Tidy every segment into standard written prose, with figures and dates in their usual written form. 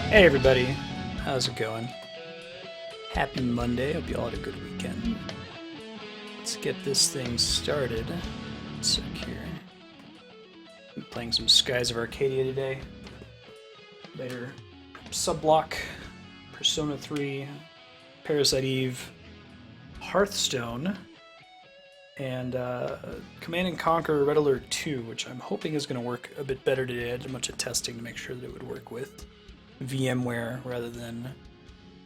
Hey everybody, how's it going? Happy Monday, hope you all had a good weekend. Let's get this thing started. One sec here. I'm playing some Skies of Arcadia today. Later, Subblock, Persona 3, Parasite Eve, Hearthstone, and Command and Conquer Red Alert 2, which I'm hoping is going to work a bit better today. I did a bunch of testing to make sure that it would work with VMware rather than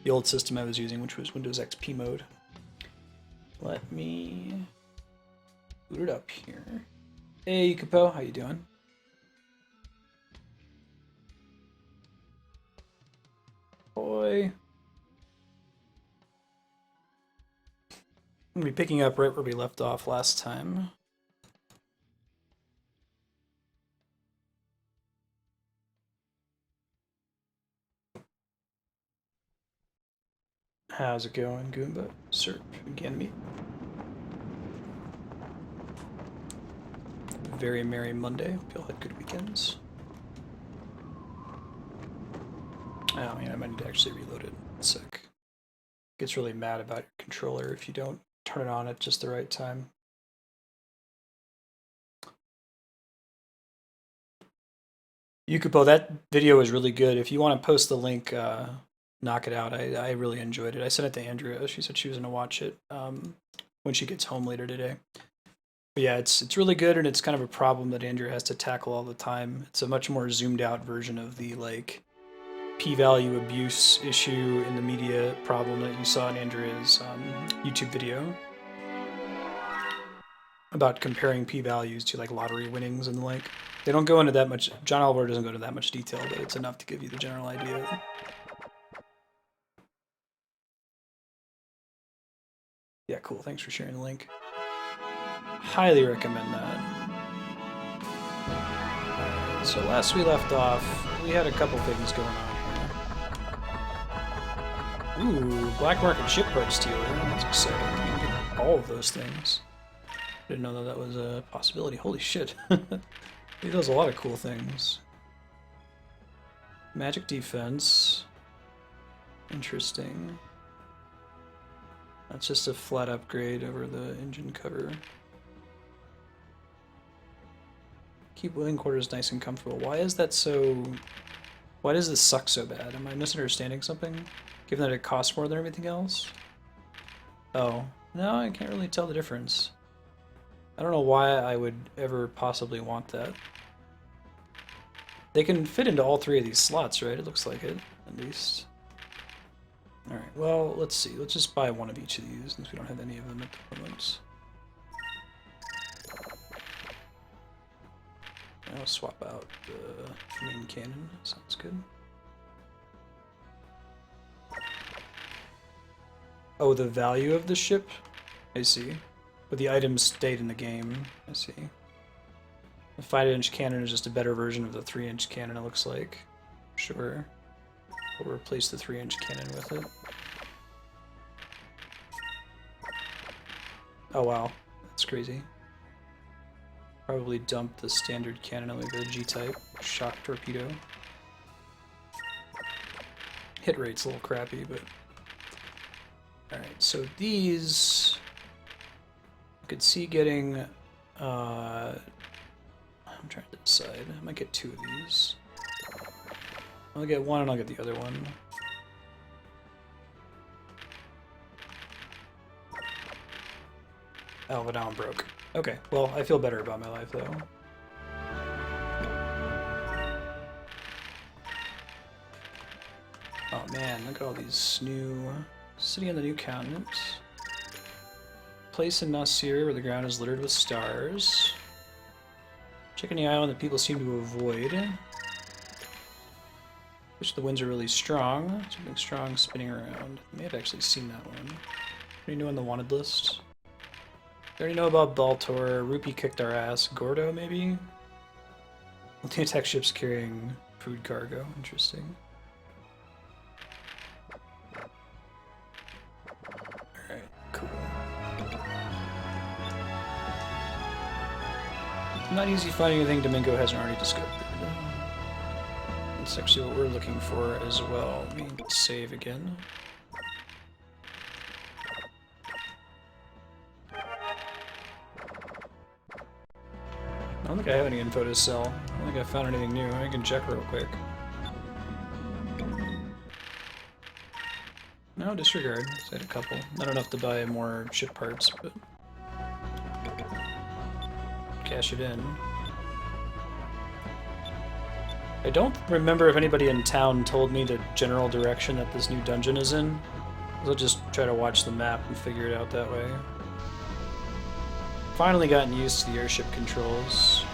the old system I was using, which was Windows XP mode. Let me boot it up here. Hey Yukapo, how you doing? Boy. I'm going to be picking up right where we left off last time. How's it going, Goomba? Serp, again me. Very merry Monday. Hope you all had good weekends. Oh man, I might need to actually reload it. One sec. Gets really mad about your controller if you don't turn it on at just the right time. Yukupo, that video was really good. If you want to post the link, knock it out. I really enjoyed it. I sent it to Andrea. She said she was going to watch it when she gets home later today. But yeah, it's really good, and it's kind of a problem that Andrea has to tackle all the time. It's a much more zoomed out version of the like p-value abuse issue in the media problem that you saw in Andrea's YouTube video about comparing p-values to like lottery winnings and the like. They don't go into that much. John Oliver doesn't go into that much detail, but it's enough to give you the general idea. Yeah, cool. Thanks for sharing the link. Highly recommend that. Alright, so last we left off, we had a couple things going on here. Ooh, black market ship price stealer. That's exciting. You can get all of those things. Didn't know that was a possibility. Holy shit. He does a lot of cool things. Magic defense. Interesting. That's just a flat upgrade over the engine cover. Keep living quarters nice and comfortable. Why is that so... Why does this suck so bad? Am I misunderstanding something? Given that it costs more than everything else? Oh. No, I can't really tell the difference. I don't know why I would ever possibly want that. They can fit into all three of these slots, right? It looks like it, at least. Alright, well, let's see. Let's just buy one of each of these, since we don't have any of them at the moment. I'll swap out the main cannon. Sounds good. Oh, the value of the ship? I see. But the items stayed in the game. I see. The 5-inch cannon is just a better version of the 3-inch cannon, it looks like. Sure. We'll replace the 3-inch cannon with it. Oh wow, that's crazy. Probably dump the standard cannon and leave the G-type shock torpedo. Hit rate's a little crappy, but... Alright, so these... I could see getting... I'm trying to decide. I might get 2 of these. I'll get one and I'll get the other one. Oh, but now I'm broke. Okay, well, I feel better about my life, though. Oh man, look at all these new... City on the New Continent. Place in Nasir where the ground is littered with stars. Check any island that people seem to avoid. Which the winds are really strong. Something strong spinning around. I may have actually seen that one. Any new on the wanted list? I already know about Baltor. Rupee kicked our ass. Gordo, maybe? Multi-attack ships carrying food cargo. Interesting. Alright, cool. Not easy finding anything Domingo hasn't already discovered. That's actually what we're looking for as well. Let me save again. I don't think I have any info to sell. I don't think I found anything new. I can check real quick. No, disregard. I had a couple. Not enough to buy more ship parts, but... cash it in. I don't remember if anybody in town told me the general direction that this new dungeon is in. I'll just try to watch the map and figure it out that way. Finally gotten used to the airship controls.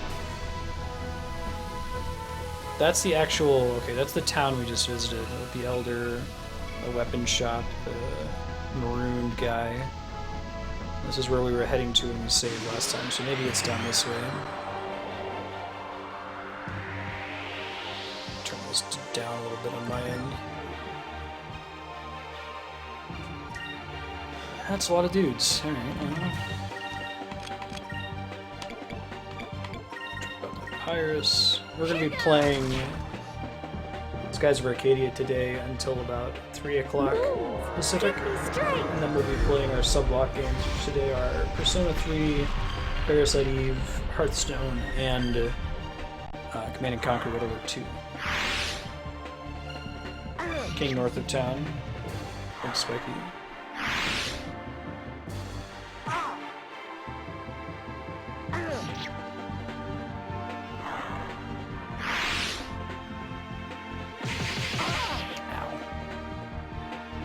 That's the actual... okay, that's the town we just visited. The Elder, the weapon shop, the marooned guy. This is where we were heading to when we saved last time, so maybe it's down this way. Turn this down a little bit on my end. That's a lot of dudes. Alright, Pyrus. We're going to be playing Skies of Arcadia today until about 3 o'clock Pacific, and then we'll be playing our sub-block games, which today are Persona 3, Parasite Eve, Hearthstone, and Command & Conquer World War 2. King north of town. Thanks, Spiky.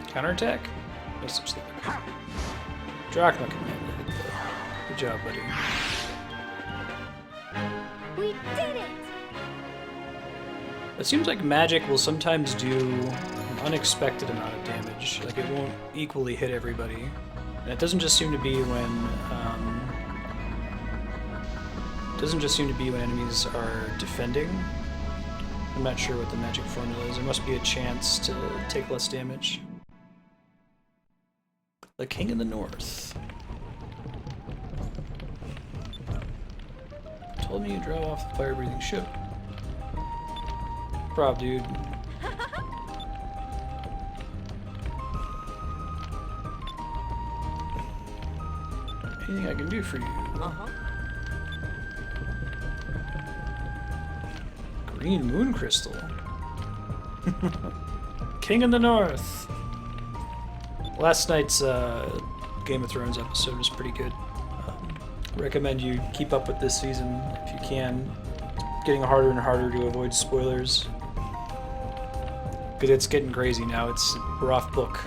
Counterattack? No such thing. Drachma commanded. Good job, buddy. We did it! It seems like magic will sometimes do an unexpected amount of damage. Like, it won't equally hit everybody. And it doesn't just seem to be when, enemies are defending. I'm not sure what the magic formula is. There must be a chance to take less damage. The King in the North. Told me you drove off the fire-breathing ship. Prob, dude. Anything I can do for you? Green moon crystal. King in the North. Last night's Game of Thrones episode was pretty good. Recommend you keep up with this season if you can. It's getting harder and harder to avoid spoilers. Because it's getting crazy now. We're off book.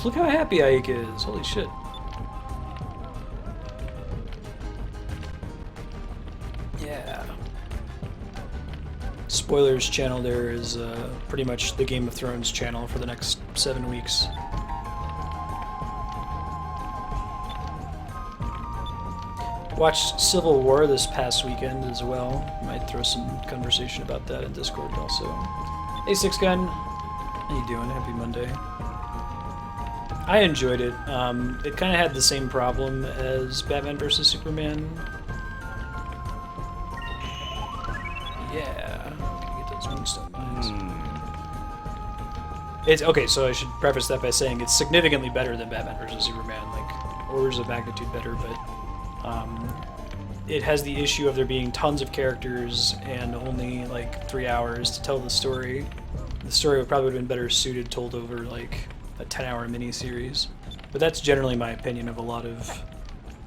Look how happy Ike is. Holy shit. Yeah. Spoilers channel there is pretty much the Game of Thrones channel for the next 7 weeks. Watched Civil War this past weekend as well. Might throw some conversation about that in Discord also. Hey, Six Gun. How you doing? Happy Monday. I enjoyed it. It kind of had the same problem as Batman vs Superman. Yeah, gotta get those Moonstone mines. It's okay. So I should preface that by saying it's significantly better than Batman vs Superman, like orders of magnitude better. But it has the issue of there being tons of characters and only like 3 hours to tell the story. The story would probably have been better suited told over like a 10-hour miniseries. But that's generally my opinion of a lot of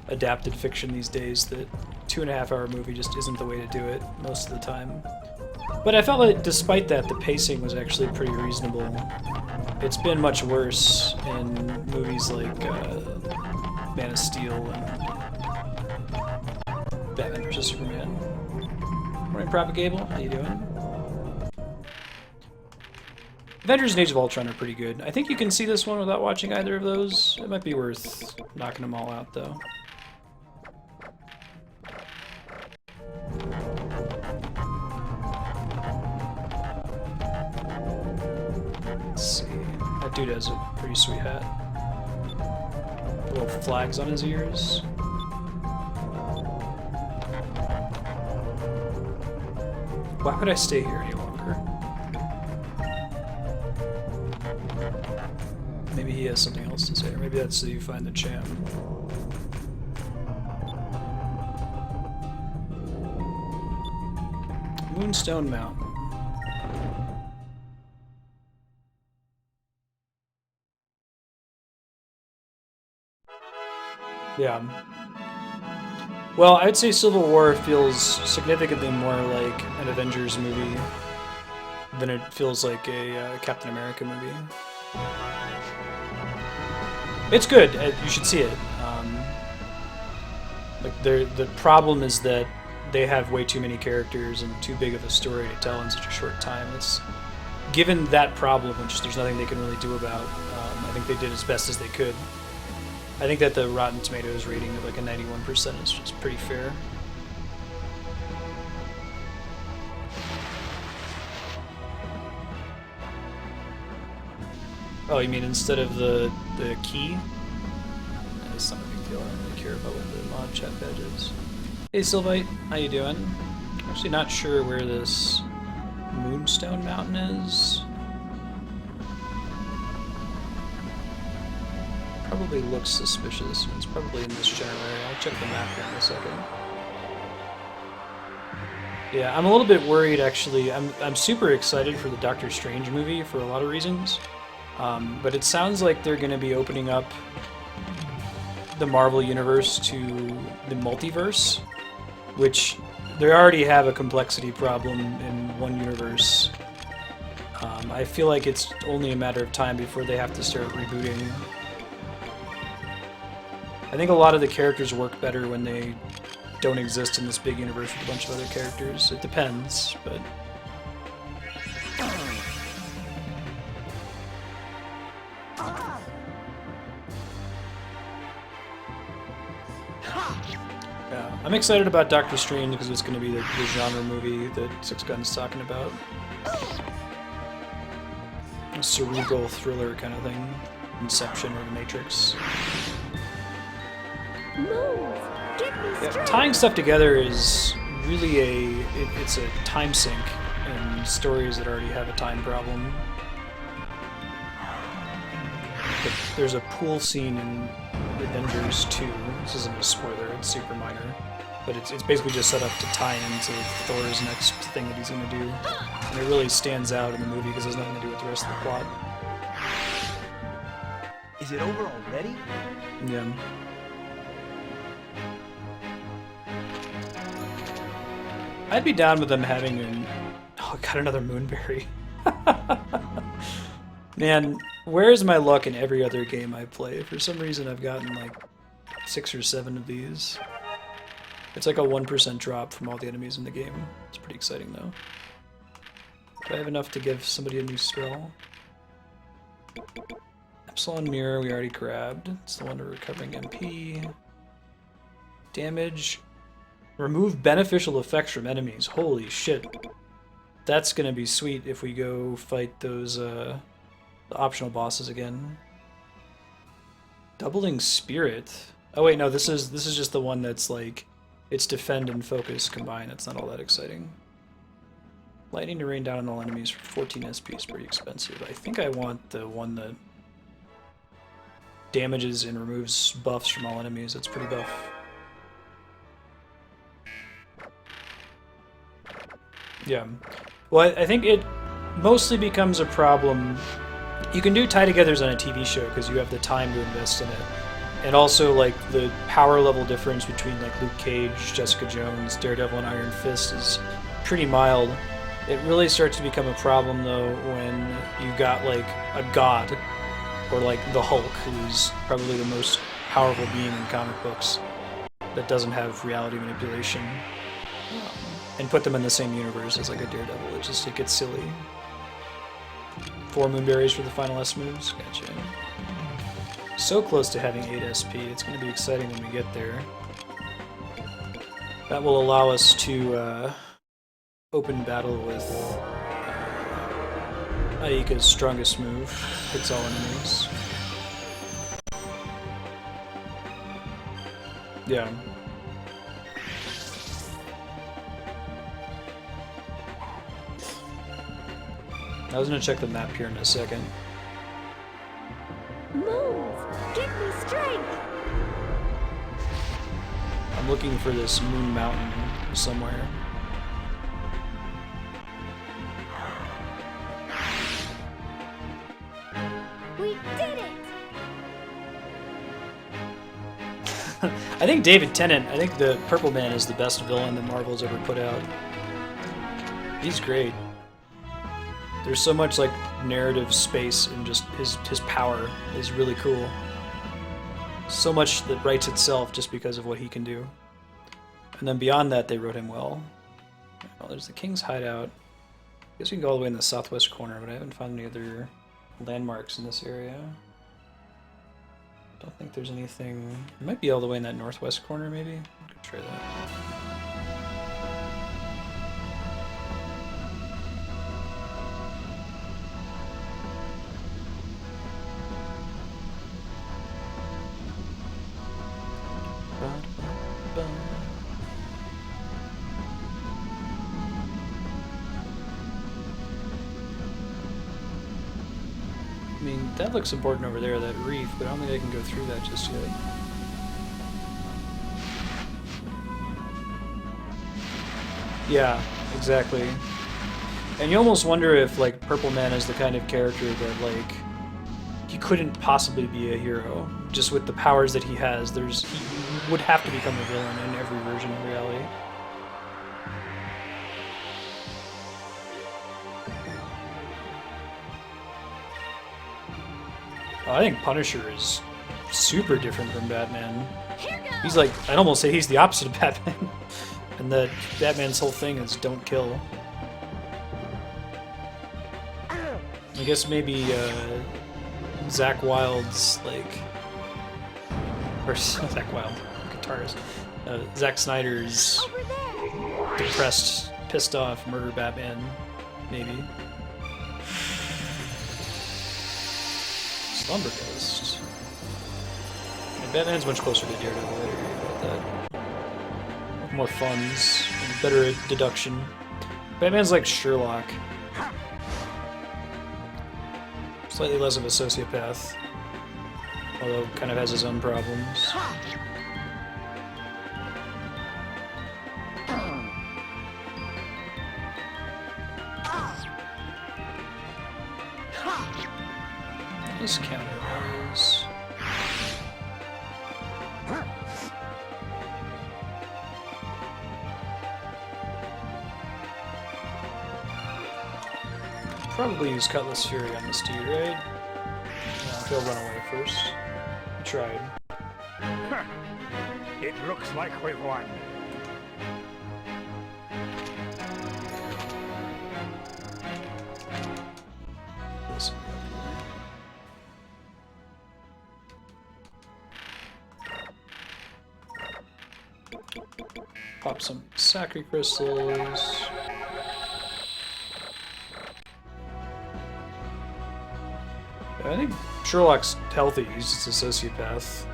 adapted fiction these days, that 2.5-hour movie just isn't the way to do it most of the time. But I felt like despite that, the pacing was actually pretty reasonable. It's been much worse in movies like Man of Steel and Batman vs Superman. Morning, Propagable. How you doing? Avengers and Age of Ultron are pretty good. I think you can see this one without watching either of those. It might be worth knocking them all out, though. Let's see. That dude has a pretty sweet hat. Little flags on his ears. Why would I stay here any longer? Maybe he has something else to say, or maybe that's so you find the champ. Moonstone Mountain. Yeah. Well, I'd say Civil War feels significantly more like an Avengers movie than it feels like a Captain America movie. It's good. You should see it. Like the problem is that they have way too many characters and too big of a story to tell in such a short time. It's given that problem, which there's nothing they can really do about. I think they did as best as they could. I think that the Rotten Tomatoes rating of like a 91% is just pretty fair. Oh, you mean instead of the key? It's not a big deal. I don't really care about what the mod chat badge is. Hey Sylvite, how you doing? I'm actually not sure where this Moonstone Mountain is. Probably looks suspicious. It's probably in this general area. I'll check the map here in a second. Yeah, I'm a little bit worried actually. I'm super excited for the Doctor Strange movie for a lot of reasons. But it sounds like they're going to be opening up the Marvel Universe to the multiverse, which they already have a complexity problem in one universe. I feel like it's only a matter of time before they have to start rebooting. I think a lot of the characters work better when they don't exist in this big universe with a bunch of other characters. It depends, but... Yeah, I'm excited about Doctor Strange because it's going to be the genre movie that Six Gun's talking about. A cerebral thriller kind of thing. Inception or The Matrix. Yeah, tying stuff together is really it's a time sink in stories that already have a time problem. But there's a pool scene in Avengers 2. This isn't a spoiler, it's super minor. But it's basically just set up to tie into Thor's next thing that he's going to do. And it really stands out in the movie because it has nothing to do with the rest of the plot. Is it over already? Yeah. I'd be down with them having oh, got another Moonberry. Man, where is my luck in every other game I play? For some reason I've gotten like 6 or 7 of these. It's like a 1% drop from all the enemies in the game. It's pretty exciting though. Do I have enough to give somebody a new spell? Epsilon Mirror we already grabbed. It's the one we're recovering MP. damage. Remove beneficial effects from enemies. Holy shit. That's gonna be sweet if we go fight those the optional bosses again. Doubling spirit. Oh wait, no, this is just the one that's like it's defend and focus combined. That's not all that exciting. Lightning to rain down on all enemies for 14 SP is pretty expensive. I think I want the one that damages and removes buffs from all enemies. That's pretty buff. Yeah. Well, I think it mostly becomes a problem. You can do tie-togethers on a TV show because you have the time to invest in it. And also, like, the power level difference between, like, Luke Cage, Jessica Jones, Daredevil, and Iron Fist is pretty mild. It really starts to become a problem, though, when you've got, like, a god, or, like, the Hulk, who's probably the most powerful being in comic books that doesn't have reality manipulation. And put them in the same universe as, like, a Daredevil. It gets silly. 4 Moonberries for the final S moves. Gotcha. So close to having 8 SP. It's going to be exciting when we get there. That will allow us to open battle with Aika's strongest move. Hits all enemies. Yeah. I was going to check the map here in a second. Move! Give me strength! I'm looking for this Moon Mountain somewhere. We did it! I think David Tennant, I think the Purple Man is the best villain that Marvel's ever put out. He's great. There's so much like narrative space and just his power is really cool. So much that writes itself just because of what he can do. And then beyond that, they wrote him well. Oh, there's the King's Hideout. I guess we can go all the way in the southwest corner, but I haven't found any other landmarks in this area. Don't think there's anything. It might be all the way in that northwest corner, maybe. I could try that. I mean, that looks important over there, that reef, but I don't think I can go through that just yet. Yeah, exactly. And you almost wonder if, like, Purple Man is the kind of character that, like, he couldn't possibly be a hero. Just with the powers that he has, he would have to become a villain in every version of reality. I think Punisher is super different from Batman. He's like, I'd almost say he's the opposite of Batman. And that Batman's whole thing is don't kill. I guess maybe Zakk Wylde's like, or Zakk Wylde, guitarist. Zack Snyder's depressed, pissed off, murder Batman, maybe. Slumber Ghost. Yeah, Batman's much closer to Daredevil. I agree about that. More funds, better at deduction. Batman's like Sherlock. Slightly less of a sociopath, although kind of has his own problems. Nice counter-blows. Probably use Cutlass Fury on this dude, right? No, he'll run away first. He tried. It looks like we've won. This will be up here. Pop some Sacred Crystals. I think Sherlock's healthy, he's just a sociopath.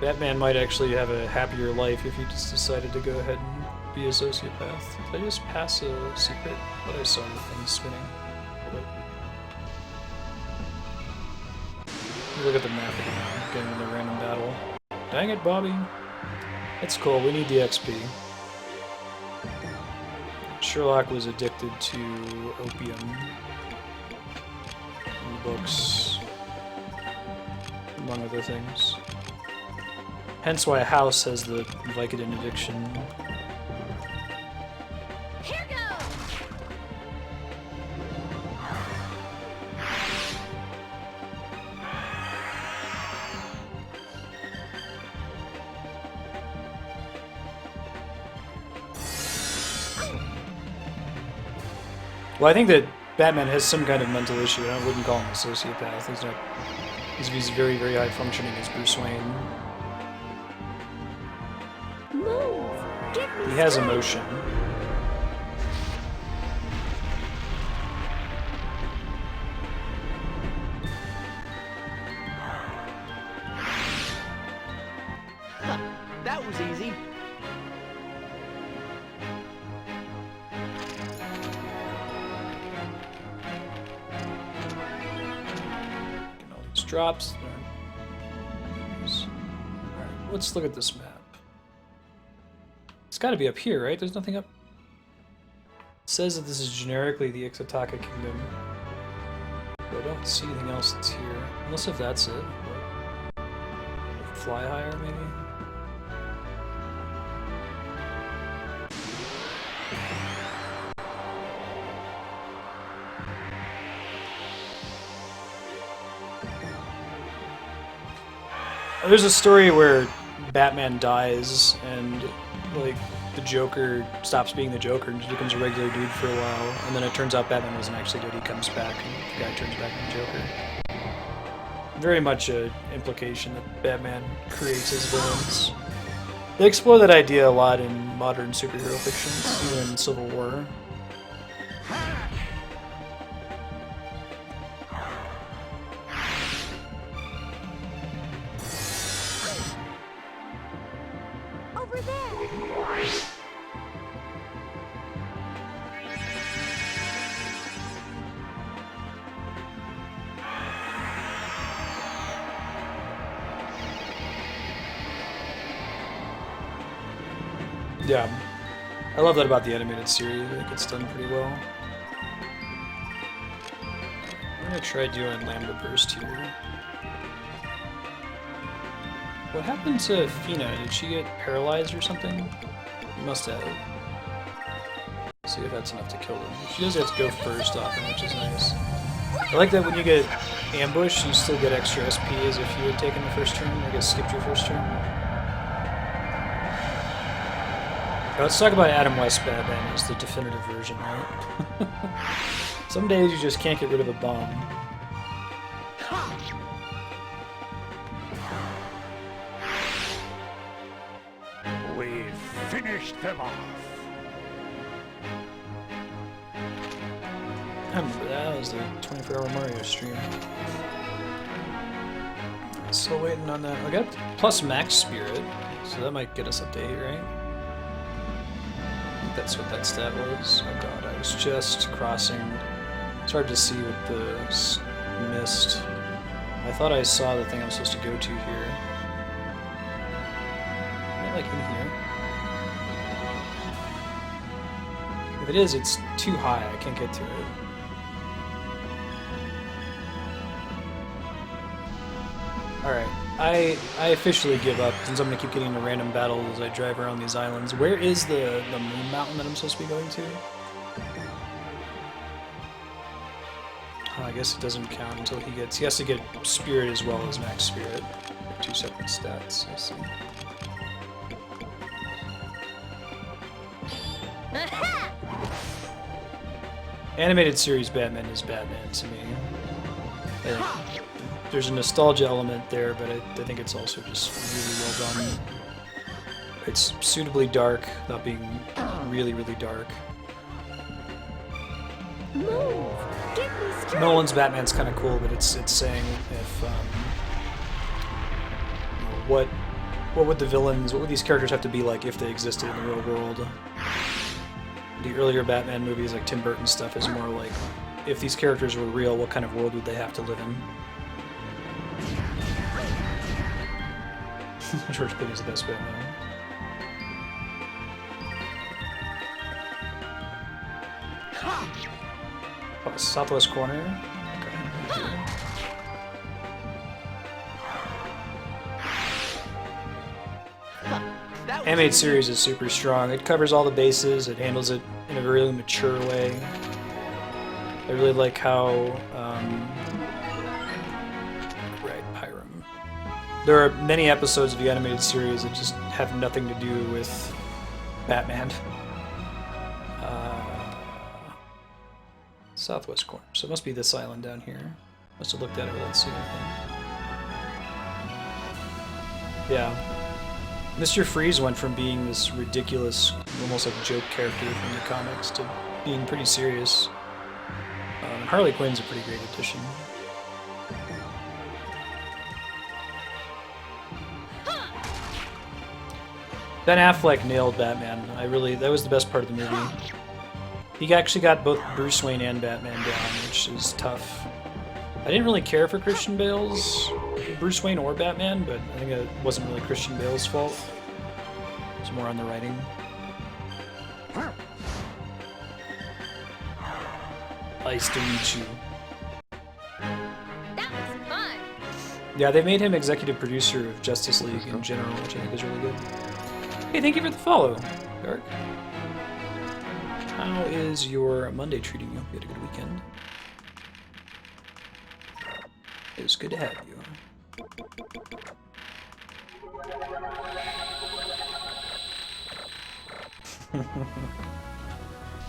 Batman might actually have a happier life if he just decided to go ahead and be a sociopath. Did I just pass a secret? I thought I saw the thing spinning. Look at the map again, getting into random battle. Dang it, Bobby. It's cool, we need the XP. Sherlock was addicted to opium. And books. Among other things. Hence why a house has the Vicodin addiction. Here goes! Well, I think that Batman has some kind of mental issue, and I wouldn't call him a sociopath. He's not. He's very, very high functioning as Bruce Wayne. Move! Give me He has strength. emotion. That was easy. Getting all these drops. Alright, let's look at this map. It's got to be up here, right? There's nothing up. It says that this is generically the Ixotaka Kingdom. But I don't see anything else that's here. Unless if that's it. Fly higher, maybe? There's a story where Batman dies and, like, the Joker stops being the Joker and just becomes a regular dude for a while, and then it turns out Batman wasn't actually dead, he comes back and the guy turns back into Joker. Very much an implication that Batman creates his villains. They explore that idea a lot in modern superhero fiction, even in Civil War. Over there! Yeah, I love that about the animated series. I think it's done pretty well. I'm gonna try doing Lambda Burst here. What happened to Fina? Did she get paralyzed or something? Must have. See if that's enough to kill them. She does have to go first often, which is nice. I like that when you get ambushed, you still get extra SP as if you had taken the first turn. I guess skipped your first turn. Let's talk about Adam West Batman as the definitive version, right? Some days you just can't get rid of a bomb. We've finished them off. I remember that was the 24-hour Mario stream. Still waiting on that. I got plus max spirit, so that might get us up to 8, right? I think that's what that stat was. Oh god, I was just crossing. It's hard to see with the mist. I thought I saw the thing I'm supposed to go to here. Am I like in here? If it is, it's too high. I can't get to it. Alright, I officially give up since I'm going to keep getting into random battles as I drive around these islands. Where is the moon mountain that I'm supposed to be going to? Oh, I guess it doesn't count until he has to get spirit as well as max spirit. Two separate stats, I see. Animated series Batman is Batman to me. There's a nostalgia element there, but I think it's also just really well done. it's suitably dark without being really, really dark. Move! Give me strength! Nolan's Batman's kind of cool, but it's saying if what would the villains, what would these characters have to be like if they existed in the real world? The earlier Batman movies, like Tim Burton stuff, is more like if these characters were real, what kind of world would they have to live in? George Clooney's the best Batman. Oh, southwest corner. Okay. Animated series is super strong. It covers all the bases. It handles it in a really mature way. I really like how right, Pyram. There are many episodes of the animated series that just have nothing to do with Batman. Southwest corner. So it must be this island down here. Must have looked at it without seeing anything. Yeah. Mr. Freeze went from being this ridiculous, almost like joke character from the comics to being pretty serious. Harley Quinn's a pretty great addition. Ben Affleck nailed Batman. That was the best part of the movie. He actually got both Bruce Wayne and Batman down, which is tough. I didn't really care for Christian Bale's Bruce Wayne or Batman, but I think it wasn't really Christian Bale's fault. It was more on the writing. Nice to meet you. That was fun! Yeah, they made him executive producer of Justice League in general, which I think is really good. Hey, thank you for the follow, Dark. How is your Monday treating you? You had a good weekend? It was good to have you.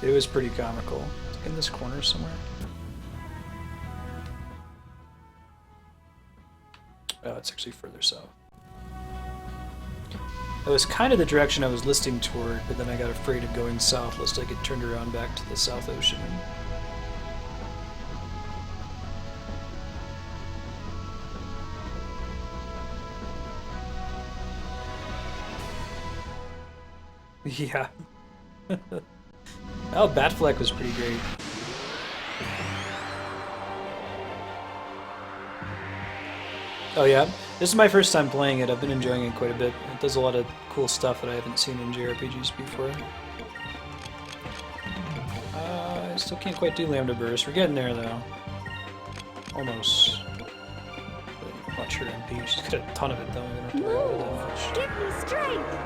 It was pretty comical. In this corner somewhere. Oh, it's actually further south. That was kind of the direction I was listing toward, but then I got afraid of going south lest I get turned around back to the South Ocean. Yeah. Oh, Batfleck was pretty great. Oh yeah? This is my first time playing it. I've been enjoying it quite a bit. It does a lot of cool stuff that I haven't seen in JRPGs before. I still can't quite do Lambda Burst. We're getting there, though. Almost. Watch her MP. She's got a ton of it, though. I don't have to worry about that much. Give me strength!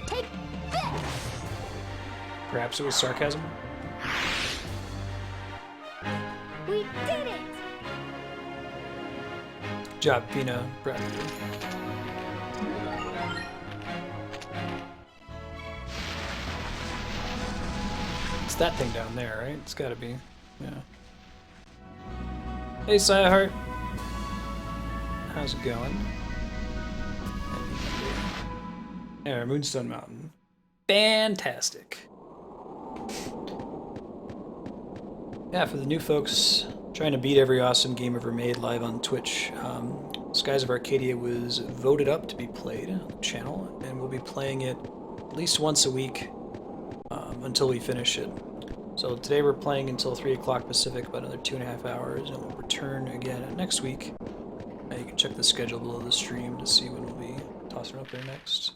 Take this! Perhaps it was sarcasm? We did it! Good job, Pina. Proud of you. It's that thing down there, right? It's gotta be. Yeah. Hey, Sayahart. How's it going? Yeah, Moonstone Mountain. Fantastic. Yeah, for the new folks trying to beat every awesome game ever made live on Twitch, Skies of Arcadia was voted up to be played on the channel, and we'll be playing it at least once a week until we finish it. So today we're playing until 3 o'clock Pacific, about another 2.5 hours, and we'll return again next week. You can check the schedule below the stream to see when we'll be tossing up there next.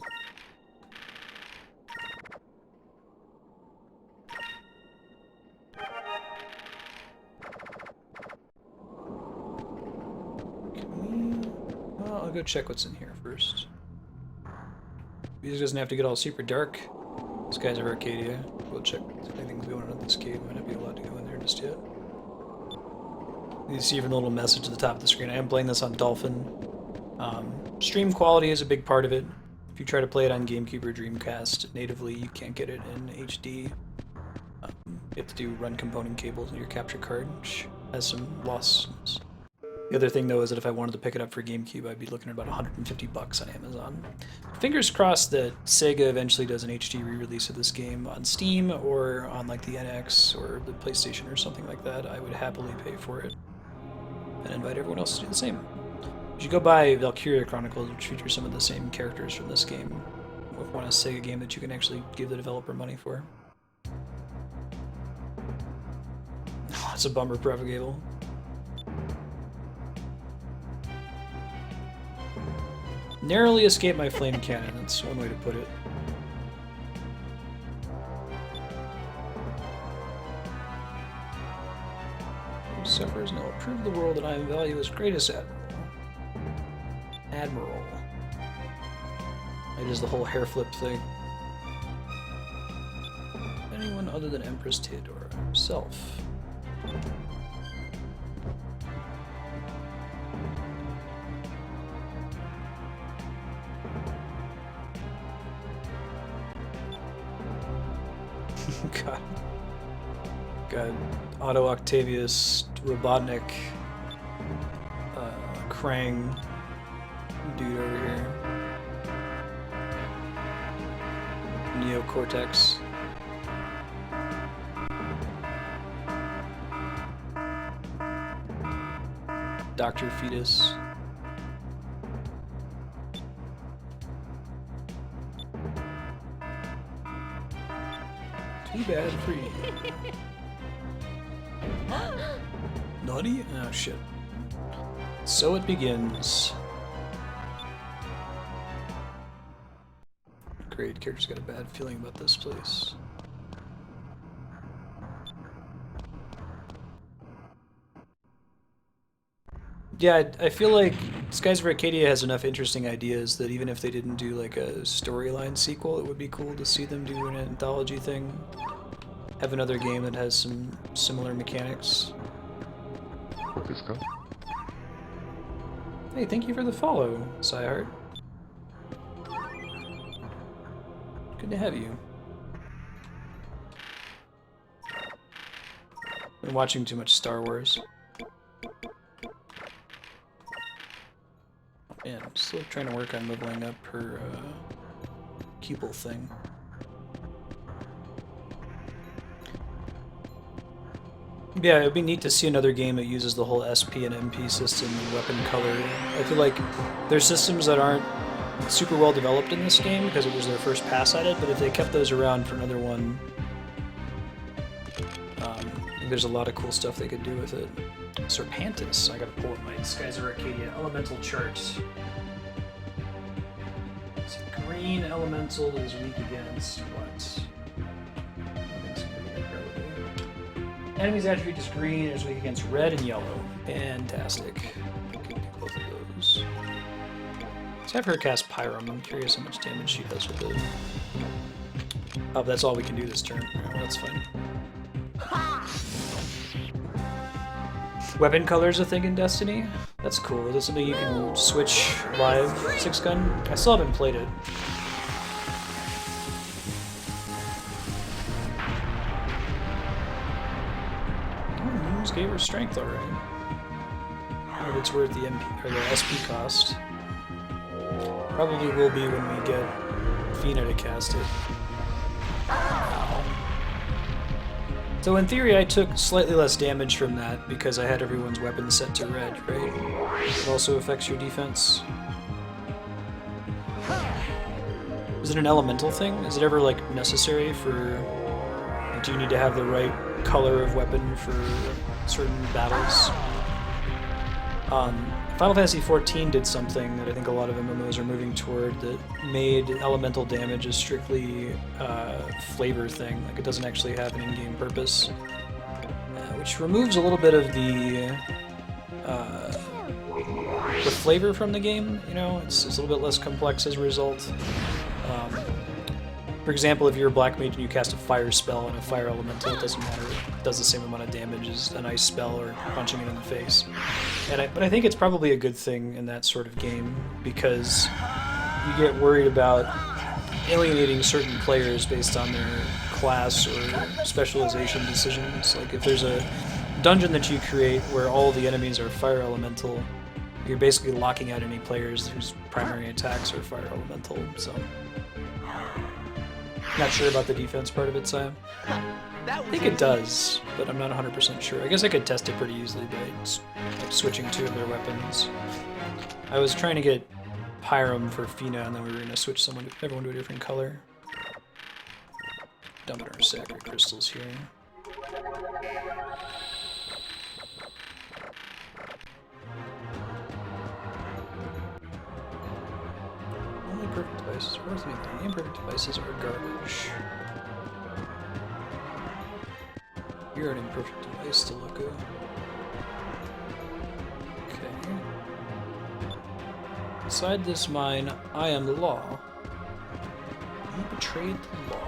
Well, I'll go check what's in here first. Music doesn't have to get all super dark. Skies of Arcadia. We'll check if anything's going on in this cave. Might not be allowed to go in there just yet. You see even a little message at the top of the screen. I am playing this on Dolphin. Stream quality is a big part of it. If you try to play it on GameCube or Dreamcast natively, you can't get it in HD. You have to do run component cables in your capture card, which has some losses. The other thing though is that if I wanted to pick it up for GameCube, I'd be looking at about $150 on Amazon. Fingers crossed that Sega eventually does an HD re-release of this game on Steam or on like the NX or the PlayStation or something like that. I would happily pay for it and invite everyone else to do the same. You should go buy Valkyria Chronicles, which features some of the same characters from this game. If you want a Sega game that you can actually give the developer money for. Oh, that's a bummer, Propagable. Narrowly escaped my flame cannon, that's one way to put it. Who suffers and will prove the world that I value as greatest admiral. It is the whole hair flip thing. Anyone other than Empress Theodora herself. God. Otto Octavius, Robotnik, Krang, dude over here. Neocortex. Dr. Fetus. Too bad for you. Naughty? Oh shit. So it begins. Great, character's got a bad feeling about this place. Yeah, I feel like Skies of Arcadia has enough interesting ideas that even if they didn't do like a storyline sequel, it would be cool to see them do an anthology thing. Have another game that has some similar mechanics. Hey, thank you for the follow, Psyheart. Good to have you. Been watching too much Star Wars. Man, I'm still trying to work on leveling up her Keeple thing. Yeah, it would be neat to see another game that uses the whole SP and MP system and weapon color. I feel like there's systems that aren't super well developed in this game because it was their first pass at it, but if they kept those around for another one, I think there's a lot of cool stuff they could do with it. Serpantus, I gotta pull up my Skies of Arcadia elemental chart. So green elemental is weak against what? Enemy's attribute is green, is weak against red and yellow. Fantastic. I can do both of those. Let's have her cast Pyrum. I'm curious how much damage she does with it. Oh, that's all we can do this turn. Alright, well, that's fine. Weapon color's a thing in Destiny? That's cool. Is that something you can switch live, 6-gun? I still haven't played it. Gave her strength already. I don't know if it's worth the MP or the SP cost. Probably will be when we get Fina to cast it. Ow. So in theory I took slightly less damage from that because I had everyone's weapons set to red, right? It also affects your defense. Is it an elemental thing? Is it ever like necessary for... Do you need to have the right color of weapon for certain battles? Final Fantasy XIV did something that I think a lot of MMOs are moving toward that made elemental damage a strictly flavor thing. Like it doesn't actually have an in-game purpose, which removes a little bit of the flavor from the game. You know, it's a little bit less complex as a result. For example, if you're a black mage and you cast a fire spell and a fire elemental, it doesn't matter. It does the same amount of damage as an ice spell or punching it in the face. But I think it's probably a good thing in that sort of game because you get worried about alienating certain players based on their class or specialization decisions. Like if there's a dungeon that you create where all the enemies are fire elemental, you're basically locking out any players whose primary attacks are fire elemental. So, not sure about the defense part of it, Sam. I think it does, but I'm not 100% sure. I guess I could test it pretty easily by like, switching two of their weapons. I was trying to get Pyram for Fina, and then we were going to switch everyone to a different color. Dump our sacred crystals here. Only perfect devices are worth anything. Imperfect devices are garbage. You're an imperfect device to look at. Okay. Inside this mine, I am the law. You betrayed the law.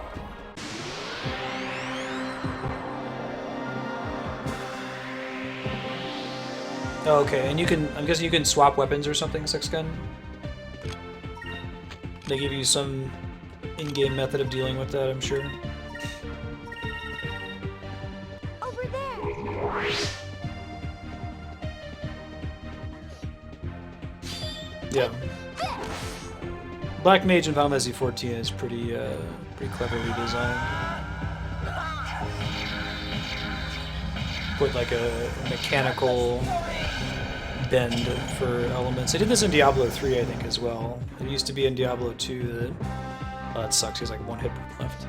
Okay, and I'm guessing you can swap weapons or something, Six Gun? They give you some in-game method of dealing with that, I'm sure. Over there. Yeah. Black Mage in Final Fantasy 14 is pretty cleverly designed. Put like a mechanical bend for elements. They did this in Diablo 3, I think, as well. It used to be in Diablo 2 that... Oh, that sucks. He has like one hit point left.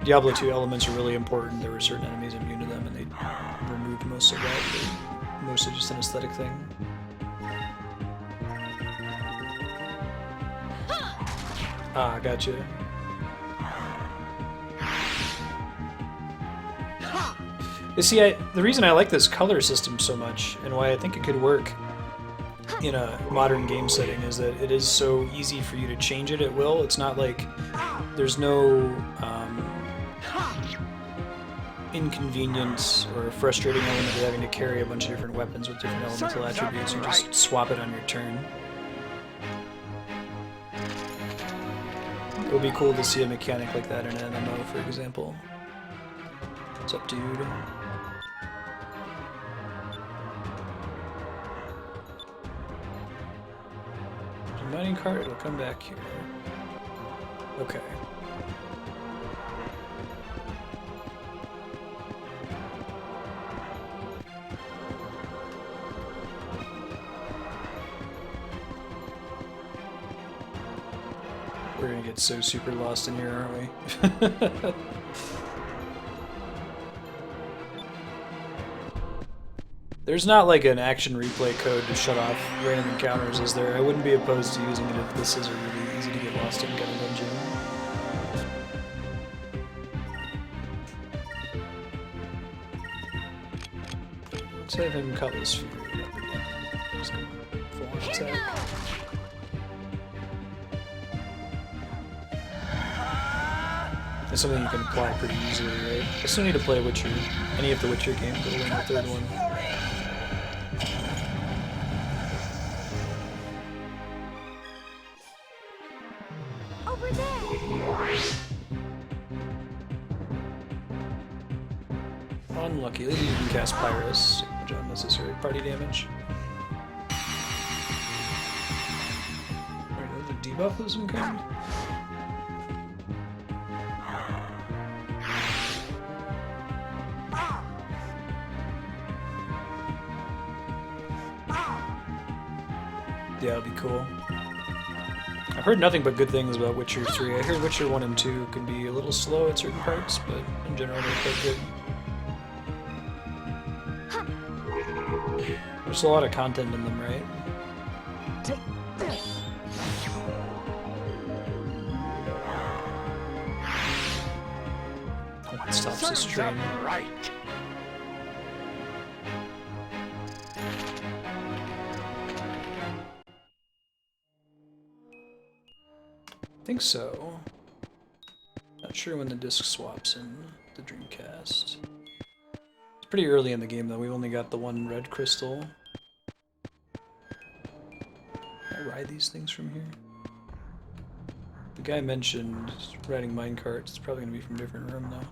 Diablo 2 elements are really important. There were certain enemies immune to them, and they removed most of that. But mostly just an aesthetic thing. Ah, gotcha. You see, the reason I like this color system so much, and why I think it could work in a modern game setting, is that it is so easy for you to change it at will. It's not like there's no inconvenience or frustrating element of having to carry a bunch of different weapons with different elemental attributes. You just swap it on your turn. It would be cool to see a mechanic like that in an MMO, for example. What's up, dude? Mining cart, it'll come back here. Okay. We're gonna get so super lost in here, aren't we? There's not like an action replay code to shut off random encounters, is there? I wouldn't be opposed to using it if this is a really easy to get lost in kind of dungeon. Let's have him cut this fear up again. Just go full on attack. That's something you can apply pretty easily, right? I still need to play Witcher, any of the Witcher games, other than the third one. Over there. Unlucky. At least you can cast Pyrus, which unnecessary party damage. Alright, there's a debuff of some kind. Yeah, that'd be cool. I've heard nothing but good things about Witcher 3. I heard Witcher 1 and 2 can be a little slow at certain parts, but in general they're quite good. There's a lot of content in them, right? Oh, it stops this train. Right. I think so. Not sure when the disc swaps in the Dreamcast. It's pretty early in the game though, we've only got the one red crystal. Can I ride these things from here? The guy mentioned riding minecarts. It's probably gonna be from a different room though.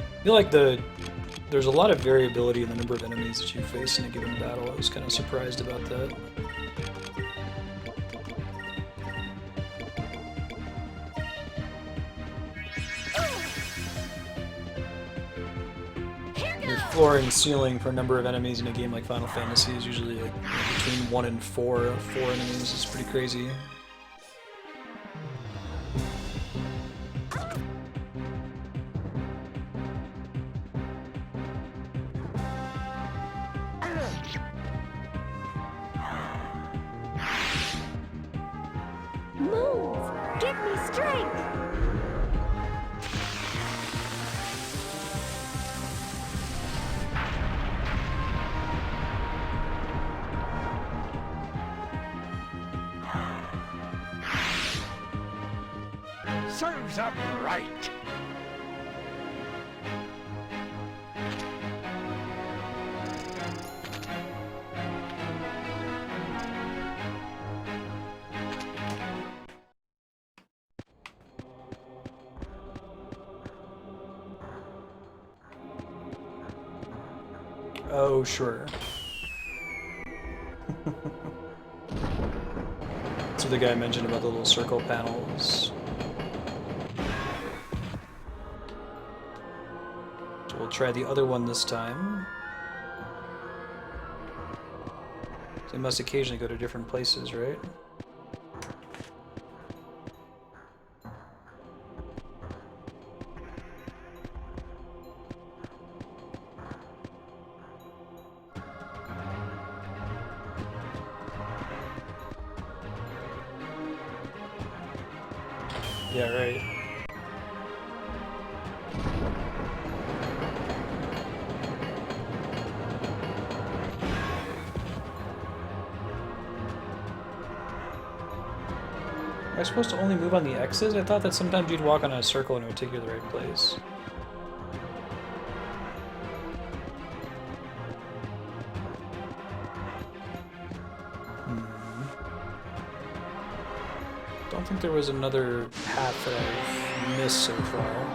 I feel like there's a lot of variability in the number of enemies that you face in a given battle. I was kind of surprised about that. Your floor and ceiling for a number of enemies in a game like Final Fantasy is usually like between 1 and 4 enemies. It's pretty crazy. Move! Give me strength! Serves up right. Oh, sure. That's what the guy mentioned about the little circle panels. So we'll try the other one this time. They must occasionally go to different places, right? Yeah, right. Am I supposed to only move on the X's? I thought that sometimes you'd walk on a circle and it would take you to the right place. Don't think there was another path that I've missed so far.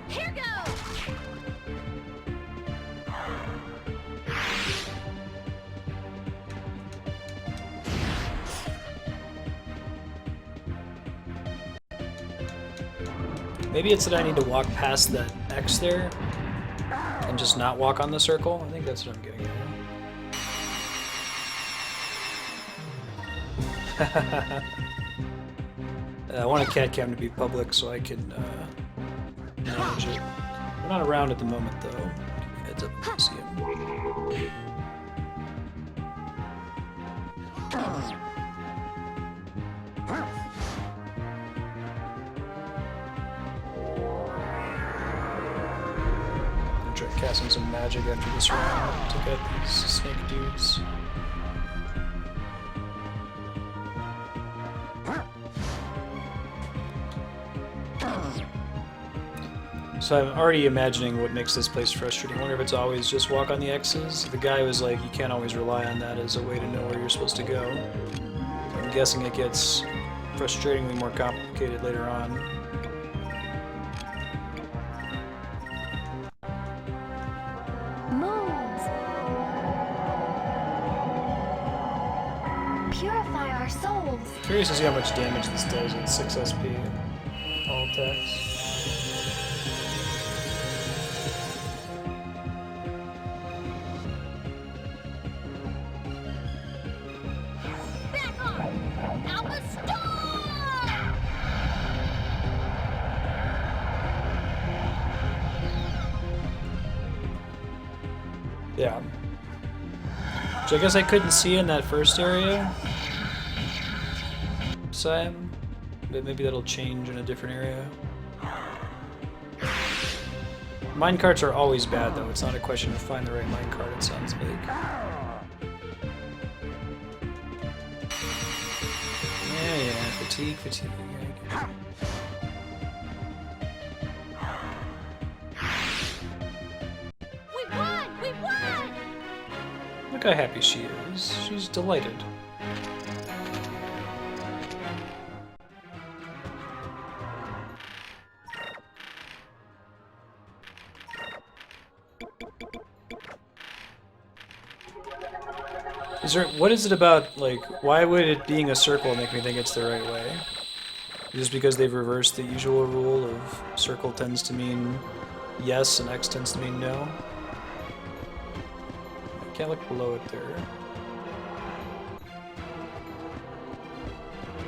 Here goes! Maybe it's that I need to walk past that X there and just not walk on the circle. I think that's what I'm getting at. I want a cat cam to be public so I can manage it. We're not around at the moment though. Heads up if you see him. Try casting some magic after this round to get these snake dudes. So I'm already imagining what makes this place frustrating. I wonder if it's always just walk on the X's. The guy was like, you can't always rely on that as a way to know where you're supposed to go. I'm guessing it gets frustratingly more complicated later on. Moons! Purify our souls! Curious to see how much damage this does at 6 SP. All attacks. Back on! Alpha Storm! Yeah. So I guess I couldn't see in that first area. Sam, but maybe that'll change in a different area. Minecarts are always bad though. It's not a question of find the right minecart, it sounds like. Fatigue, fatigue. We won! We won! Look how happy she is. She's delighted. What is it about, like, why would it being a circle make me think it's the right way? Just because they've reversed the usual rule of circle tends to mean yes and X tends to mean no? I can't look below it there.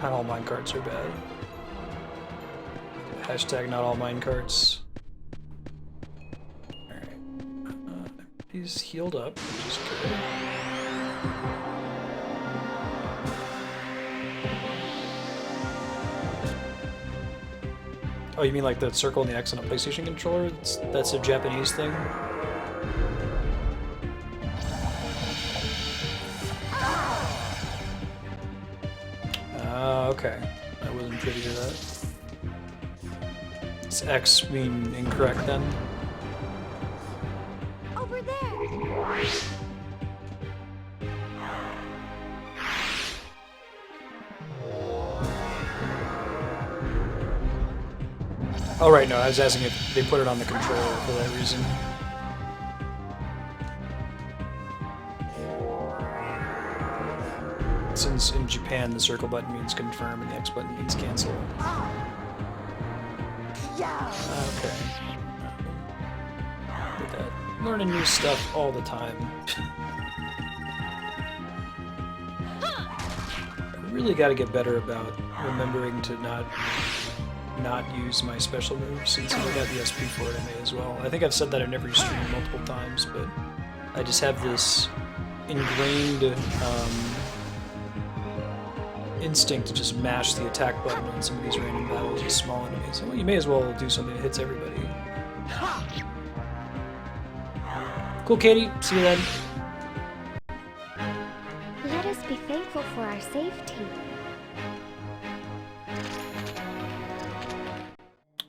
Not all minecarts are bad. Hashtag not all minecarts. Alright. He's healed up, which is good. Oh, you mean like the circle and the X on a PlayStation controller? That's a Japanese thing? Okay. I wasn't privy to that. Does X mean incorrect then? Over there! Oh right, no, I was asking if they put it on the controller for that reason. Since in Japan the circle button means confirm and the X button means cancel. Okay. Look at that. Learning new stuff all the time. I really gotta get better about remembering to not use my special moves, since I got the SP for it, I may as well. I think I've said that in every stream multiple times, but I just have this ingrained instinct to just mash the attack button on some of these random battles with small enemies. Well, you may as well do something that hits everybody. Cool, Katie. See you then. Let us be thankful for our safety.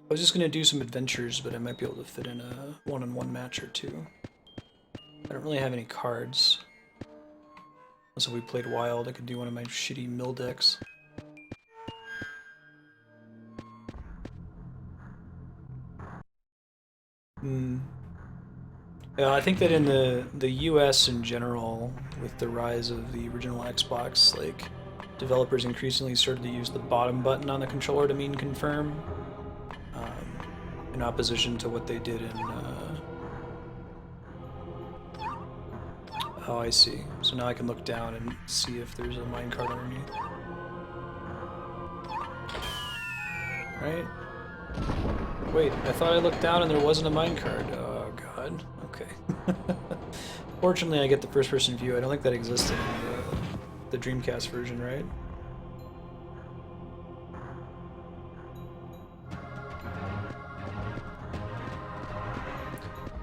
I was just gonna do some adventures, but I might be able to fit in a one-on-one match or two. I don't really have any cards. So if we played Wild, I could do one of my shitty mill decks. I think that in the US in general, with the rise of the original Xbox, like, developers increasingly started to use the bottom button on the controller to mean confirm, in opposition to what they did in, oh, I see. So now I can look down and see if there's a minecart underneath. Right? Wait, I thought I looked down and there wasn't a minecart. Oh, God. Okay. Fortunately, I get the first-person view. I don't think that existed in the Dreamcast version, right?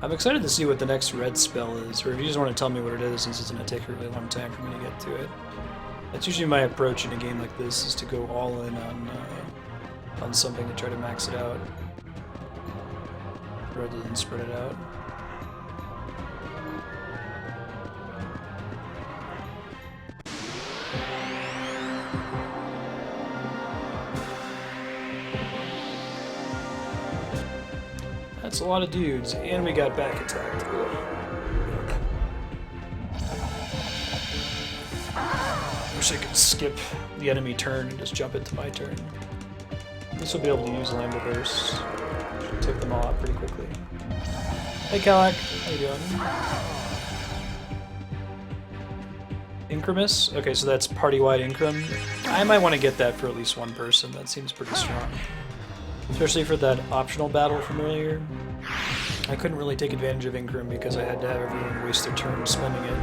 I'm excited to see what the next red spell is, or if you just want to tell me what it is, since it's going to take a really long time for me to get to it. That's usually my approach in a game like this, is to go all in on something to try to max it out, rather than spread it out. That's a lot of dudes, and we got back attacked. Wish I could skip the enemy turn and just jump into my turn. This will be able to use Lambda Burst. Should take them all out pretty quickly. Hey Kalak, how you doing? Incremus? Okay, so that's party-wide increm. I might want to get that for at least one person. That seems pretty strong. Especially for that optional battle from earlier. I couldn't really take advantage of increm because I had to have everyone waste their turn spending it.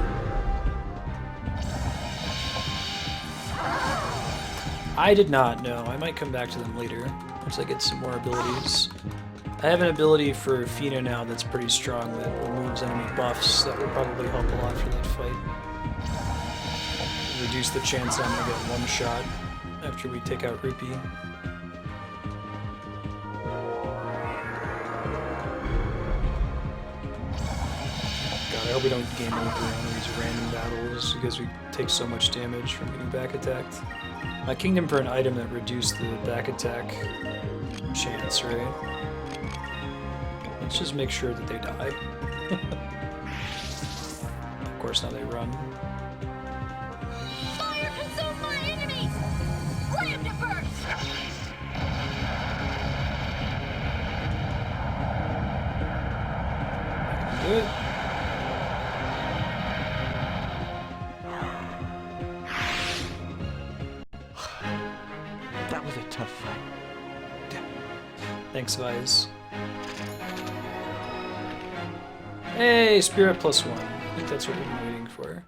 I did not know. I might come back to them later once I get some more abilities. I have an ability for Fina now that's pretty strong that removes enemy buffs. That will probably help a lot for that fight. Reduce the chance I'm gonna get one shot. after we take out Rupee. God, I hope we don't game over on these random battles because we take so much damage from getting back attacked. My kingdom for an item that reduced the back attack chance, right? Let's just make sure that they die. Of course, now they run. Fire consume my enemies! Slammed it first! Do it. That was a tough fight. Thanks, Vise. Hey, Spirit +1. I think that's what we've been waiting for.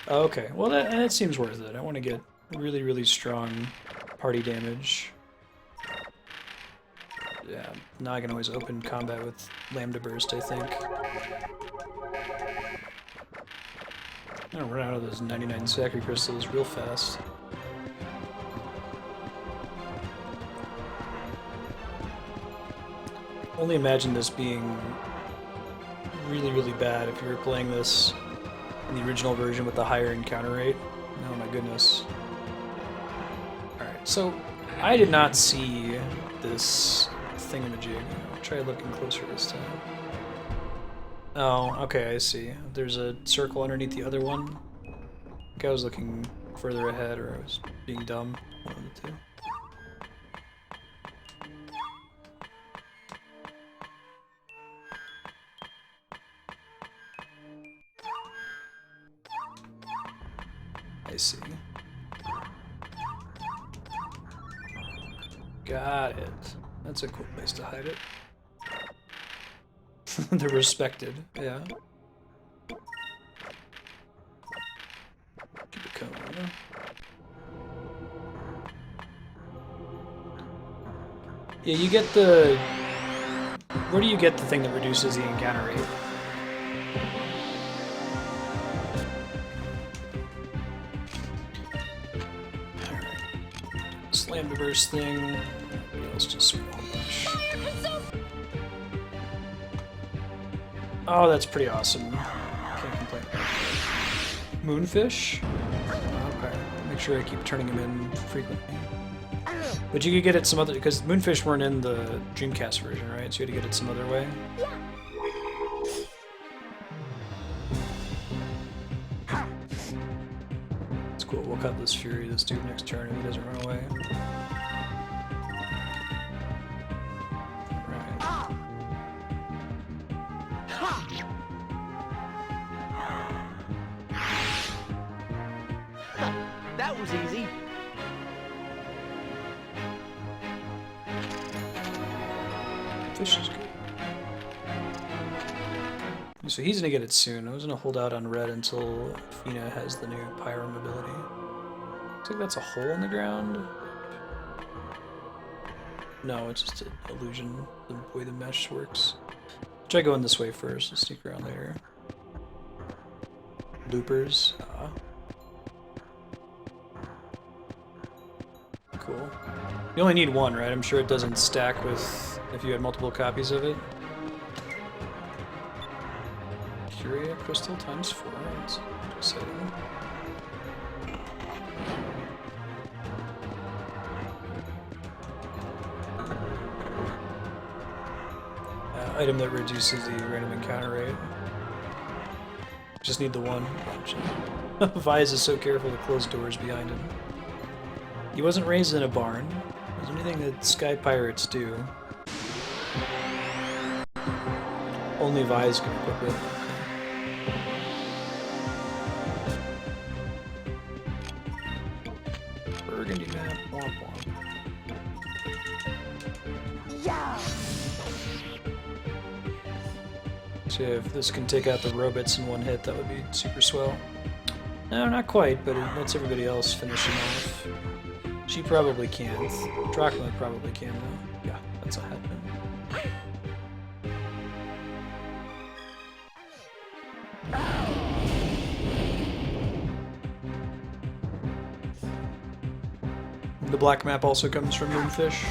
Okay, well that seems worth it. I want to get really, really strong party damage. Yeah, now I can always open combat with Lambda Burst, I think. I'm gonna run out of those 99 Sacred Crystals real fast. Only imagine this being really, really bad if you were playing this in the original version with the higher encounter rate. Oh my goodness. Alright, so I did not see this thingamajig. I'll try looking closer this time. Oh, okay, I see. There's a circle underneath the other one. I think I was looking further ahead, or I was being dumb. One of the two. I see. Got it. That's a cool place to hide it. They're respected, yeah. Keep it coming, yeah. Yeah, you get the... Where do you get the thing that reduces the encounter rate? Alright. Slam the burst thing. Let's just swing a bunch. Oh, that's pretty awesome. Can't complain. Moonfish? Okay. Make sure I keep turning them in frequently. But you could get it some other... Because Moonfish weren't in the Dreamcast version, right? So you had to get it some other way? Yeah. It's cool. We'll cut this Fury, this dude, next turn if he doesn't run away. That was easy. Fish is good. So he's gonna get it soon. I was gonna hold out on red until Fina has the new Pyram ability. Looks like that's a hole in the ground. No, it's just an illusion, the way the mesh works. Try going this way first, I'll sneak around later. Loopers. Cool. You only need one, right? I'm sure it doesn't stack with if you had multiple copies of it. Curia crystal times 4. That's exciting. Item that reduces the random encounter rate. Just need the one. Vyze is so careful to close doors behind him. He wasn't raised in a barn. There's anything that Sky Pirates do. Only Vyze can equip it. Burgundy map. Womp womp. Yeah. So if this can take out the robots in one hit, that would be super swell. No, not quite, but it lets everybody else finish him off. She probably can't. Drachma probably can, though. Yeah, that's not happening. The black map also comes from Moonfish.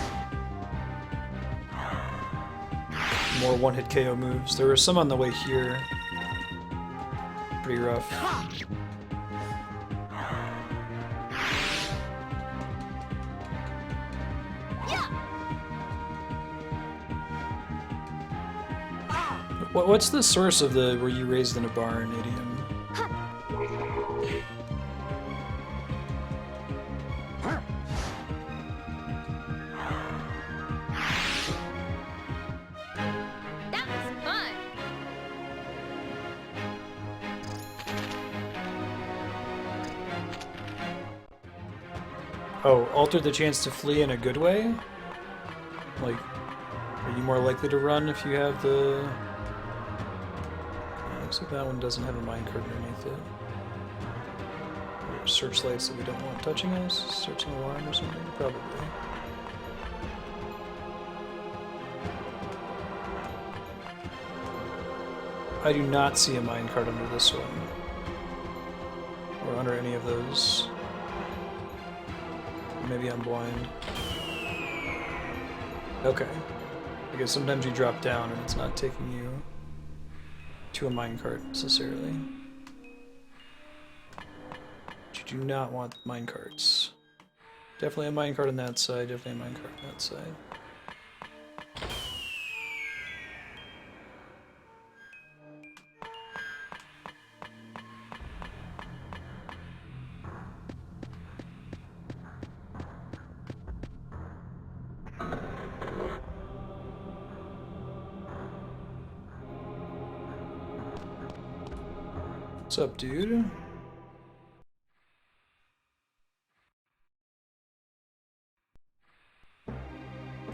More one-hit KO moves. There were some on the way here. Pretty rough. What's the source of the "were you raised in a barn" idiom? That was fun. Oh, alter the chance to flee in a good way? Like, are you more likely to run if you have the... Looks like that one doesn't have a minecart underneath it. Or searchlights that we don't want touching us? Searching alarm or something? Probably. I do not see a minecart under this one. Or under any of those. Maybe I'm blind. Okay. Because sometimes you drop down and it's not taking you to a minecart necessarily. But you do not want minecarts. Definitely a minecart on that side, definitely a minecart on that side. What's up, dude?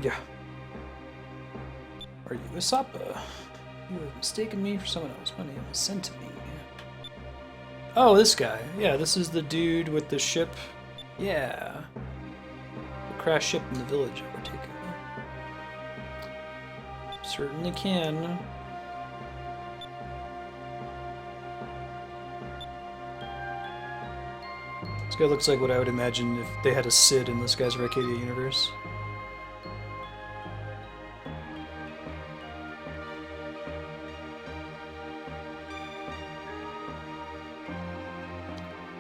Yeah. Are you a Sapa? You have mistaken me for someone else. Money was sent to me. Oh, this guy. Yeah, this is the dude with the ship. Yeah. The crash ship in the village overtaken. Certainly can. This guy looks like what I would imagine if they had a Sid in this guy's Arcadia universe.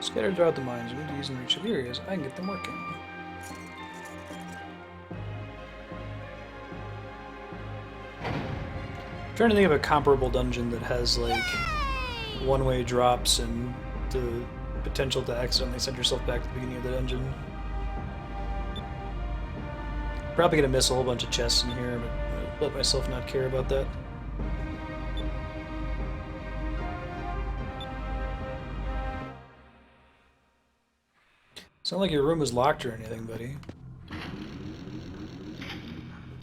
Scattered throughout the mines, we need to use in reach of areas. I can get them working. I'm trying to think of a comparable dungeon that has like one-way drops and the potential to accidentally send yourself back to the beginning of the dungeon. Probably gonna miss a whole bunch of chests in here, but I'll let myself not care about that. It's not like your room was locked or anything, buddy.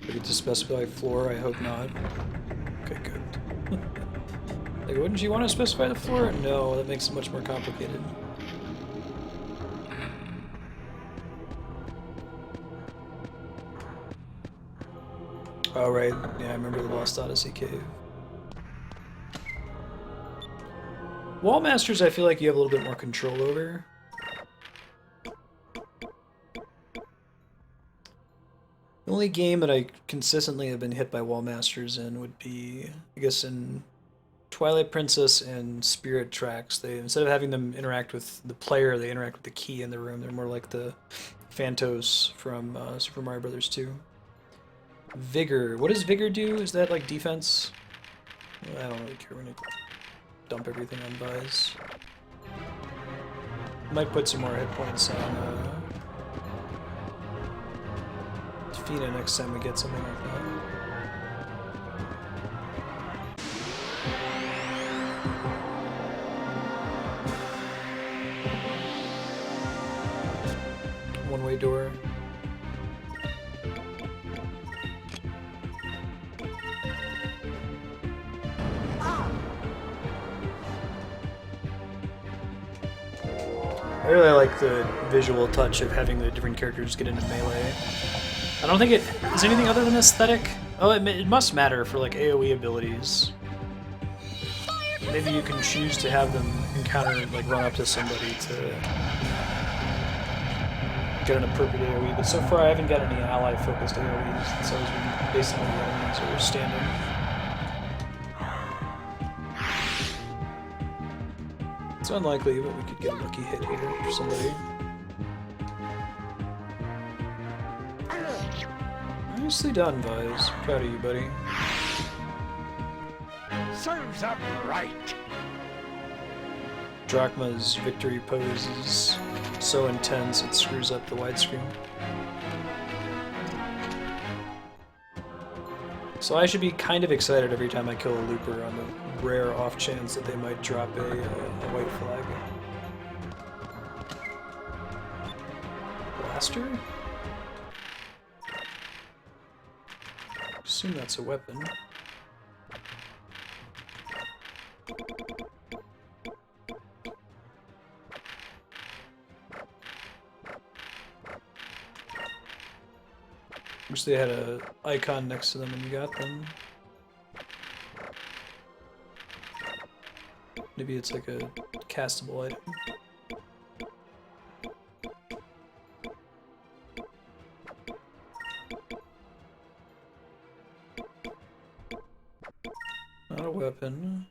I get to specify floor, I hope not. Okay, good. Like, wouldn't you want to specify the floor? No, that makes it much more complicated. Oh, right. Yeah, I remember the Lost Odyssey cave. Wall Masters, I feel like you have a little bit more control over. The only game that I consistently have been hit by Wall Masters in would be, I guess, in Twilight Princess and Spirit Tracks. They, instead of having them interact with the player, they interact with the key in the room. They're more like the Phantos from Super Mario Bros. 2. Vigor. What does Vigor do? Is that like defense? I don't really care when you dump everything on Vise. Might put some more hit points on Fina next time we get something like that. One-way door. I really like the visual touch of having the different characters get into melee. I don't think it is anything other than aesthetic. Oh, it must matter for like AoE abilities. Maybe you can choose to have them encounter, like run up to somebody to get an appropriate AoE, but so far I haven't got any ally-focused AoEs. It's always been based on the enemies or standing. It's unlikely, but we could get a lucky hit here for somebody. Nicely done, Vise. Proud of you, buddy. Serves up right. Drachma's victory pose is so intense it screws up the widescreen. So I should be kind of excited every time I kill a looper on the rare off chance that they might drop a white flag. Blaster? Assume that's a weapon. Wish they had an icon next to them when you got them. Maybe it's like a castable item. Not a weapon.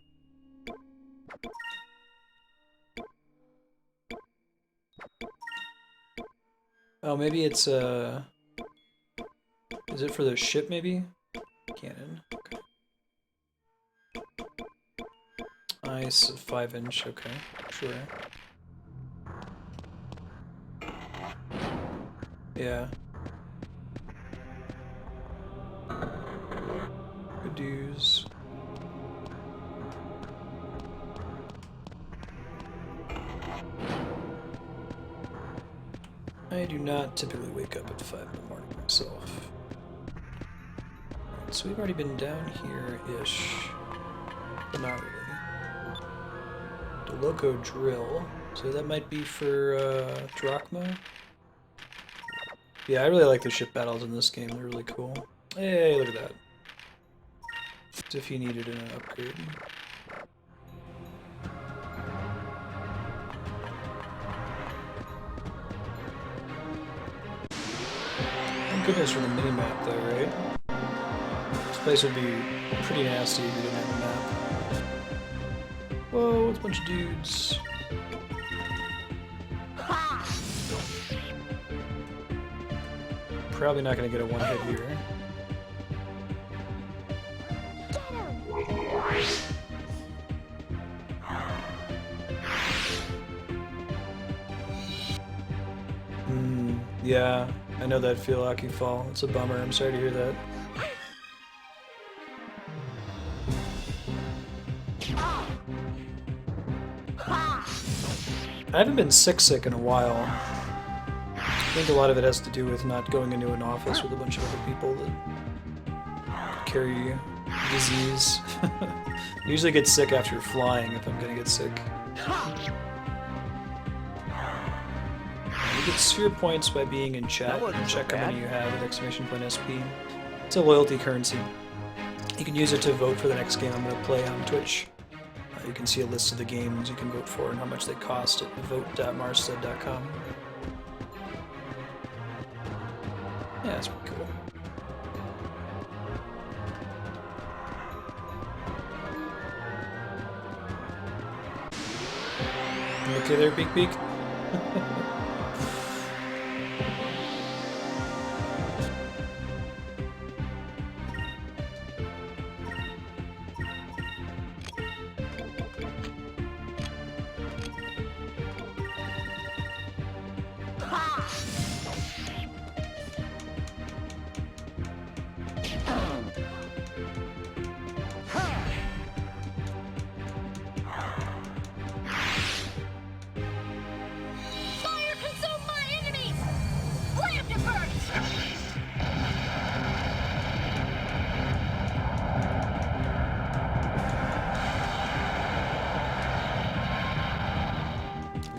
Oh, maybe it's a... Is it for the ship, maybe? Cannon. Okay. Nice, 5-inch, okay, sure. Yeah. Good dues. I do not typically wake up at 5 in the morning myself. So we've already been down here-ish, but not really. The Loco Drill, so that might be for Drachma. Yeah, I really like the ship battles in this game, they're really cool. Hey, look at that. As if he needed an upgrade. Thank goodness for the mini-map though, right? This place would be pretty nasty if we didn't have a map. Whoa, it's a bunch of dudes. Probably not gonna get a one hit here. Yeah, I know that feel, Akifall. It's a bummer. I'm sorry to hear that. I haven't been sick in a while. I think a lot of it has to do with not going into an office with a bunch of other people that carry disease. I usually get sick after flying if I'm gonna get sick. You get sphere points by being in chat and check how many you have with !SP. It's a loyalty currency. You can use it to vote for the next game I'm going to play on Twitch. You can see a list of the games you can vote for and how much they cost at vote.marsted.com. Yeah, that's pretty cool. You okay there, Beak Beak?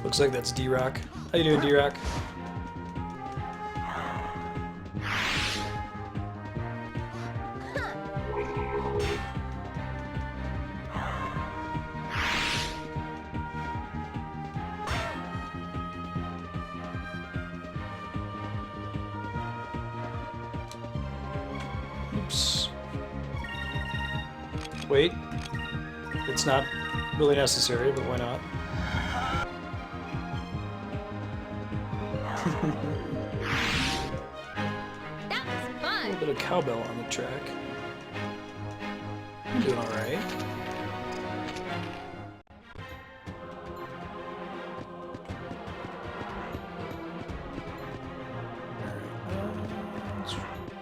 Looks like that's D-Rock. How you doing, D-Rock? Wait. It's not really necessary, but why not? That was A fun. little bit of cowbell on the track. I'm doing alright.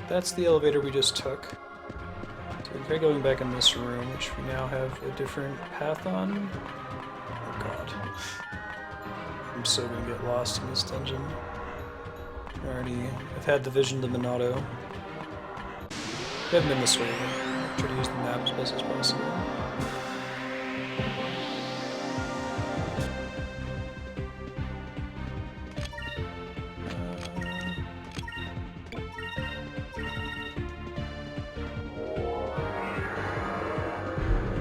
That's the elevator we just took. So we're try going back in this room, which we now have a different path on. Oh god. I'm so gonna get lost in this dungeon. I've had the vision to Minato. We haven't been this way yet. I'll try to use the map as best as possible.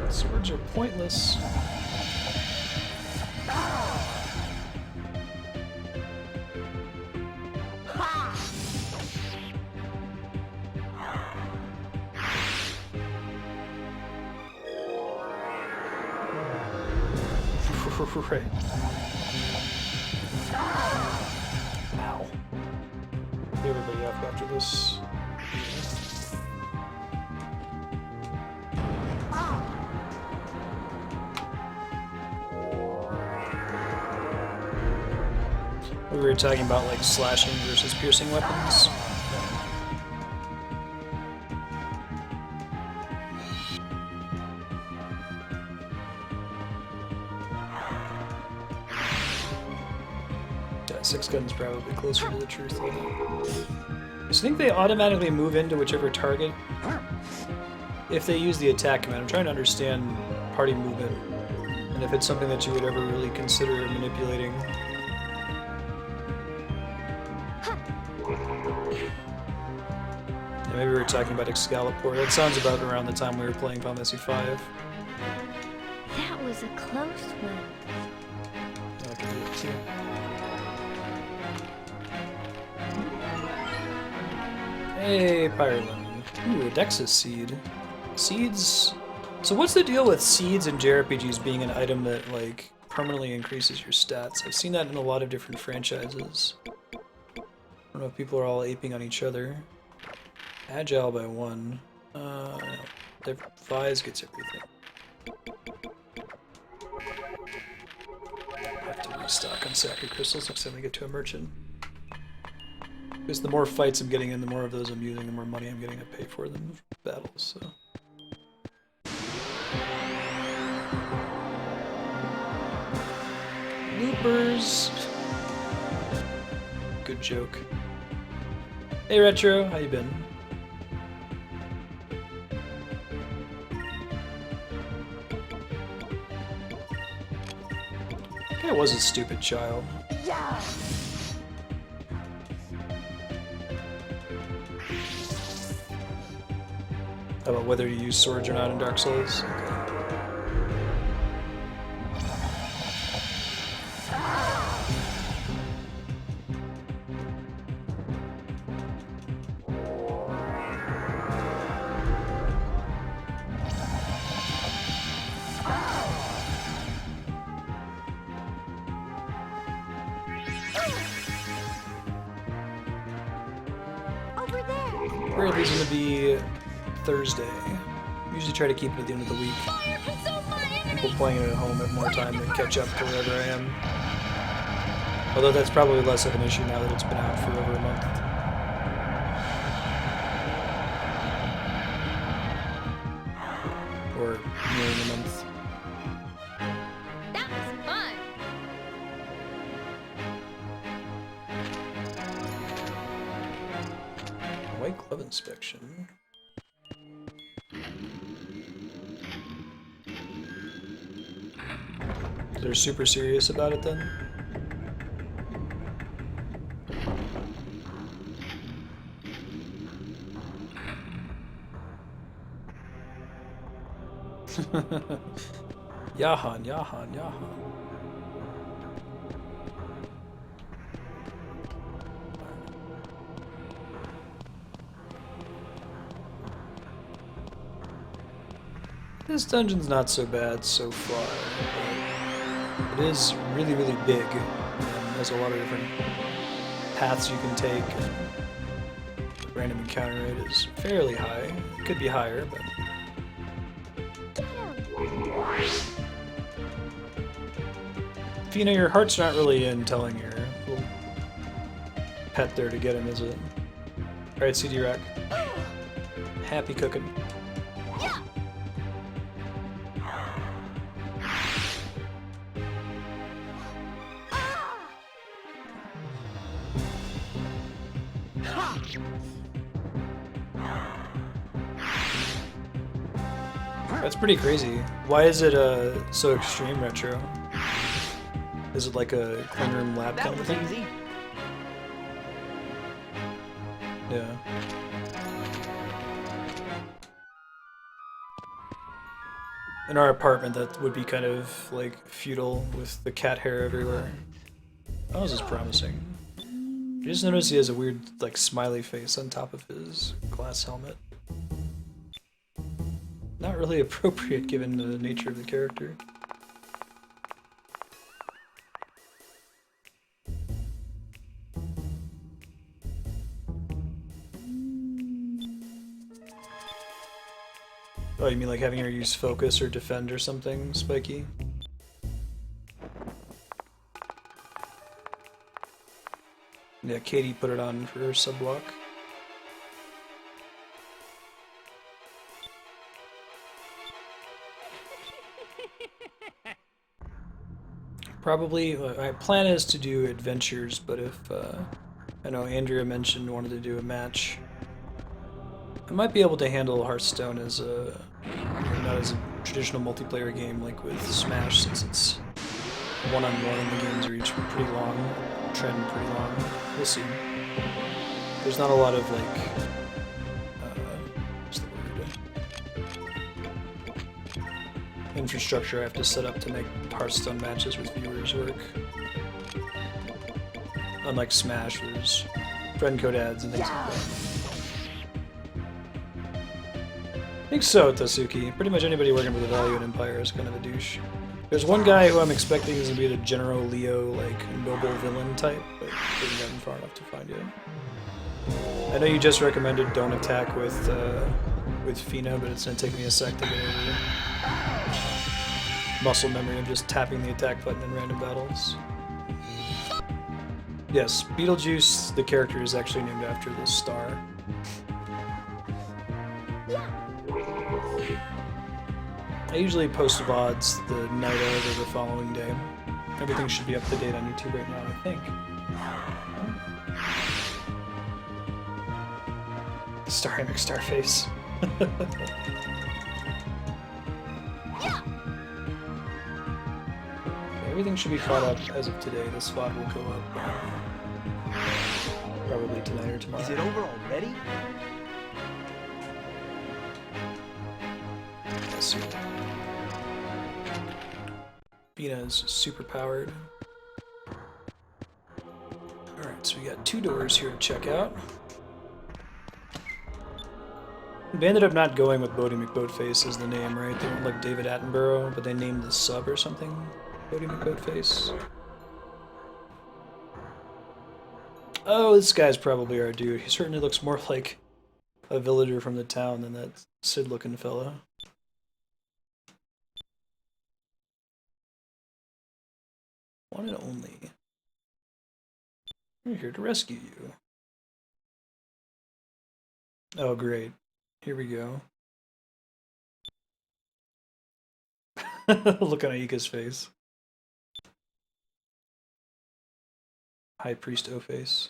Swords are pointless. Right. Ow. Get everybody up after this. We were talking about like slashing versus piercing weapons. Yeah, 6 gun's probably closer to the truth. So I think they automatically move into whichever target if they use the attack command. I'm trying to understand party movement and if it's something that you would ever really consider manipulating. Yeah, maybe we were talking about Excalibur. That sounds about around the time we were playing Final Fantasy V. That was a close one. I can do it too. Hey, Pyrolim. Ooh, a Dexus seed. Seeds. So what's the deal with seeds in JRPGs being an item that like permanently increases your stats? I've seen that in a lot of different franchises. I don't know if people are all aping on each other. Agile by 1. Their Vise gets everything. I have to restock on Sacred Crystals next time we get to a merchant. Because the more fights I'm getting in, the more of those I'm using, the more money I'm getting to pay for them in battles, so. Loopers! Good joke. Hey Retro, how you been? That guy was a stupid child. Yeah. How about whether you use swords or not in Dark Souls? Okay. Over there. We're at least gonna be Thursday. Usually try to keep it at the end of the week. Fire consume my enemy. People playing it at home have more time to catch up to wherever I am. Although that's probably less of an issue now that it's been out for over a month. Or nearing a month. That was fun. White glove inspection. They're super serious about it then? Yahan, Yahan, Yahan. This dungeon's not so bad so far. It is really, really big, and there's a lot of different paths you can take. And the random encounter rate is fairly high. It could be higher, but... Fina, your heart's not really in telling your little pet there to get him, is it? Alright, CD Rack. Happy cooking. Yeah. That's pretty crazy. Why is it so extreme retro? Is it like a clean room lab kind of thing? Easy. Yeah. In our apartment, that would be kind of like feudal with the cat hair everywhere. Oh, this is promising. I just noticed he has a weird, like, smiley face on top of his glass helmet. Not really appropriate given the nature of the character. Oh, you mean like having her use focus or defend or something, Spiky? Yeah, Katie put it on for her sub-block. Probably, my plan is to do adventures, but if, I know Andrea mentioned wanted to do a match, I might be able to handle Hearthstone as a, not as a traditional multiplayer game like with Smash, since it's one-on-one and the games are each pretty long, trend pretty long. We'll see. There's not a lot of, like, what's the word? Infrastructure I have to set up to make Hearthstone matches with viewers work. Unlike Smash, there's friend code ads and things like that. I think so, Tasuki. Pretty much anybody working for the Value and Empire is kind of a douche. There's one guy who I'm expecting is going to be the General Leo, like, noble villain type, but didn't get him far enough to find yet. I know you just recommended don't attack with Fina, but it's going to take me a sec to get over muscle memory of just tapping the attack button in random battles. Yes, Beetlejuice, the character, is actually named after the star. I usually post VODs the night of or the following day. Everything should be up to date on YouTube right now, I think. Starface. Everything should be caught up as of today. This VOD will go up probably tonight or tomorrow. Is it over already? Let's see. Bina's super powered. Alright, so we got 2 doors here to check out. They ended up not going with Bodie McBoatface as the name, right? They went like David Attenborough, but they named the sub or something Bodie McBoatface. Oh, this guy's probably our dude. He certainly looks more like a villager from the town than that Sid-looking fella. One and only. We're here to rescue you. Oh, great. Here we go. Look on Aika's face. High Priest O-Face.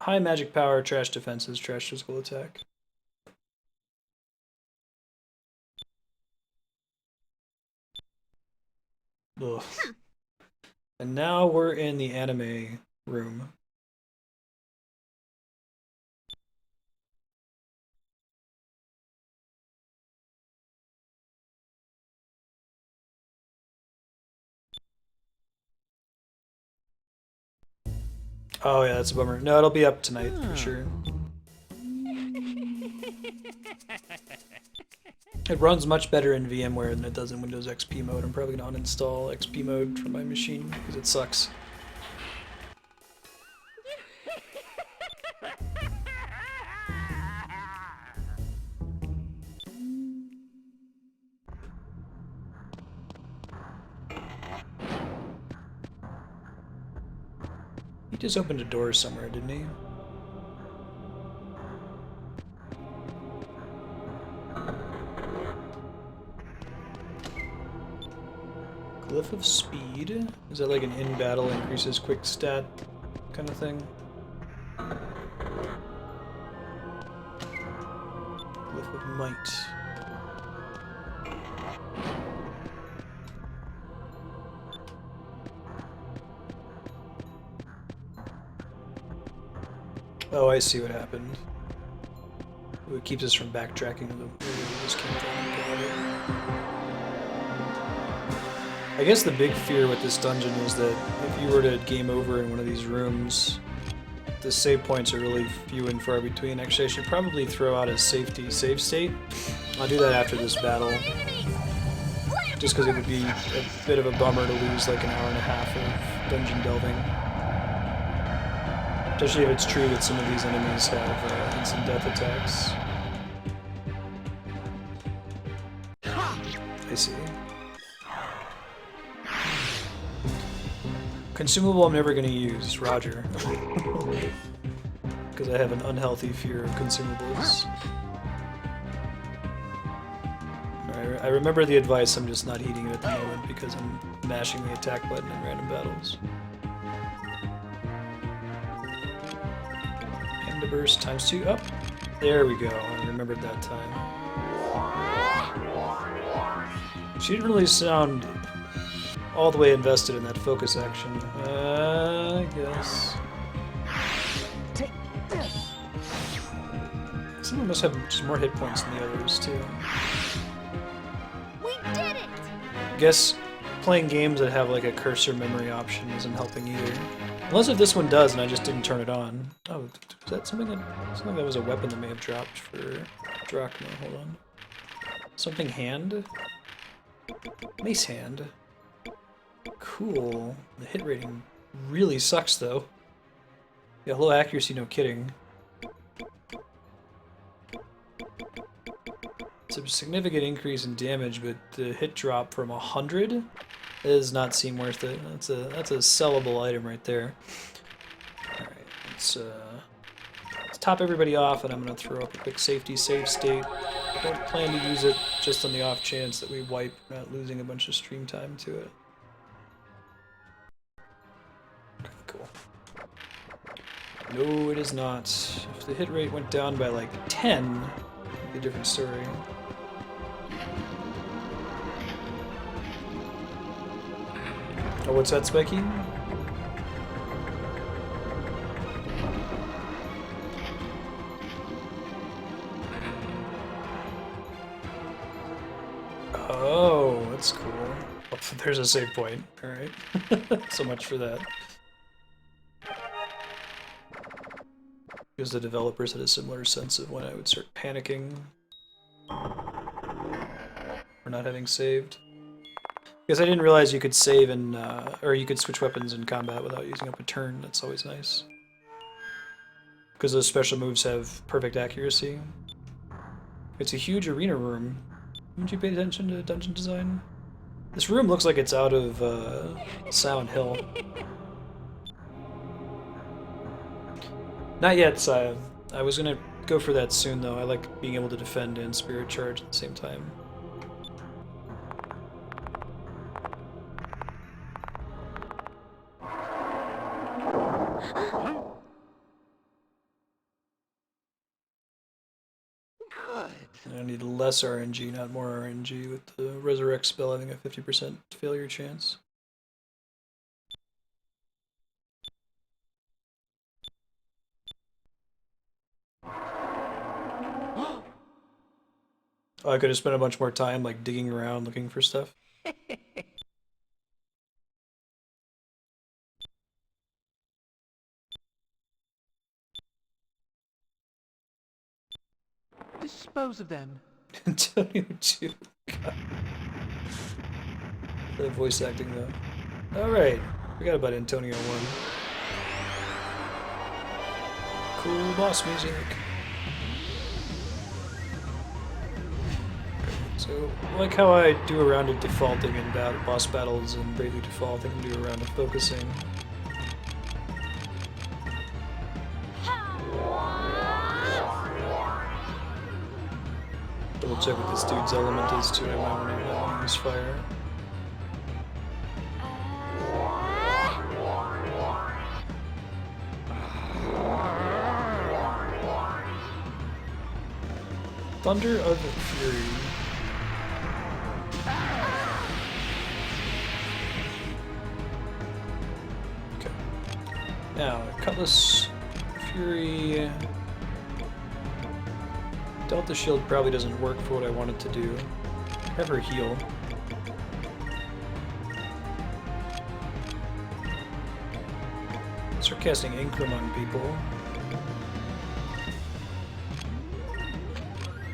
High magic power, trash defenses, trash physical attack. Ugh. And now we're in the anime room. Oh yeah, that's a bummer. No, it'll be up tonight for sure. It runs much better in VMware than it does in Windows XP mode. I'm probably gonna uninstall XP mode from my machine because it sucks. He just opened a door somewhere, didn't he? Glyph of Speed? Is that like an in-battle increases quick stat kind of thing? Glyph of Might. Oh, I see what happened. It keeps us from backtracking to the where we just came from. I guess the big fear with this dungeon is that if you were to game over in one of these rooms, the save points are really few and far between. Actually, I should probably throw out a safety save state. I'll do that after this battle. Just because it would be a bit of a bummer to lose like an hour and a half of dungeon delving. Especially if it's true that some of these enemies have instant death attacks. I see. Consumable I'm never going to use, Roger. Because I have an unhealthy fear of consumables. I remember the advice, I'm just not heeding it at the moment because I'm mashing the attack button in random battles. Hand burst times 2 up. There we go, I remembered that time. She didn't really sound all the way invested in that focus action. I guess. Someone must have just more hit points than the others, too. We did it! I guess playing games that have like a cursor memory option isn't helping either. Unless if this one does and I just didn't turn it on. Oh, was that something that was a weapon that may have dropped for Drachma? Hold on. Something hand? Mace hand. Cool. The hit rating really sucks though. Yeah, low accuracy, no kidding. It's a significant increase in damage, but the hit drop from 100 does not seem worth it. That's a sellable item right there. All right, let's top everybody off, and I'm gonna throw up a quick safety save state. I don't plan to use it just on the off chance that we wipe, not losing a bunch of stream time to it. Okay, cool. No, it is not. If the hit rate went down by like 10, it'd be a different story. Oh, what's that, Spiky? Oh, that's cool. Oh, there's a save point. Alright. So much for that. Because the developers had a similar sense of when I would start panicking for not having saved. Because I didn't realize you could save in, or you could switch weapons in combat without using up a turn. That's always nice. Because those special moves have perfect accuracy. It's a huge arena room. Haven't you paid attention to dungeon design? This room looks like it's out of Silent Hill. Not yet. I was gonna go for that soon, though. I like being able to defend and spirit charge at the same time. I need less RNG, not more RNG, with the Resurrect spell having a 50% failure chance. Oh, I could have spent a bunch more time like digging around looking for stuff. dispose of them. Antonio 2. God. The voice acting though. Alright. Forgot about Antonio 1. Cool boss music. So, like how I do a round of defaulting in boss battles and Bravely Default, I can do a round of focusing. Double check what this dude's element is too. I might want to use fire. Thunder of Fury. Okay. Now, Cutlass Fury. Delta Shield probably doesn't work for what I want it to do. Have her heal. Start casting Incrum on people.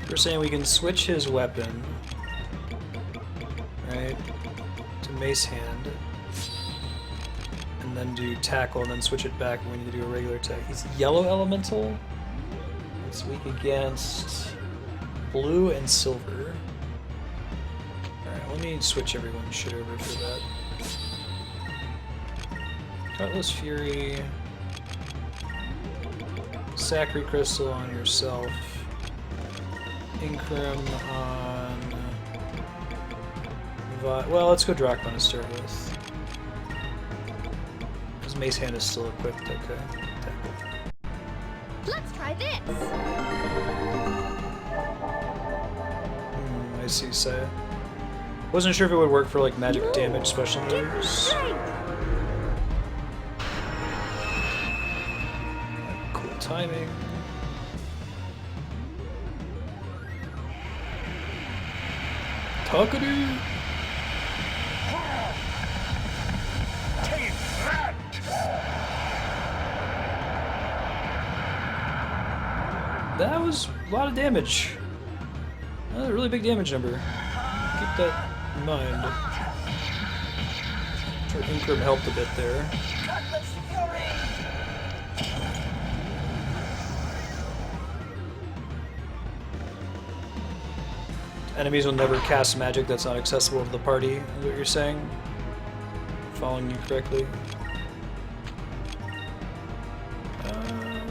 We're saying we can switch his weapon, right, to Mace Hand, and then do Tackle, and then switch it back when you do a regular attack. He's Yellow Elemental. It's weak against Blue and Silver. Alright, let me switch everyone's shit over for that. Cutlass Fury. Sacred Crystal on yourself. Incrum on... well, let's go Drachma to start with. Because Mace Hand is still equipped, okay. Tackle. Let's try this. I see, Saya. Wasn't sure if it would work for like magic damage special moves. Cool timing. Takadu! Take that! That was a lot of damage. A really big damage number. Keep that in mind. Sure, Incrum helped a bit there. Enemies will never cast magic that's not accessible to the party, is what you're saying? Following you correctly.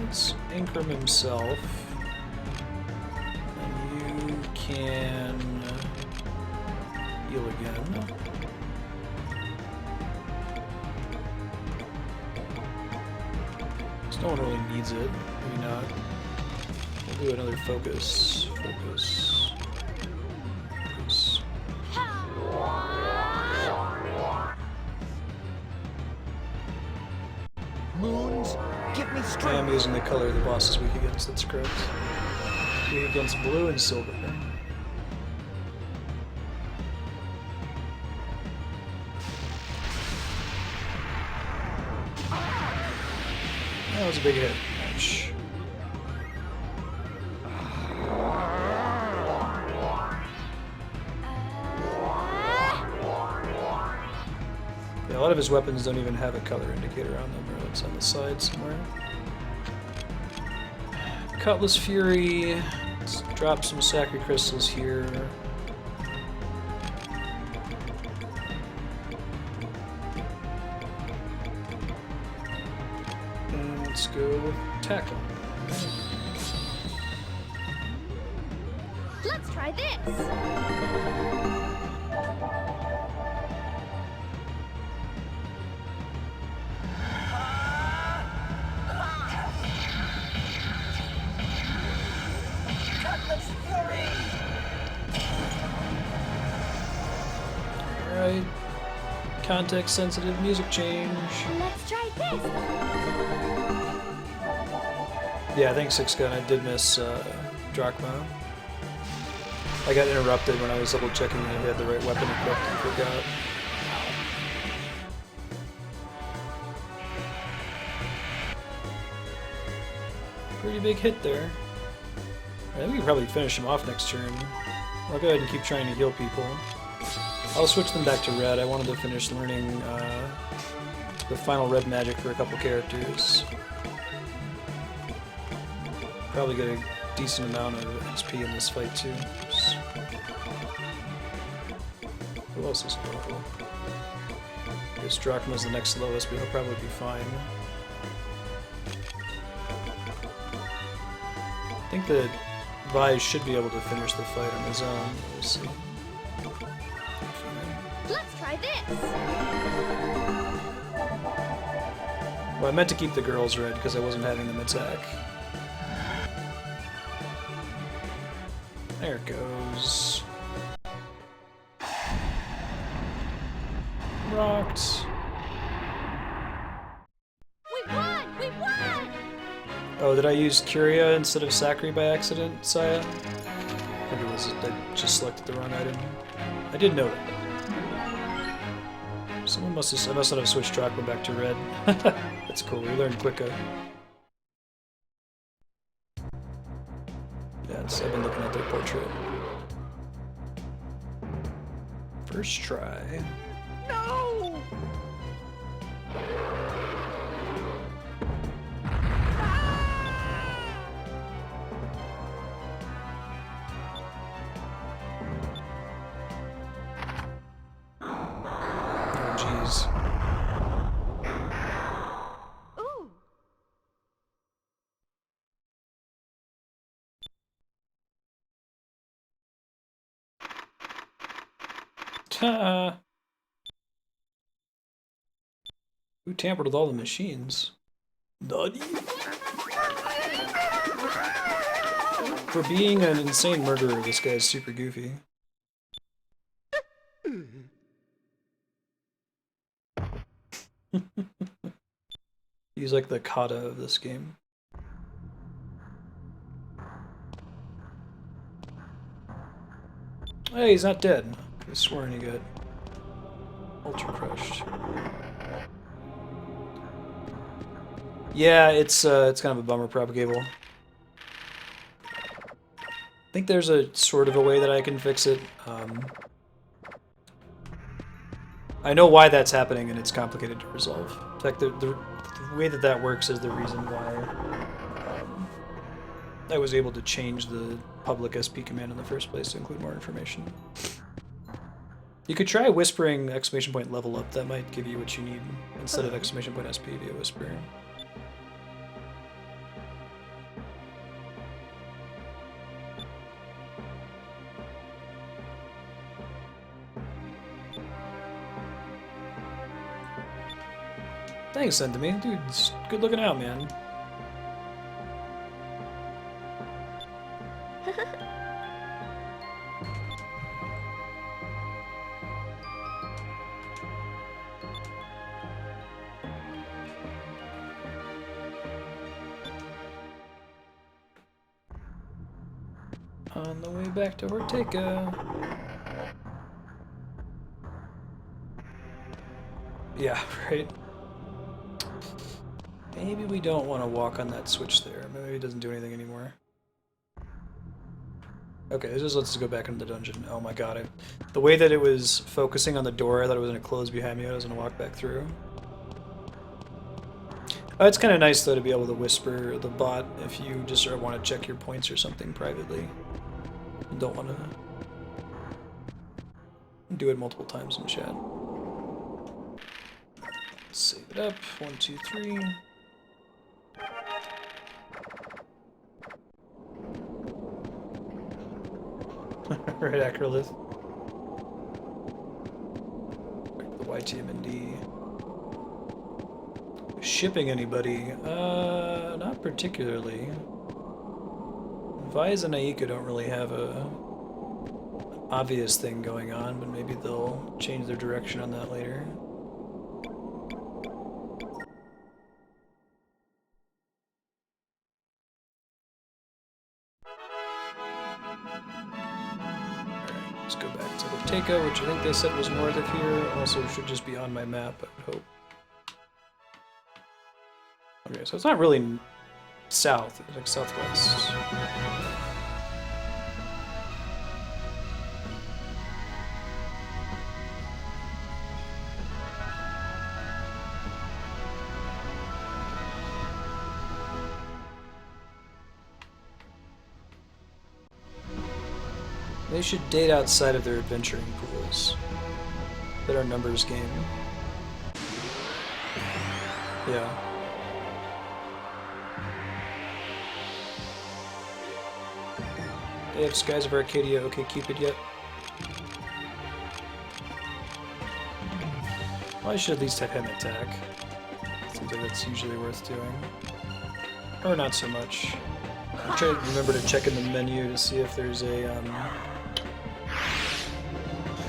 It's Incrum himself. And you can heal again. So no one really needs it. Maybe not. We'll do another focus. Focus. Moons, give me I strength. am using the color the boss is weak against, that's correct. Weak against blue and silver. That was a big hit. Ouch. Yeah, a lot of his weapons don't even have a color indicator on them, or it's on the side somewhere. Cutlass Fury. Let's drop some Sacred Crystals here. And let's go with Tackle. Let's try this. Alright. Context sensitive music change. Let's try this. Yeah, I think 6-gun. I did miss Drachma. I got interrupted when I was double checking that he had the right weapon equipped and forgot. Pretty big hit there. I think we can probably finish him off next turn. I'll go ahead and keep trying to heal people. I'll switch them back to red. I wanted to finish learning the final red magic for a couple characters. Probably get a decent amount of XP in this fight too. Who else is local? I guess Drachma's the next lowest, but he'll probably be fine. I think that Vi should be able to finish the fight on his own. We'll see. Let's try this. Well, I meant to keep the girls red because I wasn't having them attack. There it goes. Rocked. We won! We won! Oh, did I use Curia instead of Sacri by accident, Saya? Maybe it was I just selected the wrong item. I did note it. Someone must have. I must not have switched Drachma back to red. That's cool. We learned quicker. Yeah, I've been looking at their portrait. First try. No! Oh, jeez. Ooh. Ta! Who tampered with all the machines? Nutty? For being an insane murderer, this guy is super goofy. He's like the kata of this game. Hey, he's not dead. I could have sworn he got ultra crushed. Yeah, it's kind of a bummer, Propagable. I think there's a sort of a way that I can fix it. I know why that's happening, and it's complicated to resolve. In fact, the way that that works is the reason why I was able to change the public SP command in the first place to include more information. You could try whispering ! Level up. That might give you what you need instead of ! SP via whisper. Thanks, Sentiment. Dude, it's good looking out, man. On the way back to Ortega. Yeah, right. Maybe we don't want to walk on that switch there. Maybe it doesn't do anything anymore. Okay, this just lets us go back into the dungeon. Oh my god, the way that it was focusing on the door, I thought it was going to close behind me. I was going to walk back through. Oh, it's kind of nice, though, to be able to whisper the bot if you just sort of want to check your points or something privately. You don't want to do it multiple times in chat. Save it up. 1, 2, 3. Right, Acrolith. The YTMND. Shipping anybody? Not particularly. Vise and Aika don't really have a obvious thing going on, but maybe they'll change their direction on that later. Let's go back to Ortega, which I think they said was north of here. Also should just be on my map, I would hope. Okay, so it's not really south, it's like southwest. They should date outside of their adventuring pools. Better numbers game. Yeah. They have Skies of Arcadia, okay, Cupid yet? Well, I should at least have him attack. Seems like that's usually worth doing. Or not so much. I'm trying to remember to check in the menu to see if there's a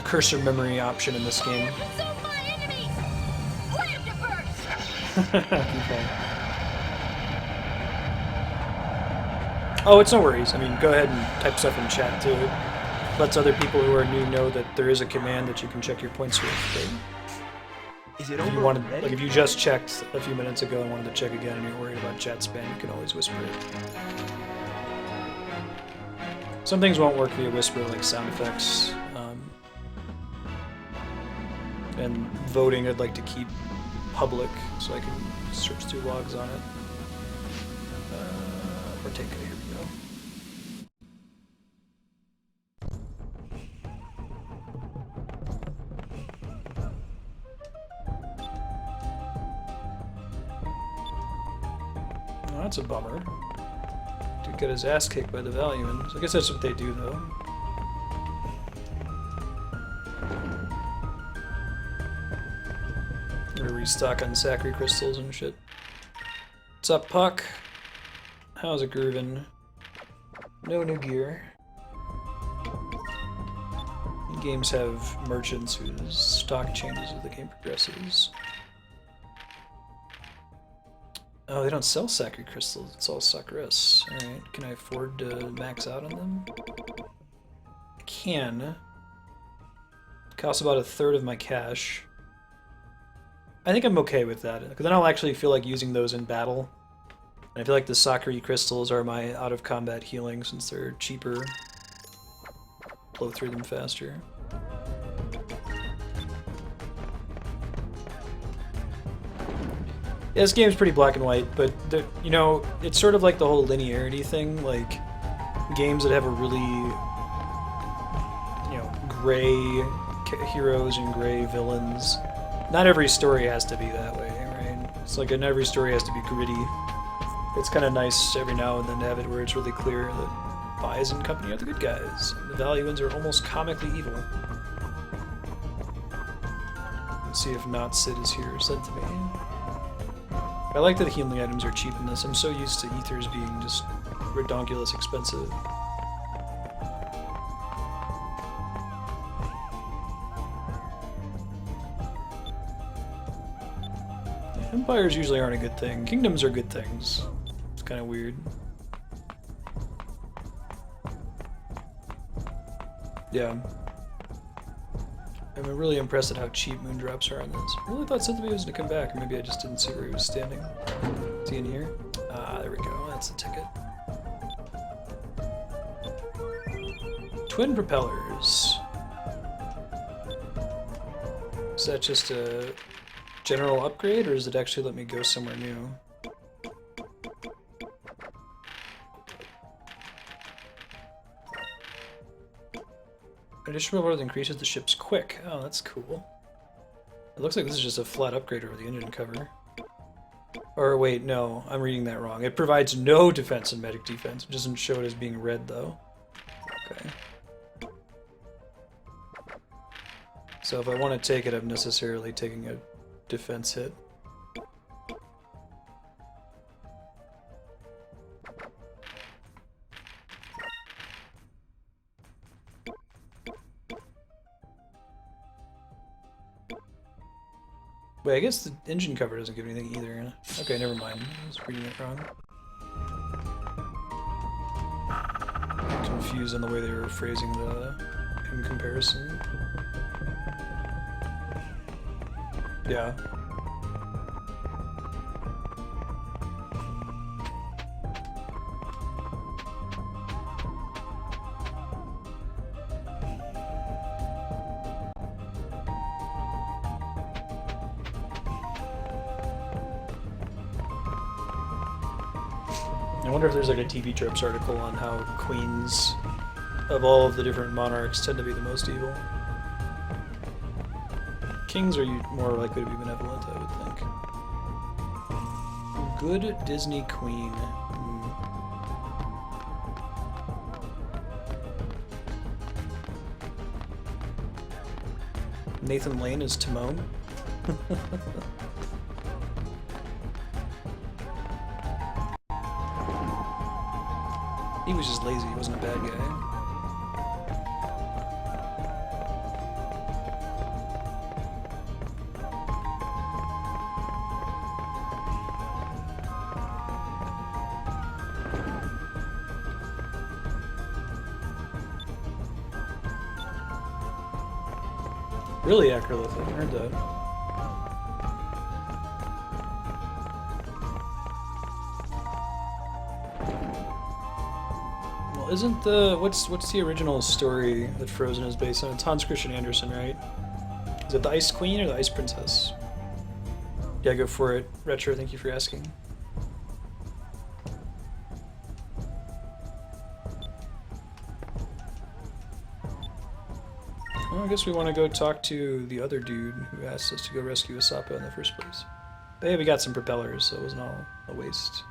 cursor memory option in this game. Consult my enemies! Land first! Okay. Oh, it's no worries. I mean, go ahead and type stuff in chat too. It lets other people who are new know that there is a command that you can check your points with. But Is it if over you wanted, already? like, if you just checked a few minutes ago and wanted to check again, and you're worried about chat spam, you can always whisper it. Some things won't work via whisper, like sound effects. And voting, I'd like to keep public so I can search through logs on it. Or take it. Here we go. Oh, that's a bummer. Dude got his ass kicked by the Valiant. I guess that's what they do, though. Gonna restock on Sacred Crystals and shit. What's up, Puck? How's it groovin'? No new gear. Games have merchants whose stock changes as the game progresses. Oh, they don't sell Sacred Crystals, it's all Sakras. Alright, can I afford to max out on them? I can. It costs about a third of my cash. I think I'm okay with that, because then I'll actually feel like using those in battle. And I feel like the Sakura crystals are my out-of-combat healing, since they're cheaper. Blow through them faster. Yeah, this game's pretty black and white, but, you know, it's sort of like the whole linearity thing, like, games that have a really, you know, gray heroes and gray villains. Not every story has to be that way, right? It's like not every story has to be gritty. It's kind of nice every now and then to have it where it's really clear that Bias and company are the good guys. And the Valuans are almost comically evil. Let's see if not Sid is here, sent to me. I like that the healing items are cheap in this. I'm so used to ethers being just redonkulous expensive. Empires usually aren't a good thing. Kingdoms are good things. It's kind of weird. Yeah. I'm really impressed at how cheap moon drops are on this. I really thought Cynthia was going to come back, or maybe I just didn't see where he was standing. Is he in here? Ah, there we go. That's the ticket. Twin propellers. Is that just a general upgrade, or does it actually let me go somewhere new? Additional that increases the ship's quick. Oh, that's cool. It looks like this is just a flat upgrade over the engine cover. Or wait, no, I'm reading that wrong. It provides no defense and medic defense. It doesn't show it as being red, though. Okay. So if I want to take it, I'm necessarily taking a defense hit. Wait, I guess the engine cover doesn't give anything either. Okay, never mind. I was reading it wrong. Confused on the way they were phrasing the in comparison. Yeah. I wonder if there's like a TV Tropes article on how Queens of all of the different monarchs, tend to be the most evil. Kings are more likely to be benevolent, I would think. Good Disney queen. Nathan Lane is Timon. He was just lazy, he wasn't a bad guy. Really acrolithic, I heard that. Well, isn't the what's the original story that Frozen is based on? It's Hans Christian Andersen, right? Is it the Ice Queen or the Ice Princess? Yeah, go for it. Retro, thank you for asking. Well, I guess we want to go talk to the other dude who asked us to go rescue Asapa in the first place. But hey, we got some propellers, so it wasn't all a waste.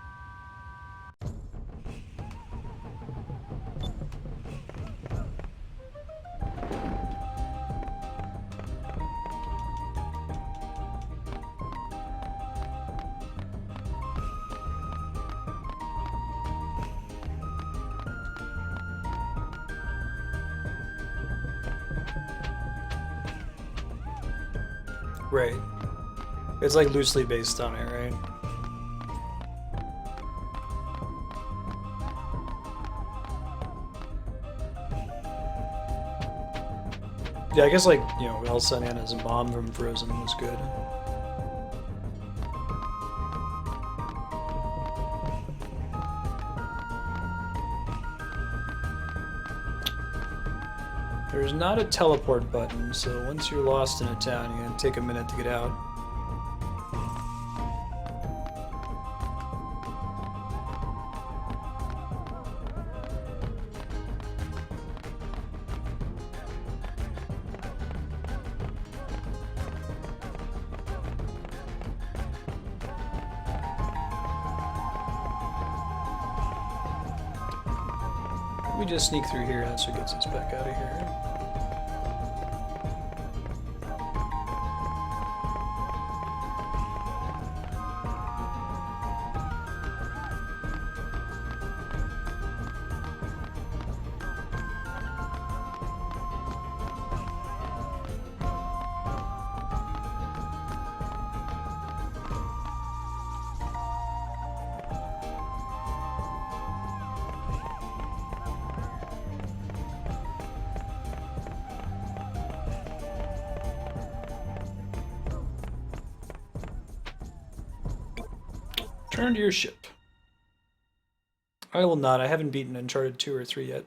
Right. It's like loosely based on it, right? Yeah, I guess like, you know, Elsa and Anna's mom from Frozen was good. There's not a teleport button, so once you're lost in a town, you're gonna take a minute to get out. We just sneak through here, that's what gets us back out of here. Return to your ship. I will not. I haven't beaten Uncharted 2 or 3 yet.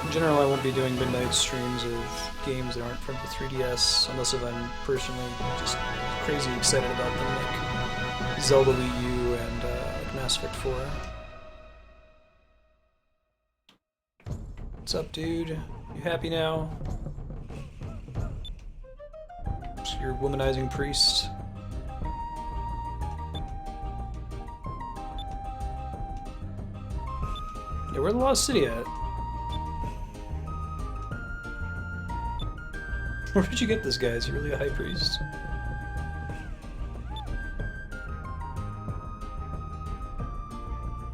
In general, I won't be doing midnight streams of games that aren't from the 3DS, unless if I'm personally just crazy excited about them, like Zelda Wii U and like Mass Effect 4. What's up, dude? You happy now? Your womanizing priest. Yeah, where the Lost City at? Where did you get this guy? Is he really a high priest?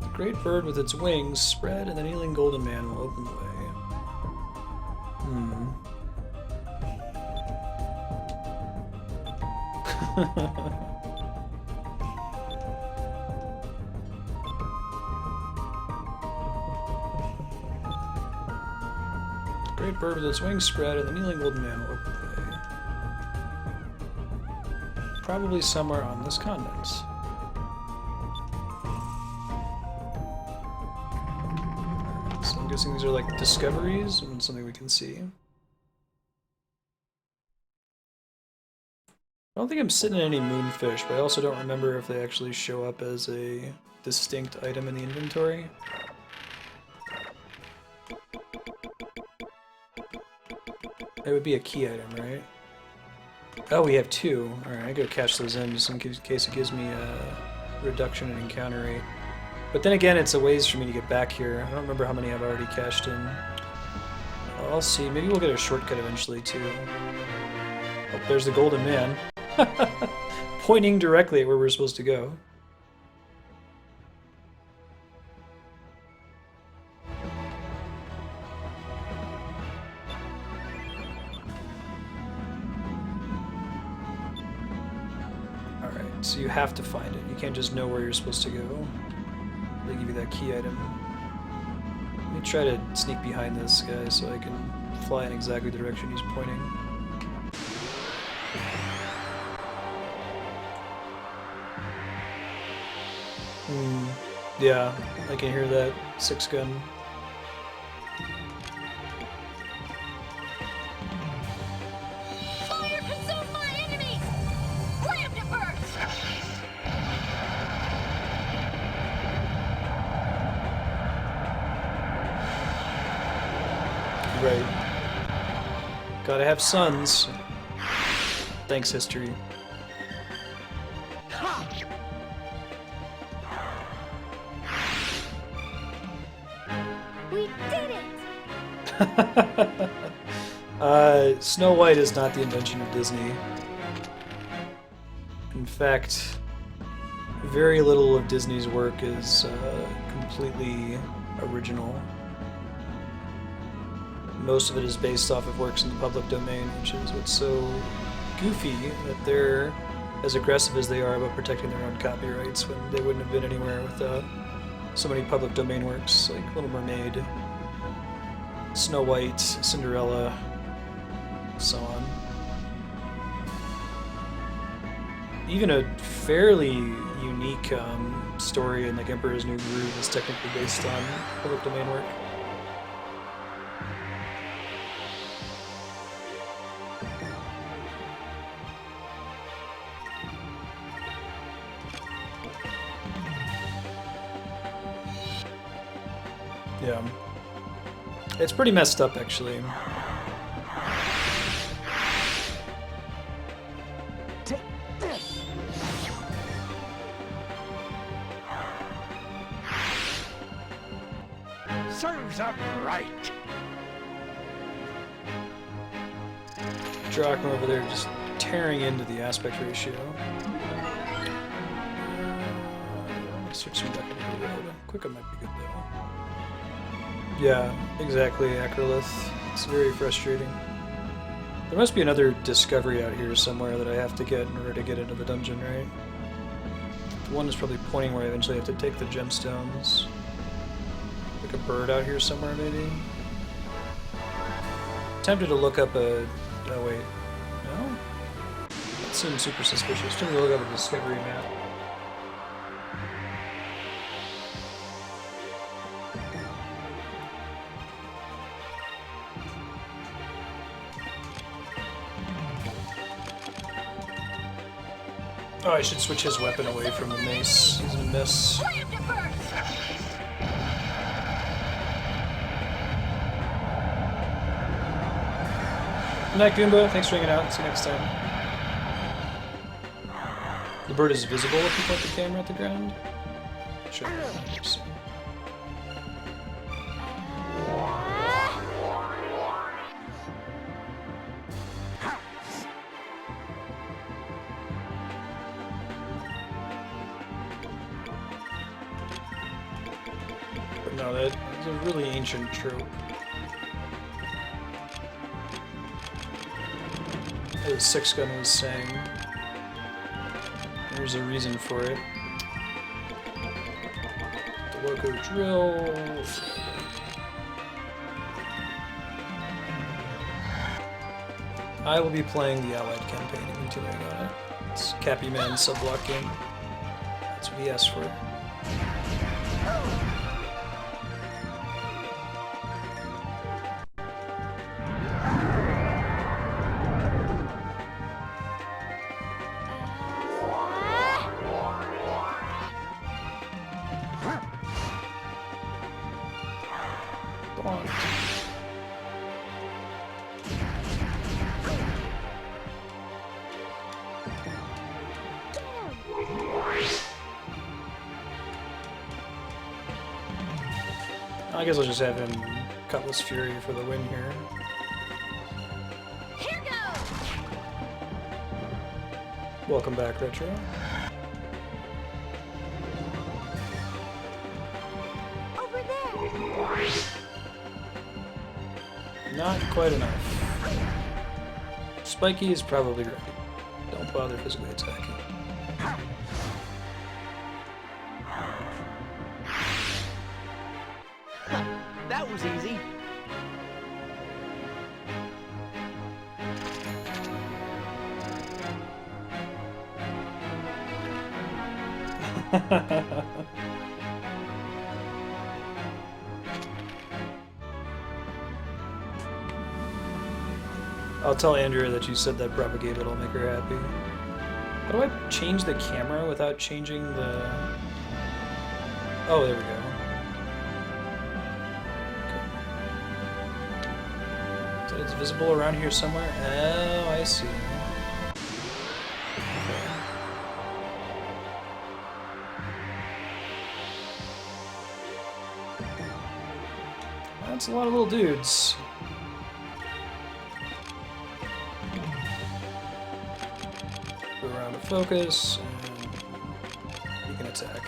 The great bird with its wings spread, and the kneeling golden man will open the way. Great bird with its wings spread, and the kneeling golden man will open the way. Probably somewhere on this continent. So I'm guessing these are like discoveries and something we can see. don't think I'm sitting in any moonfish, but I also don't remember if they actually show up as a distinct item in the inventory. It would be a key item, right? Oh, we have 2. Alright, I go cash those in just in case it gives me a reduction in encounter rate. But then again, it's a ways for me to get back here. I don't remember how many I've already cashed in. I'll see. Maybe we'll get a shortcut eventually, too. Oh, there's the golden man. Pointing directly at where we're supposed to go. Alright, so you have to find it. You can't just know where you're supposed to go. They give you that key item. Let me try to sneak behind this guy so I can fly in exactly the direction he's pointing. Yeah, I can hear that 6-gun. Fire consume my enemies! Slam to first! Right. Gotta have sons. Thanks, history. We did it! Snow White is not the invention of Disney. In fact, very little of Disney's work is completely original. Most of it is based off of works in the public domain, which is what's so goofy that they're as aggressive as they are about protecting their own copyrights when they wouldn't have been anywhere without so many public domain works like Little Mermaid, Snow White, Cinderella, so on. Even a fairly unique story in like Emperor's New Groove is technically based on public domain work. Yeah. It's pretty messed up, actually. Take this. Serves up right. Drachma over there just tearing into the aspect ratio. Switch some back into the road. Quicker might be good though. Yeah, exactly, Acrolith. It's very frustrating. There must be another discovery out here somewhere that I have to get in order to get into the dungeon, right? The one is probably pointing where I eventually have to take the gemstones. Like a bird out here somewhere, maybe? Tempted to look up a... Oh, wait. No? That seems super suspicious. Tempted to look up a discovery map. Oh, I should switch his weapon away from the mace. He's gonna miss. Slam to first! Good night, Goomba. Thanks for hanging out. See you next time. The bird is visible if you point the camera at the ground? Sure. But no, that is a really ancient trope. As 6-gun was saying, there's a reason for it. The loco drill. I will be playing the Allied campaign and continuing on it. It's Cappy Man subblock game. That's what he asked for. I guess I'll just have him Cutlass Fury for the win here. Here goes! Welcome back, Retro. Over there! Not quite enough. Spiky is probably ready. Don't bother physically attacking. That was easy. I'll tell Andrea that you said that propagate, it'll make her happy. How do I change the camera without changing the... Oh, there we go. Okay. So it's visible around here somewhere? Oh, I see. Okay. That's a lot of little dudes. Focus, and you can attack.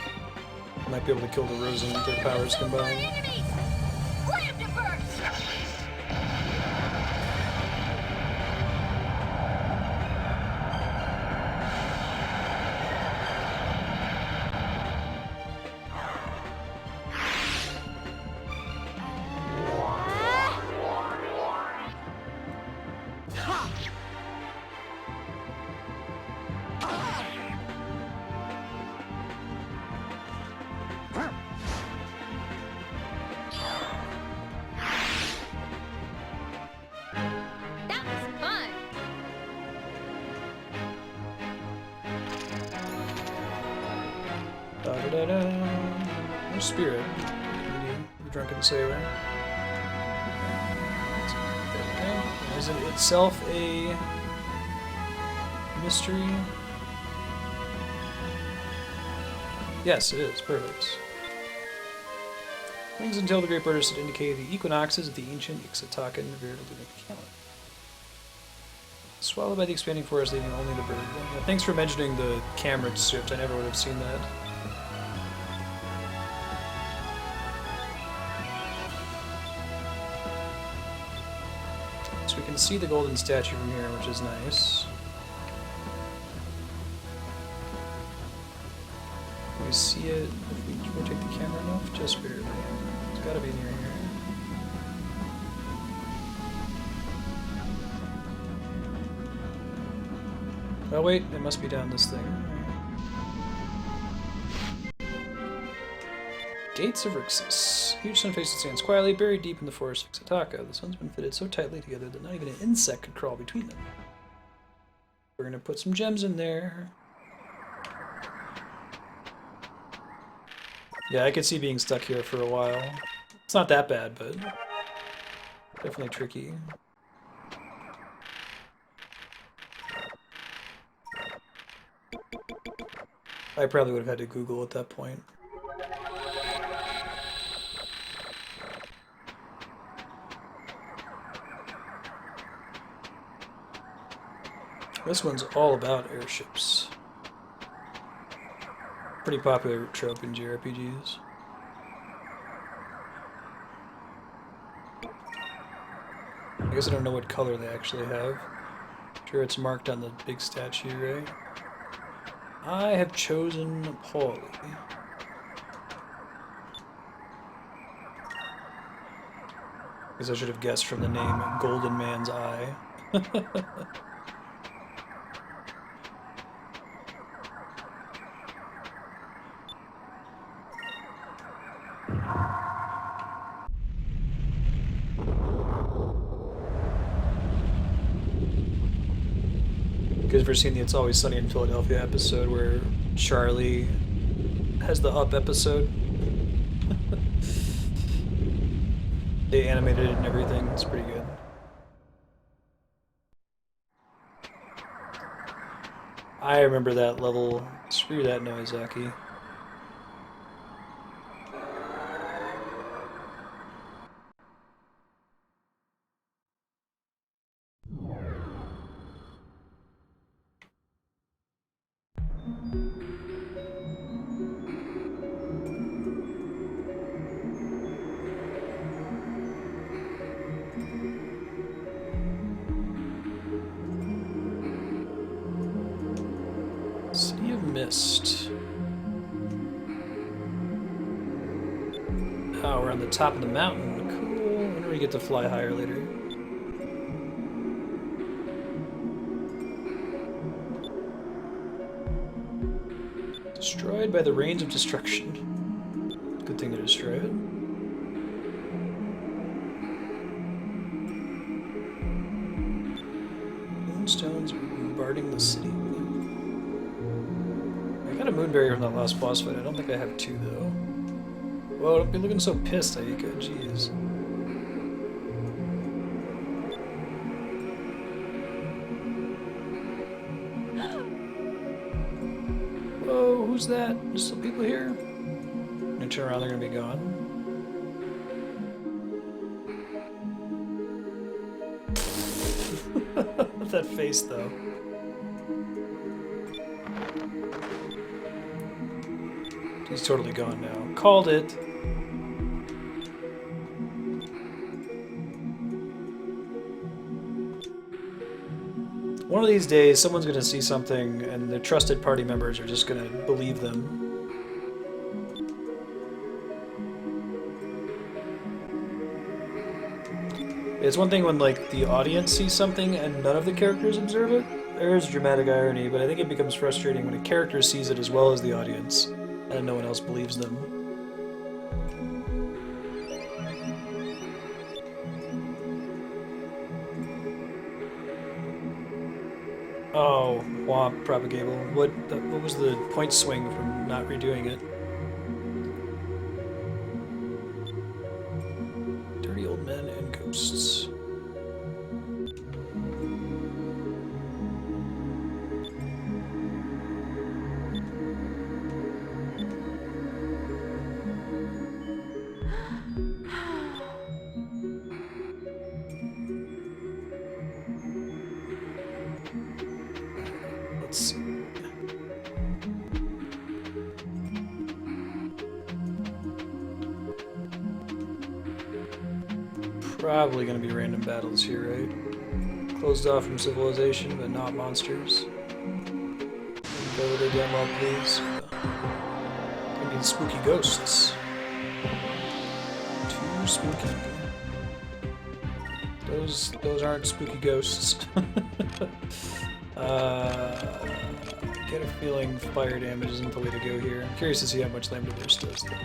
Might be able to kill the Rosen with their powers combined. Enemies! Slam to first! That was fun! Da-da-da-da. No spirit. The drunken sailor. Okay. Is it itself a mystery? Yes, it is. Perfect. Wings and tail of the Great Bird should indicate the equinoxes of the ancient Ixatacan veritable calendar. Swallowed by the expanding forest, leaving only the bird. Yeah, thanks for mentioning the camera shift. I never would have seen that. So we can see the golden statue from here, which is nice. Can we see it if we rotate the camera enough? Just barely. It's gotta be near here. Oh wait, it must be down this thing. Gates of Rixus. Huge sun face that stands quietly, buried deep in the forest of Ixataka. The sun's been fitted so tightly together that not even an insect could crawl between them. We're gonna put some gems in there. Yeah, I could see being stuck here for a while. It's not that bad, but definitely tricky. I probably would have had to Google at that point. This one's all about airships. Pretty popular trope in JRPGs. I guess I don't know what color they actually have. Sure, it's marked on the big statue, right? I have chosen Polly. Guess I should have guessed from the name Golden Man's Eye. You guys ever seen the It's Always Sunny in Philadelphia episode where Charlie has the Up episode? They animated it and everything. It's pretty good. I remember that level. Screw that Noizaki. missed. Oh, we're on the top of the mountain. Cool. When do we get to fly higher later? Destroyed by the rains of destruction. Good thing to destroy it. Moonstones bombarding the city. I got a moonberry from that last boss fight. I don't think I have 2 though. Whoa, don't be looking so pissed, Aika. Jeez. Whoa, who's that? There's still people here? I'm gonna turn around, they're gonna be gone. That face, though. He's totally gone now. Called it. One of these days, someone's going to see something, and the trusted party members are just going to believe them. It's one thing when, like, the audience sees something and none of the characters observe it. There's dramatic irony, but I think it becomes frustrating when a character sees it as well as the audience, and no one else believes them. Oh, womp, propagable. What was the point swing from not redoing it? Dirty old men and ghosts. Let's see. Probably going to be random battles here, right? Closed off from civilization, but not monsters. Go with their damn well, please. Maybe the spooky ghosts. Too spooky. Those aren't spooky ghosts. Get a feeling fire damage isn't the way to go here. I'm curious to see how much Lambda Burst does, though.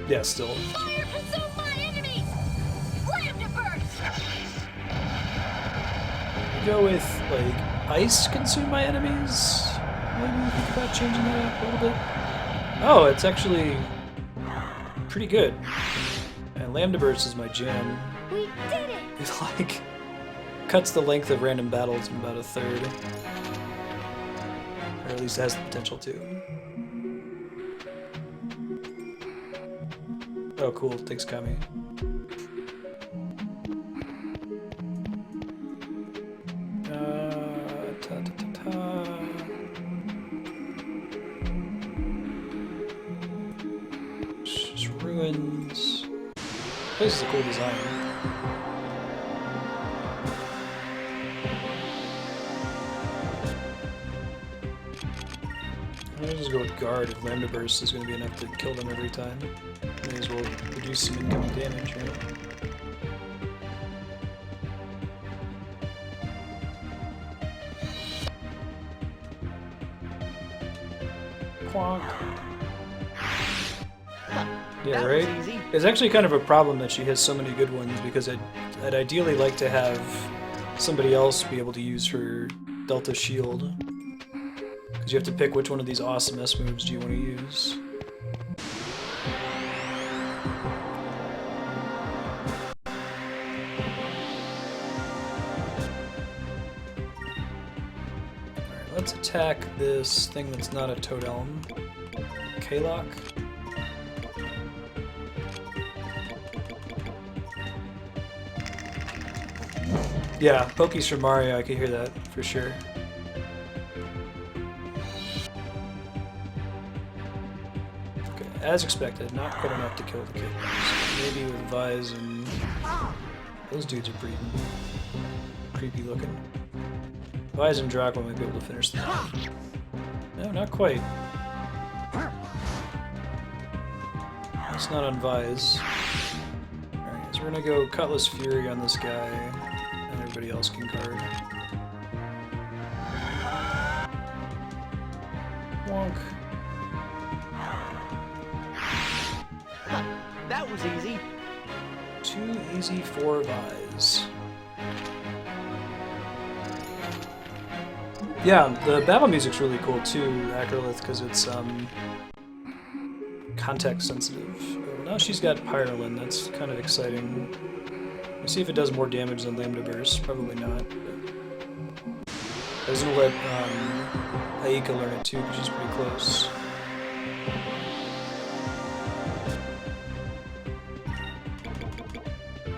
Yeah, still. Fire consume my enemies! Lambda burst! Go with, like, ice consume my enemies? Maybe think about changing that up a little bit. Oh, it's actually pretty good. And Lambda Burst is my jam. We did it! It, like, cuts the length of random battles in about a third. Or at least it has the potential to. Oh, cool. Thanks, Kami. Just ruins. This is a cool design. I'll just go with guard if Lambda Burst is going to be enough to kill them every time. May as well reduce some incoming damage, right? Quonk. Yeah, right? It's actually kind of a problem that she has so many good ones, because I'd ideally like to have somebody else be able to use her Delta Shield. Because you have to pick which one of these awesome S moves do you want to use. Alright, let's attack this thing that's not a Toad-Elm. K-Lock. Yeah, Pokies from Mario, I can hear that, for sure. Okay, as expected, not quite enough to kill the kid. Maybe with Vise and... Those dudes are breeding. creepy looking. Vise and Drachma might be able to finish them off. No, not quite. It's not on Vise. Alright, so we're gonna go Cutlass Fury on this guy, and everybody else can card. Wonk. That was easy. Too easy for Vise. Yeah, the battle music's really cool too, Acrolith, because it's context sensitive. Oh, now she's got Pyrolin, that's kind of exciting. We'll see if it does more damage than Lambda Burst. Probably not. I was gonna let Aika learn it too, because she's pretty close.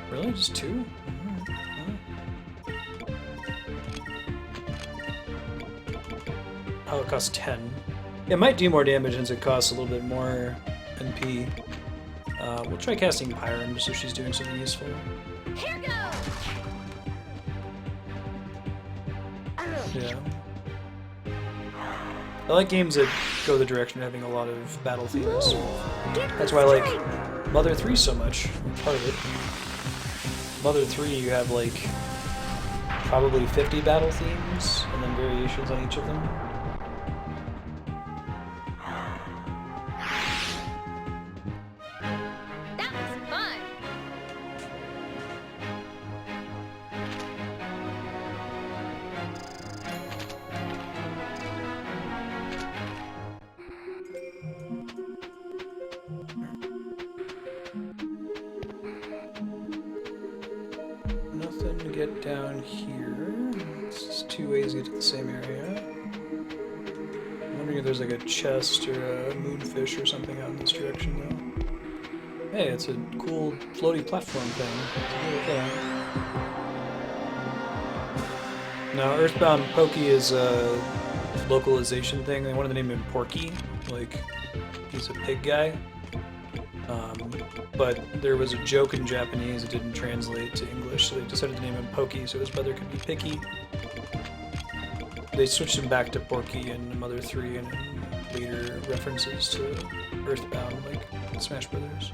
Really? Just 2? Oh, it costs 10. It might do more damage since it costs a little bit more NP. We'll try casting Pyron just so she's doing something useful. Here goes. Yeah. I like games that go the direction of having a lot of battle themes. That's why I like Mother 3 so much. Part of it. Mother 3, you have like probably 50 battle themes and then variations on each of them. That was fun. Nothing to get down here. It's just 2 ways to get to the same area. I'm wondering if there's like a chest or a moonfish or something out in this direction though. Hey, it's a cool floaty platform thing. Let's go with that. Now, Earthbound Pokey is a localization thing. They wanted to name him Porky, like he's a pig guy. But there was a joke in Japanese that didn't translate to English, so they decided to name him Pokey so his brother could be Picky. They switched him back to Porky in Mother 3 and in later references to Earthbound, like Smash Brothers.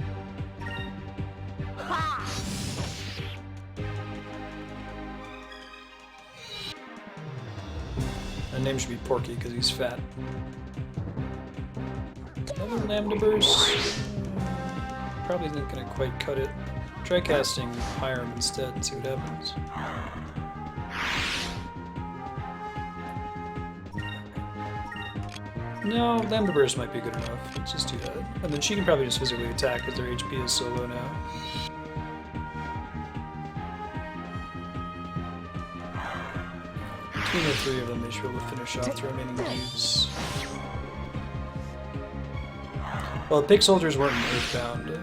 The name should be Porky because he's fat. Another Lambda Burst. Probably isn't gonna quite cut it. Try casting Hiram instead and see what happens. No, Lambda Burst might be good enough. Let's just do that. And then she can probably just physically attack because their HP is so low now. Between the 3 of them, they should be able to finish off the remaining cubes. Well, the Pig Soldiers weren't in Earthbound.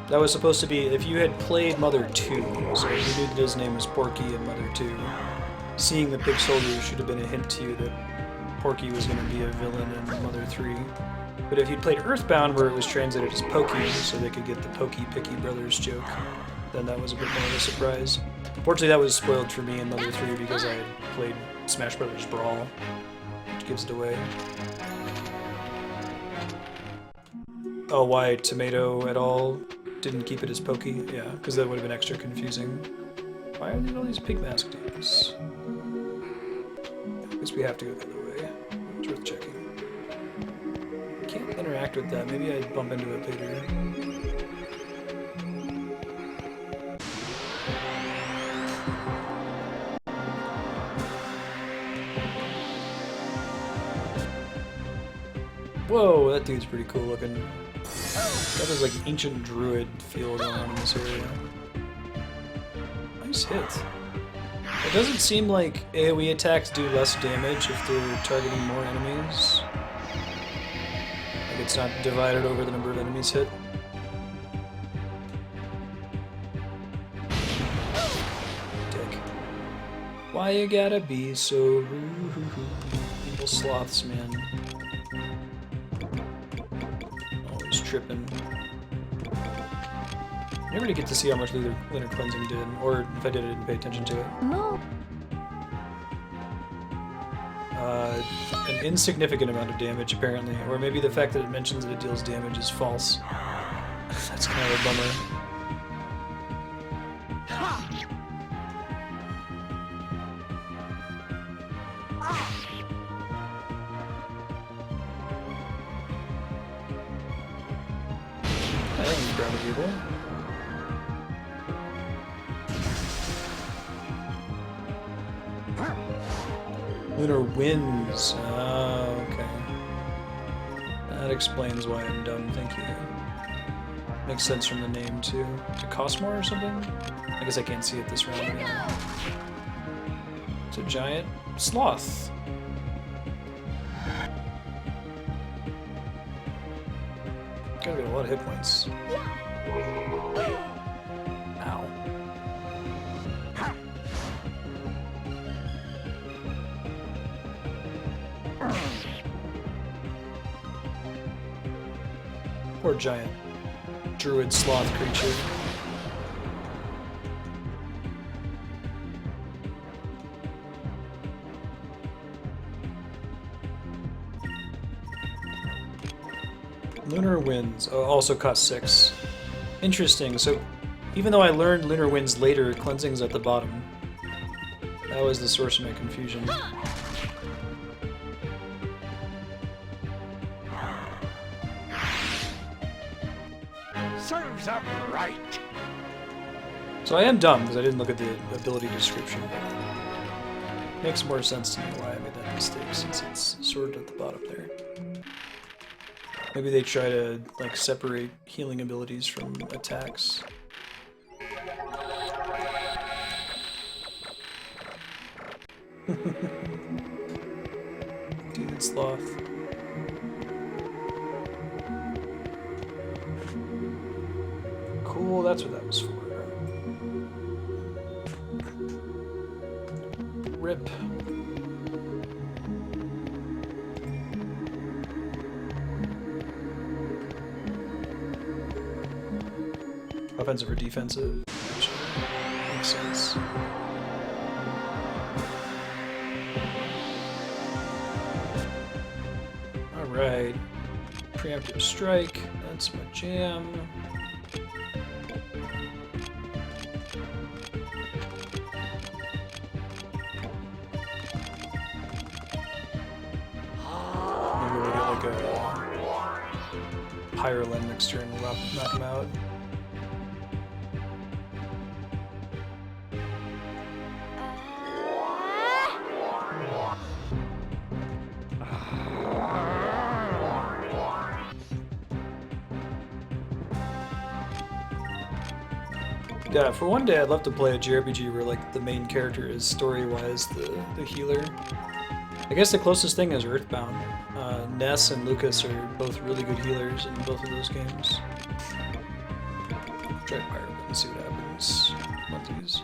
That was supposed to be, if you had played Mother 2, so if you knew that his name was Porky in Mother 2, seeing the Pig Soldiers should have been a hint to you that Porky was going to be a villain in Mother 3. But if you'd played Earthbound, where it was translated as Pokey, so they could get the Pokey Picky Brothers joke, then that was a bit more of a surprise. Fortunately, that was spoiled for me in Mother 3 because I had played Smash Brothers Brawl, which gives it away. Oh, why Tomato at all didn't keep it as Pokey? Yeah, because that would have been extra confusing. Why are there all these pig mask names? I guess we have to go the other way. It's worth checking. I can't interact with that. Maybe I'd bump into it later. Whoa, that dude's pretty cool looking. Got this like ancient druid feel going on in this area. Nice hit. It doesn't seem like AoE attacks do less damage if they're targeting more enemies. Like it's not divided over the number of enemies hit. Dick. Why you gotta be so rude? Evil sloths, man. Always tripping. I never did get to see how much lunar cleansing did, or if I did, I didn't pay attention to it. Move. An insignificant amount of damage, apparently, or maybe the fact that it mentions that it deals damage is false. That's kind of a bummer. I think grab people. Lunar winds. Oh, okay. That explains why I'm dumb, thank you. Makes sense from the name, too. To cost more or something? I guess I can't see it this round. Here goes. It's a giant sloth. Gotta get a lot of hit points. Ow. Poor giant druid sloth creature. Lunar winds also cost 6. Interesting. So, even though I learned lunar winds later, cleansing's at the bottom. That was the source of my confusion. Serves up right. So I am dumb because I didn't look at the ability description. Makes more sense to me why I made that mistake since it's sorted at the bottom there. Maybe they try to like separate healing abilities from attacks. Demon sloth. Cool, that's what that was for. Rip. Offensive or defensive? Makes sense. Alright. Preemptive strike. That's my jam. Maybe we'll get like a Pyroland next turn and knock him out. Yeah, for one day I'd love to play a JRPG where like the main character is story-wise the healer. I guess the closest thing is Earthbound. Ness and Lucas are both really good healers in both of those games. Try Pyro and see what happens. Onesies.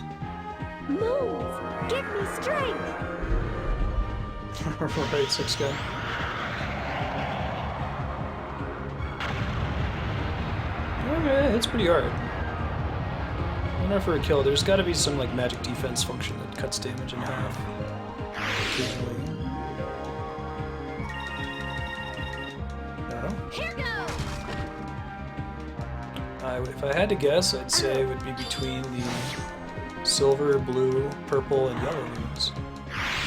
Move. Give me strength. Right, 6 gun. Okay, it's pretty hard. Enough for a kill. There's got to be some like magic defense function that cuts damage in half. Occasionally. I don't know. Here goes. If I had to guess, I'd say it would be between the silver, blue, purple, and yellow moons.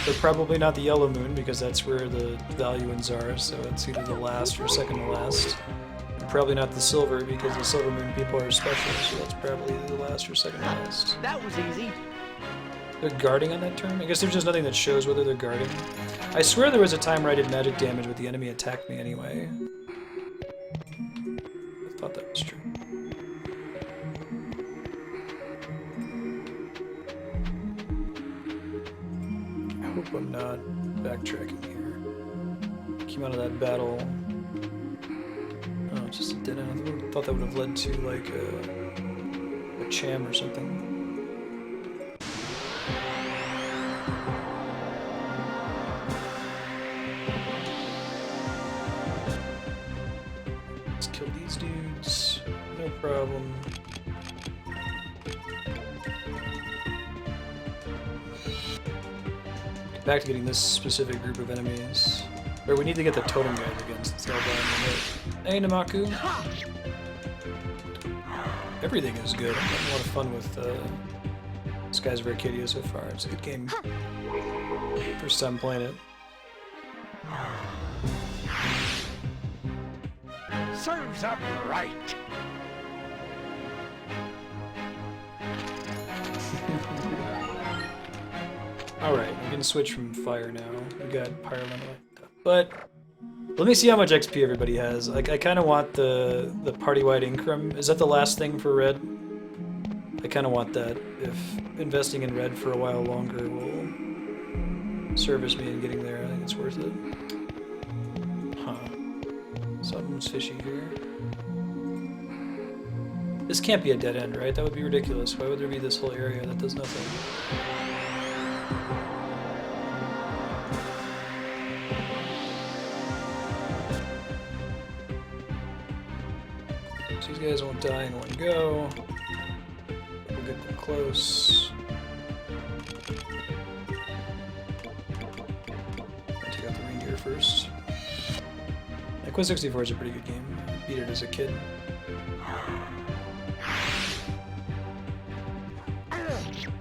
But probably not the yellow moon because that's where the Valuans are, so it's either the last or second to last. Probably not the silver because the silver moon people are special, so that's probably the last or second to last. That was easy. They're guarding on that turn? I guess there's just nothing that shows whether they're guarding. I swear there was a time where I did magic damage but the enemy attacked me anyway. I thought that was true. I hope I'm not backtracking here. Came out of that battle. Oh, it's just a dead end. I thought that would have led to like a cham or something. Let's kill these dudes. No problem. back to getting this specific group of enemies. Or we need to get the totem guys against Zelda. Hey, Namaku. Everything is good. I'm having a lot of fun with Skies of Arcadia so far. It's a good game. First time playing it. Serves up right. Alright, we can switch from fire now. We got Pyroelemental. But let me see how much XP everybody has. Like, I kind of want the party-wide income. Is that the last thing for red? I kind of want that. If investing in red for a while longer will service me in getting there, I think it's worth it. Huh. Something's fishy here. This can't be a dead end, right? That would be ridiculous. Why would there be this whole area that does nothing? These guys won't die in one go. We'll get them close. I'll take out the reindeer first. Quest 64 is a pretty good game. I beat it as a kid.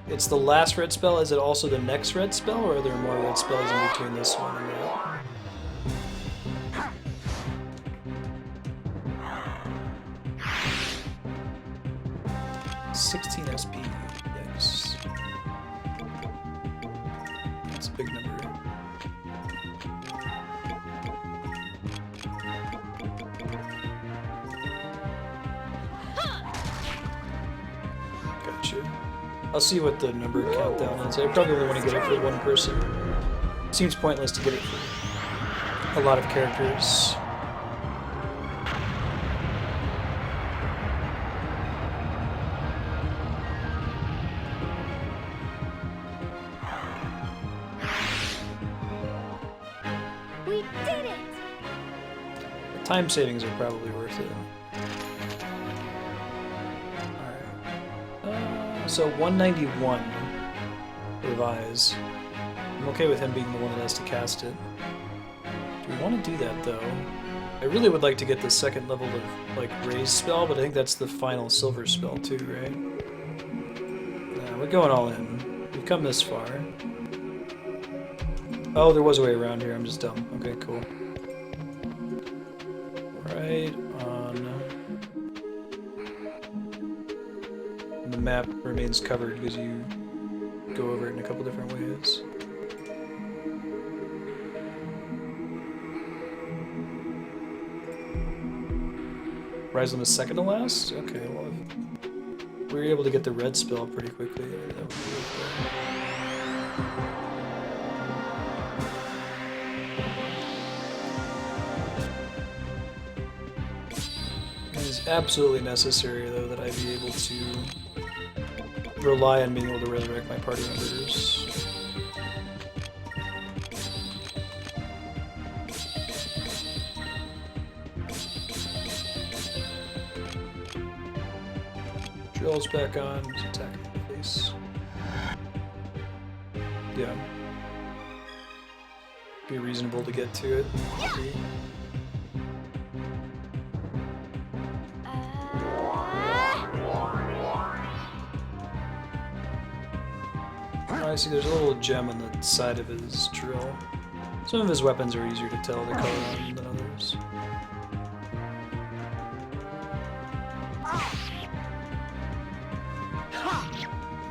It's the last red spell. Is it also the next red spell, or are there more red spells in between this one and that? 16 SP. Yikes. That's a big number. Gotcha. I'll see what the number countdown is. I probably only want to get it for one person. Seems pointless to get it for a lot of characters. Time savings are probably worth it. Alright. So 191 revise. I'm okay with him being the one that has to cast it. Do we want to do that though? I really would like to get the second level of like raise spell, but I think that's the final silver spell too, right? Nah, we're going all in. We've come this far. Oh, there was a way around here. I'm just dumb. Okay, cool. Right on. And the map remains covered because you go over it in a couple different ways. Rise on the second to last? Okay, well, if we were able to get the red spell pretty quickly. That would be okay. Absolutely necessary, though, that I be able to rely on being able to resurrect my party members. Drill's back on, just attack in the face. Yeah. Be reasonable to get to it. Maybe. I see there's a little gem on the side of his drill. Some of his weapons are easier to tell the color on than others.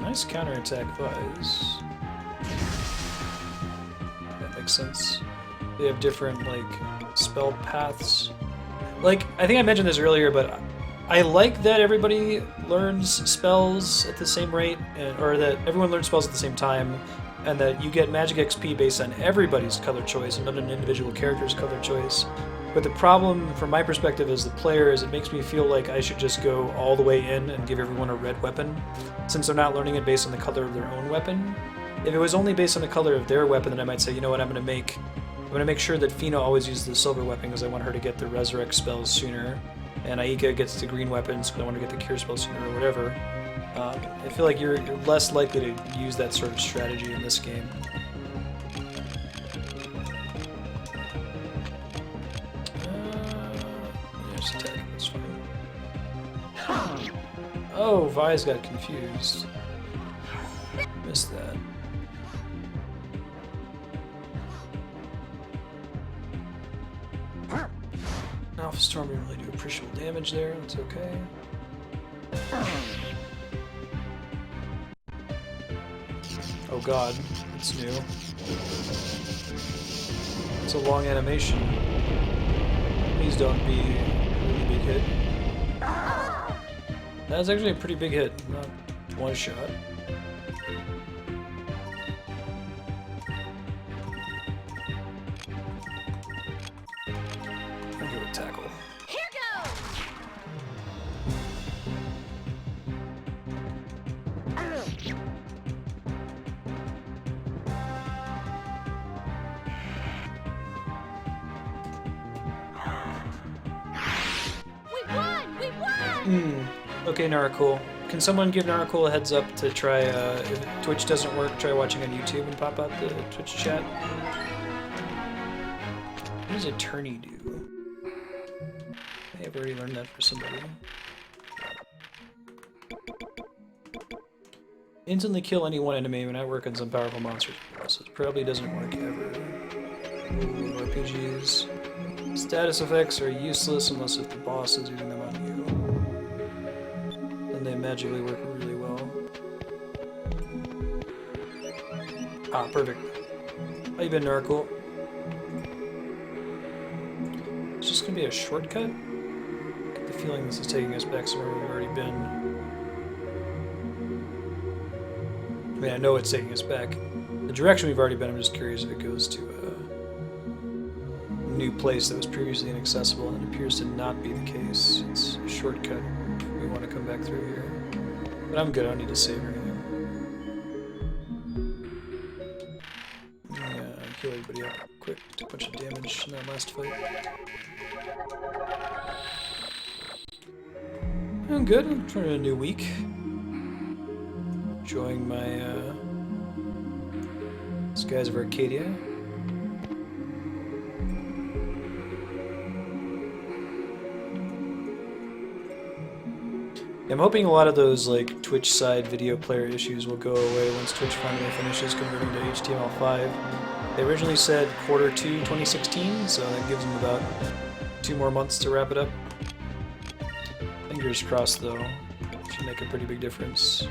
Nice counterattack vise. That makes sense. They have different, like, spell paths. Like, I think I mentioned this earlier, but I like that everybody learns spells at the same rate, or that everyone learns spells at the same time, and that you get magic XP based on everybody's color choice and not an individual character's color choice. But the problem, from my perspective as the player, is it makes me feel like I should just go all the way in and give everyone a red weapon, since they're not learning it based on the color of their own weapon. If it was only based on the color of their weapon, then I might say, you know what, I'm going to make sure that Fina always uses the silver weapon because I want her to get the resurrect spells sooner. And Aika gets the green weapons because I want to get the cure spell sooner or whatever. I feel like you're less likely to use that sort of strategy in this game. That's funny. Oh, Vi's got confused. Missed that. Alpha Storm didn't really do appreciable damage there. That's okay. Oh god, it's new. It's a long animation. Please don't be a really big hit. That's actually a pretty big hit, not one shot. I'll go with tackle. Here goes! We won! We won! Okay, Narcool. Can someone give Narcool a heads up to try, if Twitch doesn't work, try watching on YouTube and pop out the Twitch chat? What does Attorney do? I have already learned that for somebody. Instantly kill any one enemy when I work on some powerful monsters. So it probably doesn't work ever. Ooh, RPGs. Status effects are useless unless if the boss is using them on you. Then they magically work really well. Ah, perfect. How you been, Narcool? It's just gonna be a shortcut? I get the feeling this is taking us back somewhere we've already been. I mean, I know it's taking us back. The direction we've already been, I'm just curious if it goes to a new place that was previously inaccessible, and it appears to not be the case. It's a shortcut. We want to come back through here. But I'm good, I don't need to save or anything. Yeah, heal everybody up quick. Took a bunch of damage in that last fight. I'm good, I'm trying a new week. Enjoying my Skies of Arcadia. I'm hoping a lot of those like Twitch side video player issues will go away once Twitch finally finishes converting to HTML5. They originally said Q2 2016, so that gives them about 2 more months to wrap it up. Fingers crossed though, should make a pretty big difference.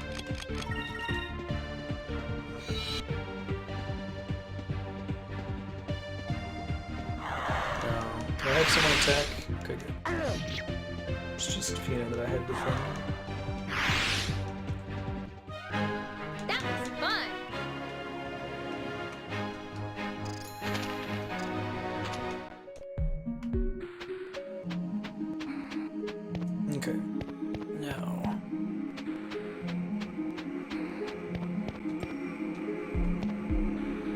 Do I have someone attack? Okay, good. It's just Fina that I had defend. That was fun! Okay. Now.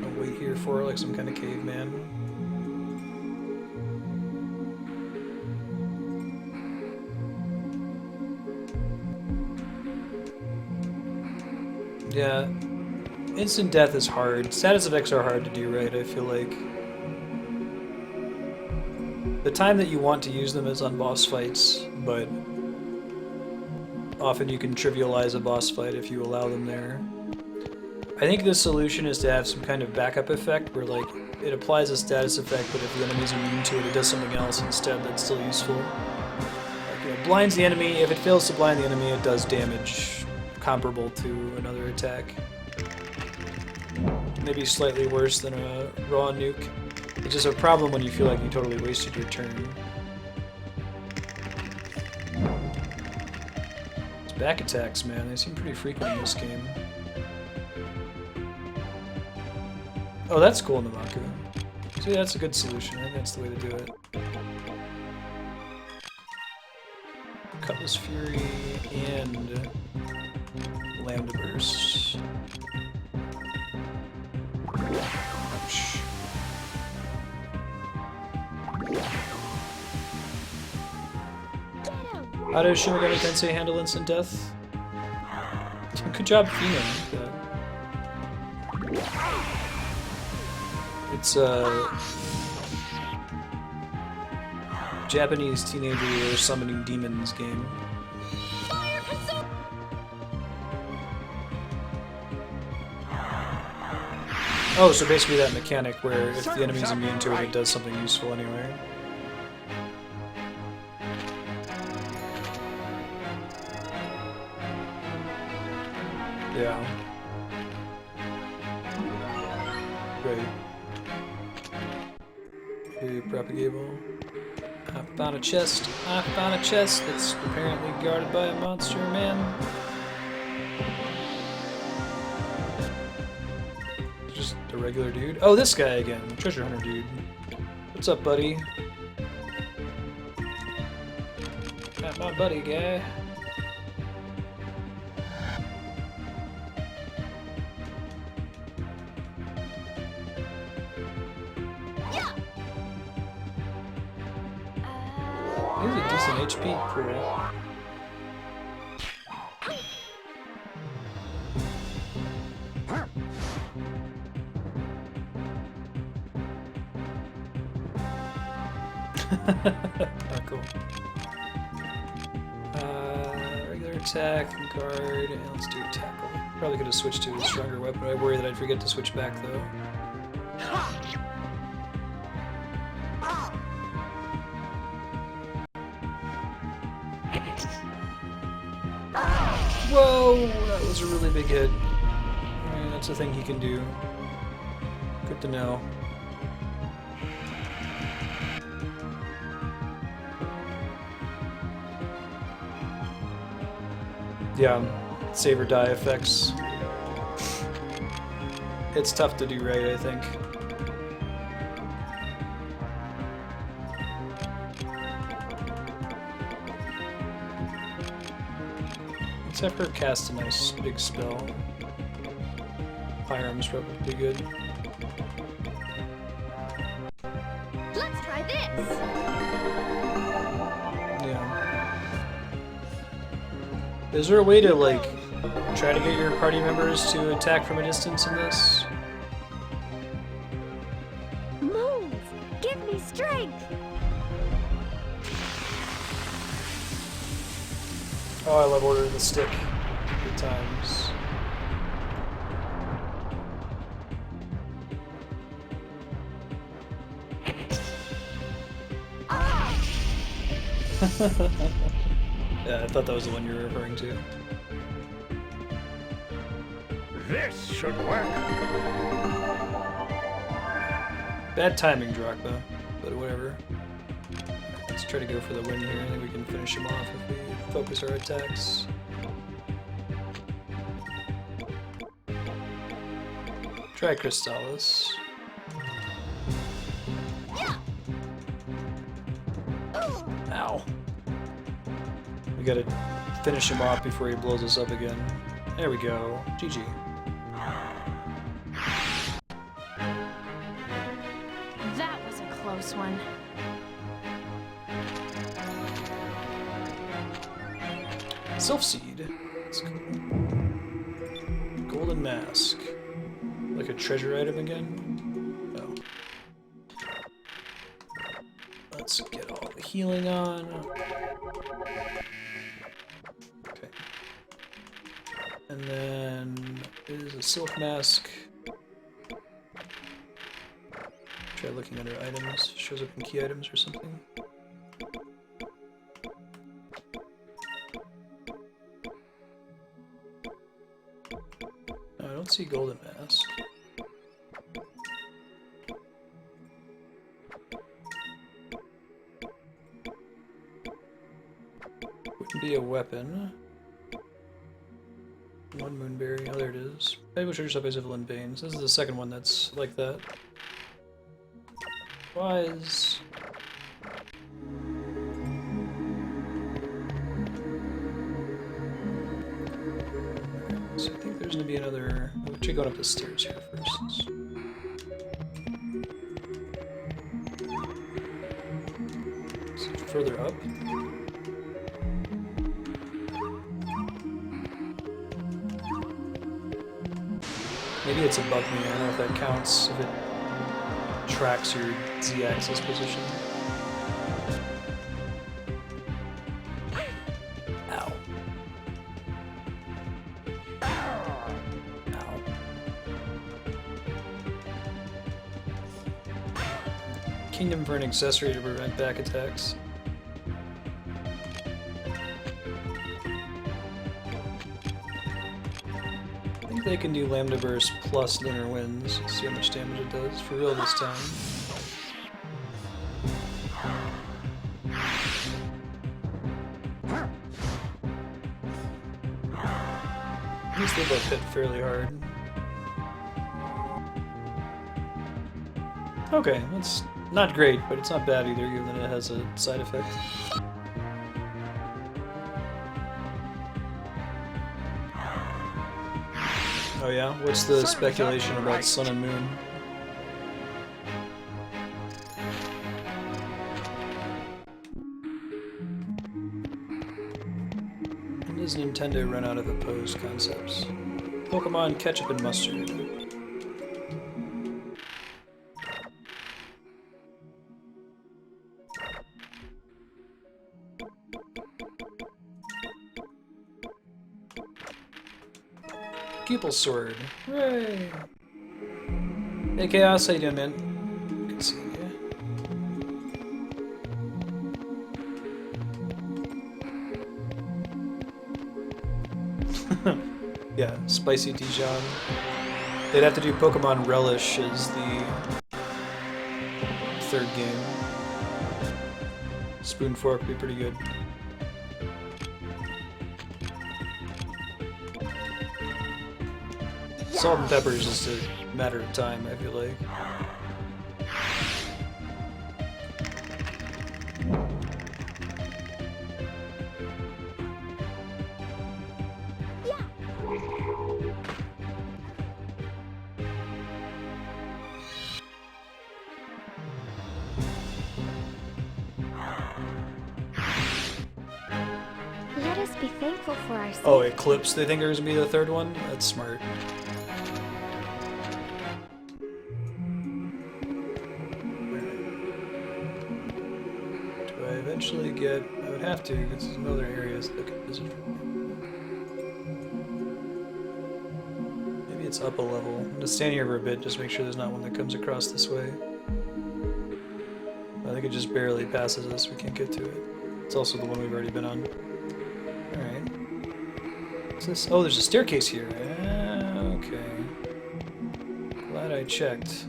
I'll wait here for like some kind of caveman. Yeah, instant death is hard. Status effects are hard to do right, I feel like. The time that you want to use them is on boss fights, but often you can trivialize a boss fight if you allow them there. I think the solution is to have some kind of backup effect where like it applies a status effect, but if the enemy's immune to it, it does something else instead that's still useful. Like, you know, blinds the enemy. If it fails to blind the enemy, it does damage comparable to another attack. Maybe slightly worse than a raw nuke. It's just a problem when you feel like you totally wasted your turn. These back attacks, man, they seem pretty frequent in this game. Oh, that's cool, Namaku. See, that's a good solution. I think that's the way to do it. Cutlass Fury and Lambda Burst. Ouch. How does Shin Megami Tensei handle instant death? Good job, Fina. It's Japanese teenager summoning demons game. Fire consume. Oh, so basically that mechanic where if the enemy's immune to it, it does something useful anyway. Yeah. Right. Very propagable. I found a chest. I found a chest that's apparently guarded by a monster man. Just a regular dude. Oh, this guy again. Treasure hunter dude. What's up, buddy? Not my buddy guy. He's a decent HP pool. Oh, cool. Regular attack, guard, and let's do tackle. Probably could have switched to a stronger weapon. I worry that I'd forget to switch back though. Whoa, that was a really big hit. That's a thing he can do. Good to know. Yeah, save or die effects. It's tough to do right, I think. Let's have her cast a nice big spell. Pyram's probably good. Let's try this. Yeah. Is there a way to, like, try to get your party members to attack from a distance in this? Move. Give me strength. Oh, I love Order of the Stick. Good times. Yeah, I thought that was the one you were referring to. This should work. Bad timing, Drachma, but whatever. Let's try to go for the win here. I think we can finish him off if we focus our attacks. Try Crystallis. Ow. We gotta finish him off before he blows us up again. There we go. GG. That was a close one. Sylph Seed. That's cool. Golden Mask. Like a treasure item again? Oh. Let's get all the healing on. Okay. And then is a silk mask. Try looking under items. Shows up in key items or something. No, I don't see golden mask. Wouldn't be a weapon. One moonberry. Oh, there it is. Valuable treasure sought by Zivlin Banes. This is the second one that's like that. Wise. So I think there's gonna be another. We'll try going up the stairs here first. So further up. Maybe it's above me. I don't know if that counts. If it tracks your z-axis position. Kingdom for an accessory to prevent back attacks. I think they can do Lambda Burst plus Lunar Winds. See how much damage it does for real this time. At least they both hit fairly hard. Okay, that's not great, but it's not bad either, given that it has a side effect. Oh yeah? What's the speculation about Sun and Moon? When does Nintendo run out of opposed concepts? Pokemon Ketchup and Mustard. Pupil Sword. Hooray! Hey Chaos, how you doing, man? Good seeing you. Yeah, Spicy Dijon. They'd have to do Pokemon Relish as the third game. Spoon Fork would be pretty good. Salt and pepper is just a matter of time, I feel like. Let us be thankful for our safety. Oh, Eclipse, they think there's gonna be the third one? That's smart. Do I eventually get... I would have to, because there's no other areas that could visit from here. Maybe it's up a level. I'm gonna stand here for a bit, just make sure there's not one that comes across this way. I think it just barely passes us, we can't get to it. It's also the one we've already been on. Alright. What's this? Oh, there's a staircase here. Ah, okay. Glad I checked.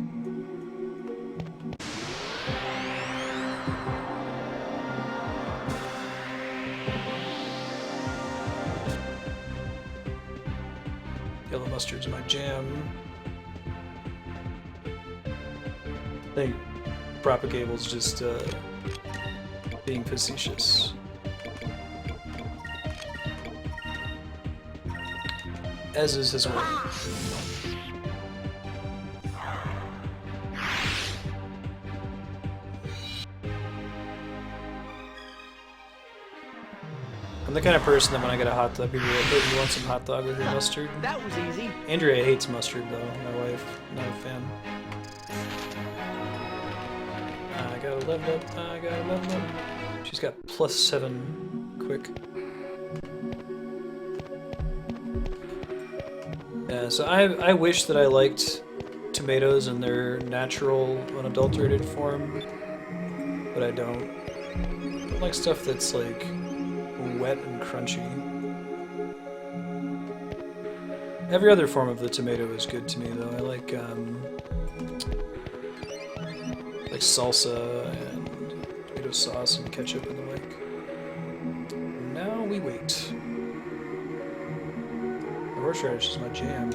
Yellow mustard's my jam. I think Propagable's just being facetious. As is his way. I'm the kind of person that when I get a hot dog, people are like, "Hey, you want some hot dog with your mustard?" That was easy. Andrea hates mustard, though. My wife, not a fan. I gotta level up. I gotta level up. She's got +7 quick. Yeah, so I wish that I liked tomatoes in their natural, unadulterated form, but I don't. I don't like stuff that's like wet and crunchy. Every other form of the tomato is good to me, though. I like salsa and tomato sauce and ketchup and the like. Now we wait. Horseradish is my jam.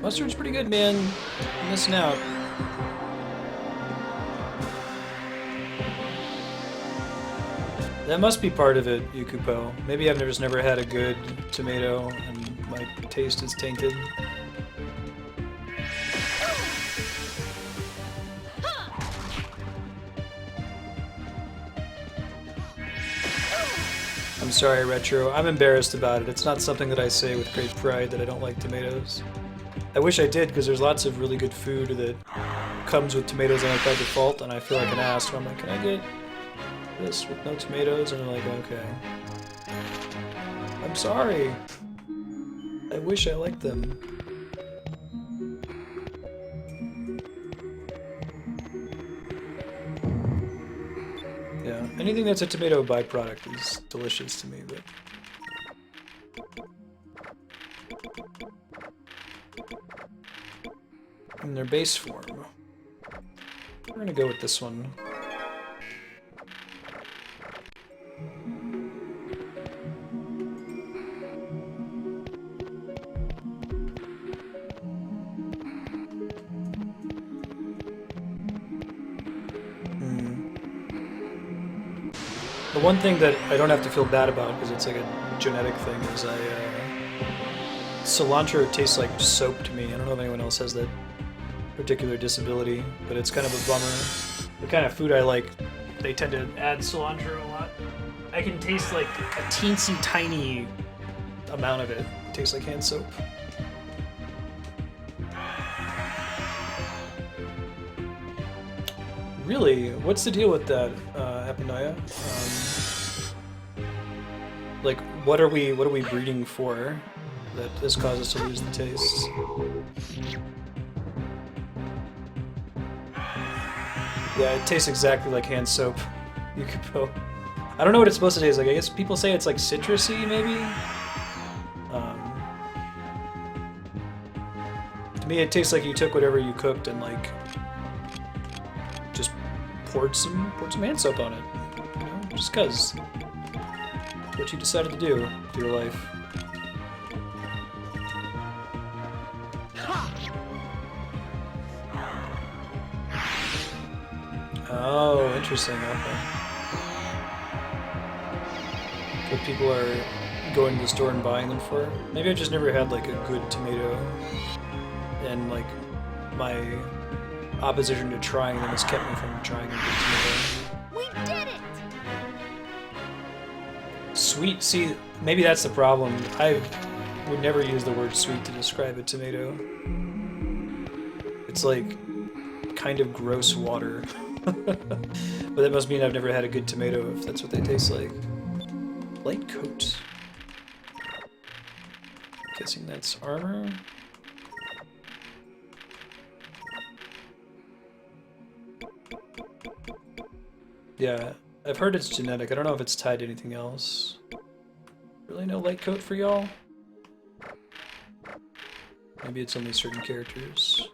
Mustard's pretty good, man. You're missing out. That must be part of it, Yukupo. Maybe I've just never had a good tomato and my taste is tainted. I'm sorry, Retro. I'm embarrassed about it. It's not something that I say with great pride that I don't like tomatoes. I wish I did, because there's lots of really good food that comes with tomatoes on it by default, and I feel like an ass. So I'm like, can I get this with no tomatoes? And they're like, okay. I'm sorry. I wish I liked them. Yeah, anything that's a tomato byproduct is delicious to me, but... in their base form. We're gonna go with this one. The one thing that I don't have to feel bad about, because it's like a genetic thing, is cilantro tastes like soap to me. I don't know if anyone else has that particular disability, but it's kind of a bummer. The kind of food I like, they tend to add cilantro a lot. I can taste like a teensy tiny amount of it. It tastes like hand soap. Really? What's the deal with that, Apanoia? Like, what are we breeding for that has caused us to lose the taste? Yeah, it tastes exactly like hand soap. Yukipo. I don't know what it's supposed to taste like. I guess people say it's like citrusy, maybe? To me, it tastes like you took whatever you cooked and, like, just poured some hand soap on it. You know? Just 'cause. What you decided to do with your life. Oh, interesting. Okay. What people are going to the store and buying them for? Maybe I've just never had like a good tomato, and like my opposition to trying them has kept me from trying a good tomato. We did it! Sweet. See, maybe that's the problem. I would never use the word sweet to describe a tomato. It's like kind of gross water. But that must mean I've never had a good tomato if that's what they taste like. Light coat. Guessing that's armor. Yeah, I've heard it's genetic. I don't know if it's tied to anything else. Really no light coat for y'all? Maybe it's only certain characters.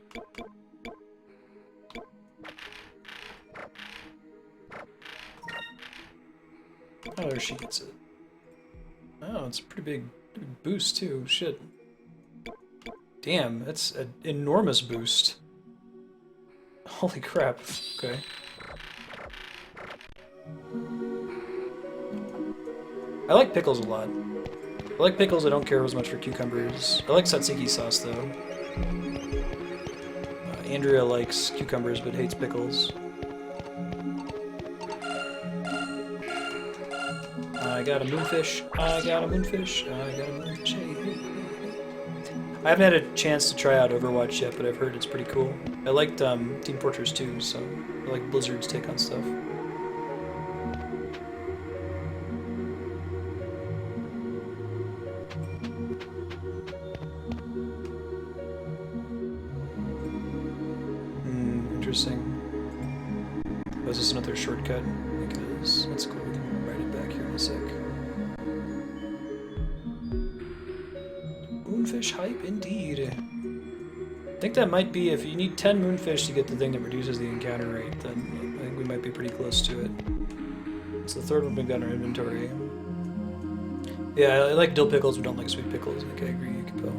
Oh, there she gets it. Oh, it's a pretty big boost too. Shit. Damn, that's an enormous boost. Holy crap. Okay. I like pickles a lot. I like pickles, I don't care as much for cucumbers. I like tzatziki sauce though. Andrea likes cucumbers but hates pickles. I got a moonfish. I got a moonfish. I got a moonfish. Hey, hey, hey. I haven't had a chance to try out Overwatch yet, but I've heard it's pretty cool. I liked Team Fortress 2, so I like Blizzard's take on stuff. Interesting. Oh, is this another shortcut? I think it is. That's cool. We can write it back here in a sec. Moonfish hype, indeed. I think that might be, if you need 10 moonfish to get the thing that reduces the encounter rate, then I think we might be pretty close to it. It's the third one we've got in our inventory. Yeah, I like dill pickles, but don't like sweet pickles. Like, I agree, Yukipo.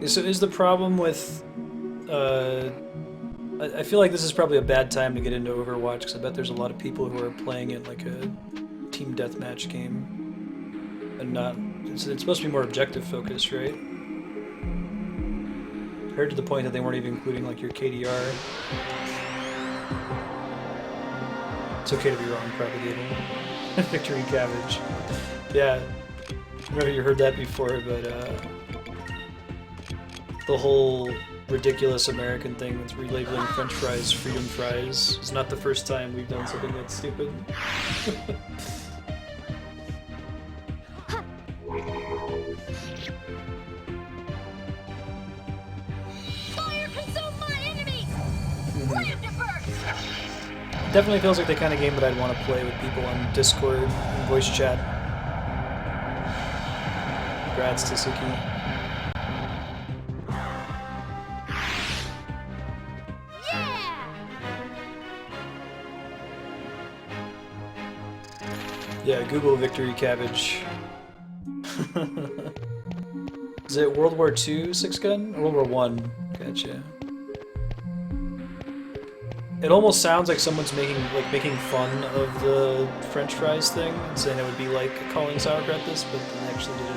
So is the problem with, I feel like this is probably a bad time to get into Overwatch, because I bet there's a lot of people who are playing it like a team deathmatch game, and not, it's supposed to be more objective focused, right? Heard to the point that they weren't even including like your KDR. It's okay to be wrong, Propagating. Victory Cabbage. Yeah. don't know if you heard that before, but the whole ridiculous American thing with relabeling French fries freedom fries is not the first time we've done something that's stupid. Fire consume my enemies! Ram to burst! Definitely feels like the kind of game that I'd want to play with people on Discord and voice chat. Congrats to Suki. Yeah, Google Victory Cabbage. Is it World War II 6-gun? Or World War One? Gotcha. It almost sounds like someone's making fun of the French fries thing and saying it would be like calling sauerkraut this, but they actually did it.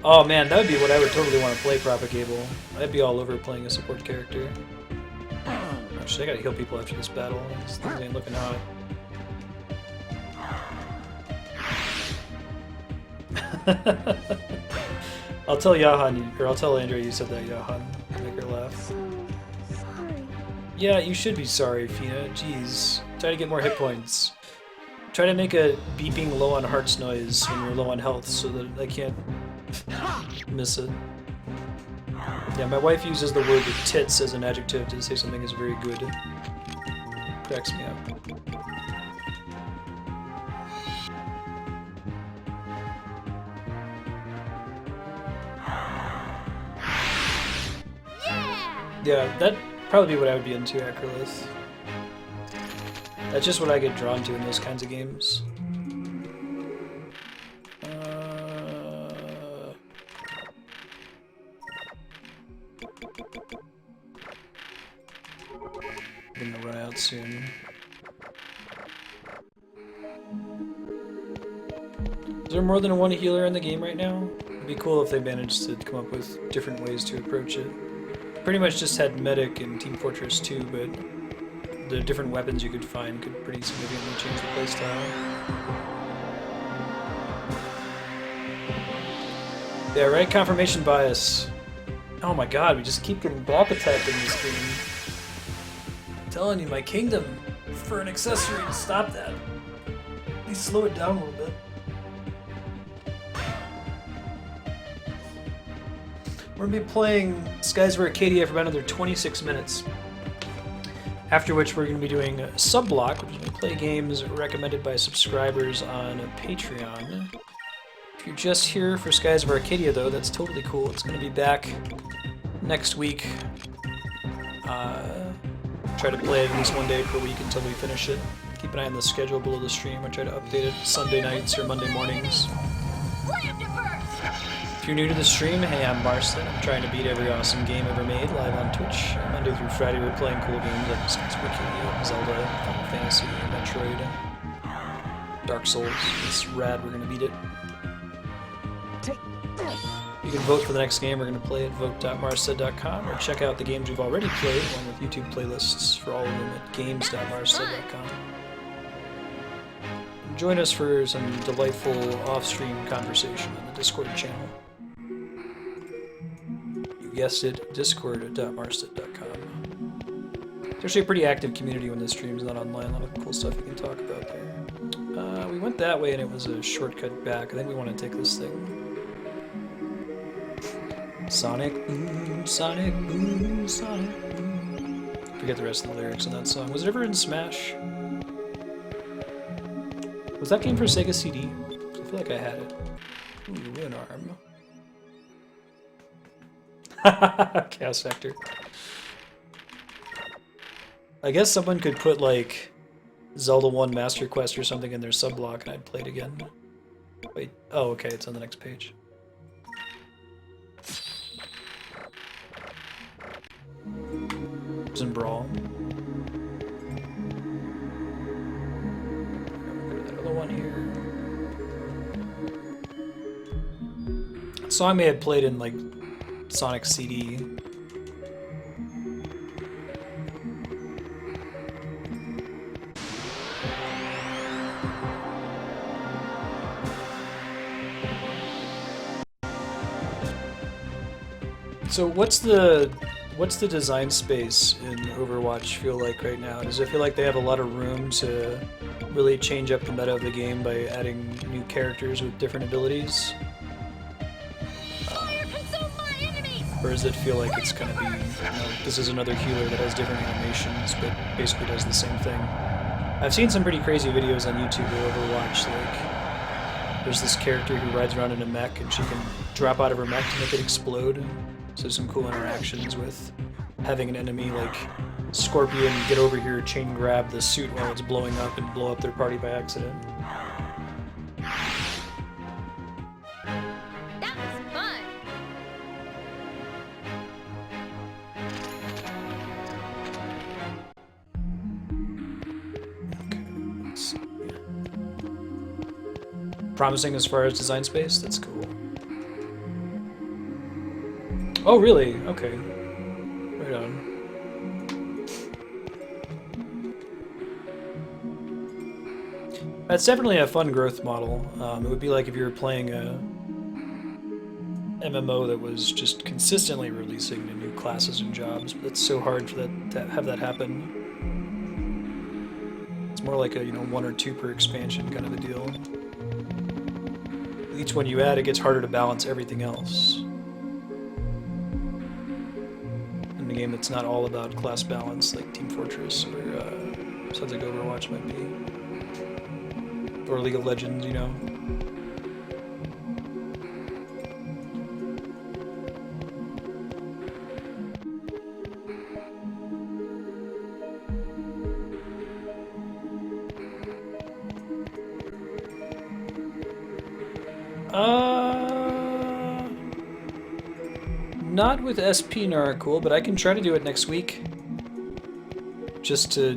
Oh man, that would be what I would totally want to play, Propagable. I'd be all over playing a support character. Actually, I gotta heal people after this battle. This thing ain't looking hot. I'll tell Yahan, or I'll tell Andrea you said that, Yahan. Make her laugh. Yeah, you should be sorry, Fina. Jeez. Try to get more hit points. Try to make a beeping low on hearts noise when you're low on health so that I can't miss it. Yeah, my wife uses the word tits as an adjective to say something is very good. Cracks me up. Yeah, that'd probably be what I would be into, Acrolith. That's just what I get drawn to in those kinds of games. I'm gonna run out soon. Is there more than one healer in the game right now? It'd be cool if they managed to come up with different ways to approach it. Pretty much just had Medic in Team Fortress 2, but the different weapons you could find could pretty significantly change the playstyle. Yeah, right? Confirmation bias. Oh my god, we just keep getting back attacked in this game. I'm telling you, my kingdom, for an accessory to stop that. Please slow it down a little bit. We're going to be playing Skies of Arcadia for about another 26 minutes. After which we're going to be doing Subblock, which is going to play games recommended by subscribers on Patreon. If you're just here for Skies of Arcadia, though, that's totally cool. It's going to be back next week. Try to play it at least one day per week until we finish it. Keep an eye on the schedule below the stream. I try to update it Sunday nights or Monday mornings. Ram to burst! If you're new to the stream, hey, I'm Marston. I'm trying to beat every awesome game ever made live on Twitch. Monday through Friday, we're playing cool games like Skies of Arcadia, Zelda, Final Fantasy, Metroid, Dark Souls. It's rad, we're gonna beat it. You can vote for the next game we're going to play at vote.marsted.com, or check out the games we've already played, along with YouTube playlists for all of them at games.marsted.com. Join us for some delightful off-stream conversation on the Discord channel. You guessed it, discord.marsted.com. It's actually a pretty active community when the stream's not online. A lot of cool stuff you can talk about there. We went that way and it was a shortcut back. I think we want to take this thing. Sonic, Sonic, Sonic. Forget the rest of the lyrics in that song. Was it ever in Smash? Was that game for Sega CD? I feel like I had it. Ooh, an arm. Chaos Factor. I guess someone could put, like, Zelda 1 Master Quest or something in their subblock and I'd play it again. Wait, oh, okay, it's on the next page. And Brawl. That other one here. That song may have played in like Sonic CD. So what's the design space in Overwatch feel like right now? Does it feel like they have a lot of room to really change up the meta of the game by adding new characters with different abilities? Fire consume my enemies! Or does it feel like it's gonna be, you know, this is another healer that has different animations but basically does the same thing? I've seen some pretty crazy videos on YouTube of Overwatch, like there's this character who rides around in a mech and she can drop out of her mech to make it explode. So some cool interactions with having an enemy like Scorpion get over here, chain grab the suit while it's blowing up and blow up their party by accident. That was fun! Okay, let's see. Promising as far as design space? That's cool. Oh, really? Okay. Right on. That's definitely a fun growth model. It would be like if you were playing a MMO that was just consistently releasing new classes and jobs, but it's so hard for that to have that happen. It's more like a, you know, 1 or 2 per expansion kind of a deal. Each one you add, it gets harder to balance everything else. In a game that's not all about class balance, like Team Fortress or sounds like Overwatch might be, or League of Legends, you know. Not with SP Narcool, but I can try to do it next week. Just to,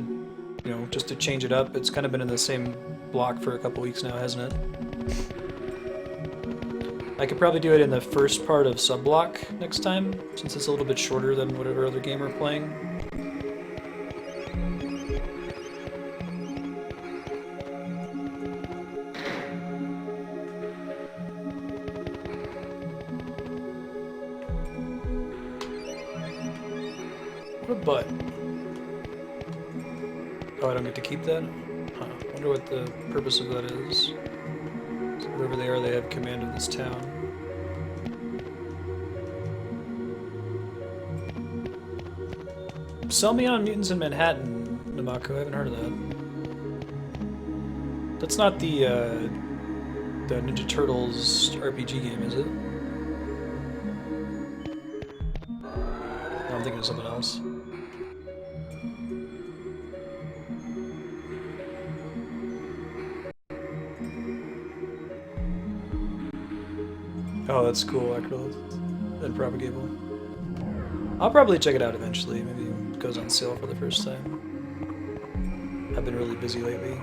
you know, just to change it up. It's kind of been in the same block for a couple weeks now, hasn't it? I could probably do it in the first part of Subblock next time, since it's a little bit shorter than whatever other game we're playing. What a butt. Oh, I don't get to keep that? Huh. Wonder what the purpose of that is. So wherever they are, they have command of this town. Sell me on Mutants in Manhattan, Namako. I haven't heard of that. That's not the Ninja Turtles RPG game, is it? I'm thinking of something else. Oh, that's cool, Acrylis. And Propagable. I'll probably check it out eventually. Maybe it goes on sale for the first time. I've been really busy lately.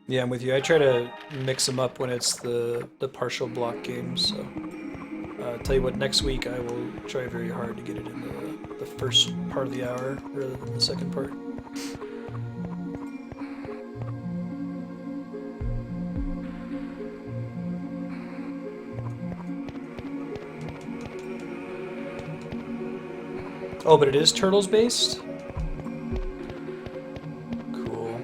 Yeah, I'm with you. I try to mix them up when it's the partial block games, so... tell you what, next week I will try very hard to get it in the first part of the hour, rather than the second part. Oh, but it is Turtles based? Cool.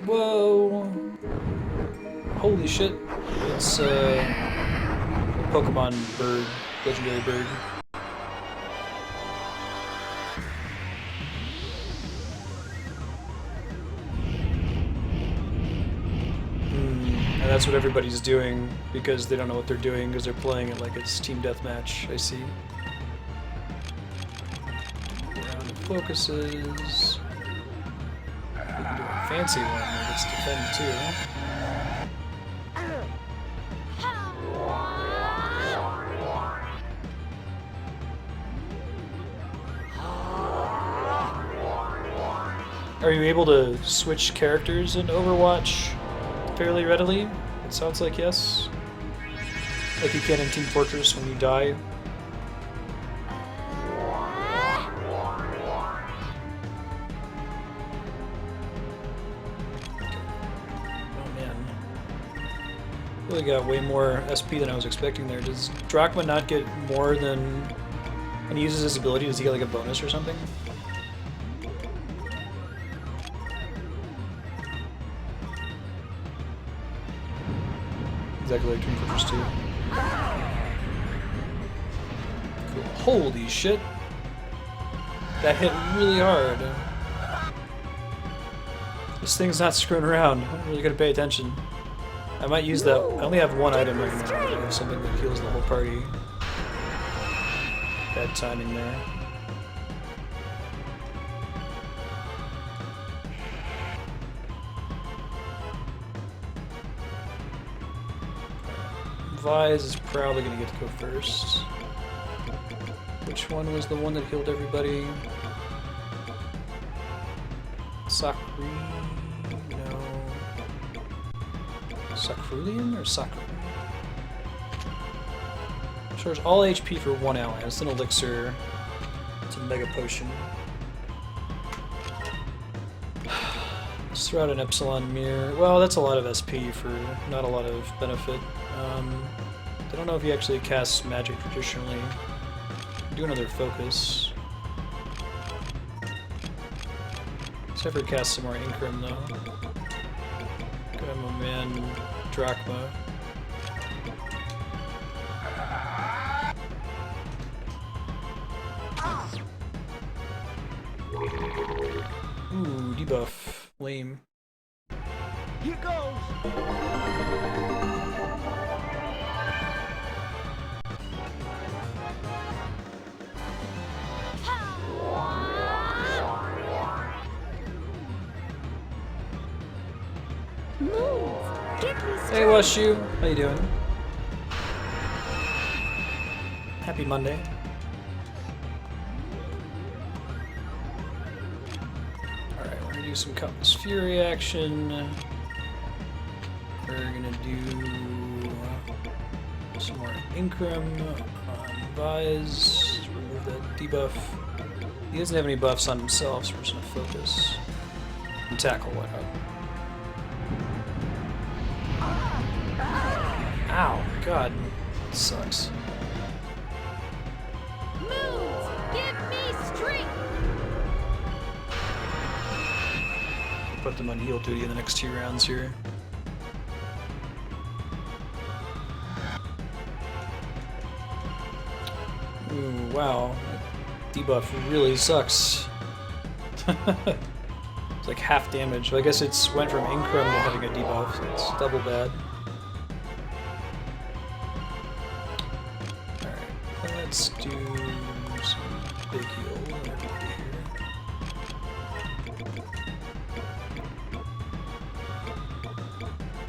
Whoa! Holy shit. It's Pokemon bird, legendary bird. And that's what everybody's doing because they don't know what they're doing because they're playing it like it's team deathmatch. I see. Round of focuses. We can do a fancy one where it's defend too. Are you able to switch characters in Overwatch fairly readily? It sounds like yes. Like you can in Team Fortress when you die. Oh man. Really got way more SP than I was expecting there. Does Drachma not get more than... when he uses his ability, does he get like a bonus or something? Exactly like Team Fortress 2. Cool. Holy shit! That hit really hard. This thing's not screwing around. I'm really gonna pay attention. I might use that. I only have one item right now. I have something that heals the whole party. Bad timing there. Vise is probably gonna get to go first. Which one was the one that healed everybody? Sakri? No. Sakrulian or Sakri? Restores all HP for one ally. It's an elixir. It's a mega potion. Let's throw out an Epsilon Mirror. Well, that's a lot of SP for not a lot of benefit. I don't know if he actually casts magic traditionally. Do another focus. Let's have her cast some more Incrum though. Got him a man, Drachma. Ooh, debuff. Lame. Here goes. Hey Washu, how you doing? Happy Monday. Alright, we're gonna do some Compass Fury action. We're gonna do some more Incrum on Vise. Remove that debuff. He doesn't have any buffs on himself, so we're just gonna focus. And tackle what up. Ow, God, this sucks. Move! Give me strength! Put them on heal duty in the next 2 rounds here. Ooh, wow. That debuff really sucks. It's like half damage. I guess it's went from Incrum to having a debuff, so it's double bad. Let's do some big heal. What do I do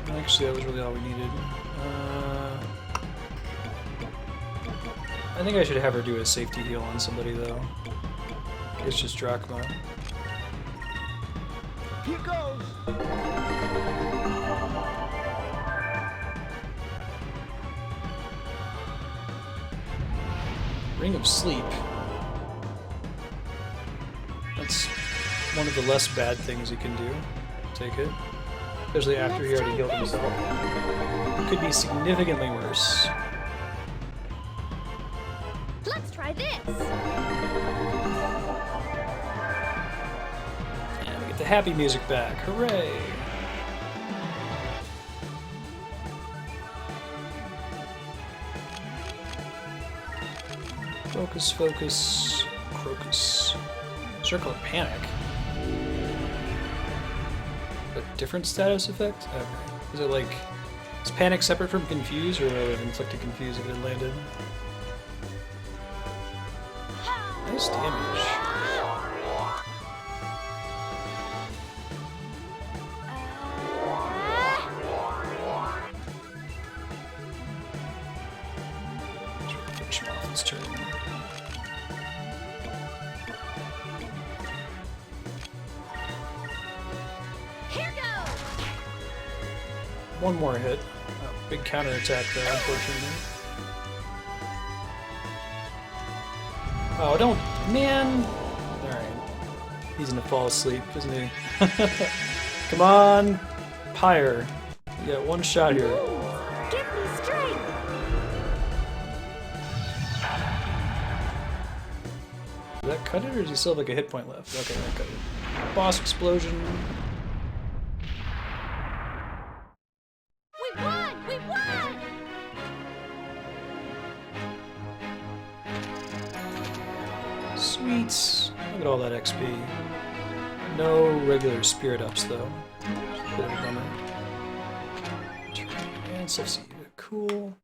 here? Actually, that was really all we needed. I think I should have her do a safety heal on somebody, though. It's just Drachma. Here goes. Ring of Sleep. That's one of the less bad things you can do. Take it. Especially after he already healed himself. It could be significantly worse. Let's try this! And we get the happy music back. Hooray! Focus, focus, crocus. Circle of Panic. A different status effect? Okay. Is it like... is Panic separate from Confuse, or would I have inflicted Confuse if it had landed? Nice damage. Finish him off this turn. Here goes! One more hit. Big counterattack though, unfortunately. Oh, don't... Man! Alright. He's gonna fall asleep, isn't he? Come on! Pyre. You got one shot here. Give me strength. Did that cut it, or does he still have like a hit point left? Okay, that cut it. Boss explosion. We won! We won! Sweets. Look at all that XP. No regular spirit ups though. Bit of a bummer. And Subseed. Cool.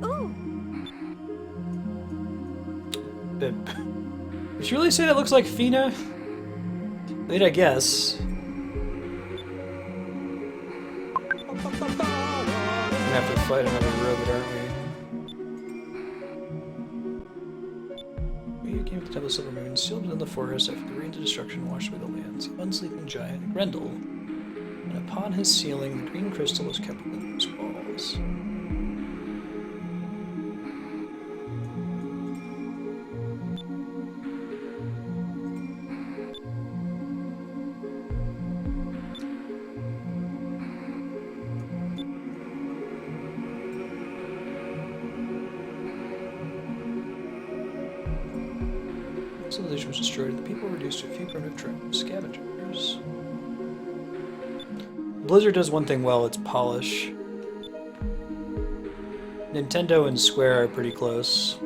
Ooh! Did you really say that looks like Fina? Wait, I guess. We're gonna have to fight another robot, aren't we? We came to the Temple of Silver Moon, sealed within the forest after the rains of destruction washed away the lands. The unsleeping giant, Grendel. And upon his sealing, the green crystal was kept within his walls. Civilization was destroyed and the people were reduced to a few primitive tribes, scavengers. Blizzard does one thing well, it's polish. Nintendo and Square are pretty close.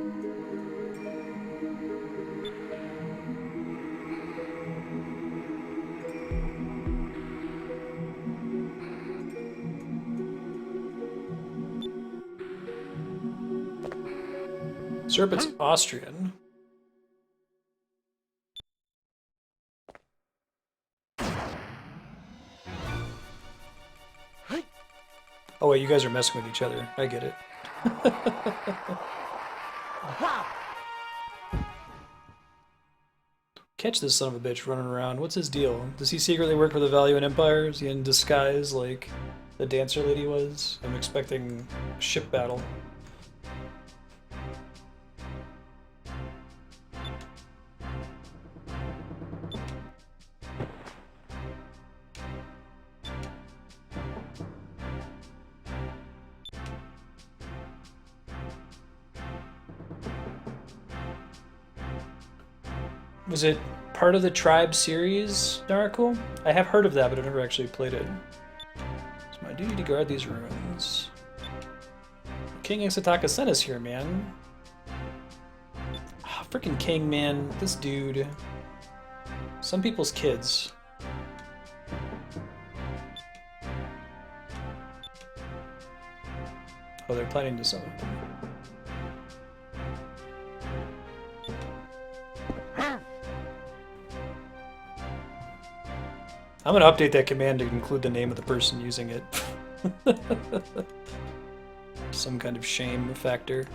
Serpent's Austrian. Oh wait, you guys are messing with each other. I get it. Catch this son of a bitch running around. What's his deal? Does he secretly work for the Value and Empire? Is he in disguise like the dancer lady was? I'm expecting ship battle. Was it part of the Tribe series, Naraku? I have heard of that, but I've never actually played it. It's my duty to guard these ruins. King Isataka sent us here, man. Ah, freaking king, man. This dude. Some people's kids. Oh, they're planning to summon. I'm gonna update that command to include the name of the person using it. Some kind of shame factor.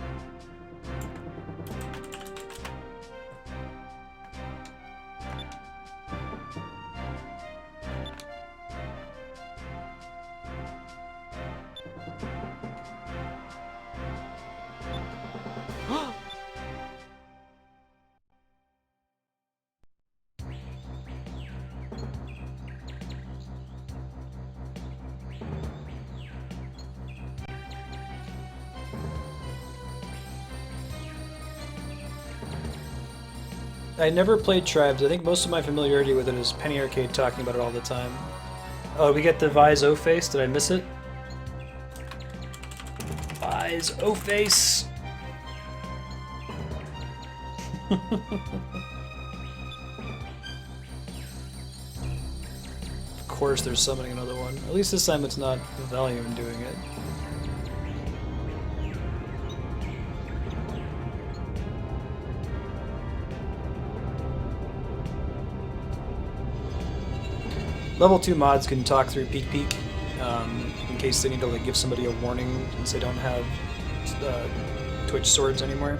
I never played Tribes. I think most of my familiarity with it is Penny Arcade talking about it all the time. Oh, we get the Vise O-Face. Did I miss it? Vise O-Face! Of course they're summoning another one. At least this time it's not Valium doing it. Level 2 mods can talk through Peek Peek, in case they need to like give somebody a warning since they don't have Twitch swords anymore.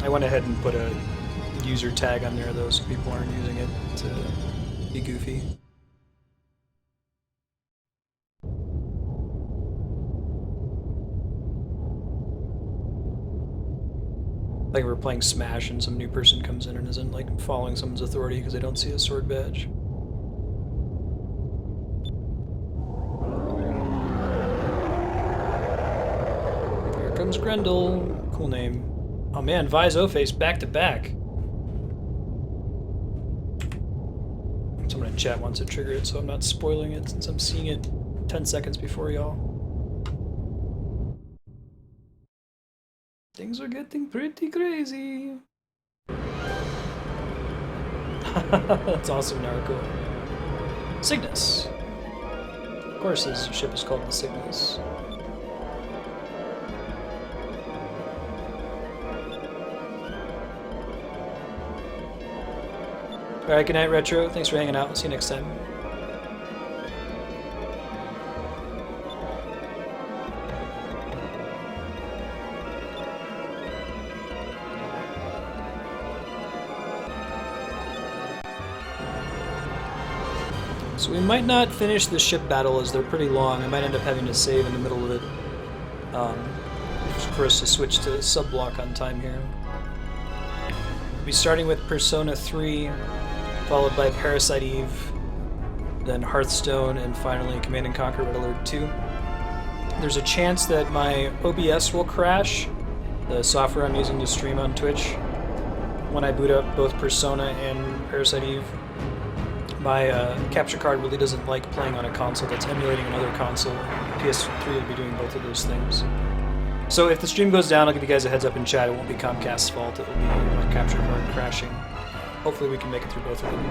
I went ahead and put a user tag on there though, so people aren't using it to be goofy. Like we're playing Smash and some new person comes in and isn't like following someone's authority because they don't see a sword badge. Here comes Grendel. Cool name. Oh man, Vi's O-Face back to back. Someone in chat wants to trigger it, so I'm not spoiling it since I'm seeing it 10 seconds before y'all. Things are getting pretty crazy. That's awesome, Narco. Cygnus. Of course his ship is called the Cygnus. Alright, good night, Retro. Thanks for hanging out. See you next time. So we might not finish the ship battle as they're pretty long. I might end up having to save in the middle of it for us to switch to sub-block on time here. We'll be starting with Persona 3, followed by Parasite Eve, then Hearthstone, and finally Command & Conquer Red Alert 2. There's a chance that my OBS will crash, the software I'm using to stream on Twitch, when I boot up both Persona and Parasite Eve. My capture card really doesn't like playing on a console that's emulating another console. PS3 will be doing both of those things. So if the stream goes down, I'll give you guys a heads up in chat. It won't be Comcast's fault. It will be my capture card crashing. Hopefully we can make it through both of them.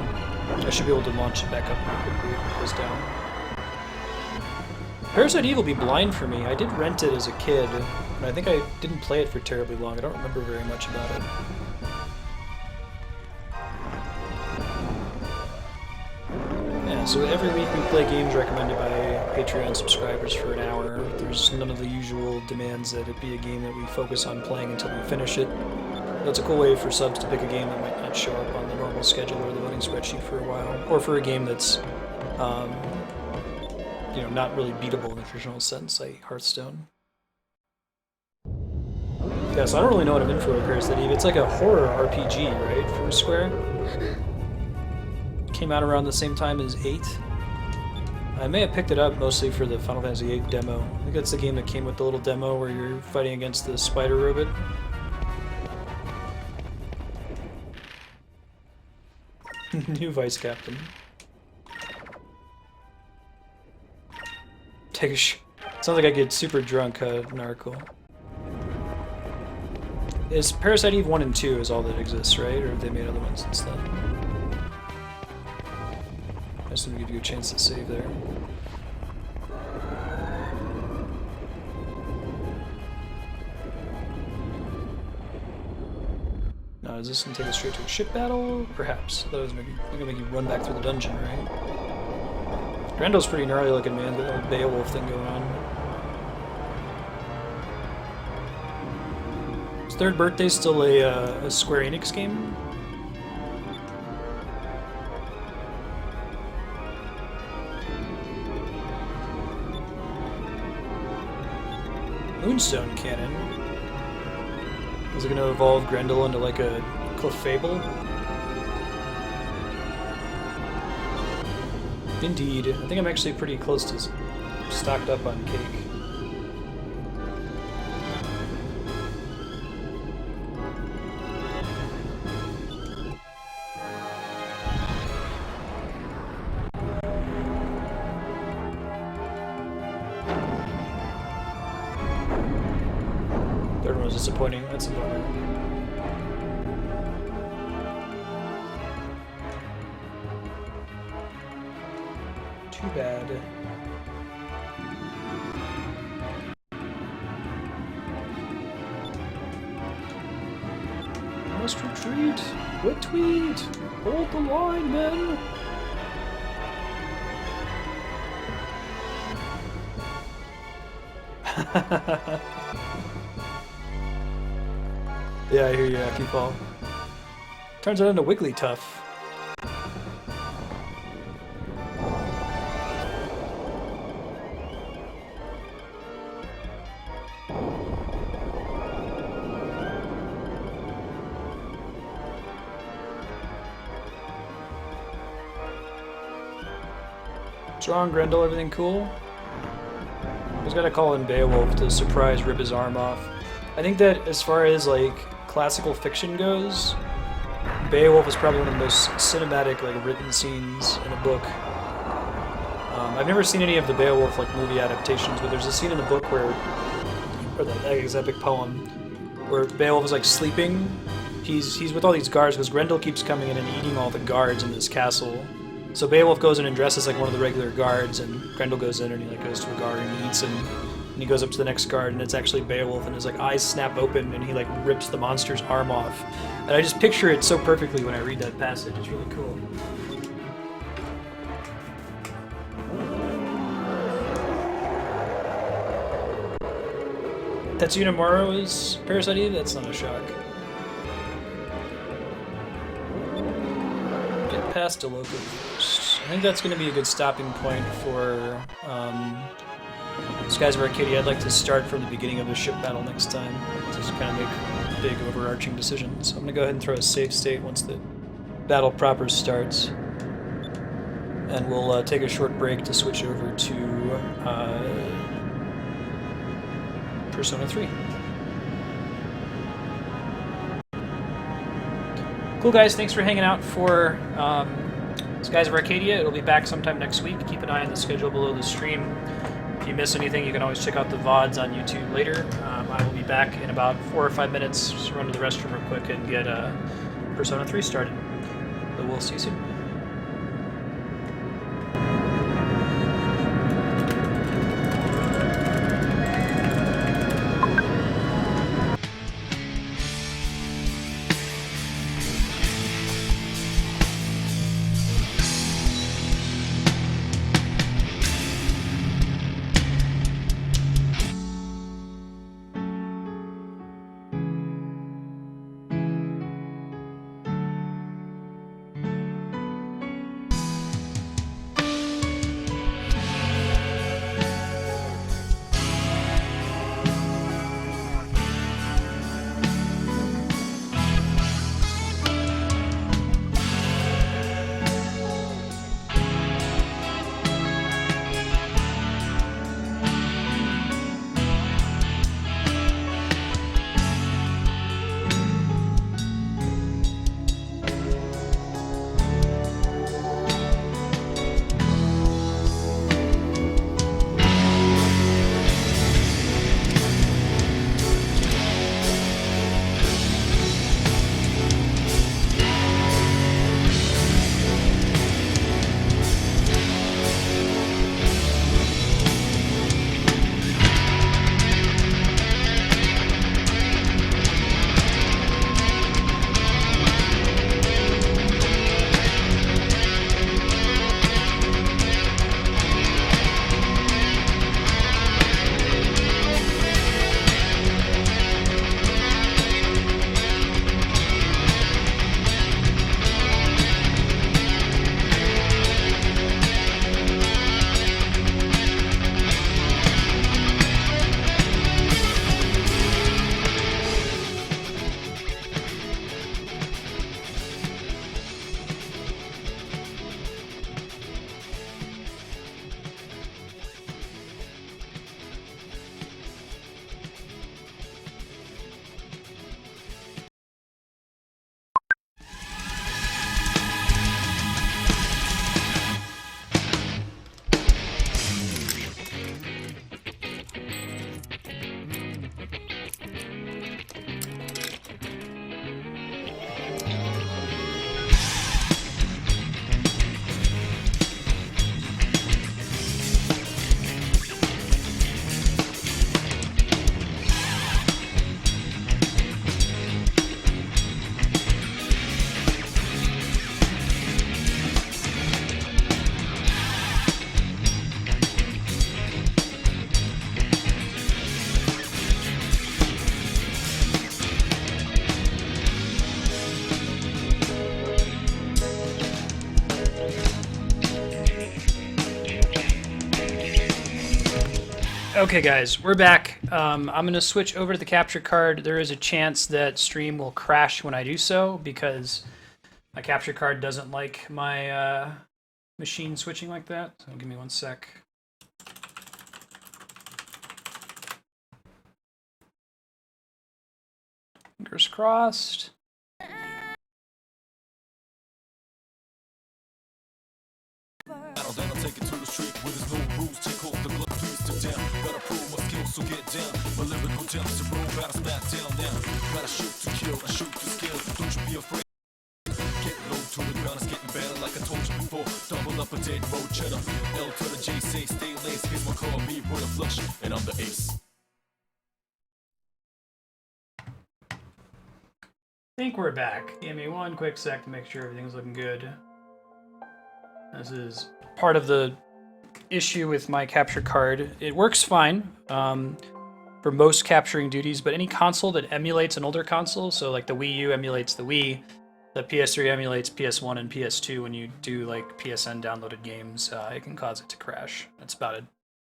I should be able to launch it back up quickly if it goes down. Parasite Eve will be blind for me. I did rent it as a kid, but I think I didn't play it for terribly long. I don't remember very much about it. Yeah, so every week we play games recommended by Patreon subscribers for an hour. There's none of the usual demands that it be a game that we focus on playing until we finish it. That's a cool way for subs to pick a game that might not show up on the normal schedule or the voting spreadsheet for a while, or for a game that's, you know, not really beatable in the traditional sense, like Hearthstone. Yeah, so I don't really know what I'm in for with Parasite Eve. It's like a horror RPG, right, from Square? Came out around the same time as 8. I may have picked it up mostly for the Final Fantasy VIII demo. I think that's the game that came with the little demo where you're fighting against the spider robot. New vice captain. Take a sounds like I get super drunk, Narco. Is Parasite Eve 1 and 2 is all that exists, right? Or have they made other ones since then? I just want to give you a chance to save there. Now, is this going to take us straight to a ship battle? Perhaps. I thought it was maybe going to make you run back through the dungeon, right? Grendel's pretty gnarly looking, man. Got that Beowulf thing going on. Is Third Birthday still a Square Enix game? Moonstone Cannon. Is it going to evolve Grendel into like a Clefable? Indeed. I think I'm actually pretty close to stocked up on cake. Third one was disappointing. That's a bummer. Too bad. Must retreat. Retweet. Hold the line, men. Yeah, I hear you, Akifall. Turns it into Wigglytuff. What's wrong, Grendel? Everything cool? I was gonna call in Beowulf to surprise rip his arm off. I think that as far as like classical fiction goes, Beowulf is probably one of the most cinematic like written scenes in a book. I've never seen any of the Beowulf like movie adaptations, but there's a scene in the book where, or his epic poem, where Beowulf is like sleeping. He's with all these guards because Grendel keeps coming in and eating all the guards in this castle. So Beowulf goes in and dresses like one of the regular guards, and Grendel goes in and he like goes to a guard and he eats him. And he goes up to the next guard and it's actually Beowulf, and his like eyes snap open and he like rips the monster's arm off. And I just picture it so perfectly when I read that passage. It's really cool. Tetsuyuno Moro is Parasite Eve? That's not a shock. Get past Deloko first. I think that's going to be a good stopping point for Skies of Arcadia. I'd like to start from the beginning of the ship battle next time to just kind of make big overarching decisions. So I'm going to go ahead and throw a save state once the battle proper starts. And we'll take a short break to switch over to Persona 3. Cool, guys. Thanks for hanging out for Skies of Arcadia. It'll be back sometime next week. Keep an eye on the schedule below the stream. If you miss anything, you can always check out the VODs on YouTube later. I will be back in about 4 or 5 minutes. Just run to the restroom real quick and get Persona 3 started. But we'll see you soon. Okay, guys, we're back. I'm going to switch over to the capture card. There is a chance that stream will crash when I do so because my capture card doesn't like my machine switching like that. So give me 1 sec. Fingers crossed. Then I'll take it to the street where there's no rules. Take off the glove, please to down. Gotta prove my skills, so get down. My lyrical gems to roll, gotta smack down now. Gotta shoot to kill, I shoot to skill. Don't you be afraid. Get low to the ground, it's getting better like I told you before. Double up a dead road cheddar. L to the J, say stay lace. Here's my car, B, roll a flush, and I'm the ace. I think we're back. Give me 1 quick sec to make sure everything's looking good. This is part of the issue with my capture card. It works fine for most capturing duties, but any console that emulates an older console, so like the Wii U emulates the Wii, the PS3 emulates PS1 and PS2 when you do like PSN downloaded games, it can cause it to crash. That's about a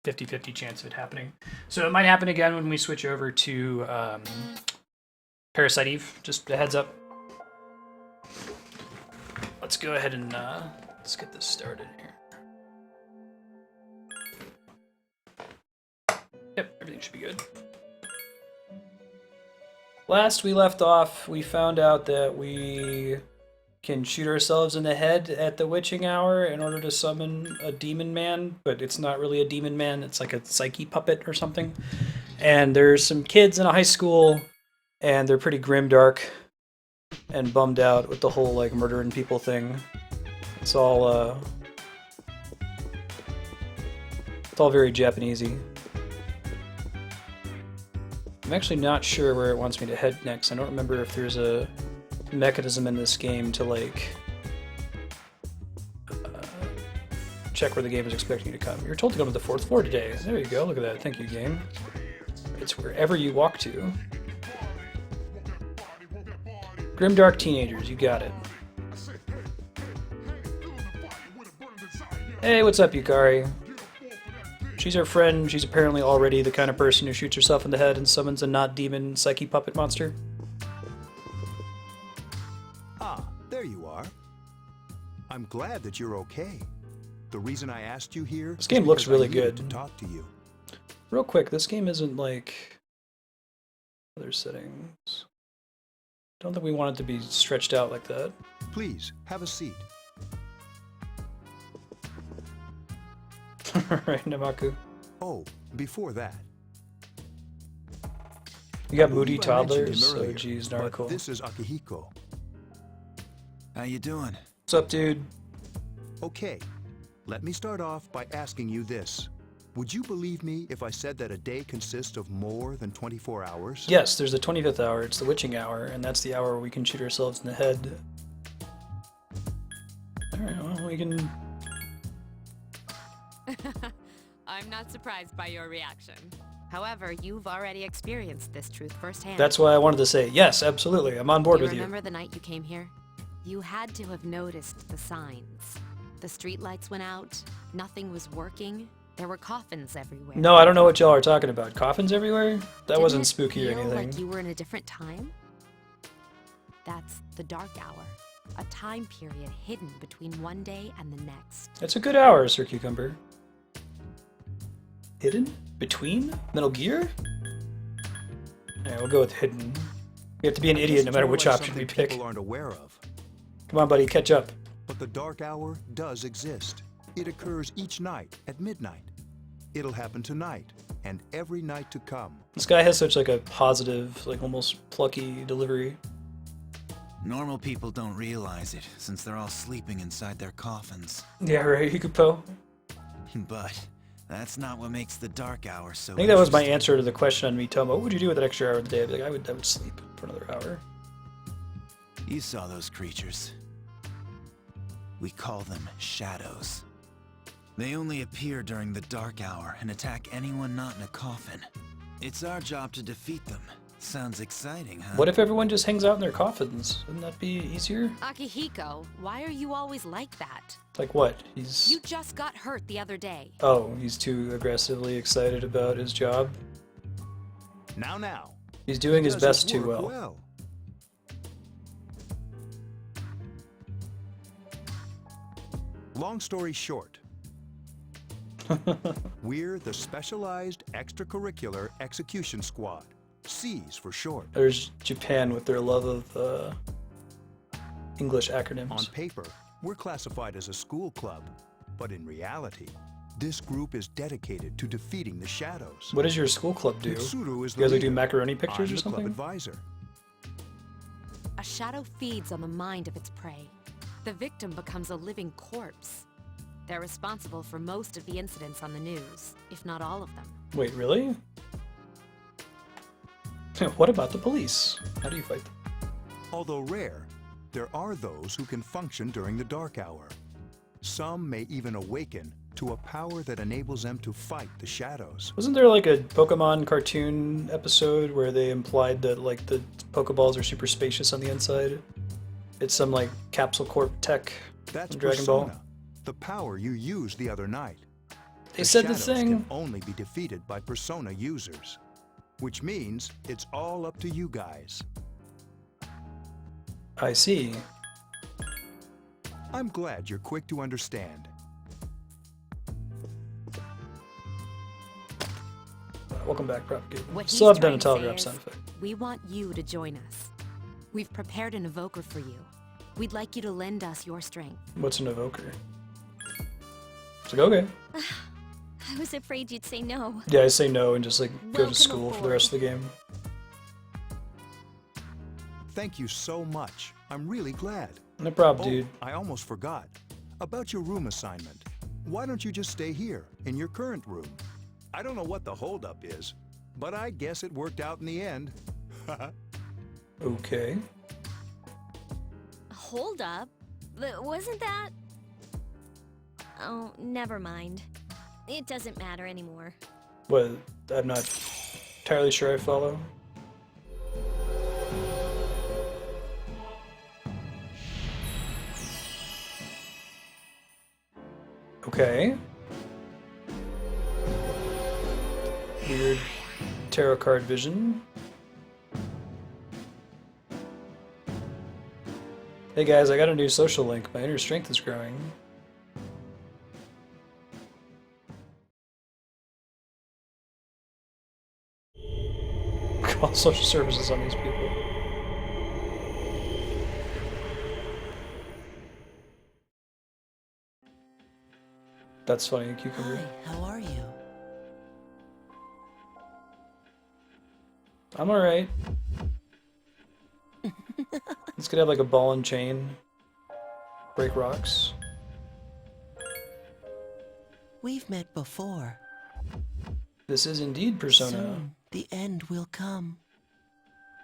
50-50 chance of it happening. So it might happen again when we switch over to Parasite Eve. Just a heads up. Let's go ahead and let's get this started here. Yep, everything should be good. Last we left off, we found out that we can shoot ourselves in the head at the witching hour in order to summon a demon man, but it's not really a demon man, it's like a psyche puppet or something. And there's some kids in a high school, and they're pretty grimdark and bummed out with the whole like murdering people thing. It's all very Japanesey. I'm actually not sure where it wants me to head next. I don't remember if there's a mechanism in this game to like check where the game is expecting you to come. You're told to come to the 4th floor today. There you go. Look at that. Thank you, game. It's wherever you walk to. Grimdark teenagers. You got it. Hey, what's up, Yukari? She's our friend. She's apparently already the kind of person who shoots herself in the head and summons a not-demon psyche puppet monster. Ah, there you are. I'm glad that you're okay. The reason I asked you here... This game looks really I needed good. to talk to you. Real quick, this game isn't like other settings. Don't think we want it to be stretched out like that. Please, have a seat. Right, Namaku. Oh, before that... You got I moody believe I mentioned toddlers, him so earlier, geez, but Narco. this is Akihiko. How you doing? What's up, dude? Okay, let me start off by asking you this. Would you believe me if I said that a day consists of more than 24 hours? Yes, there's the 25th hour, it's the witching hour, and that's the hour where we can shoot ourselves in the head. Alright, well, we can... I'm not surprised by your reaction. However, you've already experienced this truth firsthand. That's why I wanted to say, yes, absolutely, I'm on board Do you with you. remember the night you came here? You had to have noticed the signs. The streetlights went out, nothing was working, there were coffins everywhere. No, I don't know what y'all are talking about. Coffins everywhere? That Didn't wasn't it spooky or feel anything. like you were in a different time? That's the dark hour, a time period hidden between one day and the next. It's a good hour, Sir Cucumber. Hidden? Between? Metal Gear? Alright, we'll go with hidden. You have to be an idiot no matter which option we pick. People aren't aware of. Come on, buddy, catch up. But the dark hour does exist. It occurs each night at midnight. It'll happen tonight and every night to come. This guy has such like a positive, like almost plucky delivery. Normal people don't realize it, since they're all sleeping inside their coffins. Yeah, right, Hikupo. But that's not what makes the dark hour so I think that was my interesting. answer to the question on Mitomo. What would you do with that extra hour of the day? I'd be like, I would sleep for another hour. You saw those creatures. We call them shadows. They only appear during the dark hour and attack anyone not in a coffin. It's our job to defeat them, Sounds exciting, huh? What if everyone just hangs out in their coffins? Wouldn't that be easier? Akihiko, why are you always like that? Like what? He's... You just got hurt the other day. Oh, he's too aggressively excited about his job? Now. He's doing his Does it best too work well. Long story short, we're the Specialized Extracurricular Execution Squad. C's for short. There's Japan with their love of English acronyms. On paper, we're classified as a school club, but in reality, this group is dedicated to defeating the shadows. What does your school club do? Mitsuru is You guys the like do leader. macaroni pictures I'm or the club something? advisor. A shadow feeds on the mind of its prey. The victim becomes a living corpse. They're responsible for most of the incidents on the news, if not all of them. Wait, really? What about the police? How do you fight them? Although rare, there are those who can function during the dark hour. Some may even awaken to a power that enables them to fight the shadows. Wasn't there like a Pokemon cartoon episode where they implied that like the Pokeballs are super spacious on the inside? It's some like Capsule Corp tech That's from Dragon Persona, Ball. the power you used the other night. They said the shadows thing. can only be defeated by Persona users, which means it's all up to you guys. I see. I'm glad you're quick to understand. Welcome back, Propagate. What Still he's have done a trying to telegraph say sound is, effect. we want you to join us. We've prepared an evoker for you. We'd like you to lend us your strength. What's an evoker? It's like, okay. I was afraid you'd say no. Yeah, I say no and just like go Welcome to school for the rest of the game. Thank you so much. I'm really glad. No problem, Oh, dude. I almost forgot. About your room assignment. Why don't you just stay here, in your current room? I don't know what the holdup is, but I guess it worked out in the end. Okay. Hold up. Wasn't that... Oh, never mind. It doesn't matter anymore. What? I'm not entirely sure I follow. Okay. Weird tarot card vision. Hey guys, I got a new social link. My inner strength is growing. Call social services on these people. That's funny, cucumber. Hi, how are you? I'm alright. This could have like a ball and chain. Break rocks. We've met before. This is indeed Persona. Soon, the end will come.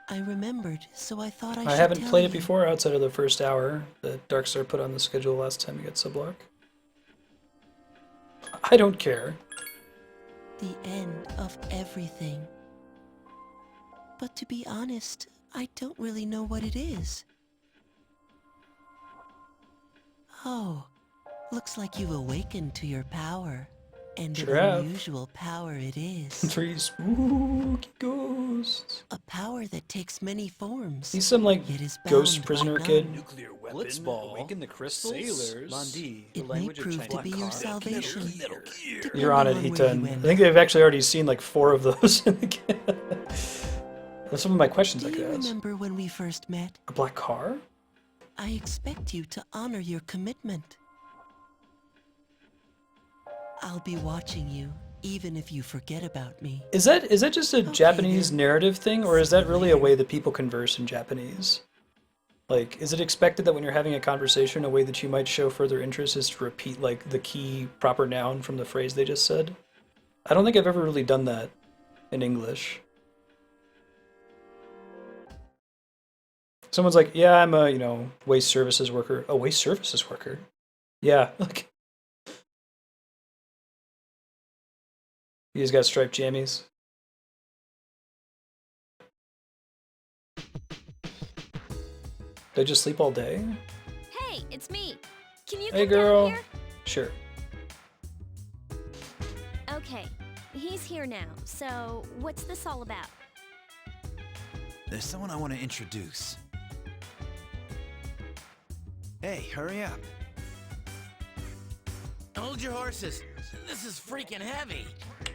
I remembered, so I thought I should haven't tell played it you. before outside of the first hour that Darkstar put on the schedule last time we got Sublock. I don't care. The end of everything. But to be honest, I don't really know what it is. Oh, looks like you've awakened to your power. And Sure an have. unusual power it is. Three spooky ghosts. A power that takes many forms. He's some like Yet is ghost bound by prisoner none. kid. Nuclear weapon, Blitzball, awaken the crystals, sailors, Mandi, It may prove to be your salvation. depending You're on it, where you Heaton. I end think they've actually already seen like 4 of those in the game. That's some of my questions I Do you could ask. remember when we first met? A black car? I expect you to honor your commitment. I'll be watching you, even if you forget about me. Is that just a Okay, Japanese then. narrative thing, or is that really a way that people converse in Japanese? Like, is it expected that when you're having a conversation, a way that you might show further interest is to repeat, like, the key proper noun from the phrase they just said? I don't think I've ever really done that in English. Someone's like, yeah, I'm a, waste services worker. A waste services worker? Yeah, like... You guys got striped jammies? Did I just sleep all day? Hey, it's me. Can you Hey, come girl. down here? Sure. Okay, he's here now. So, what's this all about? There's someone I want to introduce. Hey, hurry up. Hold your horses. This is freaking heavy.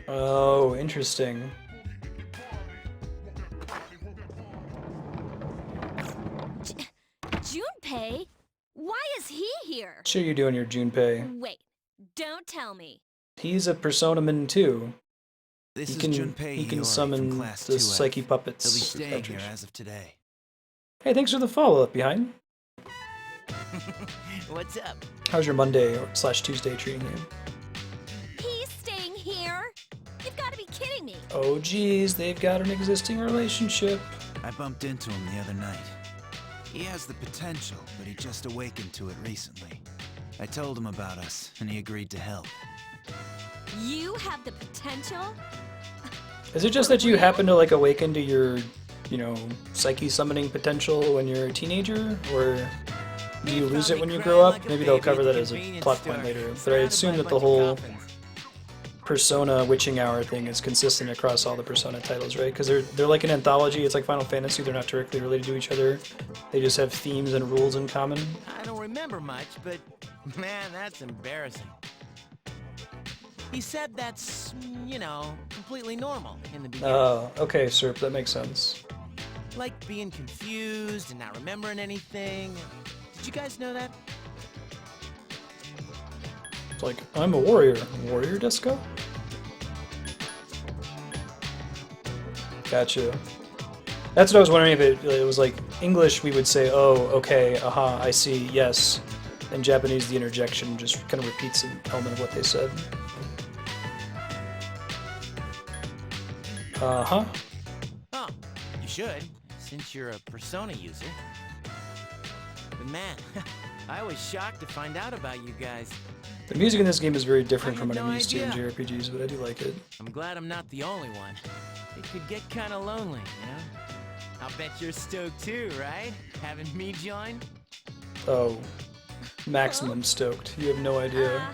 Oh, interesting. Junpei? Why is he here? Sure you doing your Junpei. Wait, don't tell me. He's a Persona-man too. This He is can Junpei he can Hiyori summon from Class the 2F. Psyche Puppets. He'll be staying here adventures. as of today. Hey, thanks for the follow-up behind. What's up? How's your Monday or / Tuesday treating you? He's staying here? You've got to be kidding me. Oh geez, they've got an existing relationship. I bumped into him the other night. He has the potential, but he just awakened to it recently. I told him about us, and he agreed to help. You have the potential? Is it just that you happen to like awaken to your, psyche summoning potential when you're a teenager, or do you lose it when you grow up? Maybe they'll cover that as a plot point later. But I assume that the whole Persona Witching Hour thing is consistent across all the Persona titles, right? Because they're like an anthology. It's like Final Fantasy. They're not directly related to each other. They just have themes and rules in common. I don't remember much, but man, that's embarrassing. He said that's, completely normal in the beginning. Oh, okay, Serp, that makes sense. Like being confused and not remembering anything. Did you guys know that? It's like, I'm a warrior. Warrior Disco? Gotcha. That's what I was wondering, if it was like English, we would say, oh, okay, aha, I see, yes. In Japanese, the interjection just kind of repeats an element of what they said. Uh-huh. Oh, you should, since you're a Persona user. But man, I was shocked to find out about you guys. The music in this game is very different I from had what I'm no used to in idea. JRPGs, but I do like it. I'm glad I'm not the only one. It could get kind of lonely, I'll bet you're stoked too, right? Having me join? Oh, maximum stoked. You have no idea.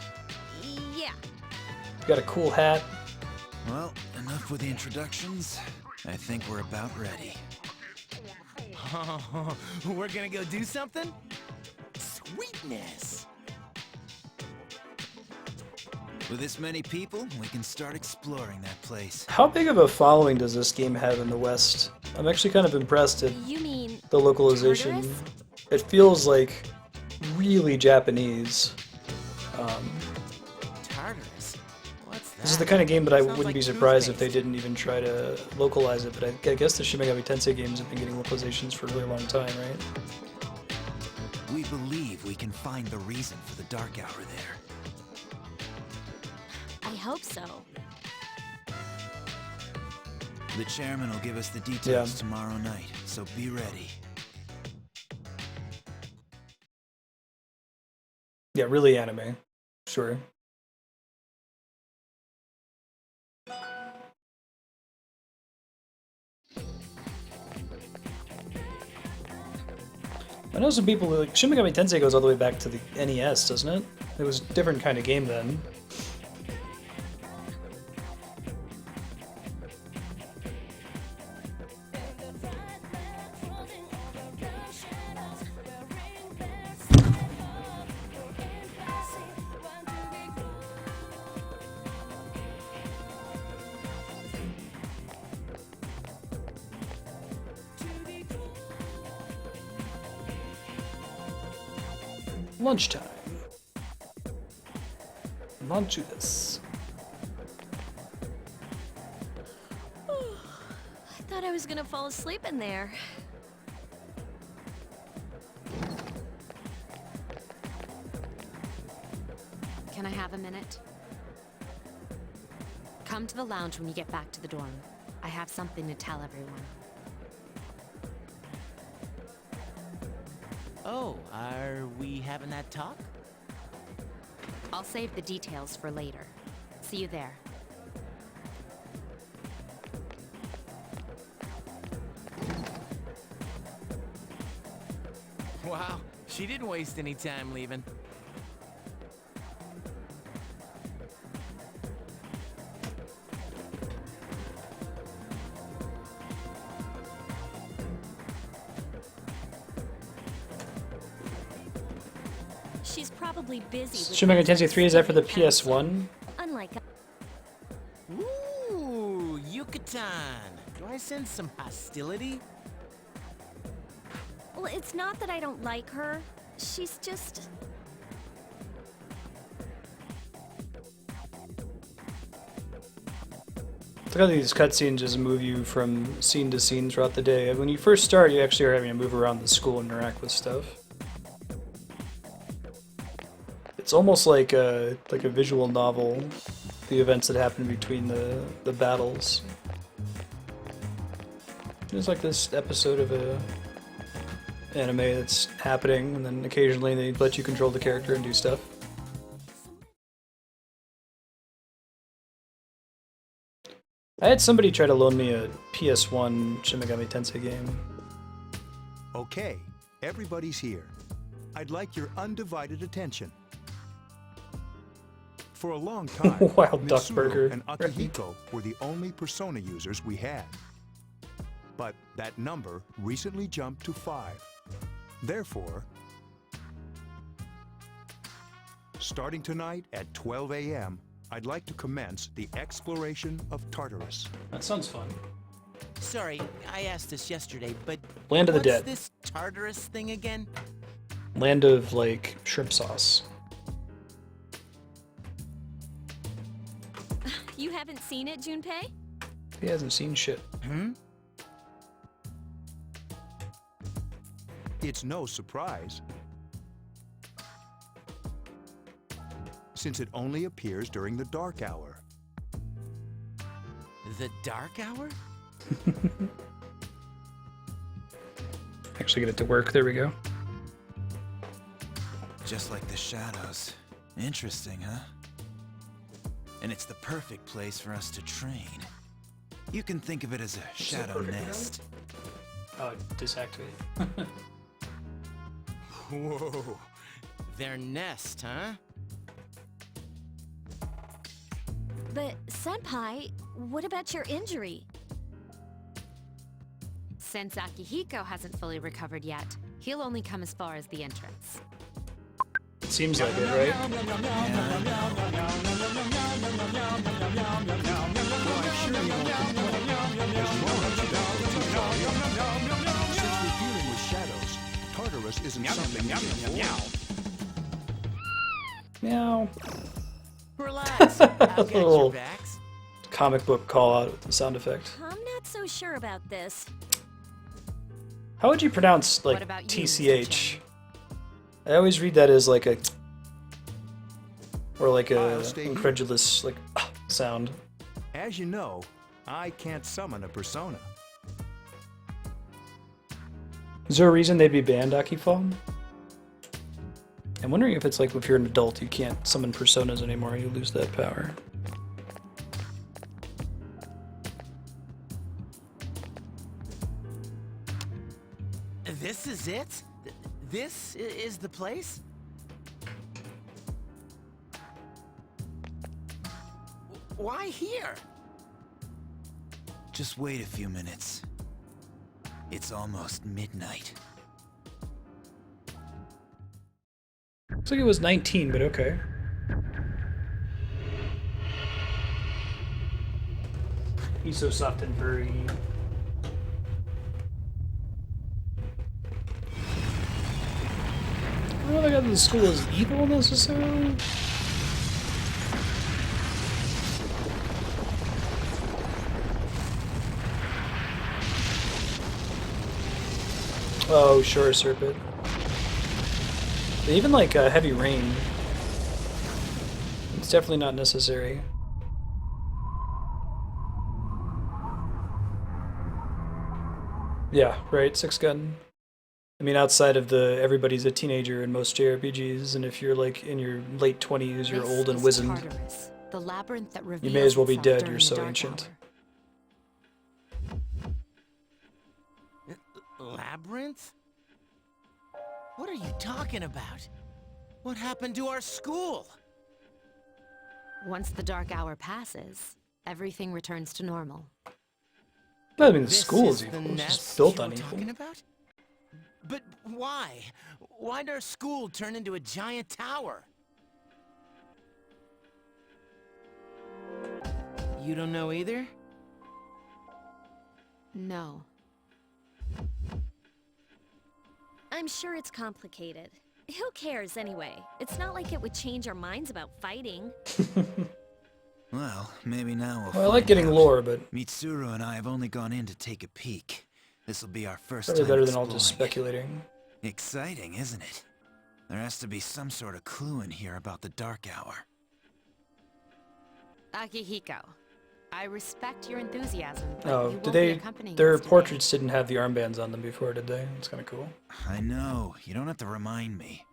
Yeah. You got a cool hat. Well, enough with the introductions. I think we're about ready. Oh, we're gonna go do something? Sweetness! With this many people, we can start exploring that place. How big of a following does this game have in the West? I'm actually kind of impressed at You mean the localization. Tartarus? It feels like really Japanese. Tartarus? What's that? This is the kind of game that I Sounds wouldn't like be surprised if they toothpaste. didn't even try to localize it, but I guess the Shin Megami Tensei games have been getting localizations for a really long time, right? We believe we can find the reason for the Dark Hour there. I hope so. The chairman will give us the details tomorrow night, so be ready. Yeah, really anime. Sure. I know some people like Shin Megami Tensei goes all the way back to the NES, doesn't it? It was a different kind of game then. Lunchtime. On to this. I thought I was gonna fall asleep in there. Can I have a minute? Come to the lounge when you get back to the dorm. I have something to tell everyone. Oh, are we having that talk? I'll save the details for later. See you there. Wow, she didn't waste any time leaving. She's probably busy. Shin Megami Tensei 3, is that for the PS1? Unlike. Ooh, Yucatan. Do I sense some hostility? Well, it's not that I don't like her. She's just. Look how these cutscenes just move you from scene to scene throughout the day. When you first start, you actually are having to move around the school and interact with stuff. It's almost like a visual novel, the events that happen between the battles. There's like this episode of a anime that's happening, and then occasionally they let you control the character and do stuff. I had somebody try to loan me a PS1 Shin Megami Tensei game. Okay, everybody's here. I'd like your undivided attention. For a long time, Wild Duck Mitsuru Burger. and Akihiko were the only Persona users we had. But that number recently jumped to 5. Therefore, starting tonight at 12 a.m., I'd like to commence the exploration of Tartarus. That sounds fun. Sorry, I asked this yesterday, but Land of the what's Dead. this Tartarus thing again? Land of, like, shrimp sauce. You haven't seen it, Junpei? He hasn't seen shit. It's no surprise, since it only appears during the dark hour. The dark hour? Actually get it to work. There we go. Just like the shadows. Interesting, huh? And it's the perfect place for us to train. You can think of it as a shadow nest. Oh, disactivate. Whoa. Their nest, huh? But, Senpai, what about your injury? Since Akihiko hasn't fully recovered yet, he'll only come as far as the entrance. It seems like it, right? Well, I'm sure you won't complain, as long as you don't go too far in. Since we're dealing with shadows, Tartarus isn't something we can avoid. Meow. Relax. I've got your Little backs. comic book call out with the sound effect. I'm not so sure about this. How would you pronounce, What like, about you, TCH? I always read that as like a, or like a I'll stay here. incredulous, like, sound. As you know, I can't summon a persona. Is there a reason they'd be banned, Akifon? I'm wondering if it's like if you're an adult, you can't summon personas anymore, you lose that power. This is it? This is the place? Why here? Just wait a few minutes. It's almost midnight. Looks like it was 19, but okay. He's so soft and furry. I don't know if I got the school is evil necessarily. Oh, sure, Serpent. Even like heavy rain. It's definitely not necessary. Yeah, right, 6-gun. I mean, outside of the everybody's a teenager in most JRPGs, and if you're like in your late 20s, you're This old and is wizened. Tartarus, the labyrinth that You may as well be reveals dead, itself you're during so the dark ancient. hour. Labyrinth? What are you talking about? What happened to our school? Once the dark hour passes, everything returns to normal. I mean, the This school is is the evil. It's just nest built you on were evil. talking about? But why? Why'd our school turn into a giant tower? You don't know either? No. I'm sure it's complicated. Who cares anyway? It's not like it would change our minds about fighting. Well, maybe now we'll Well, I like find getting out. lore, but Mitsuru and I have only gone in to take a peek. This'll be our first probably time better than all exploring just it. speculating. Exciting, isn't it? There has to be some sort of clue in here about the Dark Hour. Akihiko, I respect your enthusiasm, but Oh, you did won't be they? accompanying Their us today. portraits didn't have the armbands on them before, did they? It's kind of cool. I know, you don't have to remind me.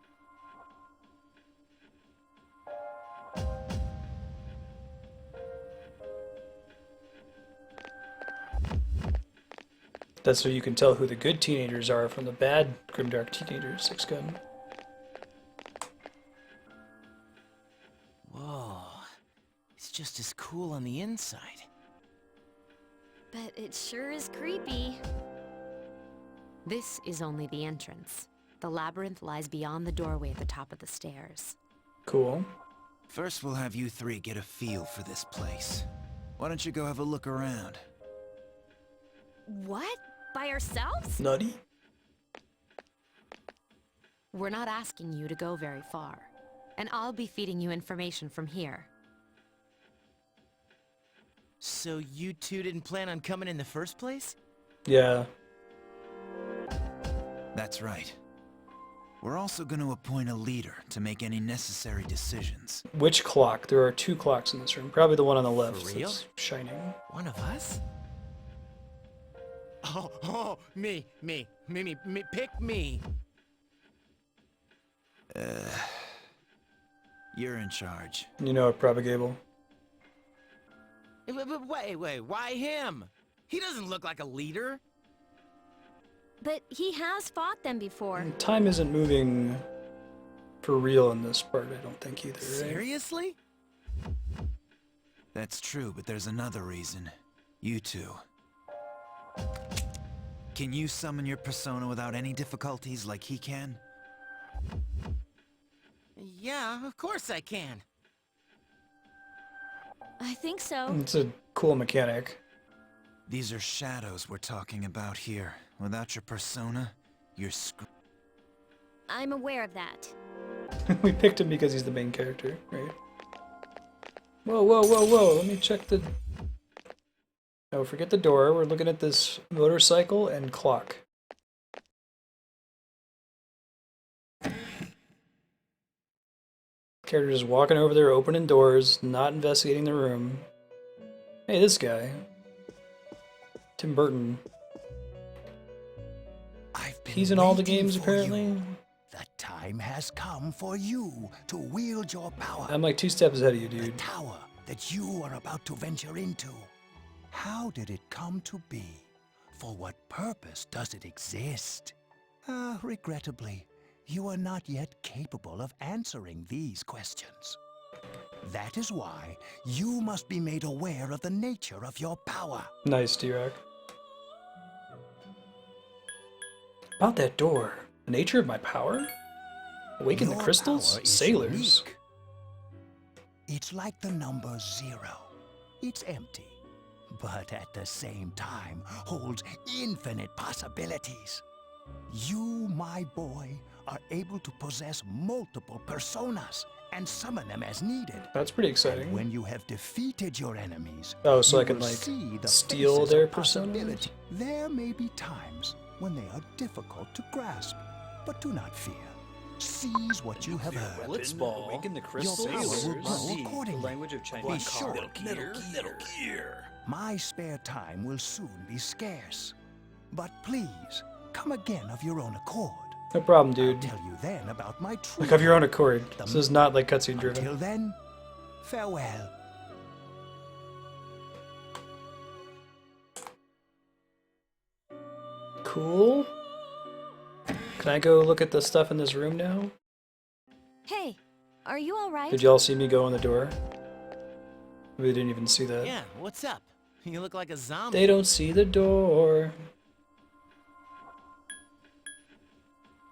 That's so you can tell who the good teenagers are from the bad grimdark teenagers. 6-gun. Whoa. It's just as cool on the inside. But it sure is creepy. This is only the entrance. The labyrinth lies beyond the doorway at the top of the stairs. Cool. First, we'll have you three get a feel for this place. Why don't you go have a look around? What? By ourselves? Nutty. We're not asking you to go very far, and I'll be feeding you information from here. So you two didn't plan on coming in the first place? Yeah. That's right. We're also going to appoint a leader to make any necessary decisions. Which clock? There are 2 clocks in this room. Probably the one on the left real? that's shining. One of us? Oh, me, pick me. You're in charge. You know it, Propagable. Wait, why him? He doesn't look like a leader. But he has fought them before. Time isn't moving for real in this part, I don't think either, right? Seriously? That's true, but there's another reason. You two. Can you summon your persona without any difficulties like he can? Yeah, of course I can. I think so. It's a cool mechanic. These are shadows we're talking about here. Without your persona, you're screwed. I'm aware of that. We picked him because he's the main character, right? Whoa, whoa, whoa, whoa. Let me check the... Oh, forget the door. We're looking at this motorcycle and clock. Character just walking over there, opening doors, not investigating the room. Hey, this guy. Tim Burton. He's in all the games, apparently. The time has come for you to wield your power. I'm like 2 steps ahead of you, The dude. tower that you are about to venture into. How did it come to be? For what purpose does it exist? Regrettably, you are not yet capable of answering these questions. That is why you must be made aware of the nature of your power. Nice, D-Rock. About that door. The nature of my power? Awaken the Your crystals? power is Sailors. unique. It's like the number 0. It's empty, but at the same time holds infinite possibilities. You, my boy, are able to possess multiple personas and summon them as needed. That's pretty exciting. And when you have defeated your enemies, Oh, so you I can, will like, see the steal faces their of possibility. personas? There may be times when they are difficult to grasp, but do not fear. Seize what you have heard. Blitzball. Awaken the crystals. Your power will grow The accordingly. language of Chinese. Be sure. Metal Gear. My spare time will soon be scarce. But please, come again of your own accord. No problem, dude. I'll tell you then about my true. Like, of your own accord. This is not, like, cutscene driven. Until then, farewell. Cool. Can I go look at the stuff in this room now? Hey, are you alright? Did y'all see me go in the door? We didn't even see that. Yeah, what's up? You look like a zombie. They don't see the door.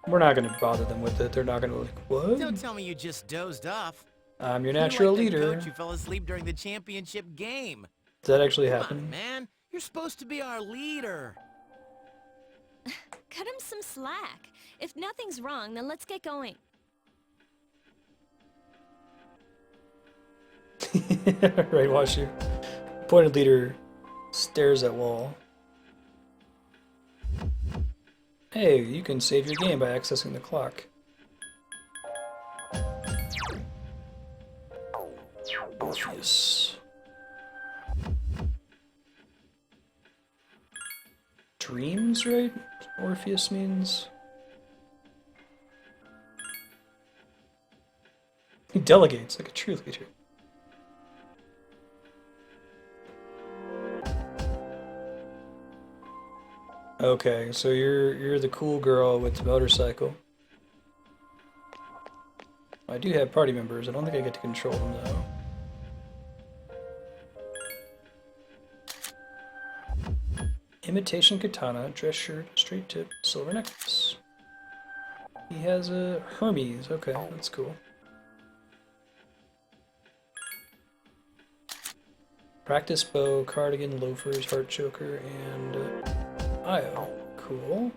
We're not gonna bother them with it. They're not gonna like, what? Don't tell me you just dozed off. I'm your natural You like the leader. coach who fell asleep during the championship game. Did that actually Come happen? on, man. You're supposed to be our leader. Cut him some slack. If nothing's wrong, then let's get going. Right, watch you. Appointed leader stares at wall. Hey, you can save your game by accessing the clock. Orpheus. Dreams, right? Orpheus means. He delegates like a true leader. Okay, so you're the cool girl with the motorcycle. I do have party members. I don't think I get to control them though. Imitation katana, dress shirt, straight tip, silver necklace. He has a Hermes. Okay, that's cool. Practice bow, cardigan, loafers, heart choker, and Io. Cool.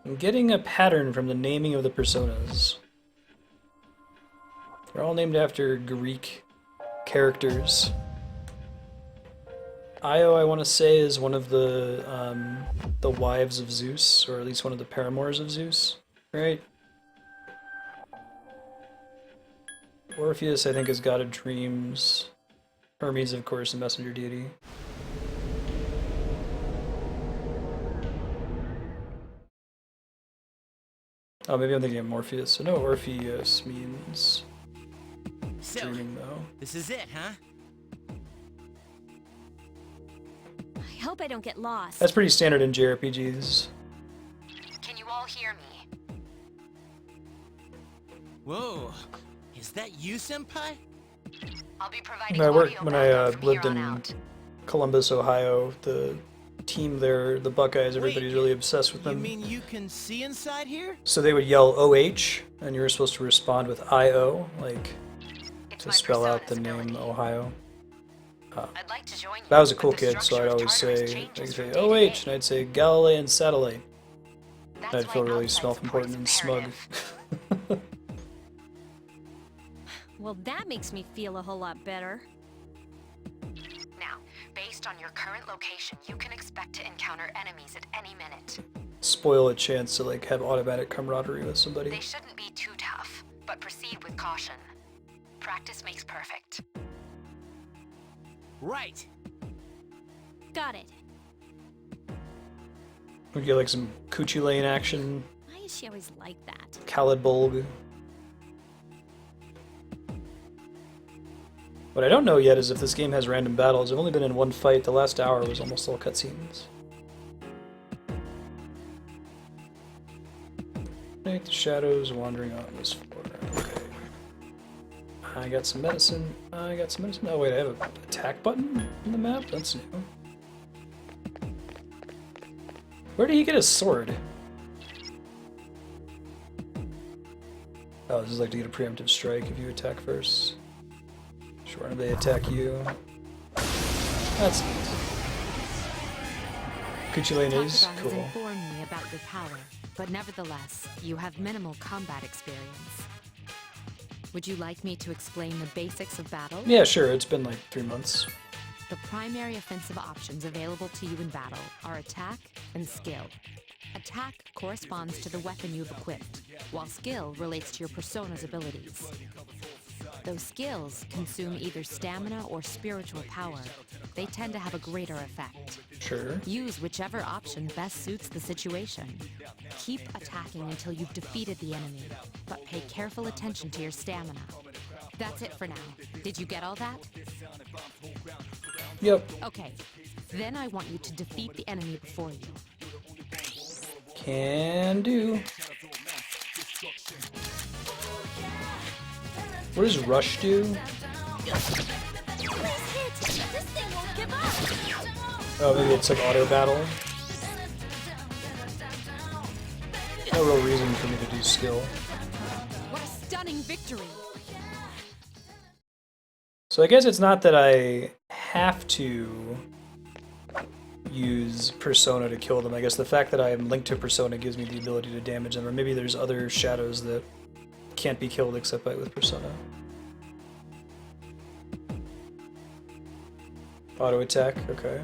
I'm getting a pattern from the naming of the personas. They're all named after Greek characters. Io, I want to say, is one of the wives of Zeus, or at least one of the paramours of Zeus, right? Orpheus, I think, is god of dreams. Hermes, of course, a messenger deity. Oh, maybe I'm thinking of Morpheus. So no, Orpheus means dreaming, though. This is it, huh? I hope I don't get lost. That's pretty standard in JRPGs. Can you all hear me? Whoa. Is that you, Senpai? I'll be providing When I lived in Columbus, Ohio, the team there, the Buckeyes, everybody's really obsessed with them. You mean you can see inside here? So they would yell OH, and you were supposed to respond with IO, like to spell out the name Ohio. I'd like to join you, I was a cool but the kid, so I'd structure of always Tartarus say, changes I'd from say day to OH, day. and I'd say Galilean satellite. That's I'd feel why really outside self-important support and is smug. imperative. Well, that makes me feel a whole lot better. Now, based on your current location, you can expect to encounter enemies at any minute. Spoil a chance to like have automatic camaraderie with somebody. They shouldn't be too tough, but proceed with caution. Practice makes perfect. Right. Got it. We get like some Coochie Lane action, Why is she always like that? Khaled Bolg. What I don't know yet is if this game has random battles. I've only been in one fight. The last hour was almost all cutscenes. Night, the shadows wandering on this floor. Okay. I got some medicine. Oh wait, I have an attack button in the map? That's new. Where did he get his sword? Oh, this is like to get a preemptive strike if you attack first. Sure, they attack you. That's neat. Coochie Lane is Takeda has cool. informed me about your power, but nevertheless, you have minimal combat experience. Would you like me to explain the basics of battle? Yeah, sure, it's been like 3 months. The primary offensive options available to you in battle are attack and skill. Attack corresponds to the weapon you've equipped, while skill relates to your persona's abilities. Those skills consume either stamina or spiritual power. They tend to have a greater effect. Sure. Use whichever option best suits the situation. Keep attacking until you've defeated the enemy, but pay careful attention to your stamina. That's it for now. Did you get all that? Yep. Okay. Then I want you to defeat the enemy before you. Can do. What does rush do? Oh, maybe it's like auto battle. No real reason for me to do skill. What a stunning victory! So I guess it's not that I have to use Persona to kill them. I guess the fact that I am linked to Persona gives me the ability to damage them, or maybe there's other shadows that can't be killed except by with Persona. Auto attack, okay.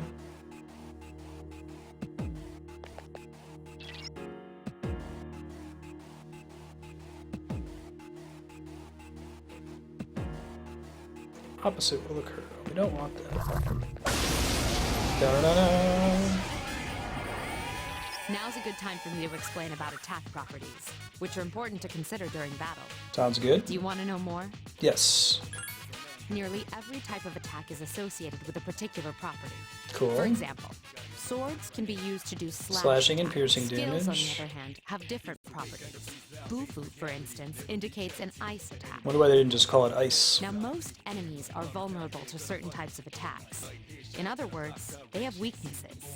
Opposite will occur. We don't want that. Da-da-da-da. Now's a good time for me to explain about attack properties, which are important to consider during battle. Sounds good. Do you want to know more? Yes. Nearly every type of attack is associated with a particular property. Cool. For example, swords can be used to do slashing and piercing Skills, damage. on the other hand, have different properties. Bufu, for instance, indicates an ice attack. Wonder why they didn't just call it ice. Now, most enemies are vulnerable to certain types of attacks. In other words, they have weaknesses.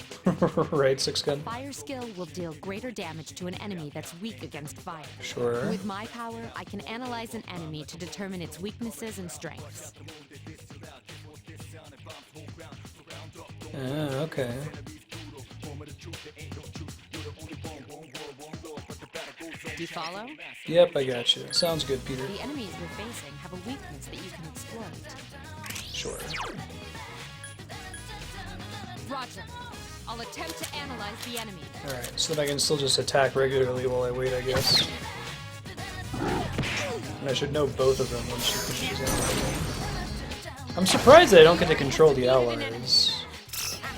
Right, six gun. Fire skill will deal greater damage to an enemy that's weak against fire. Sure. With my power, I can analyze an enemy to determine its weaknesses and strengths. Okay. Do you follow? Yep, I got you. Sounds good, Peter. The enemies you're facing have a weakness that you can exploit. Sure. Roger. I'll attempt to analyze the enemy. Alright, so then I can still just attack regularly while I wait, I guess. And I should know both of them once she finishes analyzing. I'm surprised that I don't get to control the allies. I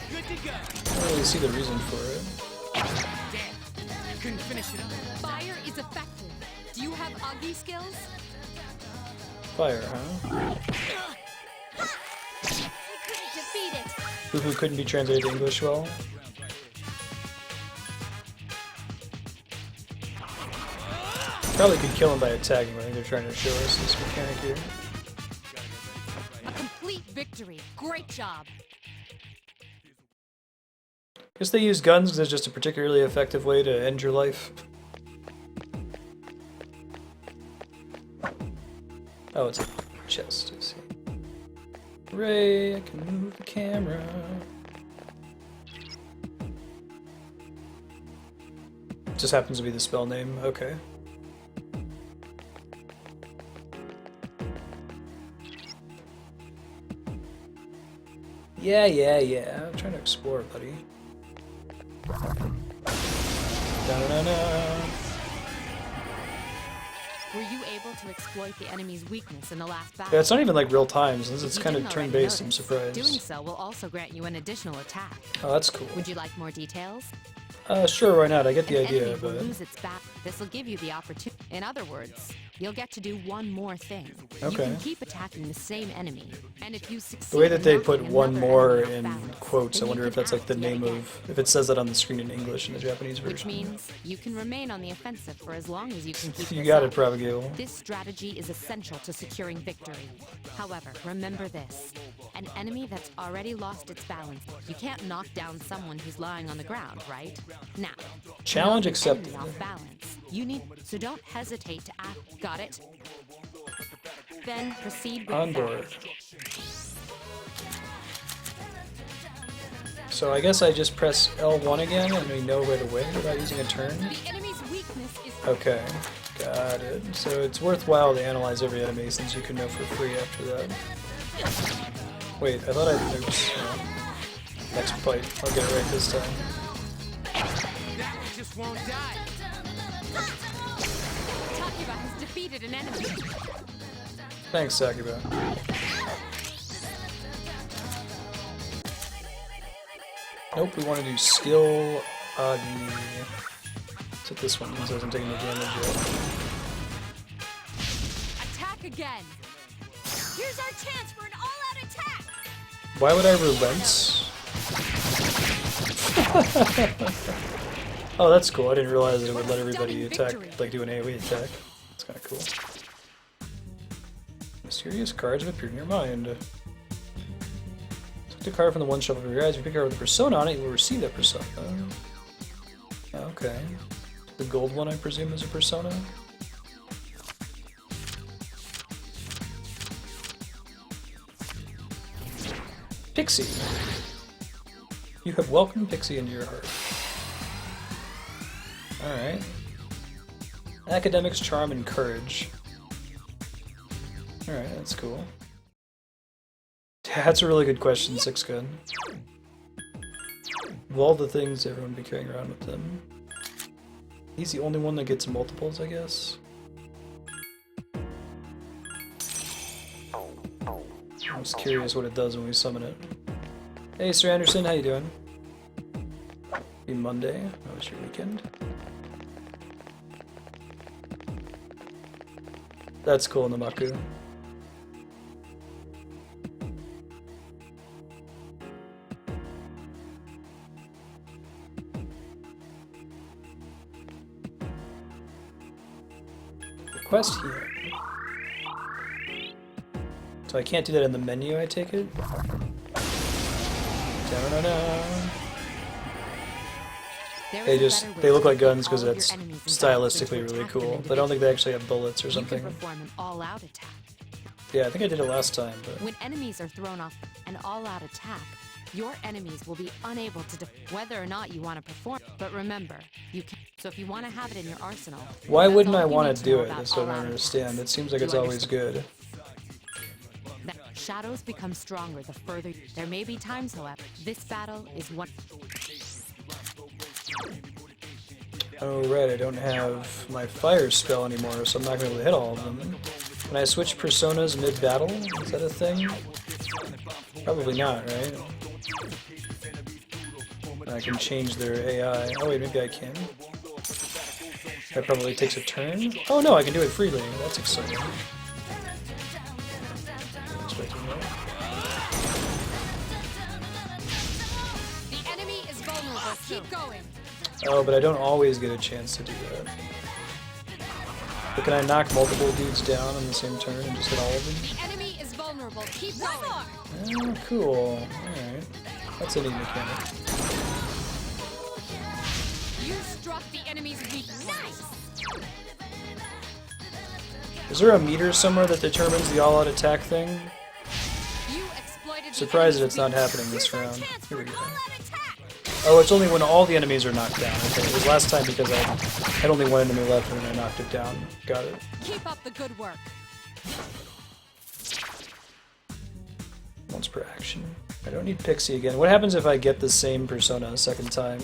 don't really see the reason for it. Couldn't finish it up. Fire is effective. Do you have Agi skills? Fire, huh? Defeat it. Bufu couldn't be translated to English well. Probably could kill him by attacking, but I think they're trying to show us this mechanic here. A complete victory. Great job. Guess they use guns because it's just a particularly effective way to end your life. Oh, it's a chest, I see. Hooray, I can move the camera. Just happens to be the spell name, okay. Yeah. I'm trying to explore, buddy. Da-da-da-da. Were you able to exploit the enemy's weakness in the last battle? Yeah, it's not even like real time, since If it's you kind of didn't already turn-based, I'm notice, surprised. Doing so will also grant you an additional attack. Oh, that's cool. Would you like more details? Sure, why not? I get the An idea, enemy will but... lose its back. This will give you the opportunity. In other words, you'll get to do one more thing. Okay. You can keep attacking the same enemy, and if you succeed, The way that they in put knocking one another more enemy in off balance, quotes, I then you wonder if can that's like the act yet name again. of... If it says that on the screen in English in the Japanese version. Which means you can remain on the offensive for as long as you can keep You this got up. it, Propagable. This strategy is essential to securing victory. However, remember this. An enemy that's already lost its balance. You can't knock down someone who's lying on the ground, right? Now, Challenge knock an accepted. enemy off balance. You need, so don't hesitate to act. Got it? Then proceed with On that. board. So I guess I just press L1 again and we know right away without using a turn? The enemy's weakness is Okay, got it. So it's worthwhile to analyze every enemy since you can know for free after that. Wait, I thought I... Oops. Next fight. I'll get it right this time. That one just won't die. Takiba has defeated an enemy. Thanks, Sakuba. Nope, we want to do skill Agi. Set this one since it hasn't taken any damage yet. Attack again. Here's our chance for an all-out attack. Why would I relent? Oh, that's cool. I didn't realize it would let everybody attack, like do an AoE attack. That's kind of cool. Mysterious cards have appeared in your mind. Select a card from the one shelf of your eyes. If you pick a card with a persona on it, you will receive that persona. Okay. The gold one, I presume, is a persona? Pixie. You have welcomed Pixie into your heart. Alright. Academics, charm, and courage. Alright, that's cool. That's a really good question, Six Gun. Of all the things everyone be carrying around with them, he's the only one that gets multiples, I guess. I'm just curious what it does when we summon it. Hey, Sir Anderson, how you doing? Happy Monday. How was your weekend? That's cool, Namaku. Quest here. So I can't do that in the menu, I take it? Da-da-da-da. They look like guns because it's stylistically really cool. But I don't think they actually have bullets or something. Yeah, I think I did it last time, but... When enemies are thrown off an all-out attack, your enemies will be unable to whether or not you want to perform. But remember, you can. So if you want to have it in your arsenal, why wouldn't I want to do it? That's what I don't understand. It seems like it's always good. Shadows become stronger the further. There may be times, however, this battle is one. Oh right, I don't have my fire spell anymore, so I'm not going to be able to hit all of them. Can I switch personas mid-battle? Is that a thing? Probably not, right? I can change their AI. Oh wait, maybe I can. That probably takes a turn. Oh no, I can do it freely. That's exciting. The enemy is vulnerable. Keep going. Oh, but I don't always get a chance to do that. But can I knock multiple dudes down on the same turn and just hit all of them? The enemy is vulnerable. Keep going. Oh, cool. Alright. That's a neat mechanic. You struck the enemy's weakness. Nice. Is there a meter somewhere that determines the all-out attack thing? You exploited. Surprised that it's not happening this round. Here we go. Oh, it's only when all the enemies are knocked down. Okay, it was last time because I had only one enemy left and then I knocked it down. Got it. Keep up the good work. Once per action. I don't need Pixie again. What happens if I get the same persona a second time?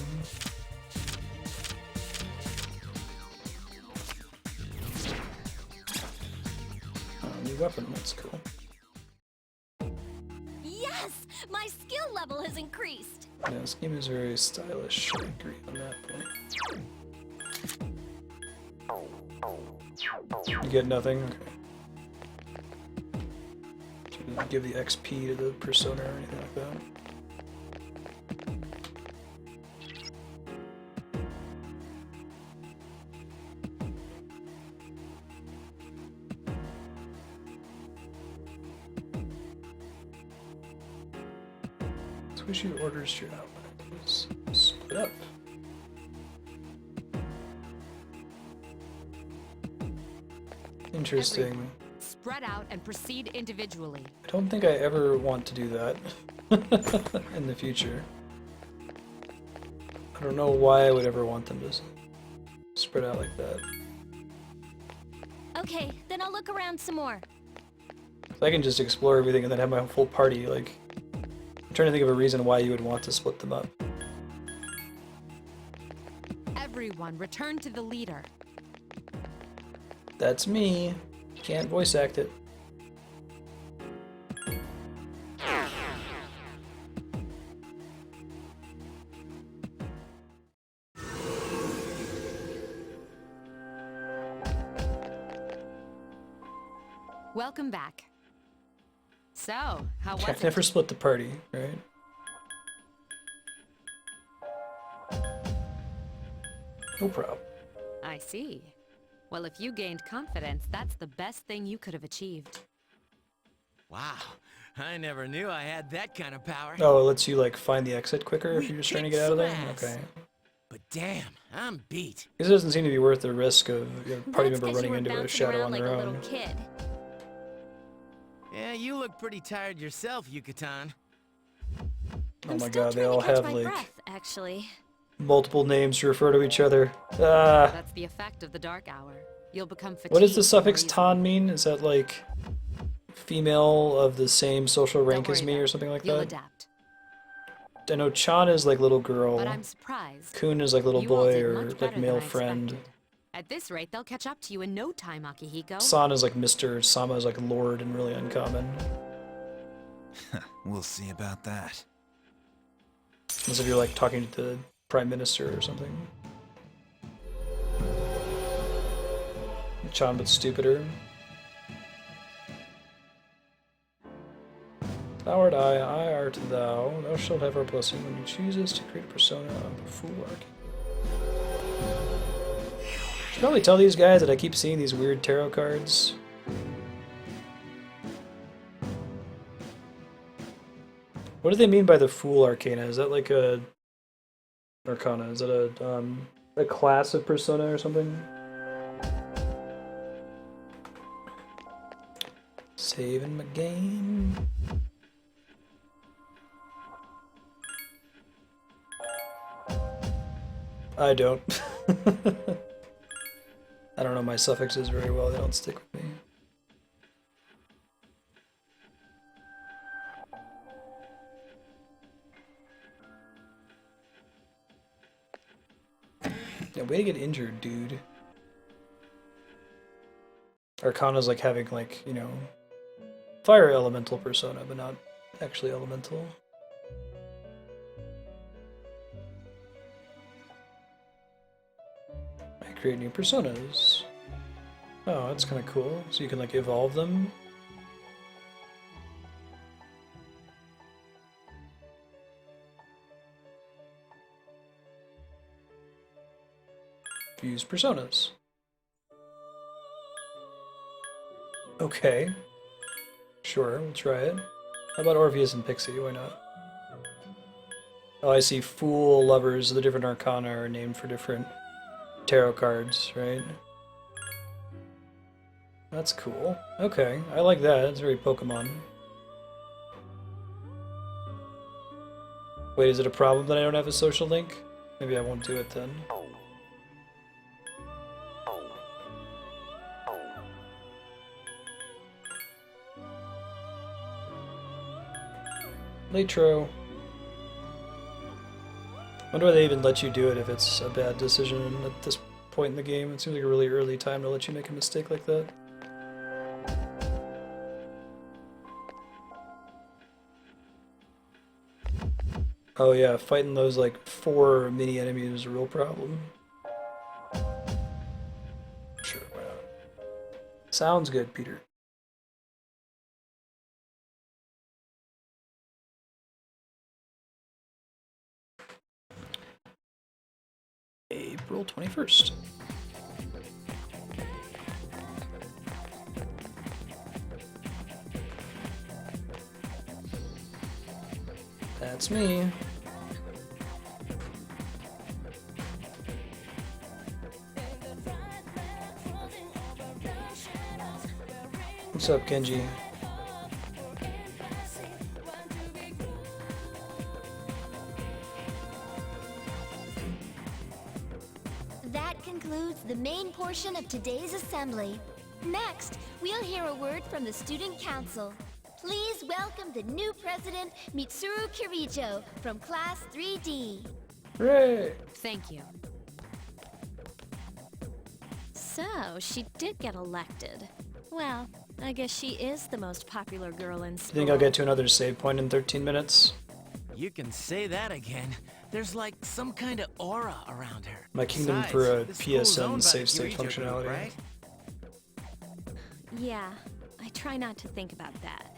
Oh, new weapon. That's cool. Yes! My skill level has increased! Yeah, this game is very stylish. I agree on that point. You get nothing? Okay. Didn't give the XP to the persona or anything like that. Switch your orders to your outline, please. Split up. Interesting. Spread out and proceed individually. I don't think I ever want to do that in the future. I don't know why I would ever want them to spread out like that. Okay, then I'll look around some more. I can just explore everything and then have my full party, like... I'm trying to think of a reason why you would want to split them up. Everyone, return to the leader. That's me. Can't voice act it. Welcome back. So, how was I've it? never split the party, right? No problem. I see. Well, if you gained confidence, that's the best thing you could have achieved. Wow, I never knew I had that kind of power. Oh, it lets you like find the exit quicker if We you're just trying to kicked get out of some there? ass. Okay. But damn, I'm beat. This doesn't seem to be worth the risk of your party That's member 'cause you running were into a bouncing shadow around on like their a own. little kid. Yeah, you look pretty tired yourself, Yucatan. Oh I'm my still god, they trying all to catch have my like breath, actually. multiple names to refer to each other. Ah. That's the effect of the dark hour. You'll become fatigued. What does the suffix more "tan" easily. mean? Is that like female of the same social rank Don't as worry me about or it. something like You'll that? adapt. I know Chan is like little girl. But I'm surprised. Kun is like little You all boy did or much like better male than I friend. expected. At this rate, they'll catch up to you in no time, Akihiko. San is like Mr. Sama is like Lord and really uncommon. We'll see about that. As if you're like talking to the Prime Minister or something. Chan but stupider. Thou art I art thou. Thou shalt have our blessing when you choose us to create a persona of a fool arc. Should probably tell these guys that I keep seeing these weird tarot cards. What do they mean by the Fool Arcana? Is that like a Arcana? Is that a class of persona or something? Saving my game. I don't. I don't know my suffixes very well. They don't stick with me. Yeah, way to get injured, dude. Arcana's like having like, you know, fire elemental persona, but not actually elemental. I create new personas. Oh, that's kind of cool. So you can like evolve them. Use personas. Okay. Sure, we'll try it. How about Orpheus and Pixie? Why not? Oh, I see. Fool, Lovers, the different arcana are named for different tarot cards, right? That's cool. Okay, I like that. It's very Pokemon. Wait, is it a problem that I don't have a social link? Maybe I won't do it then. Latro. Wonder why they even let you do it if it's a bad decision at this point in the game. It seems like a really early time to let you make a mistake like that. Oh yeah, fighting those like 4 mini enemies is a real problem. Sure, why not? Sounds good, Peter. April 21st. That's me. What's up, Kenji? That concludes the main portion of today's assembly. Next, we'll hear a word from the Student Council. Please welcome the new president, Mitsuru Kirijo, from Class 3D. Hooray! Thank you. So, she did get elected. Well, I guess she is the most popular girl in school. Think I'll get to another save point in 13 minutes? You can say that again. There's like some kind of aura around her. My kingdom Besides, for a this school's owned PSN by the save state Kirijo group, functionality. right? Yeah, I try not to think about that.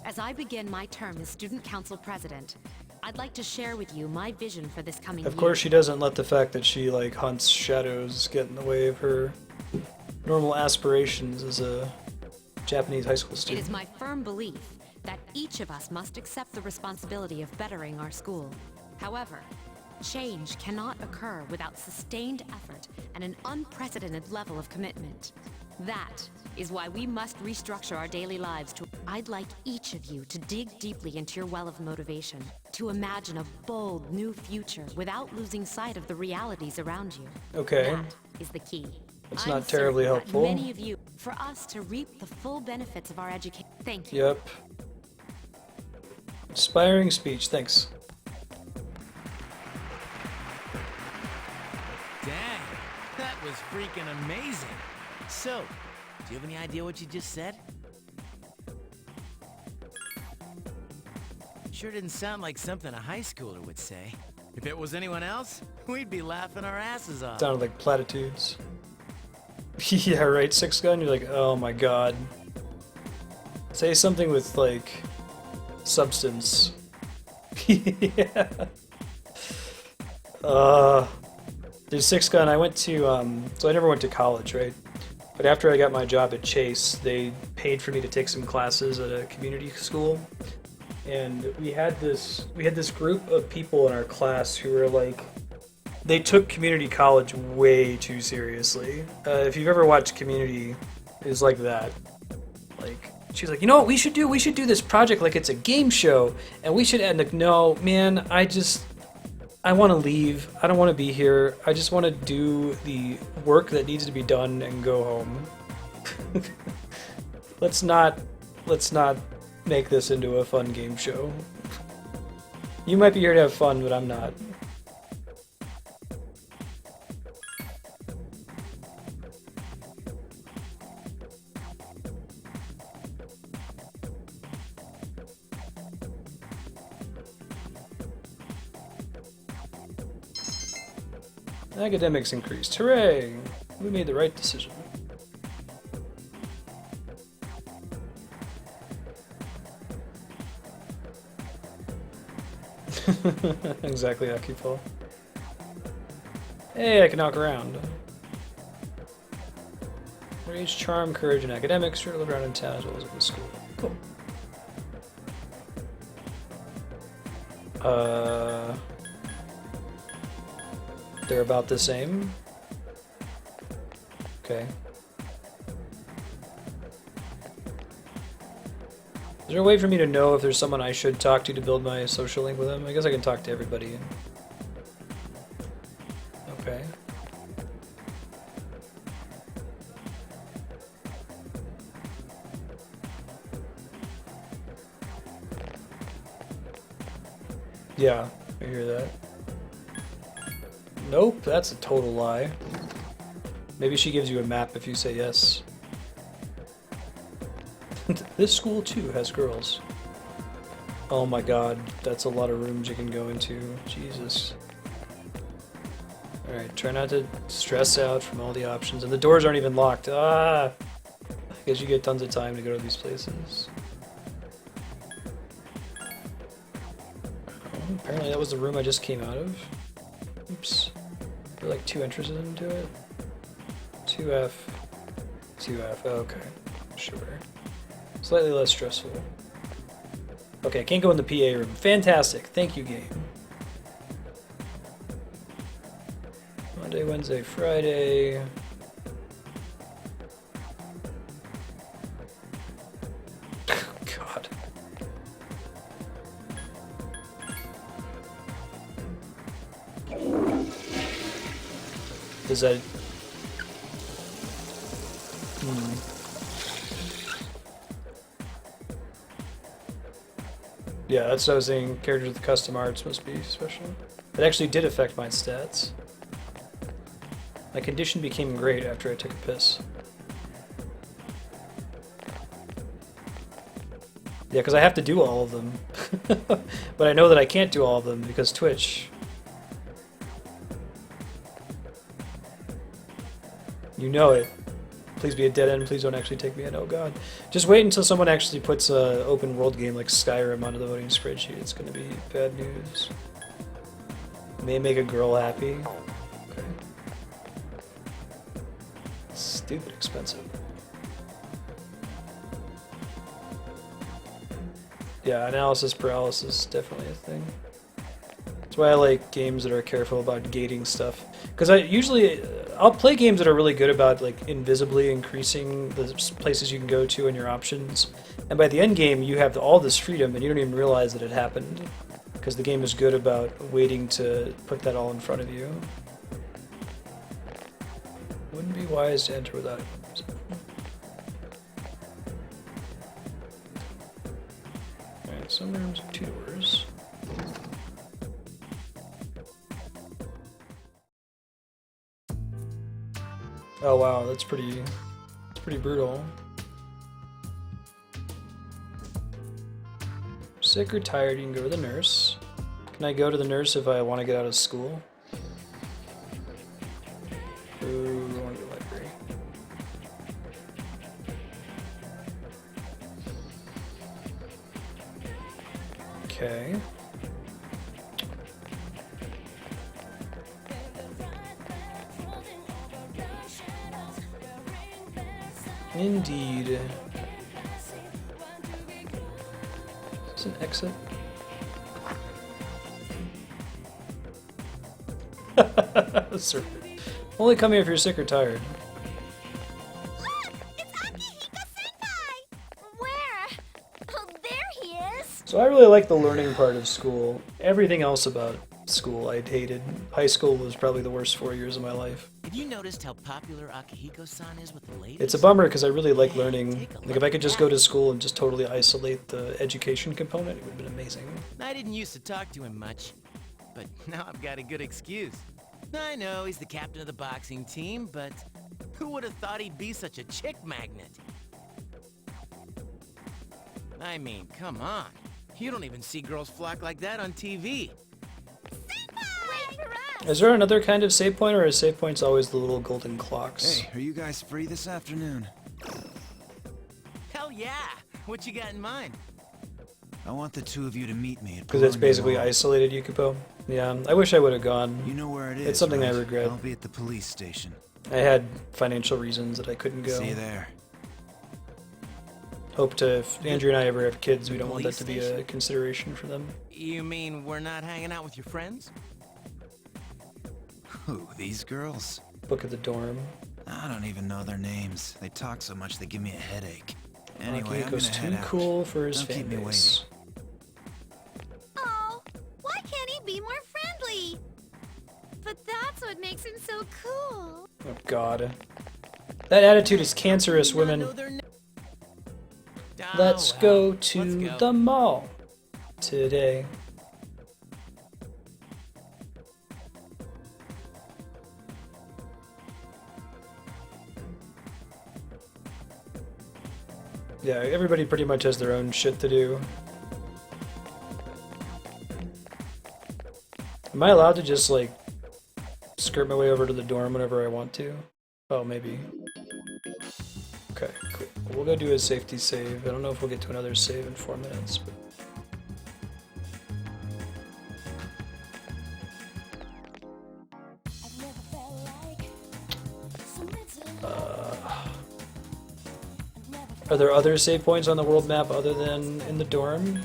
As I begin my term as Student Council President, I'd like to share with you my vision for this coming Of year. course, she doesn't let the fact that she like hunts shadows get in the way of her normal aspirations as a Japanese high school It student. is my firm belief that each of us must accept the responsibility of bettering our school. However, change cannot occur without sustained effort and an unprecedented level of commitment. That is why we must restructure our daily lives to... I'd like each of you to dig deeply into your well of motivation, to imagine a bold new future without losing sight of the realities around you. Okay. That is the key. It's I'm not terribly certain helpful. That many of you, for us to reap the full benefits of our education. Thank you. Yep. Inspiring speech, thanks. Dang, that was freaking amazing. So, do you have any idea what you just said? Sure didn't sound like something a high schooler would say. If it was anyone else, we'd be laughing our asses off. Sounded like platitudes. Yeah, right, Six Gun? You're like, oh my god. Say something with, like, substance. Yeah. Dude, Six Gun, I went to, so I never went to college, right? But after I got my job at Chase, they paid for me to take some classes at a community school. And we had this group of people in our class who were like, they took community college way too seriously. If you've ever watched Community, it was like that. Like, she's like, you know what we should do? We should do this project like it's a game show, and we should. And like, no, man, I want to leave. I don't want to be here. I just want to do the work that needs to be done and go home. Let's not make this into a fun game show. You might be here to have fun, but I'm not. Academics increased. Hooray! We made the right decision. Exactly, Akipol. Hey, I can knock around. Rage, charm, courage, and academics. Sure to live around in town as well as at the school. Cool. They're about the same. Okay. Is there a way for me to know if there's someone I should talk to build my social link with them? I guess I can talk to everybody. Okay. Yeah, I hear that. Nope, that's a total lie. Maybe she gives you a map if you say yes. This school too has girls. Oh my god, that's a lot of rooms you can go into. Jesus. Alright, try not to stress out from all the options. And the doors aren't even locked. Ah! I guess you get tons of time to go to these places. Oh, apparently that was the room I just came out of. Oops. We're like too interested into it. 2F. 2F. Okay. Sure. Slightly less stressful. Okay, I can't go in the PA room. Fantastic. Thank you, game. Monday, Wednesday, Friday. God. Does that... Yeah, that's what I was saying. Characters with custom arts must be special. It actually did affect my stats. My condition became great after I took a piss. Yeah, because I have to do all of them. But I know that I can't do all of them because Twitch. You know it. Please be a dead end. Please don't actually take me in. Oh god. Just wait until someone actually puts a open world game like Skyrim onto the voting spreadsheet. It's gonna be bad news. May make a girl happy. Okay. Stupid expensive. Yeah, analysis paralysis is definitely a thing. That's why I like games that are careful about gating stuff. Because I'll play games that are really good about like invisibly increasing the places you can go to and your options. And by the end game, you have all this freedom and you don't even realize that it happened. Because the game is good about waiting to put that all in front of you. Wouldn't be wise to enter without it. Alright, some rooms are 2 doors. Oh wow, that's pretty brutal. Sick or tired, you can go to the nurse. Can I go to the nurse if I want to get out of school? Ooh, I want to go to the library. Okay. Indeed. Is this an exit? Serpent. Only come here if you're sick or tired. Look! It's Akihiko-senpai! Where? Oh, there he is! So I really like the learning part of school. Everything else about school I hated. High school was probably the worst 4 years of my life. Have you noticed how popular Akihiko-san is with the ladies? It's a bummer because I really like learning. Like if I could just go to school and just totally isolate the education component, it would have been amazing. I didn't used to talk to him much, but now I've got a good excuse. I know he's the captain of the boxing team, but who would have thought he'd be such a chick magnet? I mean, come on. You don't even see girls flock like that on TV. Wait for us! Is there another kind of save point, or is save points always the little golden clocks? Hey, are you guys free this afternoon? Hell yeah! What you got in mind? I want the 2 of you to meet me at Because it's Bologna basically Mall. isolated Yukipo. Yeah, I wish I would have gone. You know where it is, It's something I right? regret. I'll be at the police station. I had financial reasons that I couldn't go. See you there. Hope to, if Andrew and I ever have kids, we don't want that Police to be a station? consideration for them. You mean we're not hanging out with your friends? Who, these girls? Book of the dorm. I don't even know their names. They talk so much they give me a headache. Anyway, I'm Akihiko's gonna too head out. cool for his Don't fan keep me base. Oh, why can't he be more friendly? But that's what makes him so cool. Oh god. That attitude is cancerous, women. Let's go to the mall today. Yeah, everybody pretty much has their own shit to do. Am I allowed to just, like, skirt my way over to the dorm whenever I want to? Oh, maybe. Okay, cool. We'll go do a safety save. I don't know if we'll get to another save in 4 minutes, but... Are there other save points on the world map other than in the dorm?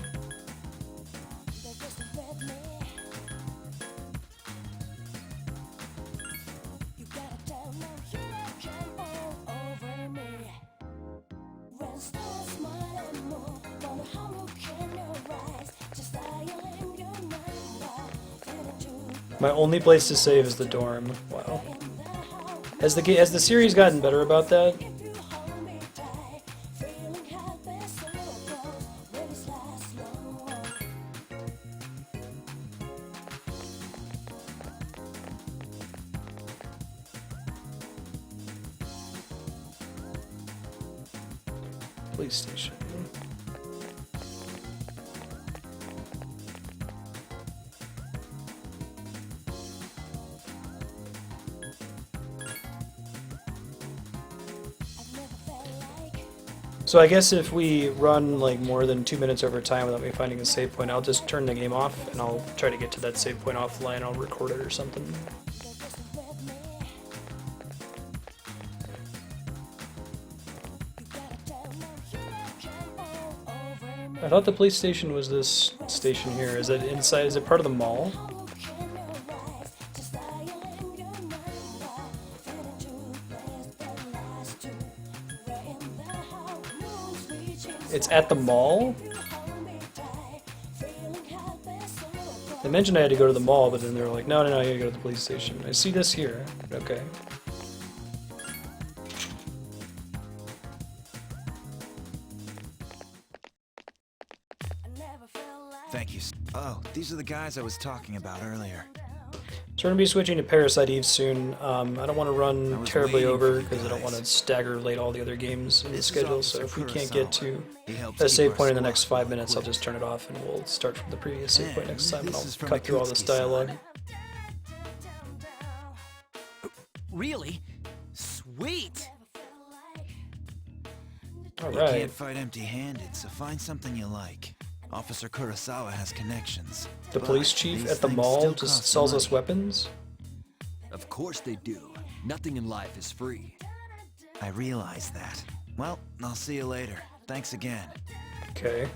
My only place to save is the dorm. Wow. Has the series gotten better about that? Police station. So I guess if we run like more than 2 minutes over time without me finding a save point, I'll just turn the game off and I'll try to get to that save point offline. I'll record it or something. I thought the police station was this station here. Is it inside? Is it part of the mall? It's at the mall? They mentioned I had to go to the mall, but then they were like, no, you gotta go to the police station. I see this here. Okay. Thank you. Oh, these are the guys I was talking about earlier. So we're going to be switching to Parasite Eve soon. I don't want to run terribly over because I don't want to stagger late all the other games in the schedule, so if we can't get to a save point in the next 5 minutes, I'll just turn it off and we'll start from the previous save point next time, and I'll cut through all this dialogue. Really? Sweet! Alright. You can't fight empty-handed, so find something you like. Officer Kurosawa has connections. The police chief at the mall just sells us weapons? Of course they do. Nothing in life is free. I realize that. Well, I'll see you later. Thanks again. Okay.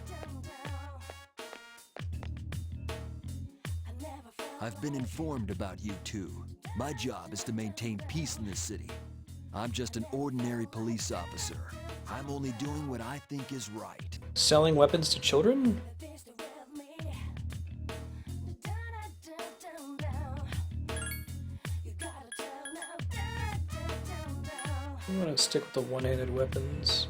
I've been informed about you two. My job is to maintain peace in this city. I'm just an ordinary police officer. I'm only doing what I think is right. Selling weapons to children? I want to stick with the one-handed weapons.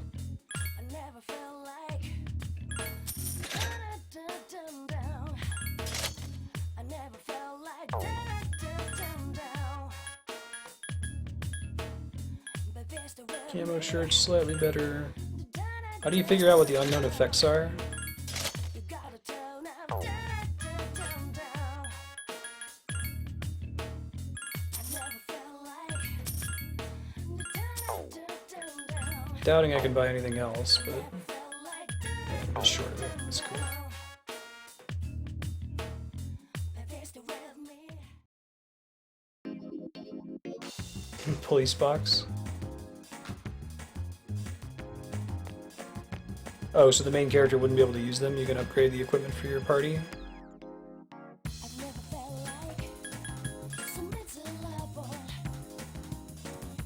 Camo shirt slightly better. How do you figure out what the unknown effects are? Doubting I can buy anything else, but yeah, I'm just short of it. It's cool. Police box. Oh, so the main character wouldn't be able to use them? You can upgrade the equipment for your party?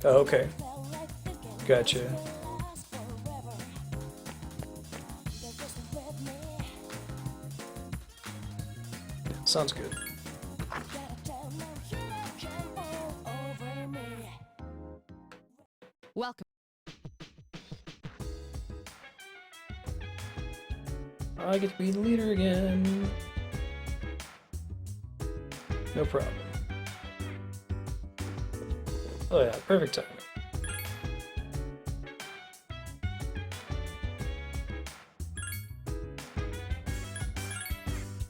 Oh, okay. Gotcha. Sounds good. Welcome. I get to be the leader again. No problem. Oh yeah, perfect time.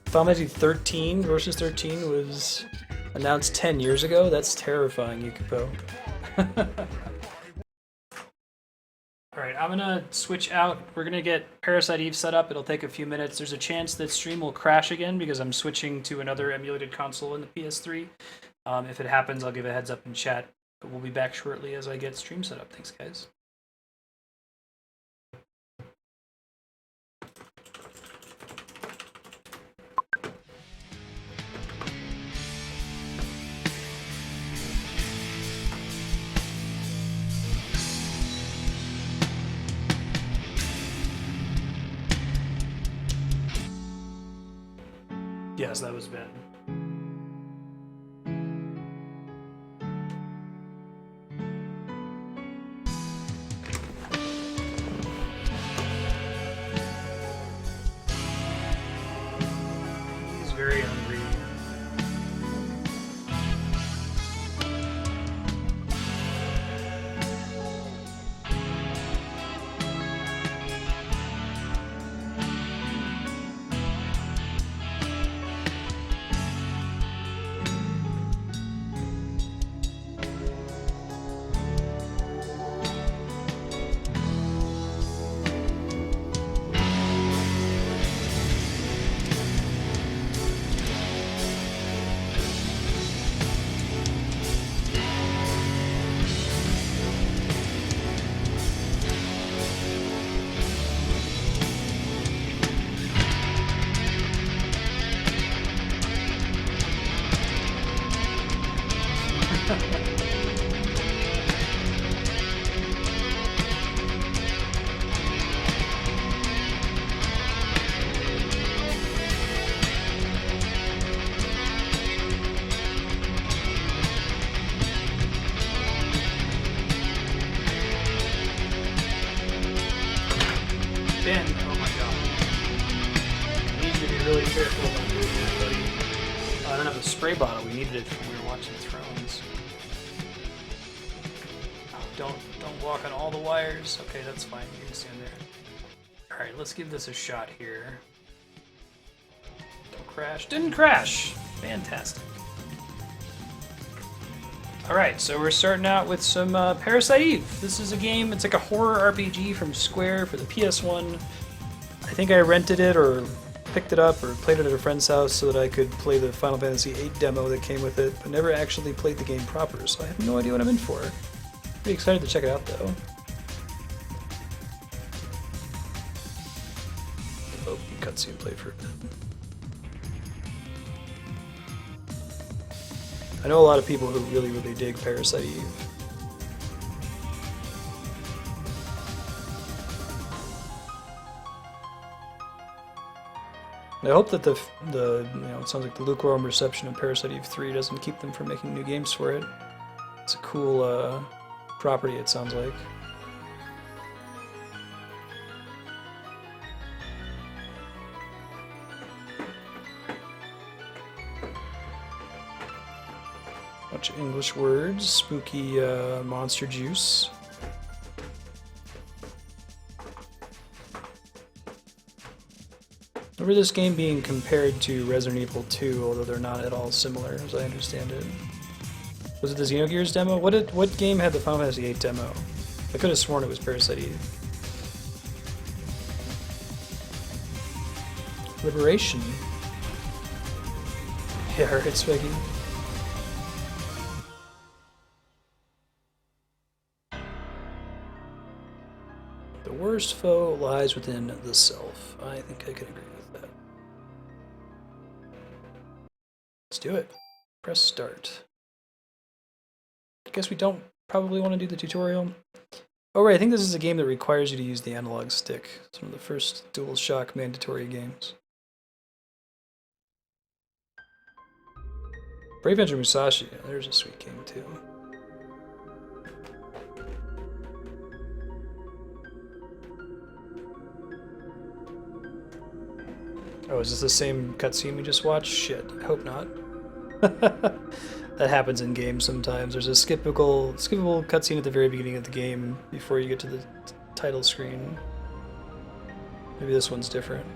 Final Fantasy 13 versus 13 was announced 10 years ago? That's terrifying, Yukiko. Alright, I'm gonna switch out. We're gonna get Parasite Eve set up. It'll take a few minutes. There's a chance that stream will crash again because I'm switching to another emulated console in the PS3. If it happens, I'll give a heads up in chat. But we'll be back shortly as I get stream set up. Thanks, guys. Yes, that was bad. He's very hungry. Ben, oh my god. I need you to be really careful about doing that, buddy. Oh, I don't have a spray bottle. We needed it when we were watching Thrones. Oh, don't walk on all the wires. Okay, that's fine. You can stand there. Alright, let's give this a shot here. Don't crash. Didn't crash! Fantastic. Alright, so we're starting out with some Parasite Eve. This is a game, it's like a horror RPG from Square for the PS1. I think I rented it or picked it up or played it at a friend's house so that I could play the Final Fantasy VIII demo that came with it, but never actually played the game proper, so I have no idea what I'm in for. Pretty excited to check it out, though. Oh, cutscene play for a bit. I know a lot of people who really, really dig Parasite Eve. I hope that the it sounds like the lukewarm reception of Parasite Eve 3 doesn't keep them from making new games for it. It's a cool property, it sounds like. Bunch of English words, spooky monster juice. Remember this game being compared to Resident Evil 2, although they're not at all similar, as I understand it. Was it the Xenogears demo? What game had the Final Fantasy VIII demo? I could have sworn it was Parasite Eve. Liberation. Yeah, right, Swiggy. The worst foe lies within the self. I think I can agree with that. Let's do it. Press start. I guess we don't probably want to do the tutorial. Oh right, I think this is a game that requires you to use the analog stick. It's one of the first DualShock mandatory games. Brave Enter Musashi, there's a sweet game too. Oh, is this the same cutscene we just watched? Shit, I hope not. That happens in games sometimes. There's a skippable cutscene at the very beginning of the game before you get to the title screen. Maybe this one's different.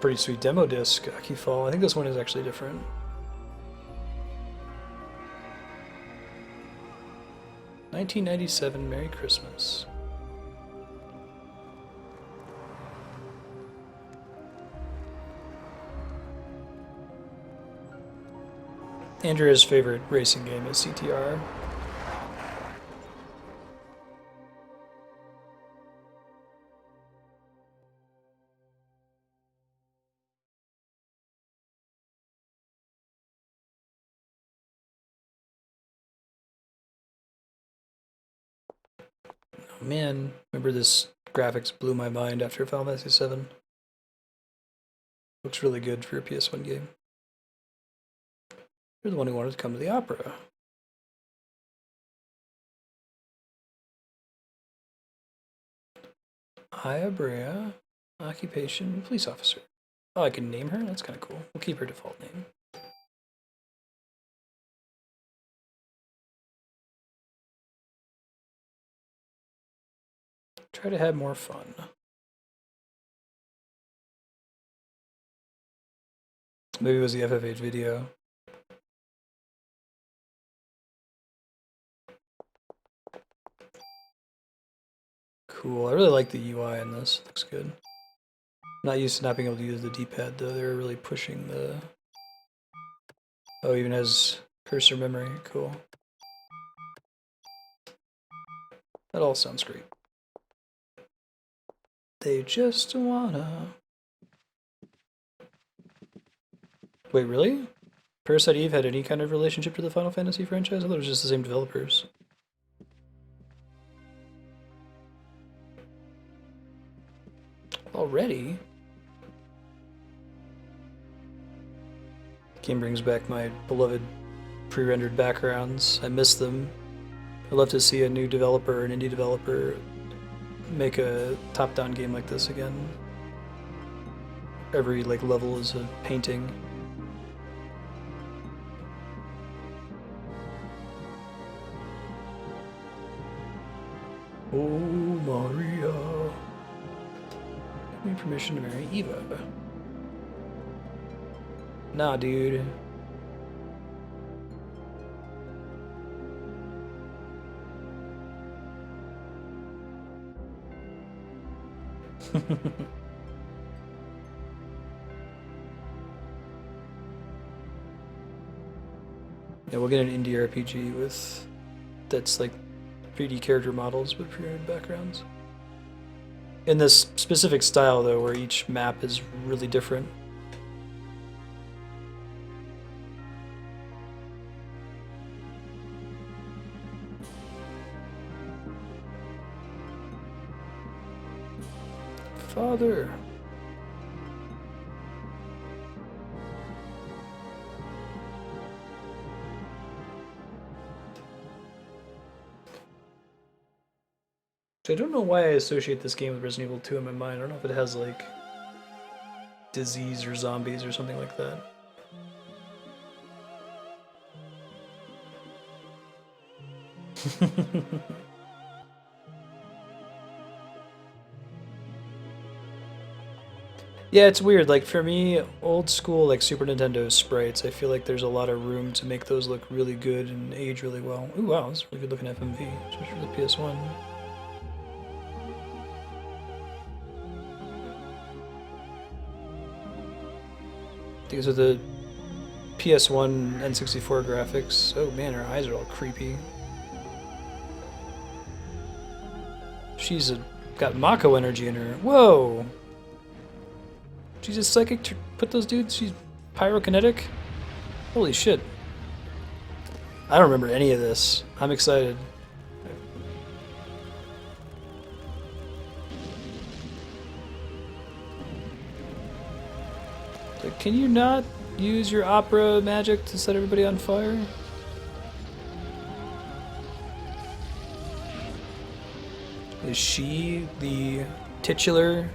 Pretty sweet demo disc, Akifall. I think this one is actually different. $1997, Merry Christmas. Andrea's favorite racing game is CTR. Man, remember this graphics blew my mind after Final Fantasy VII. Looks really good for a PS1 game. You're the one who wanted to come to the opera. Aya Brea, occupation, police officer. Oh, I can name her? That's kind of cool. We'll keep her default name. Try to have more fun. Maybe it was the FF8 video. Cool. I really like the UI in this. Looks good. I'm not used to not being able to use the D-pad though. They're really pushing the... Oh, even has cursor memory. Cool. That all sounds great. They just wanna... Wait, really? Parasite Eve had any kind of relationship to the Final Fantasy franchise? I thought it was just the same developers. Already? game brings back my beloved pre-rendered backgrounds. I miss them. I'd love to see a new developer, an indie developer, make a top-down game like this again. Every like level is a painting. Oh, Maria. Give me permission to marry Eva. Nah, dude. Yeah, we'll get an indie RPG with that's like 3D character models with pre-rendered backgrounds. In this specific style though, where each map is really different. Father. I don't know why I associate this game with Resident Evil 2 in my mind. I don't know if it has like disease or zombies or something like that. Yeah, it's weird. Like for me, old school like Super Nintendo sprites, I feel like there's a lot of room to make those look really good and age really well. Ooh, wow, that's a really good looking FMV, especially for the PS1. These are the PS1 N64 graphics. Oh man, her eyes are all creepy. She's got Mako energy in her. Whoa! She's a psychic to put those dudes? She's pyrokinetic? Holy shit. I don't remember any of this. I'm excited. Can you not use your opera magic to set everybody on fire? Is she the titular,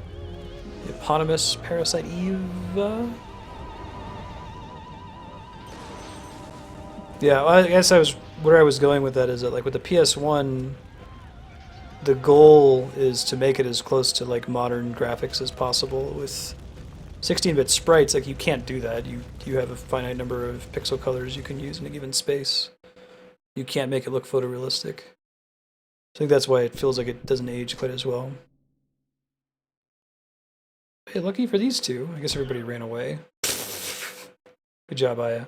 eponymous Parasite Eva? Yeah, well, I guess where I was going with that is that like with the PS1, the goal is to make it as close to like modern graphics as possible. With 16-bit sprites, like you can't do that. You have a finite number of pixel colors you can use in a given space. You can't make it look photorealistic. I think that's why it feels like it doesn't age quite as well. Hey, lucky for these two. I guess everybody ran away. Good job, Aya.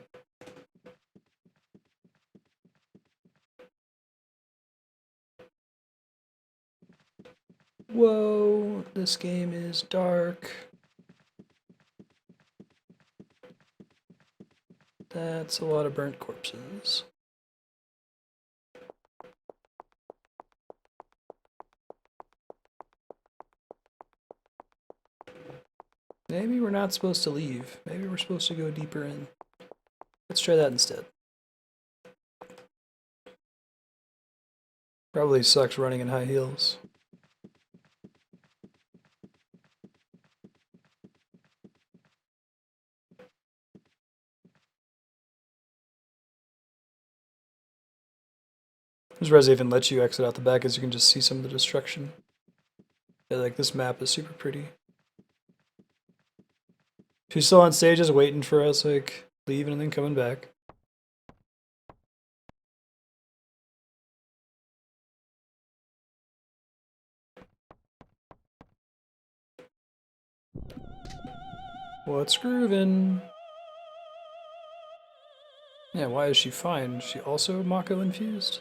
Whoa, this game is dark. That's a lot of burnt corpses. Maybe we're not supposed to leave. Maybe we're supposed to go deeper in. Let's try that instead. Probably sucks running in high heels. This res even lets you exit out the back, as you can just see some of the destruction. Yeah, like this map is super pretty. She's still on stage, just waiting for us, like leaving and then coming back. What's groovin'? Yeah, why is she fine? Is she also Mako infused?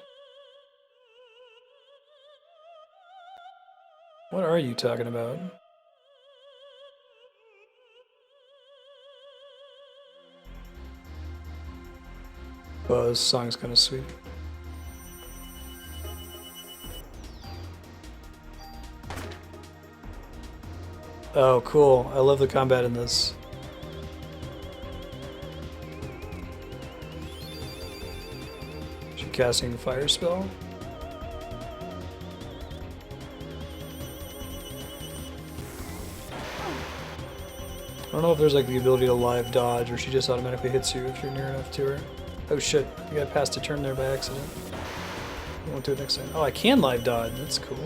What are you talking about? Oh, this song's kind of sweet. Oh, cool. I love the combat in this. casting a fire spell. I don't know if there's like the ability to live dodge or she just automatically hits you if you're near enough to her. Oh shit, I got passed a turn there by accident. I won't do it next time. Oh, I can live dodge, that's cool.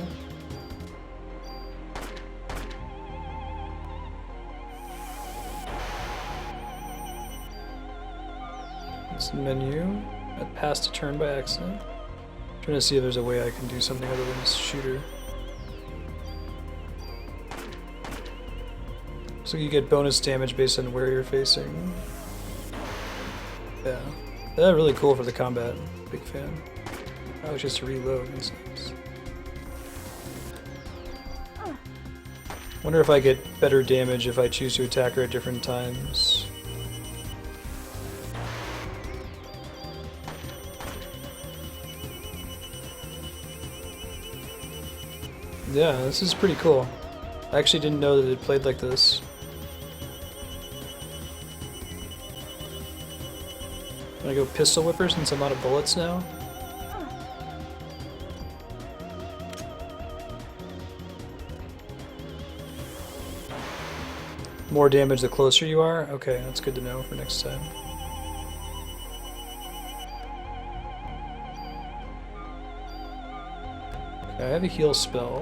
It's the menu. I passed a turn by accident. I'm trying to see if there's a way I can do something other than just shoot her. So you get bonus damage based on where you're facing. Yeah. That's really cool for the combat. Big fan. Oh, it's just to reload. That's nice. Wonder if I get better damage if I choose to attack her at different times. Yeah, this is pretty cool. I actually didn't know that it played like this. Can I go pistol whipper since I'm out of bullets now? More damage the closer you are? Okay, that's good to know for next time. Okay, I have a heal spell.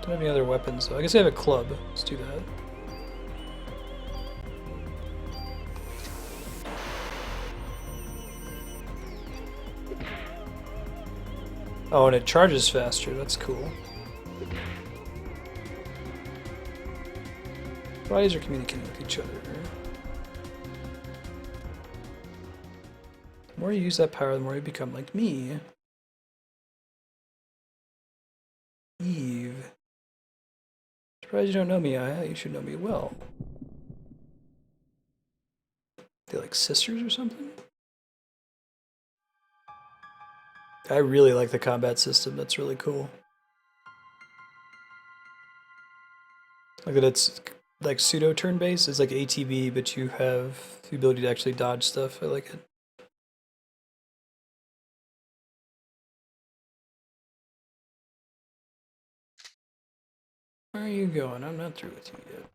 Don't have any other weapons though. I guess I have a club. Let's do that. Oh, and it charges faster. That's cool. Bodies are communicating with each other. The more you use that power, the more you become like me. Eve. Surprised you don't know me, Aya. You should know me well. They like sisters or something? I really like the combat system. That's really cool. Like that it's like pseudo turn-based. It's like ATB, but you have the ability to actually dodge stuff. I like it. Where are you going? I'm not through with you yet.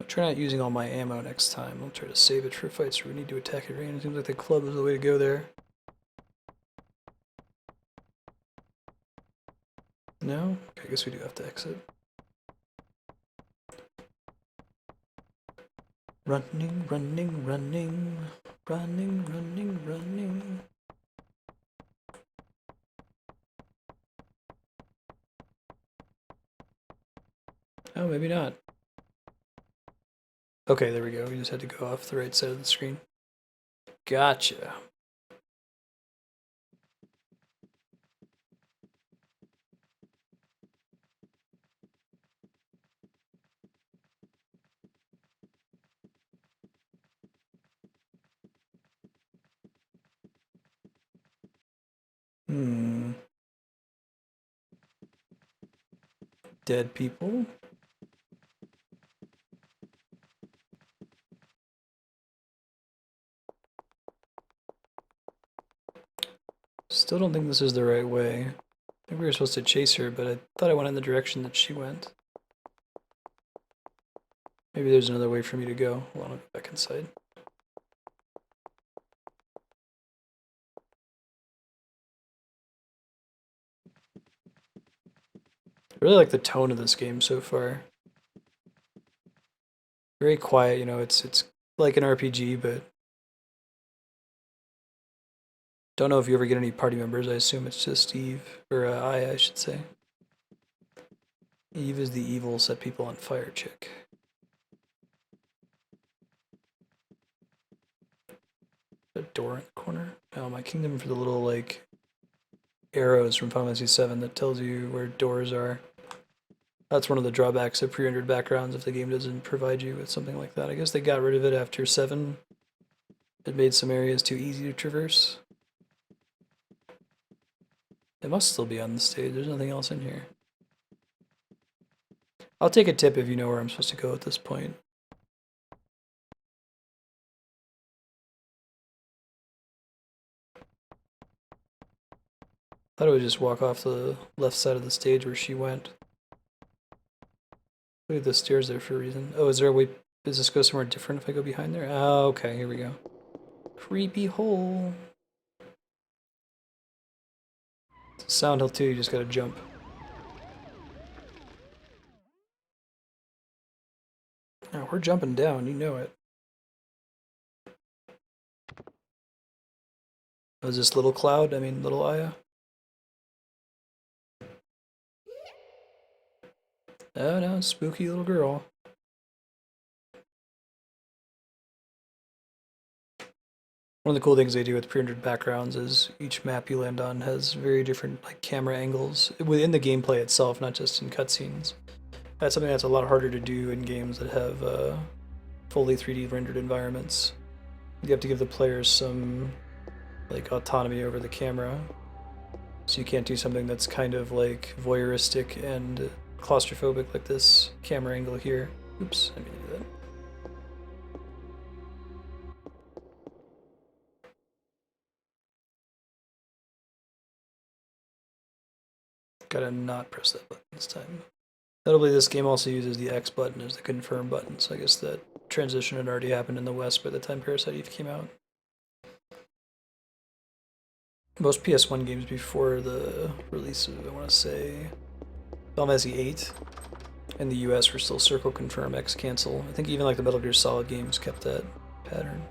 I'll try not using all my ammo next time. I'll try to save it for fights where we need to attack at range. It seems like the club is the way to go there. No? Okay, I guess we do have to exit. Running, running, running. Running, running, running. Oh, maybe not. Okay, there we go. We just had to go off the right side of the screen. Gotcha. Dead people? Still don't think this is the right way. I think we were supposed to chase her, but I thought I went in the direction that she went. Maybe there's another way for me to go. Hold on, I'll go back inside. I really like the tone of this game so far. Very quiet, you know, it's like an RPG, but don't know if you ever get any party members. I assume it's just Eve, or I should say. Eve is the evil set people on fire chick. A door in the corner. Oh, my kingdom for the little like arrows from Final Fantasy VII that tells you where doors are. That's one of the drawbacks of pre-rendered backgrounds if the game doesn't provide you with something like that. I guess they got rid of it after 7. It made some areas too easy to traverse. It must still be on the stage. There's nothing else in here. I'll take a tip if you know where I'm supposed to go at this point. Thought I would just walk off the left side of the stage where she went. Look at the stairs there for a reason. Oh, is there a way? Does this go somewhere different if I go behind there? Oh, okay, here we go. Creepy hole. Sound Hill 2, you just gotta jump. Oh, we're jumping down, you know it. Oh, is this little Cloud? I mean, little Aya? Oh no, spooky little girl. One of the cool things they do with pre-rendered backgrounds is each map you land on has very different like camera angles within the gameplay itself, not just in cutscenes. That's something that's a lot harder to do in games that have fully 3D rendered environments. You have to give the players some like autonomy over the camera, so you can't do something that's kind of like voyeuristic and claustrophobic like this camera angle here. Oops, I mean to do that. Gotta not press that button this time. Notably, this game also uses the X button as the confirm button, so I guess that transition had already happened in the West by the time Parasite Eve came out. Most PS1 games before the release of, I want to say, Final Fantasy VIII in the US were still circle confirm X cancel. I think even like the Metal Gear Solid games kept that pattern.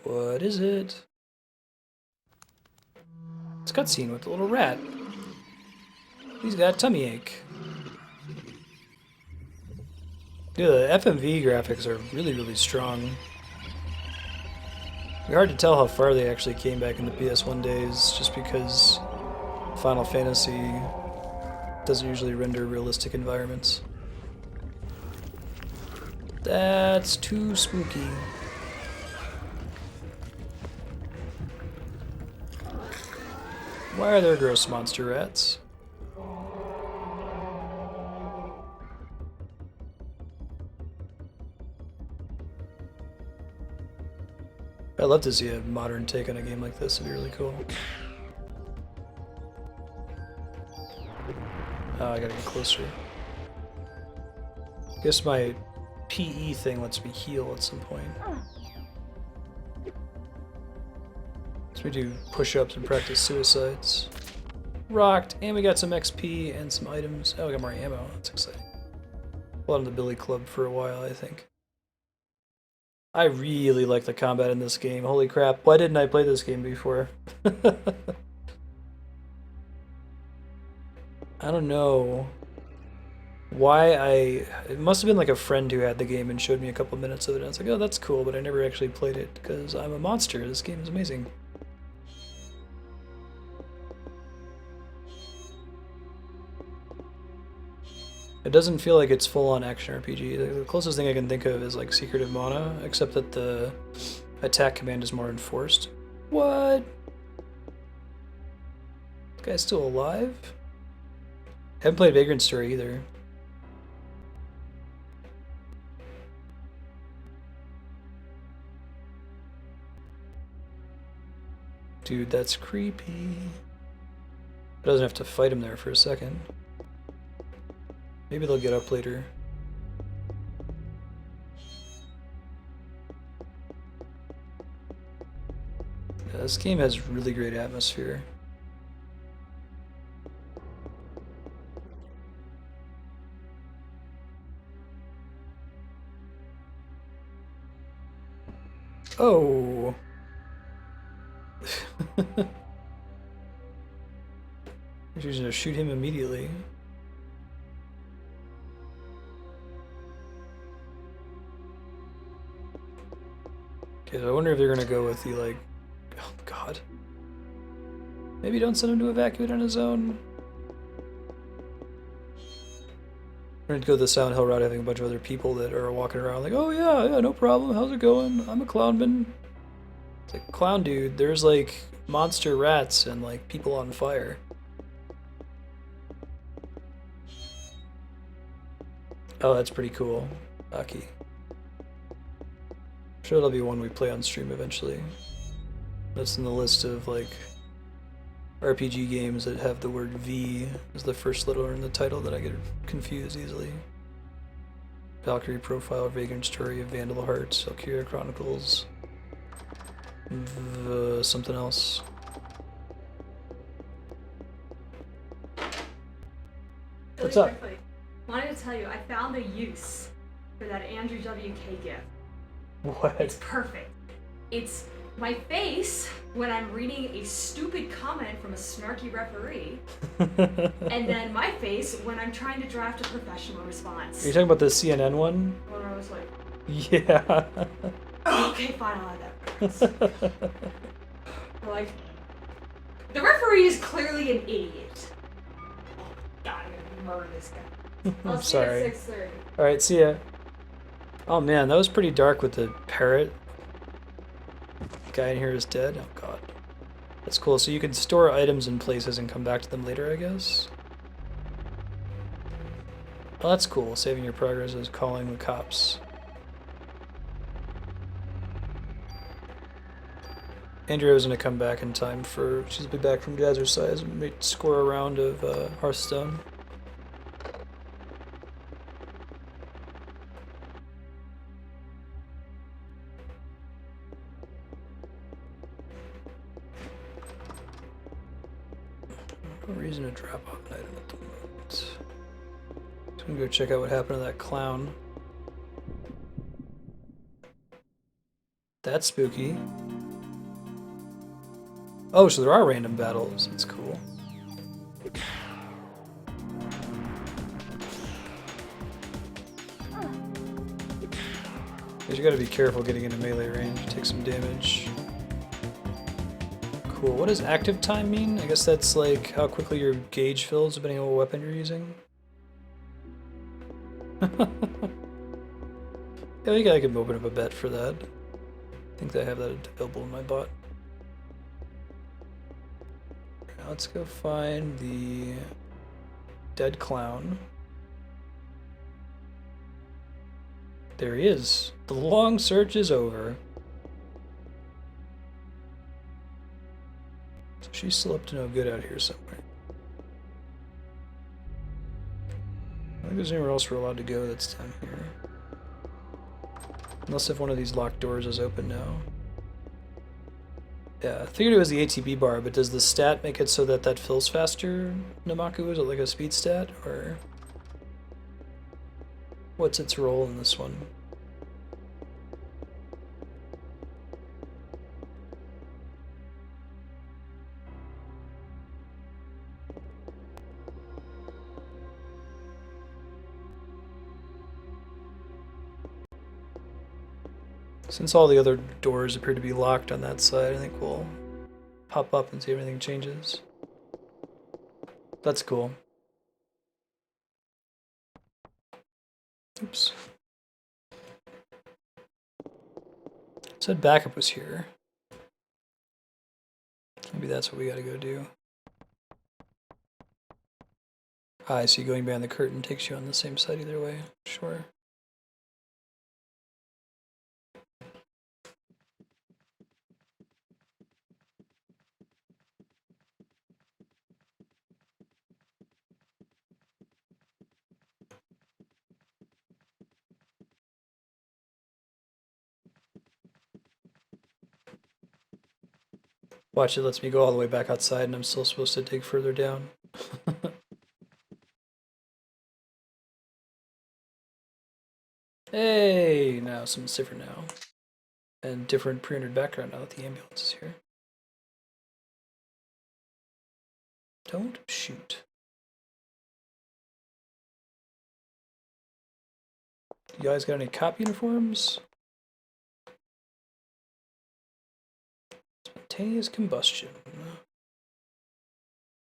What is it? It's a cutscene with a little rat. He's got a tummy ache. Yeah, the FMV graphics are really, really strong. It's hard to tell how far they actually came back in the PS1 days, just because Final Fantasy doesn't usually render realistic environments. That's too spooky. Why are there gross monster rats? I'd love to see a modern take on a game like this. It'd be really cool. Oh, I gotta get closer. Guess my PE thing lets me heal at some point. So we do push-ups and practice suicides. Rocked, and we got some XP and some items. Oh, we got more ammo. That's exciting. A lot in the Billy Club for a while, I think. I really like the combat in this game. Holy crap, why didn't I play this game before? I don't know why it must have been like a friend who had the game and showed me a couple minutes of it. And I was like, oh, that's cool, but I never actually played it because I'm a monster. This game is amazing. It doesn't feel like it's full-on action RPG. The closest thing I can think of is like Secret of Mana, except that the attack command is more enforced. What? This guy's still alive? Haven't played Vagrant Story either. Dude, that's creepy. Doesn't have to fight him there for a second. Maybe they'll get up later. Yeah, this game has really great atmosphere. Oh! You're just gonna shoot him immediately. Okay, so I wonder if they're gonna go with the like, oh god. Maybe don't send him to evacuate on his own. We're gonna go the Silent Hill route, having a bunch of other people that are walking around like, oh yeah, no problem, how's it going? I'm a clownman. It's like, clown dude, there's like monster rats and like people on fire. Oh, that's pretty cool. Hockey. I'm sure it'll be one we play on stream eventually. That's in the list of like RPG games that have the word V as the first letter in the title that I get confused easily. Valkyrie Profile, Vagrant Story of Vandal Hearts, Valkyria Chronicles, something else. What's up? Quickly, wanted to tell you, I found a use for that Andrew WK gift. What? It's perfect. It's my face when I'm reading a stupid comment from a snarky referee, and then my face when I'm trying to draft a professional response. Are you talking about the CNN one? When I was like, yeah. okay, fine, I'll add that. Like, the referee is clearly an idiot. Oh, God, I'm gonna murder this guy. I'm sorry. See you at 6:30. Alright, see ya. Oh man, that was pretty dark with the parrot. The guy in here is dead. Oh god. That's cool. So you can store items in places and come back to them later, I guess? Oh, that's cool. Saving your progress is calling the cops. Andrea was going to come back in time for... She's be back from Jazzercise and may score a round of Hearthstone. No reason to drop off an item at the moment. So I'm gonna go check out what happened to that clown. That's spooky. Oh, so there are random battles. That's cool. Because you gotta be careful getting into melee range. Take some damage. Cool. What does active time mean? I guess that's like how quickly your gauge fills depending on what weapon you're using. Yeah, I think I can open up a bet for that. I think I have that available in my bot. Now let's go find the dead clown. There he is. The long search is over. So she's still up to no good out here somewhere. I don't think there's anywhere else we're allowed to go that's down here. Unless if one of these locked doors is open now. Yeah, I figured it was the ATB bar, but does the stat make it so that that fills faster, Namaku? Is it like a speed stat, or what's its role in this one? Since all the other doors appear to be locked on that side, I think we'll pop up and see if anything changes. That's cool. Oops. It said backup was here. Maybe that's what we gotta go do. Ah, I see going behind the curtain takes you on the same side either way. Sure. Watch, it lets me go all the way back outside and I'm still supposed to dig further down. Hey, now something's different now. And different pre-rendered background now that the ambulance is here. Don't shoot. You guys got any cop uniforms? Spontaneous combustion.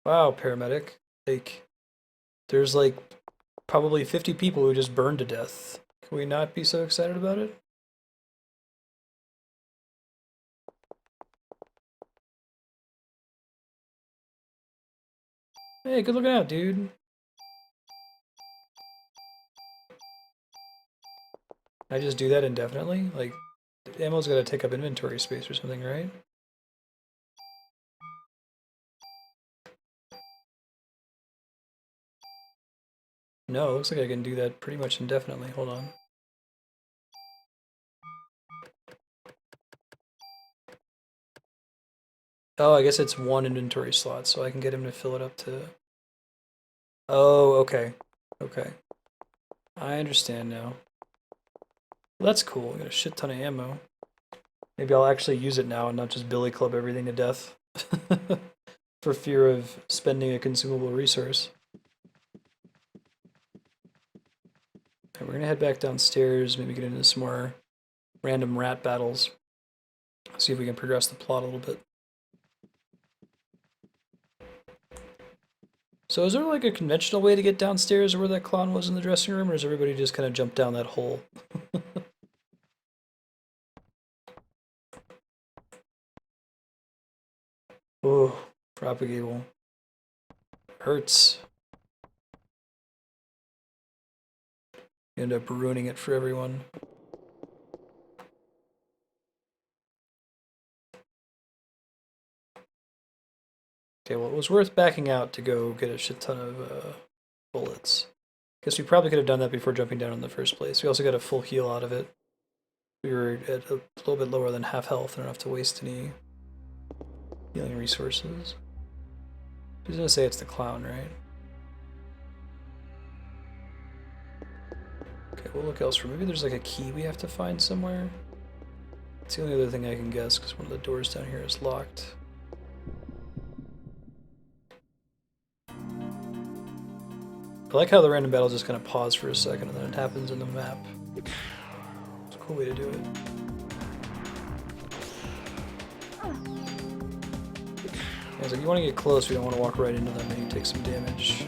Wow, paramedic. Like, there's like probably 50 people who just burned to death. Can we not be so excited about it? Hey, good looking out, dude. I just do that indefinitely? Like, ammo's gotta take up inventory space or something, right? No, it looks like I can do that pretty much indefinitely. Hold on. Oh, I guess it's one inventory slot, so I can get him to fill it up to... Oh, okay. Okay. I understand now. Well, that's cool. I got a shit ton of ammo. Maybe I'll actually use it now and not just billy club everything to death. For fear of spending a consumable resource. Okay, we're gonna head back downstairs, maybe get into some more random rat battles. See if we can progress the plot a little bit. So is there like a conventional way to get downstairs where that clown was in the dressing room, or does everybody just kind of jump down that hole? Oh, propagable. Hurts. You end up ruining it for everyone. Okay, well, it was worth backing out to go get a shit ton of bullets. Guess we probably could have done that before jumping down in the first place. We also got a full heal out of it. We were at a little bit lower than half health and don't have to waste any healing resources. He's gonna say it's the clown, right? Okay, we'll look elsewhere. Maybe there's like a key we have to find somewhere. It's the only other thing I can guess because one of the doors down here is locked. I like how the random battle just kind of pause for a second and then it happens in the map. It's a cool way to do it. Yeah, it's like you want to get close, we don't want to walk right into them and you take some damage.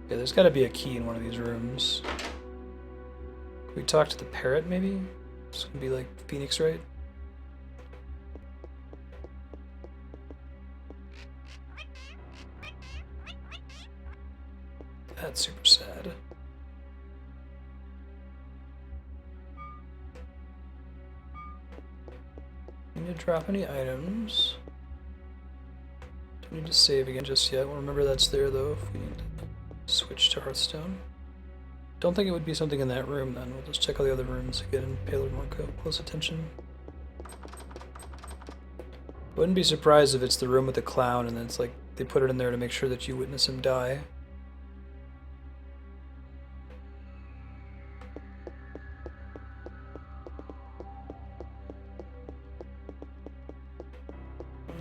Yeah, there's got to be a key in one of these rooms. Can we talk to the parrot, maybe? It's gonna be like Phoenix, right? That's super sad. Need to drop any items. Don't need to save again just yet. We'll remember that's there though if we need to switch to Hearthstone. Don't think it would be something in that room then. We'll just check all the other rooms again and pay a little more close attention. Wouldn't be surprised if it's the room with the clown and then it's like they put it in there to make sure that you witness him die.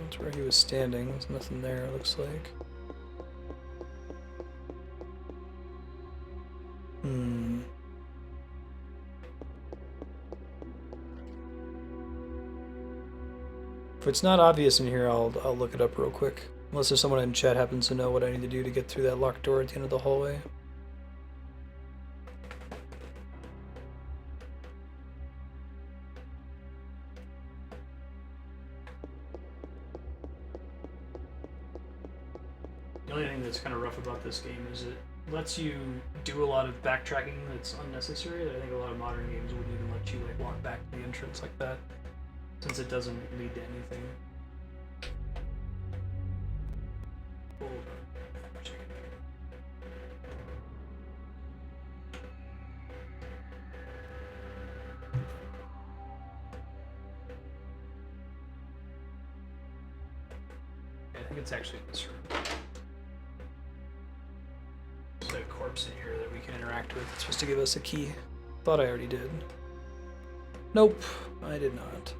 That's where he was standing. There's nothing there, it looks like. If it's not obvious in here, I'll look it up real quick. Unless there's someone in chat happens to know what I need to do to get through that locked door at the end of the hallway. The only thing that's kind of rough about this game is it lets you do a lot of backtracking that's unnecessary. That I think a lot of modern games wouldn't even let you like walk back to the entrance like that, since it doesn't lead to anything. I think it's actually in this room. There's a corpse in here that we can interact with. It's supposed to give us a key. Thought I already did. Nope, I did not.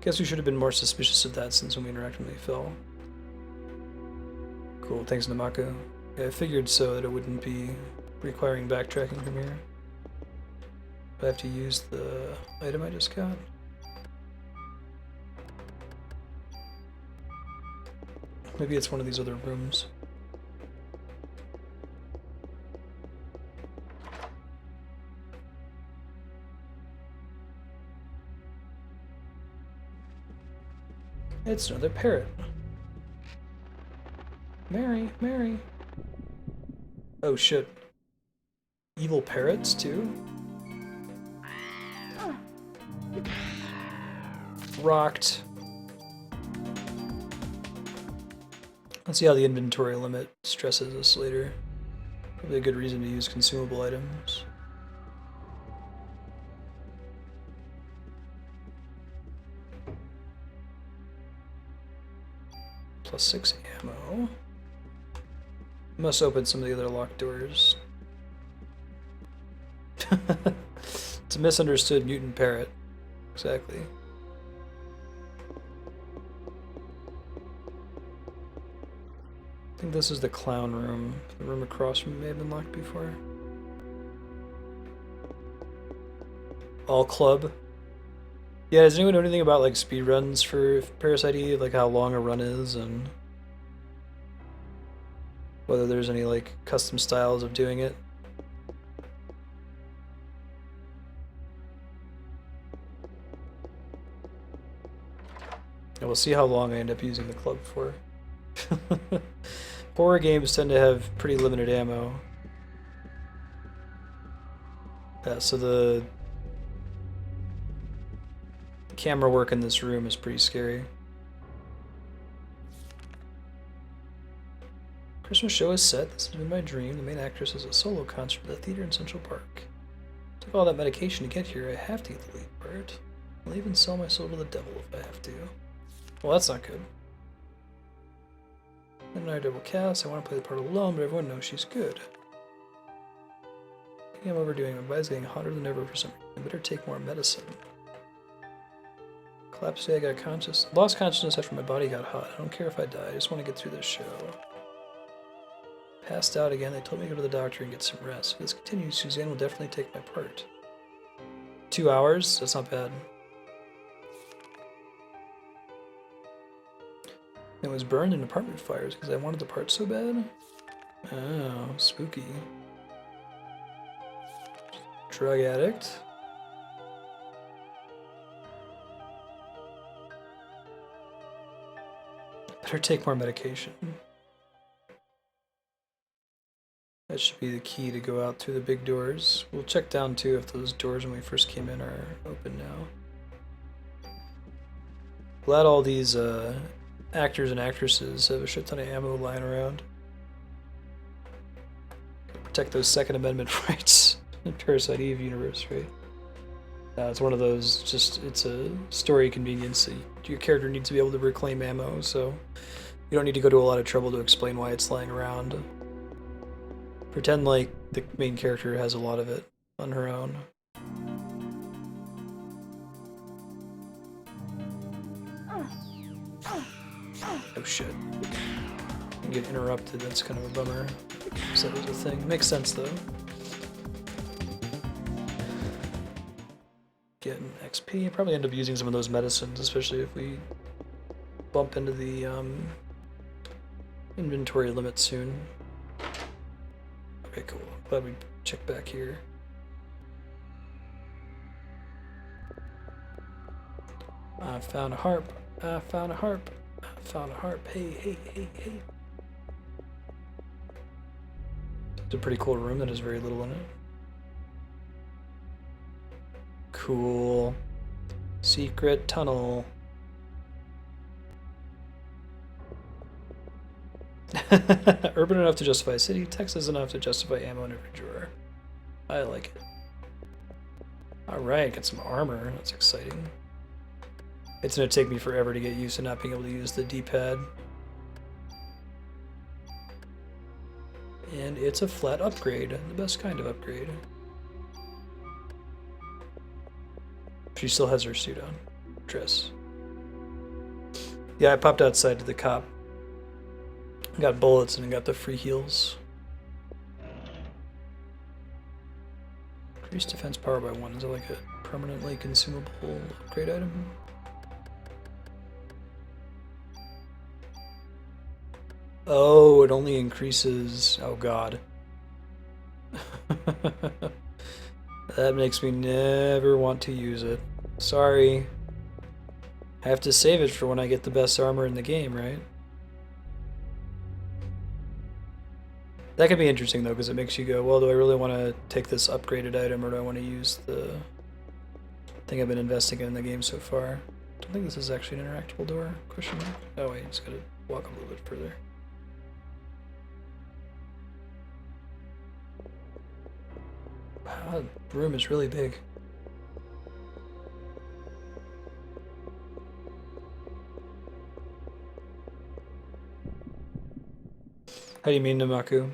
Guess we should have been more suspicious of that since when we interacted when they fell. Cool, thanks Namako. Yeah, I figured so that it wouldn't be requiring backtracking from here. I have to use the item I just got. Maybe it's one of these other rooms. It's another parrot. Mary, Mary. Oh shit. Evil parrots too? Rocked. Let's see how the inventory limit stresses us later. Probably a good reason to use consumable items. +6 ammo. Must open some of the other locked doors. It's a misunderstood mutant parrot. Exactly. I think this is the clown room. The room across from me may have been locked before. All club. Yeah, does anyone know anything about like speedruns for Parasite, like how long a run is and whether there's any like custom styles of doing it? And we'll see how long I end up using the club for. Horror games tend to have pretty limited ammo. Yeah, so the camera work in this room is pretty scary. Christmas show is set. This has been my dream. The main actress is a solo concert at the theater in Central Park. Took all that medication to get here. I have to get the lead part. I'll even sell my soul to the devil if I have to. Well, that's not good. And I double cast. I want to play the part alone, but everyone knows she's good. I think I'm overdoing it. My body's getting hotter than ever for some reason. I better take more medicine. Collapsed today, I got lost consciousness after my body got hot. I don't care if I die. I just want to get through this show. Passed out again. They told me to go to the doctor and get some rest. If this continues, Suzanne will definitely take my part. 2 hours? That's not bad. It was burned in apartment fires because I wanted the part so bad. Oh, spooky. Drug addict. Better take more medication. That should be the key to go out through the big doors. We'll check down too if those doors when we first came in are open now. Glad all these actors and actresses have a shit ton of ammo lying around. Protect those Second Amendment rights in Parasite Eve universe, right? It's one of those, just, it's a story convenience. Your character needs to be able to reclaim ammo, so you don't need to go to a lot of trouble to explain why it's lying around. Pretend like the main character has a lot of it on her own. Oh shit. You get interrupted, that's kind of a bummer. So that was a thing. Makes sense though. Getting XP. Probably end up using some of those medicines, especially if we bump into the inventory limit soon. Okay, cool. Glad we checked back here. I found a harp. I found a harp. I found a harp. Hey, hey, hey, hey. It's a pretty cool room that has very little in it. Cool. Secret tunnel. Urban enough to justify a city, Texas enough to justify ammo in every drawer. I like it. Alright, got some armor. That's exciting. It's gonna take me forever to get used to not being able to use the D-pad. And it's a flat upgrade, the best kind of upgrade. She still has her suit on. Dress. Yeah, I popped outside to the cop. Got bullets and got the free heals. Increased defense power by 1. Is that like a permanently consumable upgrade item? Oh, it only increases... Oh god. That makes me never want to use it. Sorry. I have to save it for when I get the best armor in the game, right? That could be interesting though, because it makes you go, well, do I really want to take this upgraded item, or do I want to use the thing I've been investing in the game so far? I don't think this is actually an interactable door. Question mark. Oh wait, just gotta walk a little bit further. Wow, the room is really big. How do you mean, Namaku?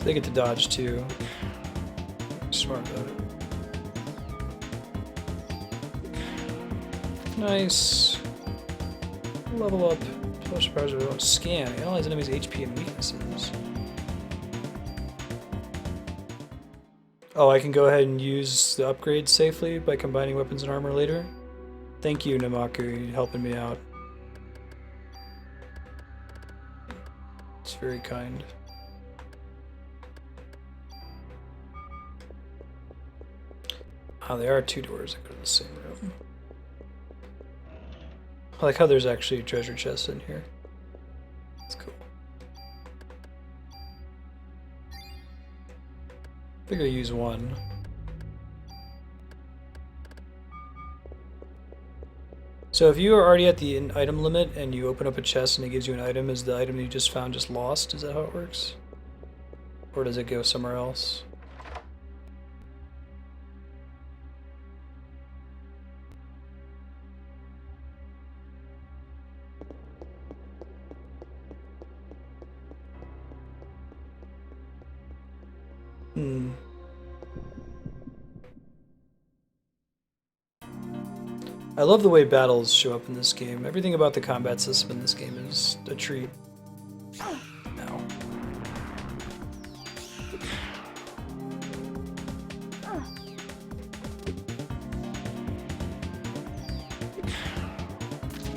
They get to dodge too. Smart about it. Nice. Level up. Plus powers of own. Scan. Analyze enemies' HP and weaknesses. Oh, I can go ahead and use the upgrades safely by combining weapons and armor later. Thank you, Namaku. You're helping me out. It's very kind. Oh, there are two doors that go to the same room. I like how there's actually a treasure chest in here. That's cool. Figure I use one. So if you are already at the item limit and you open up a chest and it gives you an item, is the item you just found just lost? Is that how it works? Or does it go somewhere else? I love the way battles show up in this game. Everything about the combat system in this game is a treat. Ow.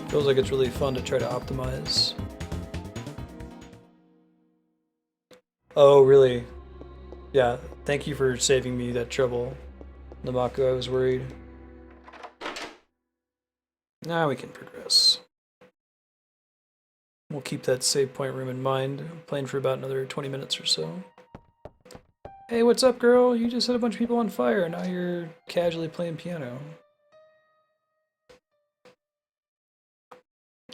Feels like it's really fun to try to optimize. Oh, really? Yeah, thank you for saving me that trouble, Namaku. I was worried. Now we can progress. We'll keep that save point room in mind. I'm playing for about another 20 minutes or so. Hey, what's up, girl? You just set a bunch of people on fire, and now you're casually playing piano.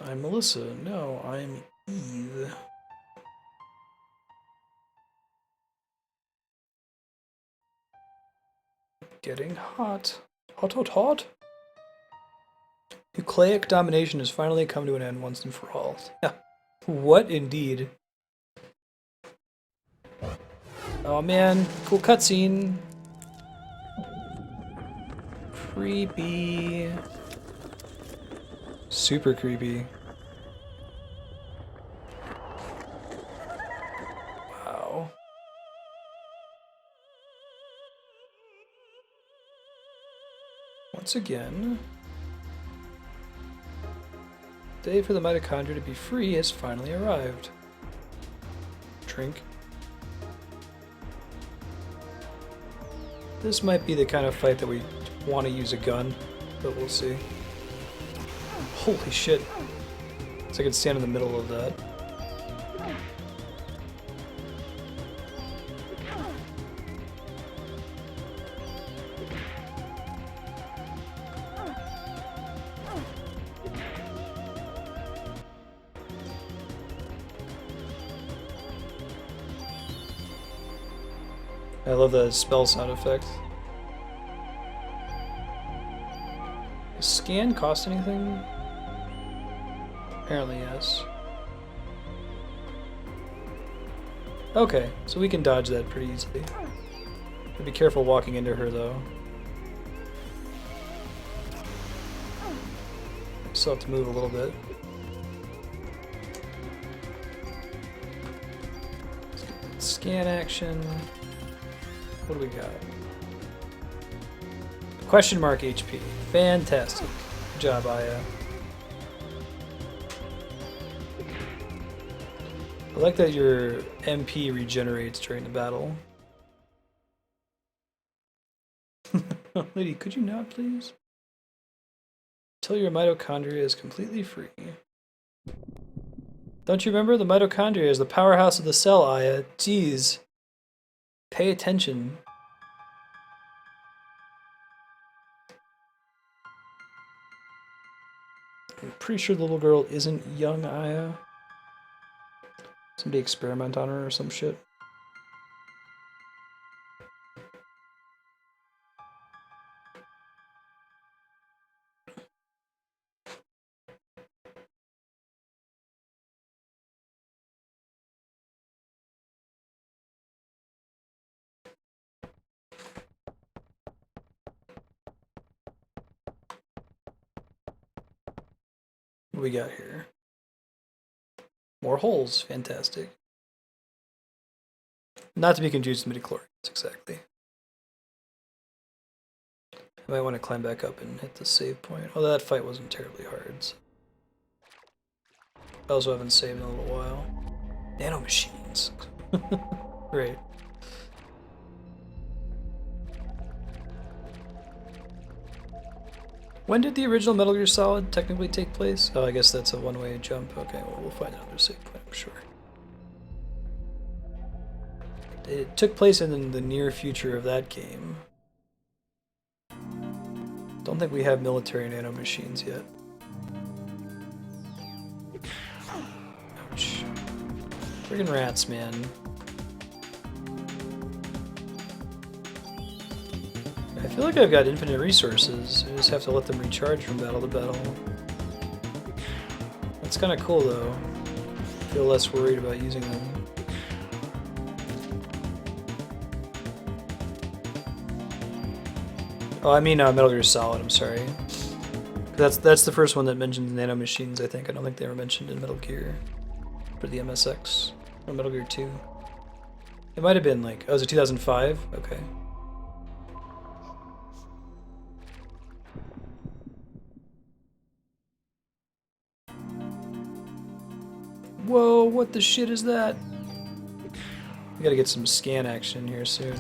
I'm Melissa. No, I'm Eve. Getting hot. Hot, hot, hot. Nucleic domination has finally come to an end once and for all. Yeah. What indeed? Oh man, cool cutscene. Creepy. Super creepy. Wow. Once again. The day for the mitochondria to be free has finally arrived. Drink. This might be the kind of fight that we want to use a gun, but we'll see. Holy shit. So I can stand in the middle of that. I love the spell sound effect. Does scan cost anything? Apparently yes. Okay, so we can dodge that pretty easily. Be careful walking into her though. Still have to move a little bit. Scan action. What do we got? Question mark HP. Fantastic. Good job, Aya. I like that your MP regenerates during the battle. Lady, could you not please? Tell your mitochondria is completely free. Don't you remember? The mitochondria is the powerhouse of the cell, Aya. Jeez. Pay attention. I'm pretty sure the little girl isn't young Aya. Somebody experiment on her or some shit. What we got here? More holes. Fantastic. Not to be confused with midichlorians, exactly. I might want to climb back up and hit the save point. Oh, that fight wasn't terribly hard. So. I also haven't saved in a little while. Nanomachines. Great. When did the original Metal Gear Solid technically take place? Oh, I guess that's a one-way jump. Okay, well, we'll find another save point, I'm sure. It took place in the near future of that game. Don't think we have military nanomachines yet. Ouch. Friggin' rats, man. I feel like I've got infinite resources. I just have to let them recharge from battle to battle. That's kind of cool, though. I feel less worried about using them. Oh, I mean Metal Gear Solid, I'm sorry. That's the first one that mentions nanomachines, I think. I don't think they were mentioned in Metal Gear. For the MSX. Or Metal Gear 2. It might have been like... Oh, was it 2005? Okay. Whoa, what the shit is that? We gotta get some scan action here soon.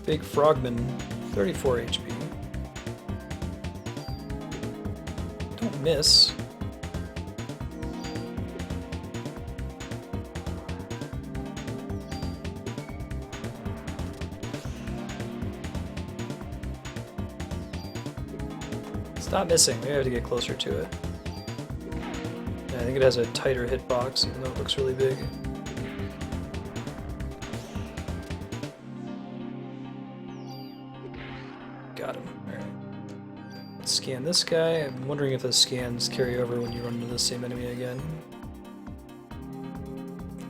Big Frogman, 34 HP. Don't miss. Stop missing. We have to get closer to it. Yeah, I think it has a tighter hitbox, even though it looks really big. Got him. Alright. Let's scan this guy. I'm wondering if the scans carry over when you run into the same enemy again.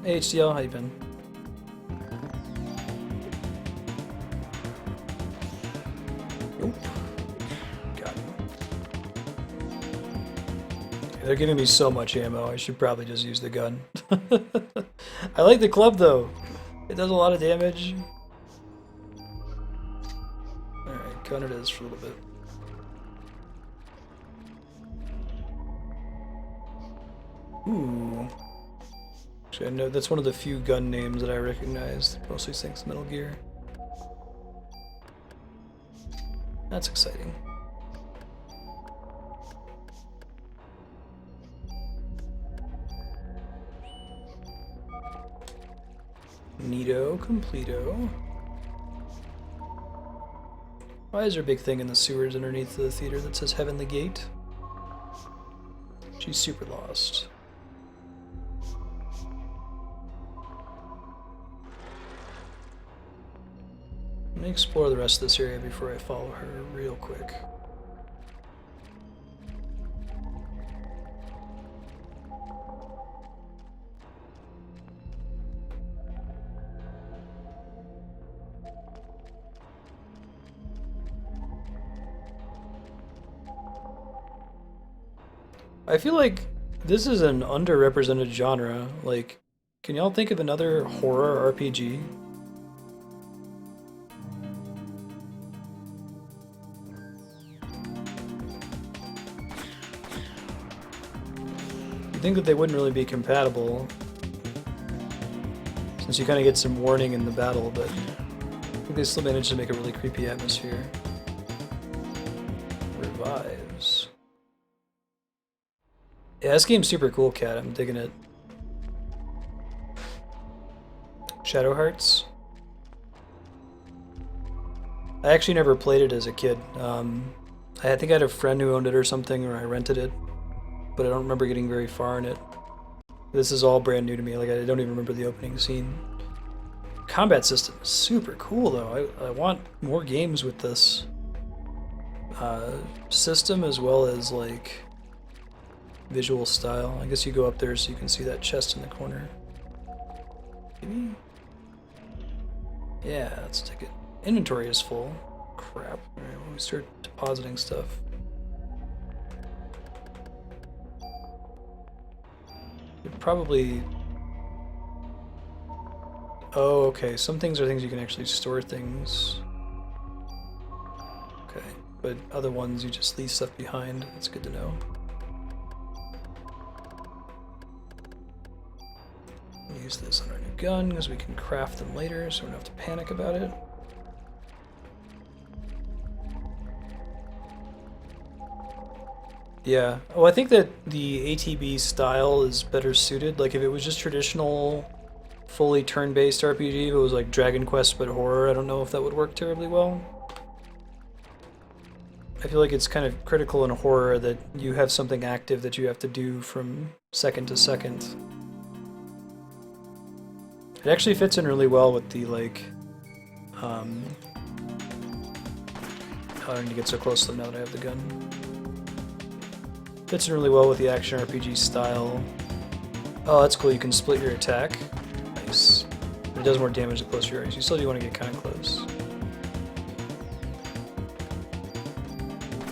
Hey HDL, how you been? Nope. Got him. Okay, they're giving me so much ammo, I should probably just use the gun. I like the club though. It does a lot of damage. Alright, gun it is for a little bit. Ooh. Actually, I know that's one of the few gun names that I recognize. Mostly thanks to Metal Gear. That's exciting. Neato, completo. Why is there a big thing in the sewers underneath the theater that says Heavenly Gate? She's super lost. Let me explore the rest of this area before I follow her real quick. I feel like this is an underrepresented genre. Like, can y'all think of another horror RPG? think that they wouldn't really be compatible, since you kind of get some warning in the battle, but I think they still managed to make a really creepy atmosphere. Revives. Yeah, this game's super cool, Cat. I'm digging it. Shadow Hearts. I actually never played it as a kid. I think I had a friend who owned it or something, or I rented it, but I don't remember getting very far in it. This is all brand new to me. Like, I don't even remember the opening scene. Combat system is super cool, though. I want more games with this system, as well as like visual style. I guess you go up there so you can see that chest in the corner. Maybe? Yeah, let's take it. Inventory is full. Crap. Alright, when we start depositing stuff. It'd probably... Oh, okay. Some things are things you can actually store things. Okay. But other ones you just leave stuff behind. That's good to know. Use this on our new gun because we can craft them later, so we don't have to panic about it. Yeah. Oh, I think that the ATB style is better suited. Like, if it was just traditional, fully turn-based RPG, if it was like Dragon Quest but horror, I don't know if that would work terribly well. I feel like it's kind of critical in horror that you have something active that you have to do from second to second. It actually fits in really well with the, like, I don't need to get so close to them now that I have the gun. Fits in really well with the action RPG style. Oh, that's cool, you can split your attack. Nice. It does more damage the closer you are, so you still do want to get kind of close.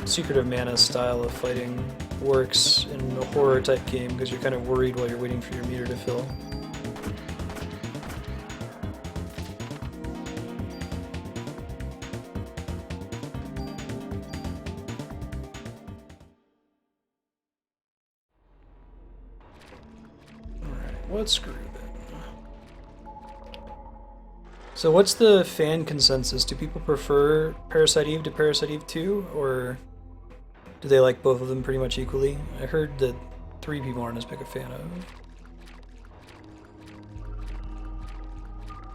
Secret of Mana style of fighting works in a horror type game because you're kind of worried while you're waiting for your meter to fill. Let's screw then. So what's the fan consensus? Do people prefer Parasite Eve to Parasite Eve 2, or do they like both of them pretty much equally? I heard that 3 people aren't as big a fan of.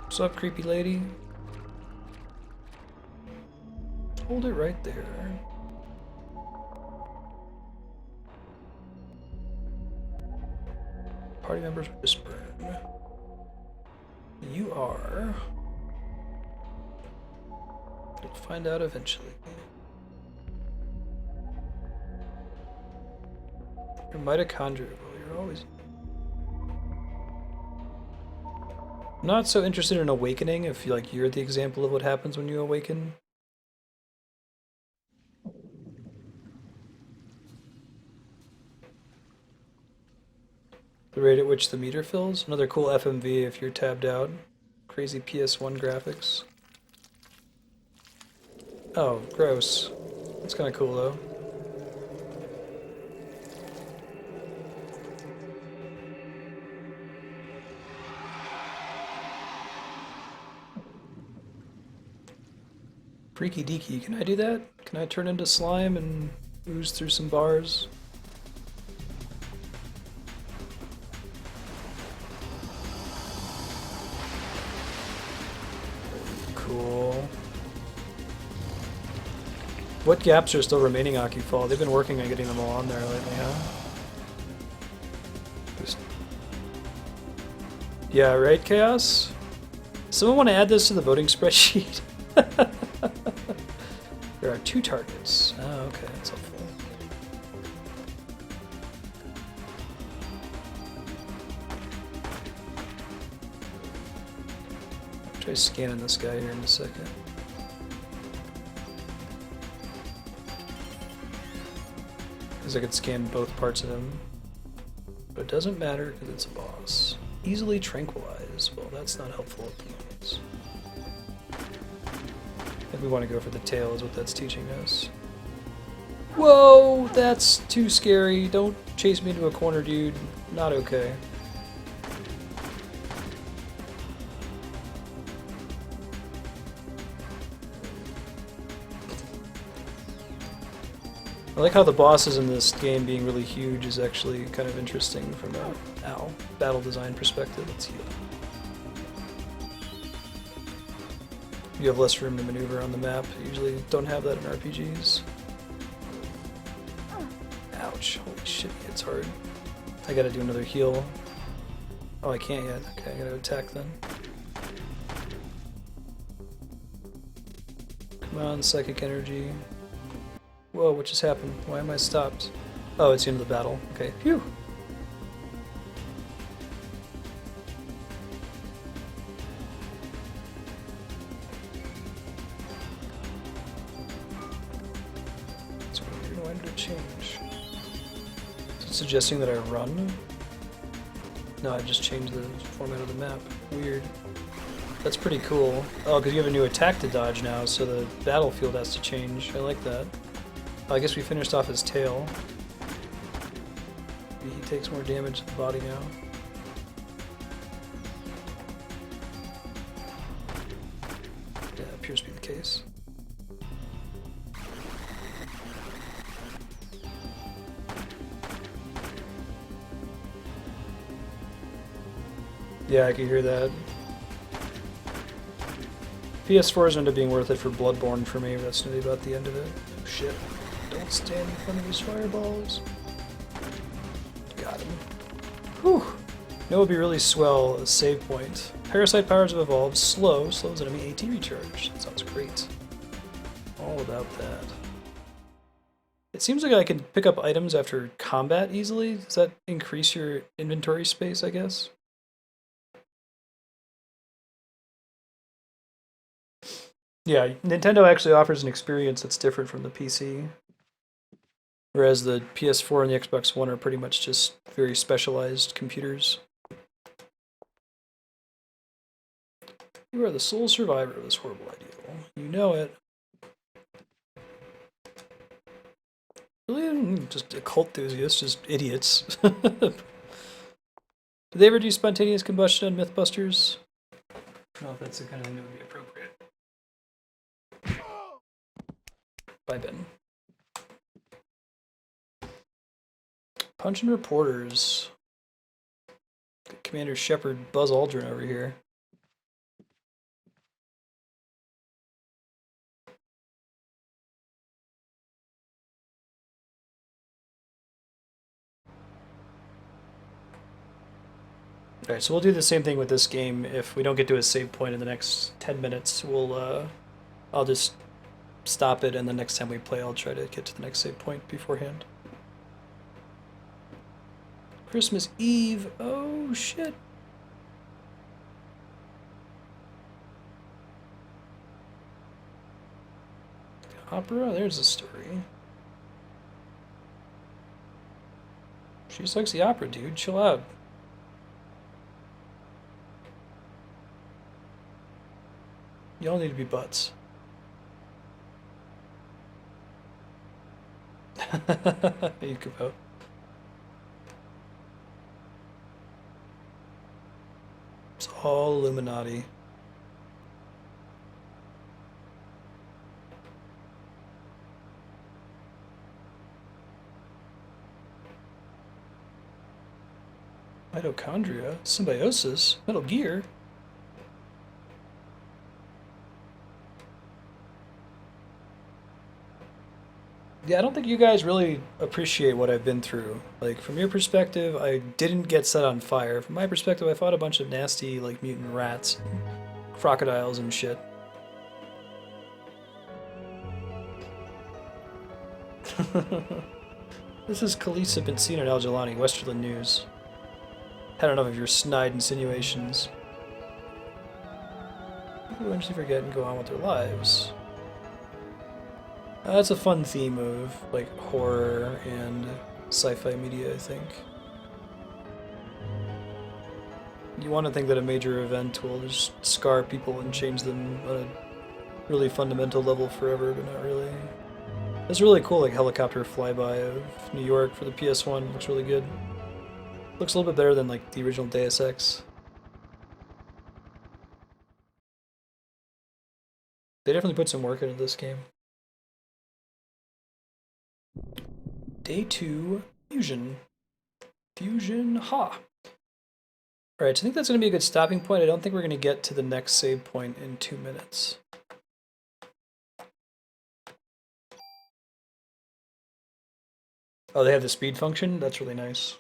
What's up, creepy lady? Hold it right there. Party members whisper. You are. You'll find out eventually. You're mitochondrial. You're always. I'm not so interested in awakening if you're the example of what happens when you awaken. The rate at which the meter fills. Another cool FMV if you're tabbed out. Crazy PS1 graphics. Oh, gross. That's kind of cool though. Freaky deaky, can I do that? Can I turn into slime and ooze through some bars? Cool. What gaps are still remaining, Akifall? They've been working on getting them all on there lately, huh? Yeah, right, Chaos? Someone want to add this to the voting spreadsheet? There are 2 targets. Oh, okay, that's helpful. Try scanning this guy here in a second. Because I could scan both parts of him. But it doesn't matter because it's a boss. Easily tranquilized. Well, that's not helpful at the moment. I think we want to go for the tail is what that's teaching us. Whoa, that's too scary. Don't chase me into a corner, dude. Not okay. I like how the bosses in this game being really huge is actually kind of interesting from a battle design perspective. Let's heal. You have less room to maneuver on the map. You usually don't have that in RPGs. Ouch, holy shit, it's hard. I gotta do another heal. Oh, I can't yet. Okay, I gotta attack then. Come on, psychic energy. Whoa, what just happened? Why am I stopped? Oh, it's the end of the battle. Okay, phew. That's weird. Why did it change? Is it suggesting that I run? No, I just changed the format of the map. Weird. That's pretty cool. Oh, because you have a new attack to dodge now, so the battlefield has to change. I like that. I guess we finished off his tail. Maybe he takes more damage to the body now. Yeah, appears to be the case. Yeah, I can hear that. PS4's ended up being worth it for Bloodborne for me, but that's gonna be about the end of it. Oh shit. Don't stand in front of these fireballs. Got him. Whew. No, it would be really swell a save point. Parasite powers have evolved. Slows enemy AT recharge. That sounds great. All about that. It seems like I can pick up items after combat easily. Does that increase your inventory space, I guess? Yeah, Nintendo actually offers an experience that's different from the PC. Whereas the PS4 and the Xbox One are pretty much just very specialized computers. You are the sole survivor of this horrible ideal. You know it. Really? Just occult enthusiasts, just idiots. Did they ever do spontaneous combustion on Mythbusters? I don't know if that's the kind of thing that would be appropriate. Bye, Ben. Punching reporters. Commander Shepard Buzz Aldrin over here. Alright, so we'll do the same thing with this game. If we don't get to a save point in the next 10 minutes, we'll I'll just stop it, and the next time we play I'll try to get to the next save point beforehand. Christmas Eve. Oh shit. Opera, there's the story. She just likes the opera, dude. Chill out. Y'all need to be butts. You could vote. It's all Illuminati. Mitochondria, symbiosis, Metal Gear. Yeah, I don't think you guys really appreciate what I've been through. Like, from your perspective, I didn't get set on fire. From my perspective, I fought a bunch of nasty, like, mutant rats, and crocodiles and shit. This is Khaleesa Benzina and Al Jalani, Westerland News. Had enough of your snide insinuations. People eventually forget and go on with their lives. That's a fun theme of, like, horror and sci-fi media, I think. You want to think that a major event will just scar people and change them on a really fundamental level forever, but not really. It's really cool, like helicopter flyby of New York for the PS1. Looks really good. Looks a little bit better than like the original Deus Ex. They definitely put some work into this game. Day 2, Fusion. Fusion, ha! Alright, so I think that's going to be a good stopping point. I don't think we're going to get to the next save point in 2 minutes. Oh, they have the speed function? That's really nice.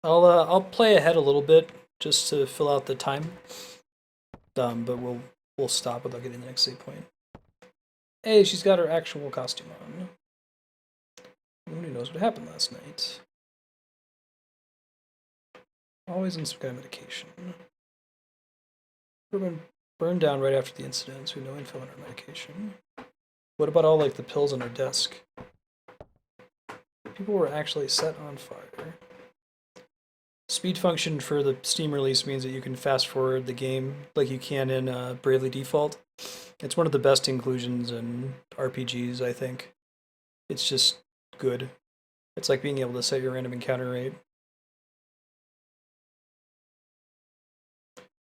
I'll play ahead a little bit just to fill out the time. But we'll stop without getting the next save point. Hey, she's got her actual costume on. Nobody knows what happened last night. Always on some kind of medication. We've been burned down right after the incident, so we have no info on our medication. What about all like the pills on her desk? People were actually set on fire. Speed function for the Steam release means that you can fast forward the game like you can in Bravely Default. It's one of the best inclusions in RPGs, I think. It's just good. It's like being able to set your random encounter rate.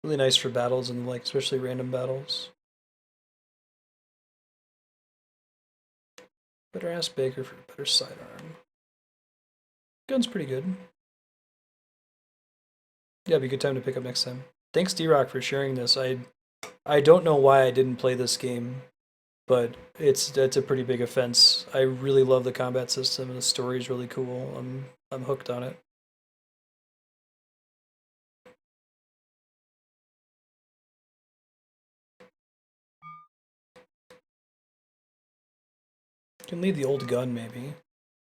Really nice for battles and like especially random battles. Better ask Baker for a better sidearm. Gun's pretty good. Yeah, it'd be a good time to pick up next time. Thanks D-Rock for sharing this. I don't know why I didn't play this game, but it's a pretty big offense. I really love the combat system and the story is really cool. I'm hooked on it. Can leave the old gun maybe.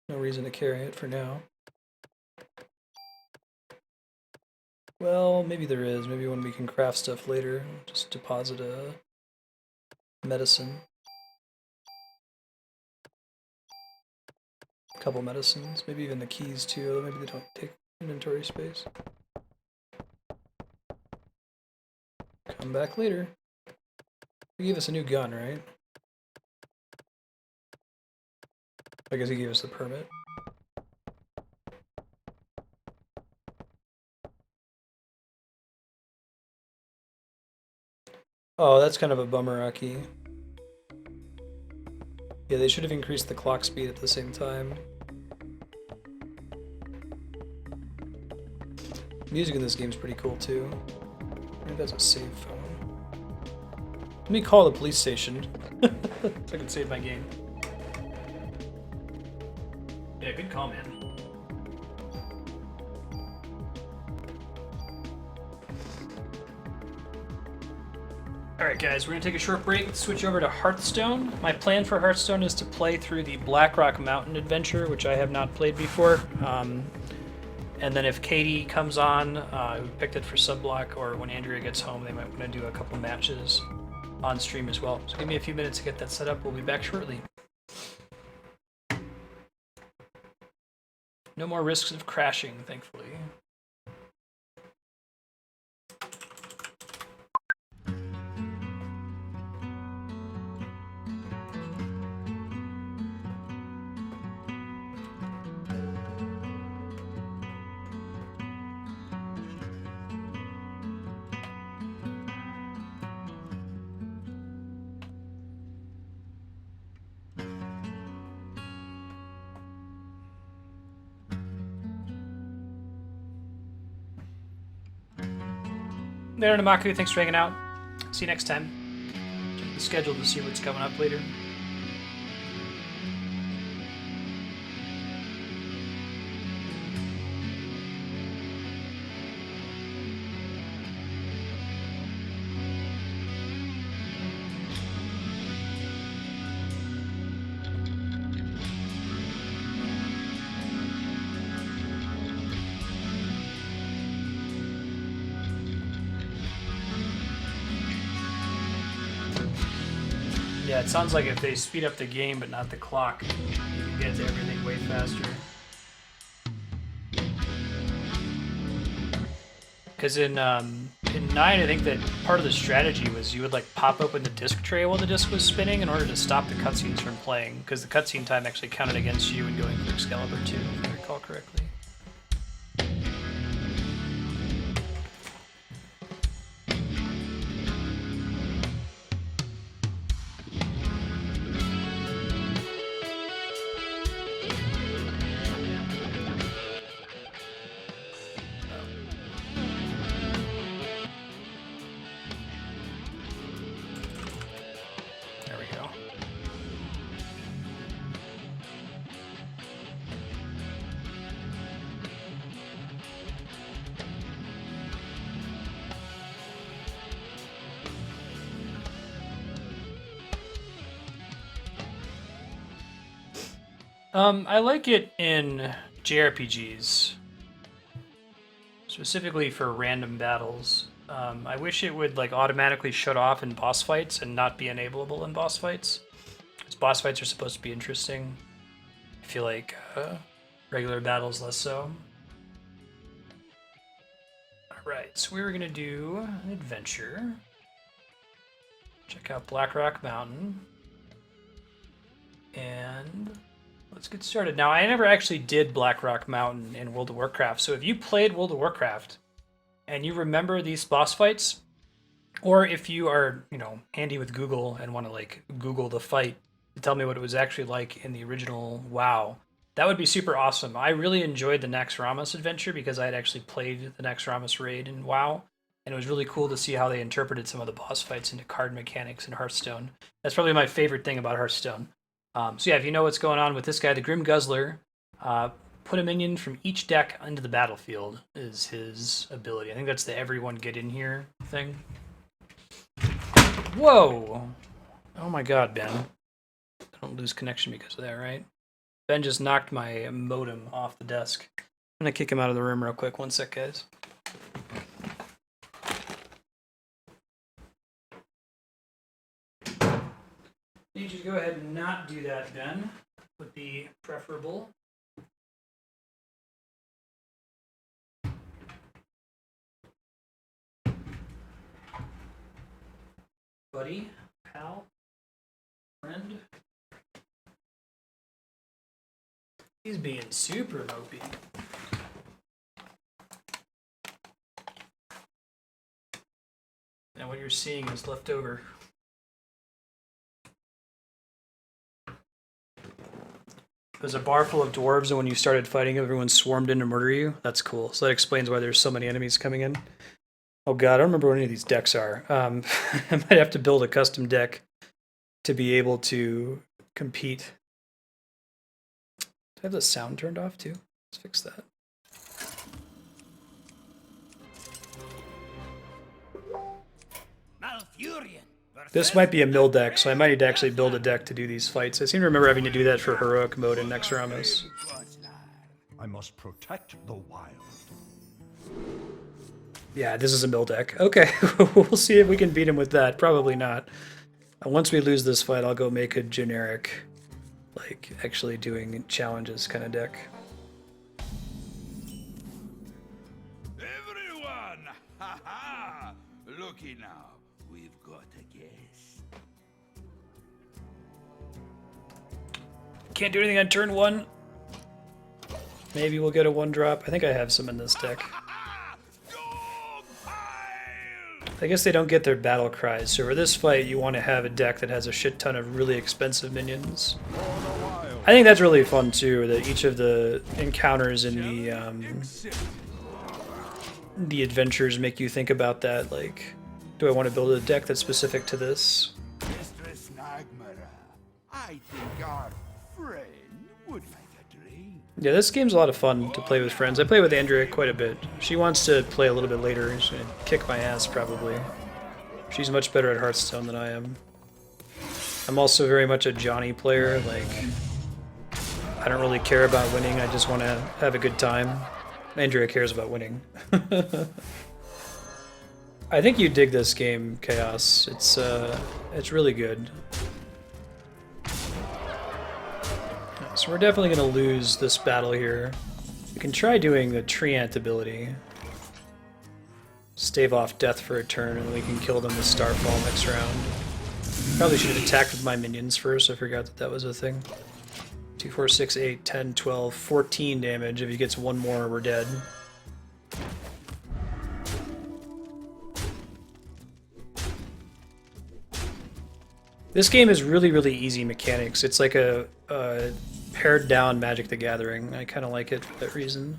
No reason to carry it for now. Well, maybe there is. Maybe when we can craft stuff later, just deposit a medicine. A couple medicines. Maybe even the keys too, although maybe they don't take inventory space. Come back later. He gave us a new gun, right? I guess he gave us the permit. Oh, that's kind of a bummer, Aki. Yeah, they should have increased the clock speed at the same time. Music in this game is pretty cool too. Maybe that's a save phone. Let me call the police station so I can save my game. Yeah, good call, man. Alright guys, we're going to take a short break, switch over to Hearthstone. My plan for Hearthstone is to play through the Blackrock Mountain Adventure, which I have not played before. And then if Katie comes on, who picked it for Subblock, or when Andrea gets home, they might want to do a couple matches on stream as well. So give me a few minutes to get that set up. We'll be back shortly. No more risks of crashing, thankfully. There, Namaku, thanks for hanging out. See you next time. Check the schedule to see what's coming up later. Yeah, it sounds like if they speed up the game but not the clock, you can get to everything way faster. Because in 9, I think that part of the strategy was you would like pop open the disc tray while the disc was spinning in order to stop the cutscenes from playing, because the cutscene time actually counted against you in going for Excalibur 2, if I recall correctly. I like it in JRPGs, specifically for random battles. I wish it would like automatically shut off in boss fights and not be enableable in boss fights. Because boss fights are supposed to be interesting. I feel like regular battles less so. Alright, so we're gonna do an adventure. Check out Black Rock Mountain. And let's get started. Now, I never actually did Black Rock Mountain in World of Warcraft, so if you played World of Warcraft and you remember these boss fights, or if you are, you know, handy with Google and want to like Google the fight to tell me what it was actually like in the original WoW, that would be super awesome. I really enjoyed the Naxxramas adventure because I had actually played the Naxxramas raid in WoW, and it was really cool to see how they interpreted some of the boss fights into card mechanics in Hearthstone. That's probably my favorite thing about Hearthstone. So yeah, if you know what's going on with this guy, the Grim Guzzler, put a minion from each deck into the battlefield is his ability. I think that's the everyone get in here thing. Whoa! Oh my god, Ben. I don't lose connection because of that, right? Ben just knocked my modem off the desk. I'm gonna kick him out of the room real quick. One sec, guys. You should go ahead and not do that, Ben. Would be preferable. Buddy, pal, friend. He's being super mopey. And what you're seeing is left over. There's a bar full of dwarves, and when you started fighting, everyone swarmed in to murder you. That's cool. So that explains why there's so many enemies coming in. Oh god, I don't remember what any of these decks are. I might have to build a custom deck to be able to compete. Do I have the sound turned off too? Let's fix that. This might be a mill deck, so I might need to actually build a deck to do these fights. I seem to remember having to do that for heroic mode in Naxxramas. I must protect the wild. Yeah, this is a mill deck. Okay, we'll see if we can beat him with that. Probably not. Once we lose this fight, I'll go make a generic, like, actually doing challenges kind of deck. Everyone! Ha ha! Looky now. We've got a guest. Can't do anything on turn 1. Maybe we'll get a 1-drop. I think I have some in this deck. I guess they don't get their battle cries, so for this fight you want to have a deck that has a shit ton of really expensive minions. I think that's really fun too, that each of the encounters in the adventures make you think about that, like, do I want to build a deck that's specific to this? Mistress Nagmara, I think our friend would like a drink. Yeah, this game's a lot of fun to play with friends. I play with Andrea quite a bit. She wants to play a little bit later. She's gonna kick my ass, probably. She's much better at Hearthstone than I am. I'm also very much a Johnny player. Like, I don't really care about winning. I just want to have a good time. Andrea cares about winning. I think you dig this game, Chaos. It's really good. So we're definitely going to lose this battle here. We can try doing the Treant ability. Stave off death for a turn, and we can kill them with Starfall next round. Probably should have attacked with my minions first. I forgot that that was a thing. 2, 4, 6, 8, 10, 12, 14 damage. If he gets one more, we're dead. This game is really, really easy mechanics. It's like a pared down Magic the Gathering. I kind of like it for that reason.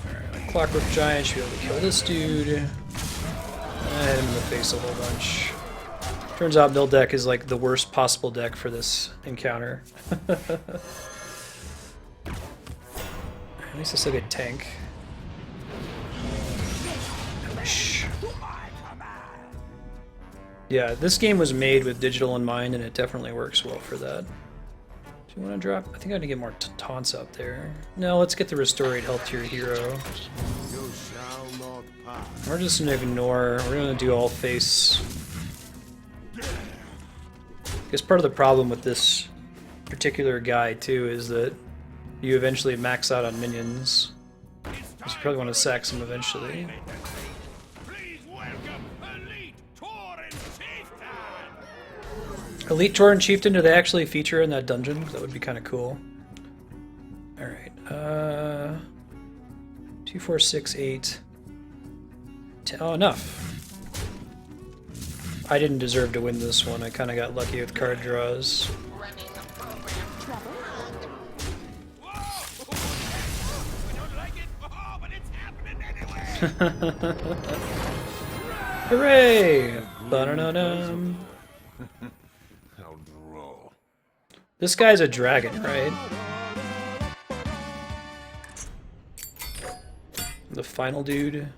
Alright, Clockwork Giant should be able to kill this dude. I hit him in the face a whole bunch. Turns out Mill deck is like the worst possible deck for this encounter. At least I still get tank. Ouch. Yeah, this game was made with digital in mind, and it definitely works well for that. Do you want to drop? I think I need to get more taunts out there. No, let's get the restored health to your hero. We're just going to ignore. We're going to do all face. Because part of the problem with this particular guy, too, is that you eventually max out on minions. So you probably want to sack some eventually. Elite Tauren Chieftain, do they actually feature in that dungeon? That would be kind of cool. Alright, 2, 4, 6, 8, 10. Oh, enough. I didn't deserve to win this one. I kind of got lucky with card draws. Hooray! Ba-da-da-dum. This guy's a dragon, right? The final dude.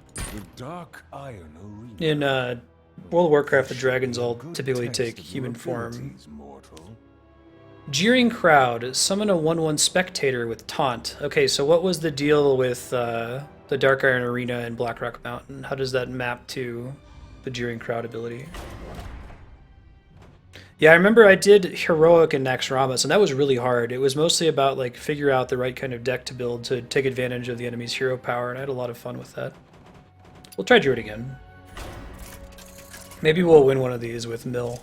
In World of Warcraft, the dragons all typically take human form. Jeering Crowd. Summon a 1/1 spectator with taunt. Okay, so what was the deal with the Dark Iron Arena and Blackrock Mountain? How does that map to the Jeering Crowd ability? Yeah, I remember I did Heroic and Naxxramas, and that was really hard. It was mostly about like figure out the right kind of deck to build to take advantage of the enemy's hero power, and I had a lot of fun with that. We'll try Druid again. Maybe we'll win one of these with Mill.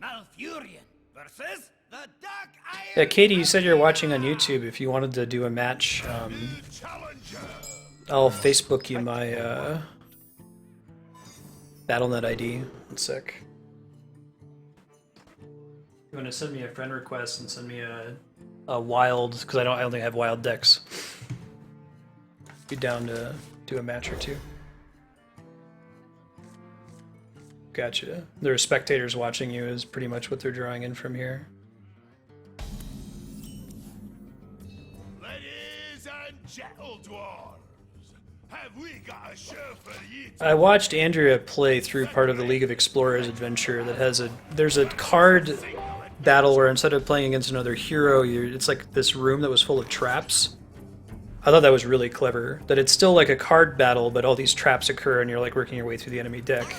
Malfurion versus the Dark Iron. Yeah, Katie, you said you're watching on YouTube. If you wanted to do a match, I'll Facebook you my Battle.net ID. One sec. You want to send me a friend request and send me a wild, because I only have wild decks. Be down to do a match or two. Gotcha. There are spectators watching you is pretty much what they're drawing in from here. Ladies and gentledwarves, have we got a show for you? I watched Andrea play through part of the League of Explorers adventure that has there's a card battle where instead of playing against another hero, it's like this room that was full of traps. I thought that was really clever. That it's still like a card battle, but all these traps occur and you're like working your way through the enemy deck,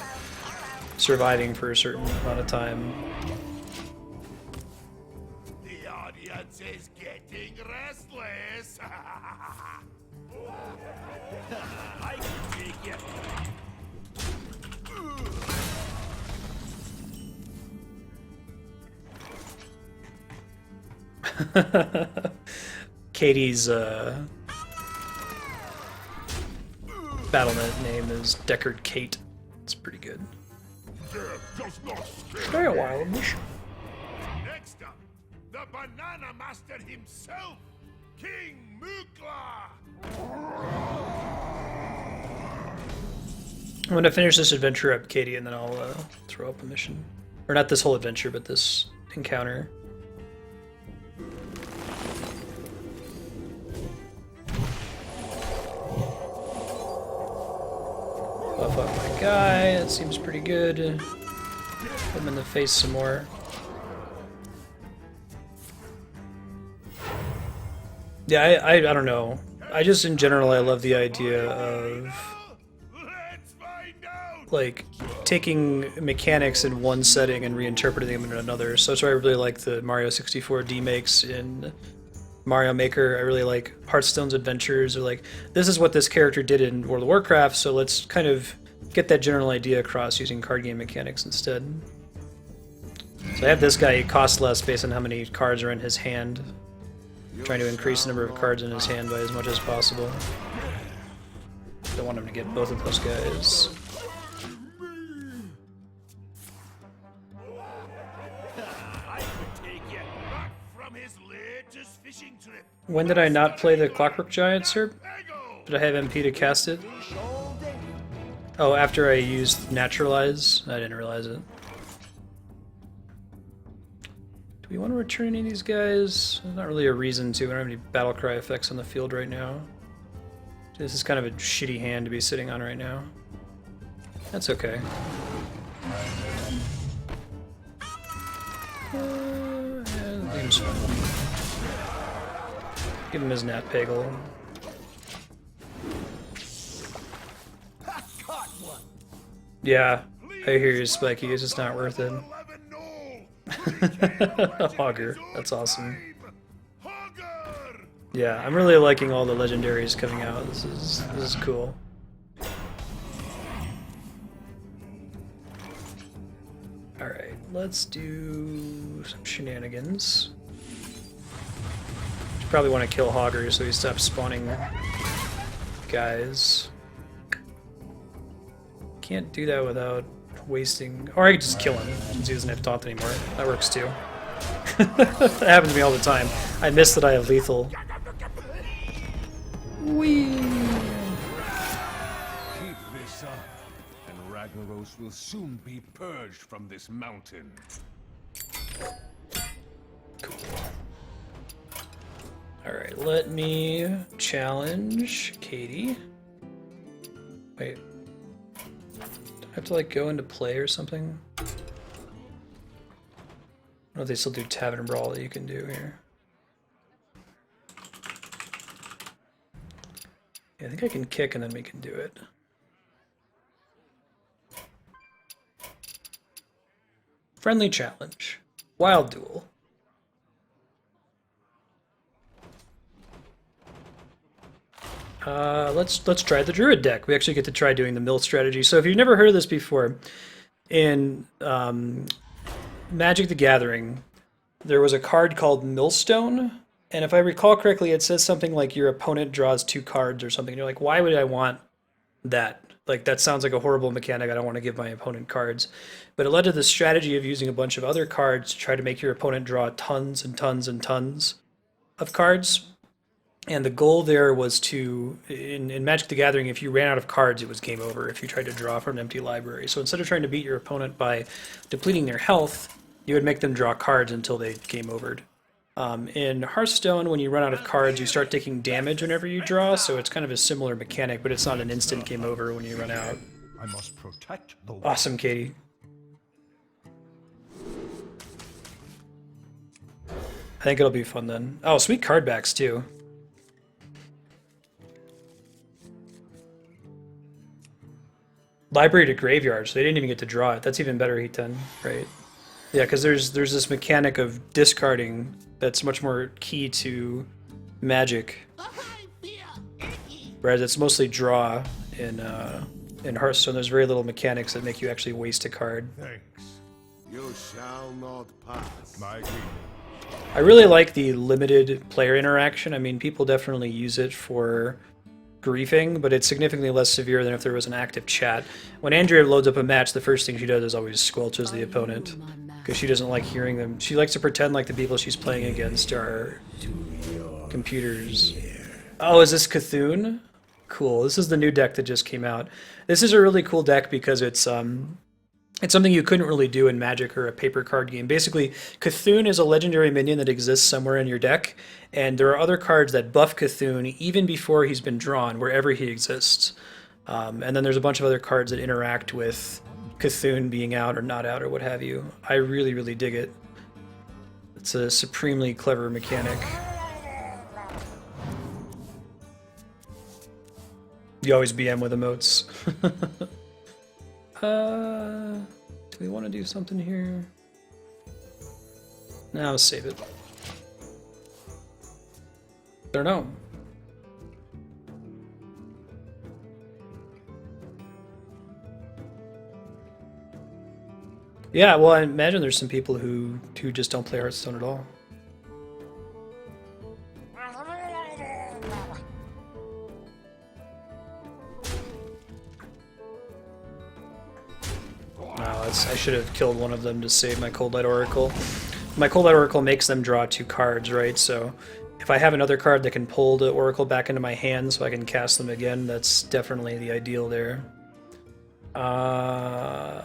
surviving for a certain amount of time. The audience is getting restless. I can take it. Katie's Battle.net name is Deckard Kate. It's pretty good. Stay a while, Mish. Next up, the Banana Master himself, King Mukla. I'm gonna finish this adventure up, Katie, and then I'll throw up a mission. Or not this whole adventure, but this encounter. Buff up my guy, that seems pretty good. Hit him in the face some more. Yeah, I don't know. I just, in general, I love the idea of Let's find out. like taking mechanics in one setting and reinterpreting them in another. So that's why I really like the Mario 64 demakes in Mario Maker. I really like Hearthstone's adventures, or like, this is what this character did in World of Warcraft, so let's kind of get that general idea across using card game mechanics instead. So I have this guy, he costs less based on how many cards are in his hand. I'm trying to increase the number of cards in his hand by as much as possible. Don't want him to get both of those guys. When did I not play the Clockwork Giant, sir? Did I have MP to cast it? Oh, after I used Naturalize? I didn't realize it. Do we want to return any of these guys? There's not really a reason to. I don't have any battle cry effects on the field right now. This is kind of a shitty hand to be sitting on right now. That's okay. Yeah, the game's fun. Give him his Nat Peggle. Yeah, I hear you, Spiky. It's just not worth it. Hogger, that's awesome. Yeah, I'm really liking all the legendaries coming out. This is cool. Alright, let's do some shenanigans. Should probably want to kill Hogger so he stops spawning guys. Can't do that without wasting... Or I could just kill him since he doesn't have taunt anymore. That works too. That happens to me all the time. I miss that I have lethal. Whee! Keep this up, and Ragnaros will soon be purged from this mountain. Cool. Alright, let me challenge Katie. Wait. Do I have to like go into play or something? I don't know if they still do Tavern Brawl that you can do here. Yeah, I think I can kick and then we can do it. Friendly challenge. Wild duel. Let's try the Druid deck. We actually get to try doing the mill strategy. So if you've never heard of this before, in Magic the Gathering, there was a card called Millstone, and if I recall correctly, it says something like your opponent draws 2 cards or something. You're like, why would I want that? Like, that sounds like a horrible mechanic. I don't want to give my opponent cards. But it led to the strategy of using a bunch of other cards to try to make your opponent draw tons and tons and tons of cards. And the goal there was to, in Magic the Gathering, if you ran out of cards, it was game over if you tried to draw from an empty library. So instead of trying to beat your opponent by depleting their health, you would make them draw cards until they game overed. In Hearthstone, when you run out of cards, you start taking damage whenever you draw, so it's kind of a similar mechanic, but it's not an instant game over when you run out. I must protect the Awesome, Katie. I think it'll be fun then. Oh, sweet card backs too. Library to graveyard, so they didn't even get to draw it. That's even better, Heat 10, right? Yeah, because there's this mechanic of discarding that's much more key to Magic, whereas it's mostly draw in Hearthstone. There's very little mechanics that make you actually waste a card. Thanks. You shall not pass. My agreement. I really like the limited player interaction. I mean, people definitely use it for griefing, but it's significantly less severe than if there was an active chat. When Andrea loads up a match, the first thing she does is always squelches the opponent, because she doesn't like hearing them. She likes to pretend like the people she's playing against are computers. Oh, is this Cthulhu? Cool. This is the new deck that just came out. This is a really cool deck because it's something you couldn't really do in Magic or a paper card game. Basically, Cthulhu is a legendary minion that exists somewhere in your deck, and there are other cards that buff Cthulhu even before he's been drawn, wherever he exists. And then there's a bunch of other cards that interact with Cthulhu being out or not out or what have you. I really, really dig it. It's a supremely clever mechanic. You always BM with emotes. Do we want to do something here? No, save it. I don't know. Yeah, well, I imagine there's some people who just don't play Hearthstone at all. Wow, I should have killed one of them to save my Cold Light Oracle. My Cold Light Oracle makes them draw 2 cards, right? So if I have another card that can pull the Oracle back into my hand so I can cast them again, that's definitely the ideal there.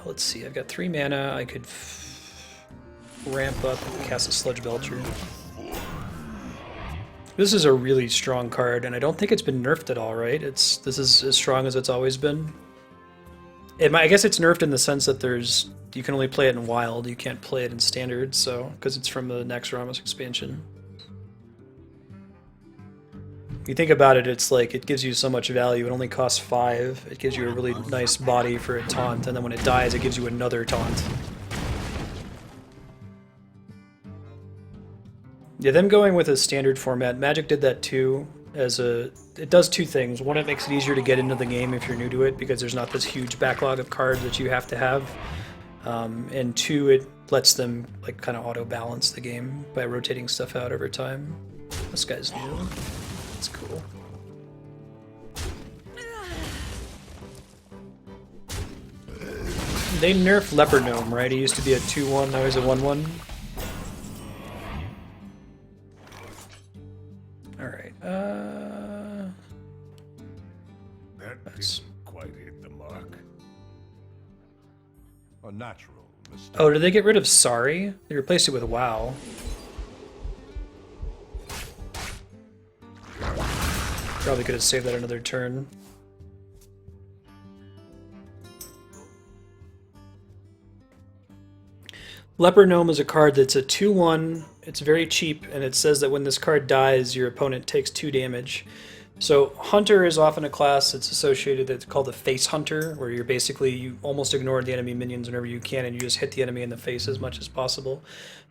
Let's see, I've got 3 mana. I could ramp up and cast a Sludge Belcher. This is a really strong card, and I don't think it's been nerfed at all, right? This is as strong as it's always been. I guess it's nerfed in the sense that you can only play it in Wild, you can't play it in Standard, so because it's from the next Ramos expansion. If you think about it, it's like it gives you so much value. It only costs 5. It gives you a really nice body for a taunt, and then when it dies, it gives you another taunt. Yeah, them going with a standard format, Magic did that too. It does 2 things. One, it makes it easier to get into the game if you're new to it because there's not this huge backlog of cards that you have to have. And 2, it lets them like kind of auto balance the game by rotating stuff out over time. This guy's new. That's cool. They nerfed Leopard Gnome, right? He used to be a 2-1, now he's a 1-1. Alright, That didn't quite hit the mark. A natural mistake. Oh, did they get rid of Sorry? They replaced it with WoW. Probably could have saved that another turn. Leopard Gnome is a card that's a 2-1, it's very cheap, and it says that when this card dies, your opponent takes 2 damage. So Hunter is often a class that's associated, that's called the Face Hunter, where you almost ignore the enemy minions whenever you can, and you just hit the enemy in the face as much as possible.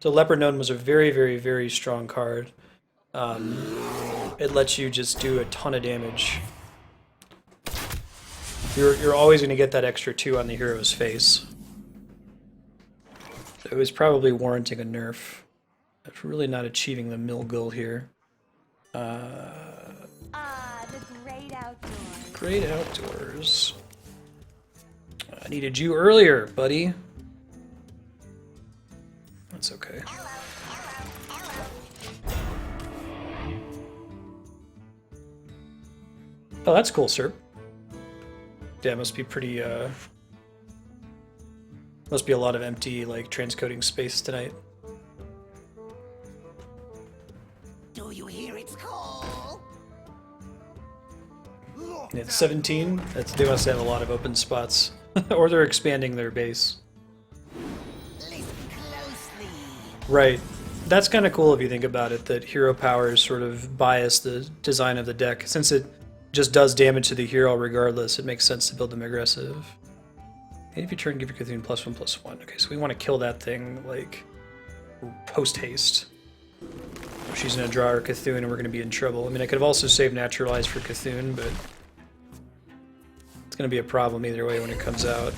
So Leopard Gnome was a very, very, very strong card. It lets you just do a ton of damage. You're always going to get that extra 2 on the hero's face. It was probably warranting a nerf. It's really not achieving the mill goal here. The great outdoors. Great outdoors. I needed you earlier, buddy. That's okay. Oh, that's cool, sir. Yeah, it must be pretty, must be a lot of empty, like, transcoding space tonight. Do you hear its call? Yeah, it's 17. They must have a lot of open spots. Or they're expanding their base. Listen closely. Right. That's kind of cool if you think about it, that hero powers sort of bias the design of the deck. Since it just does damage to the hero regardless, it makes sense to build them aggressive. And if you turn, give your Cthulhu +1/+1. Okay, so we want to kill that thing, like, post-haste. She's going to draw her Cthulhu and we're going to be in trouble. I mean, I could have also saved Naturalize for Cthulhu, but it's going to be a problem either way when it comes out.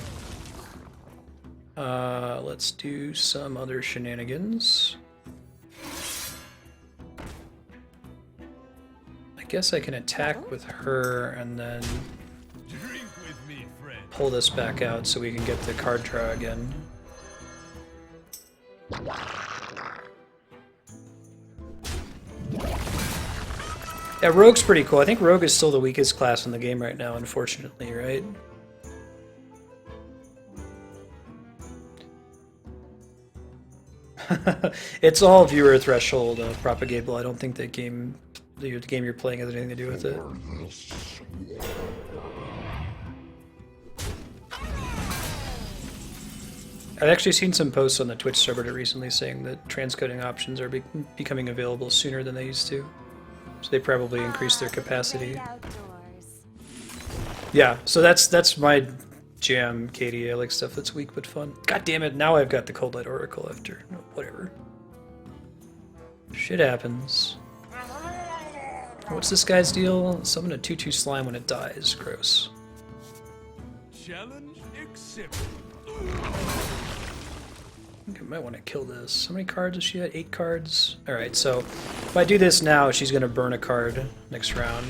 Let's do some other shenanigans. I guess I can attack with her and then pull this back out so we can get the card draw again. Yeah, Rogue's pretty cool. I think Rogue is still the weakest class in the game right now, unfortunately, right? It's all viewer threshold propagable. I don't think the game you're playing has anything to do with it. I've actually seen some posts on the Twitch subreddit recently saying that transcoding options are becoming available sooner than they used to. So they probably increased their capacity. Yeah, so that's my jam, Katie. I like stuff that's weak but fun. God damn it, now I've got the Cold Light Oracle after. No, whatever. Shit happens. What's this guy's deal? Summon a 2/2 slime when it dies. Gross. Challenge accepted. I think I might want to kill this. How many cards does she have? 8 cards? Alright, so if I do this now, she's going to burn a card next round.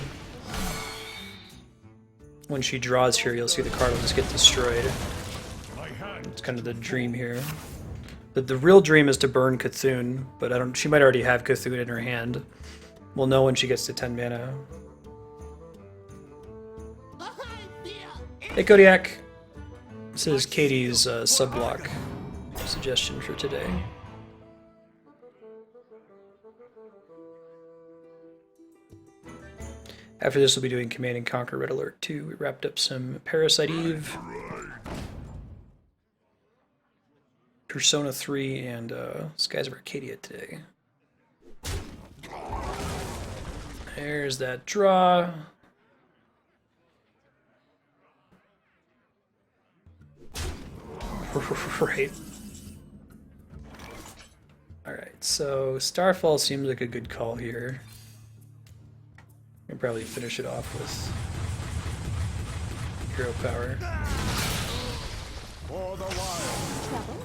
When she draws here, you'll see the card will just get destroyed. It's kind of the dream here. The real dream is to burn Cthulhu, but I don't. She might already have Cthulhu in her hand. We'll know when she gets to 10 mana. Hey Kodiak! This is Katie's subblock suggestion for today. After this, we'll be doing Command and Conquer Red Alert 2. We wrapped up some Parasite Eve, Persona 3, and Skies of Arcadia today. There's that draw. Right. Alright, so Starfall seems like a good call here. I can probably finish it off with hero power. For the wild.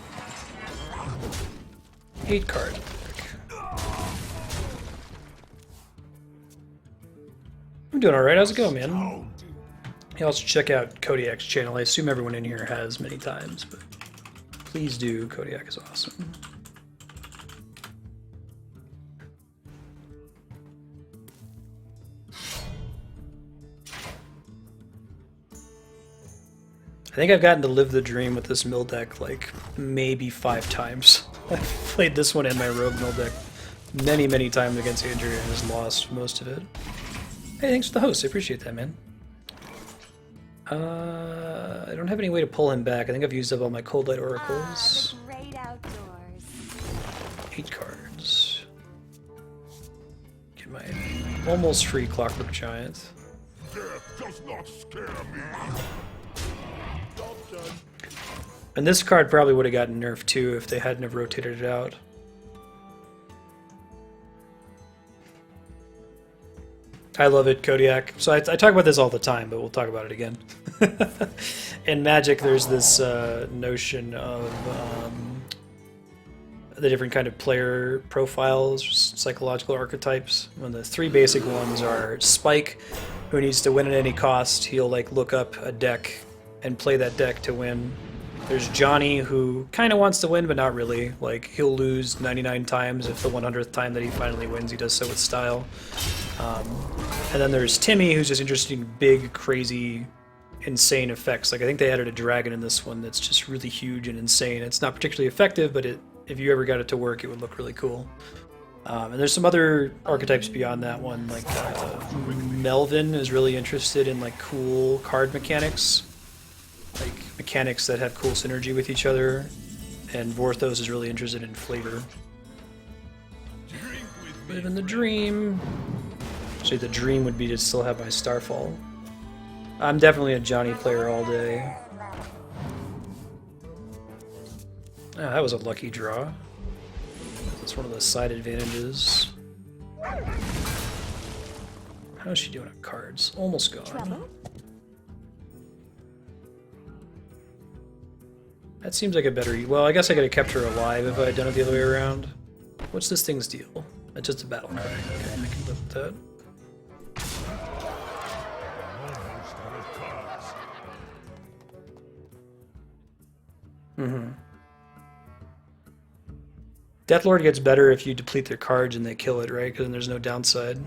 8 card. I'm doing alright, how's it going, man? You also check out Kodiak's channel. I assume everyone in here has many times, but please do. Kodiak is awesome. I think I've gotten to live the dream with this mill deck like maybe 5 times. I've played this one and my rogue mill deck many times against Andrew and has lost most of it. Hey, thanks for the host. I appreciate that, man. I don't have any way to pull him back. I think I've used up all my Cold Light Oracles. The great outdoors. 8 cards. Get my almost free Clockwork Giant. Death does not scare me. And this card probably would have gotten nerfed too if they hadn't have rotated it out. I love it, Kodiak. So I talk about this all the time, but we'll talk about it again. In Magic, there's this notion of the different kind of player profiles, psychological archetypes. When the 3 basic ones are Spike, who needs to win at any cost. He'll like look up a deck and play that deck to win. There's Johnny, who kind of wants to win, but not really. Like, he'll lose 99 times if the 100th time that he finally wins, he does so with style. And then there's Timmy, who's just interested in big, crazy, insane effects. Like, I think they added a dragon in this one that's just really huge and insane. It's not particularly effective, but if you ever got it to work, it would look really cool. And there's some other archetypes beyond that one, like Melvin is really interested in like cool card mechanics. Like mechanics that have cool synergy with each other, and Vorthos is really interested in flavor. Live in the dream. Actually, the dream would be to still have my Starfall. I'm definitely a Johnny player all day. Oh, that was a lucky draw. That's one of the side advantages. How's she doing on cards? Almost gone. That seems like a better... Well, I guess I could have kept her alive if I had done it the other way around. What's this thing's deal? It's just a battle cry. Okay, I can live with that. Deathlord gets better if you deplete their cards and they kill it, right? Because then there's no downside.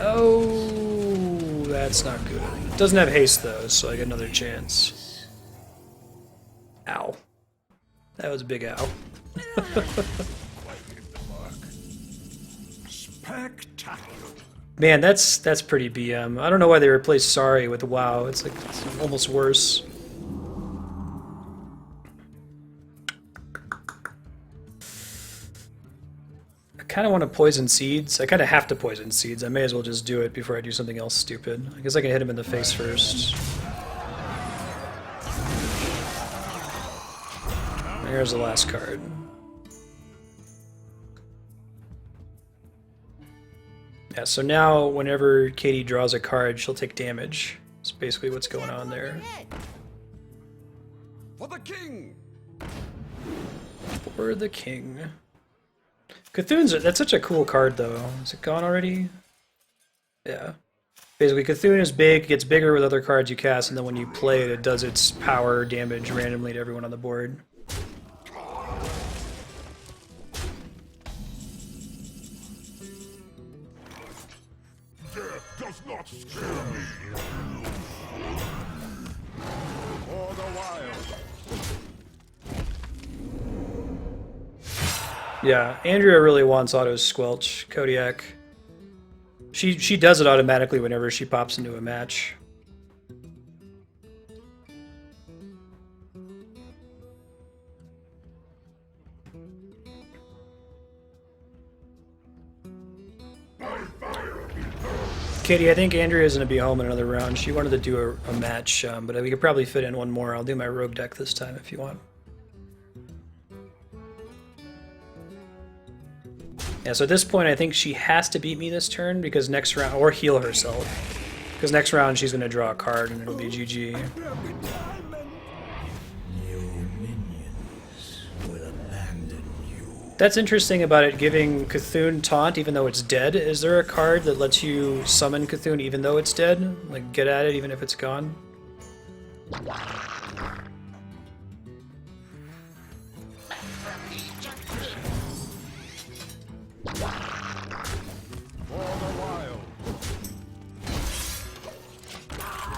Oh, that's not good. It doesn't have haste though, so I get another chance. Ow. That was a big ow. Spectacular. Man, that's pretty BM. I don't know why they replaced Sorry with WoW. It's like it's almost worse. I kind of want to poison seeds. I kind of have to poison seeds. I may as well just do it before I do something else stupid. I guess I can hit him in the face first. Here's the last card. Yeah, so now whenever Katie draws a card, she'll take damage. That's basically what's going on there. For the king! For the king. Cthulhu's, that's such a cool card though. Is it gone already? Yeah. Basically, Cthulhu is big, gets bigger with other cards you cast, and then when you play it, it does its power damage randomly to everyone on the board. Death does not scare me. For the wild. Yeah, Andrea really wants auto squelch Kodiak. She does it automatically whenever she pops into a match. Katie, I think Andrea's going to be home in another round. She wanted to do a match, but we could probably fit in one more. I'll do my rogue deck this time if you want. Yeah, so at this point I think she has to beat me this turn because next round, or heal herself. Because next round she's going to draw a card and it'll be GG. That's interesting about it giving Cthulhu taunt even though it's dead. Is there a card that lets you summon Cthulhu even though it's dead? Like get at it even if it's gone?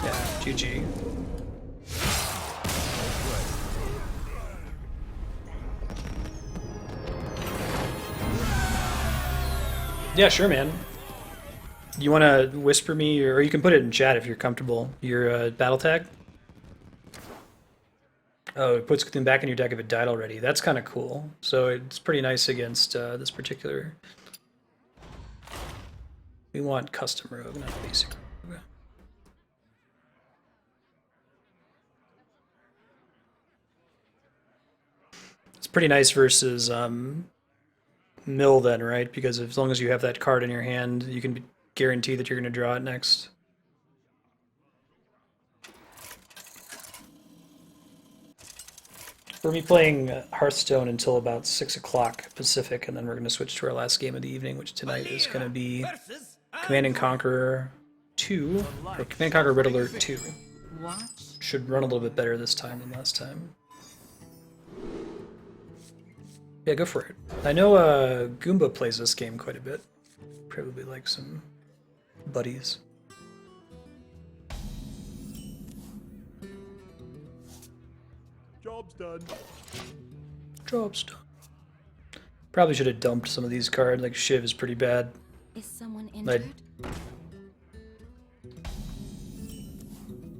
Yeah, GG. Yeah, sure, man. You want to whisper me, or you can put it in chat if you're comfortable, your battle tag? Oh, it puts Cthulhu back in your deck if it died already. That's kind of cool. So it's pretty nice against this particular... We want custom rogue, not basic rogue. It's pretty nice versus mill then, right? Because as long as you have that card in your hand, you can guarantee that you're going to draw it next. We're going to be playing Hearthstone until about 6 o'clock Pacific, and then we're going to switch to our last game of the evening, which tonight is going to be Command & Conquer 2, or Command & Conquer Red Alert 2. Should run a little bit better this time than last time. Yeah, go for it. I know Goomba plays this game quite a bit. Probably like some buddies. Job's done. Job's done. Probably should have dumped some of these cards. Like Shiv is pretty bad. Is someone injured?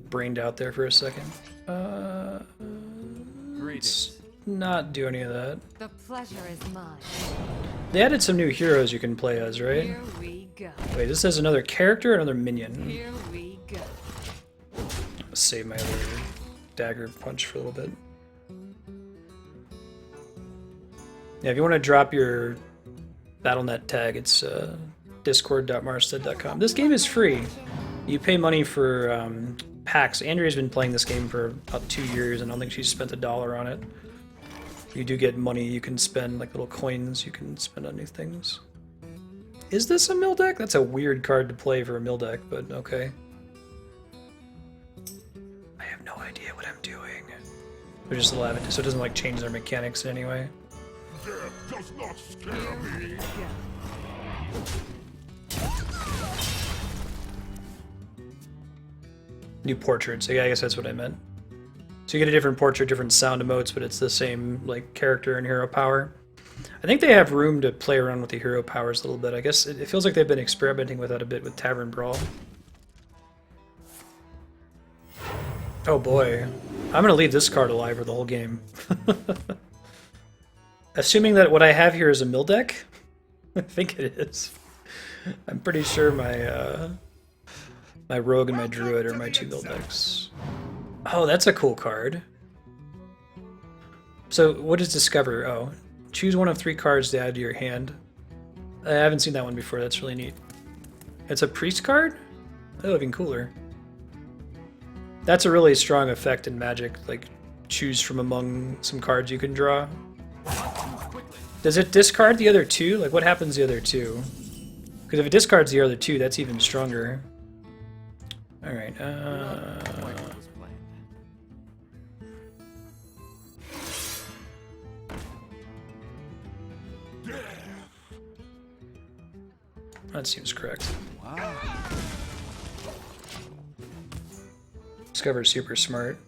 Brained out there for a second. Let's not do any of that. The pleasure is mine. They added some new heroes you can play as, right? Here we go. Wait, this has another character or another minion? Here we go. Let's save my other dagger punch for a little bit. Yeah, if you want to drop your BattleNet tag, it's discord.marsted.com. This game is free. You pay money for packs. Andrea's been playing this game for about 2 years, and I don't think she's spent $1 on it. You do get money you can spend, like little coins you can spend on new things. Is this a mill deck? That's a weird card to play for a mill deck, but okay. I have no idea what I'm doing. They're just allowed it, so it doesn't like change their mechanics in any way. Death does not scare me. New portraits. Yeah, I guess that's what I meant. So you get a different portrait, different sound emotes, but it's the same like character and hero power. I think they have room to play around with the hero powers a little bit. I guess it feels like they've been experimenting with that a bit with Tavern Brawl. Oh boy. I'm gonna leave this card alive for the whole game. Assuming that what I have here is a mill deck? I think it is. I'm pretty sure my my rogue and my druid are my 2 mill decks. Oh, that's a cool card. So what is discover? Oh, choose one of 3 cards to add to your hand. I haven't seen that one before. That's really neat. It's a priest card? Oh, even cooler. That's a really strong effect in Magic. Like, choose from among some cards you can draw. Does it discard the other 2? Like, what happens to the other 2? Because if it discards the other 2, that's even stronger. All right. That seems correct. Wow. Discover's super smart.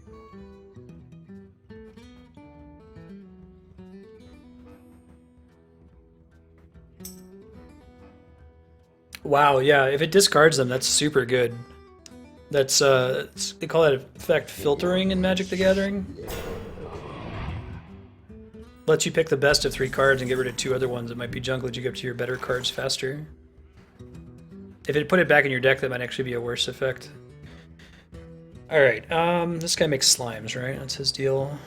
Wow, yeah, if it discards them, that's super good. That's, they call that effect filtering in Magic the Gathering. Lets you pick the best of 3 cards and get rid of 2 other ones that might be junk, let you get to your better cards faster. If it put it back in your deck, that might actually be a worse effect. Alright, this guy makes slimes, right? That's his deal.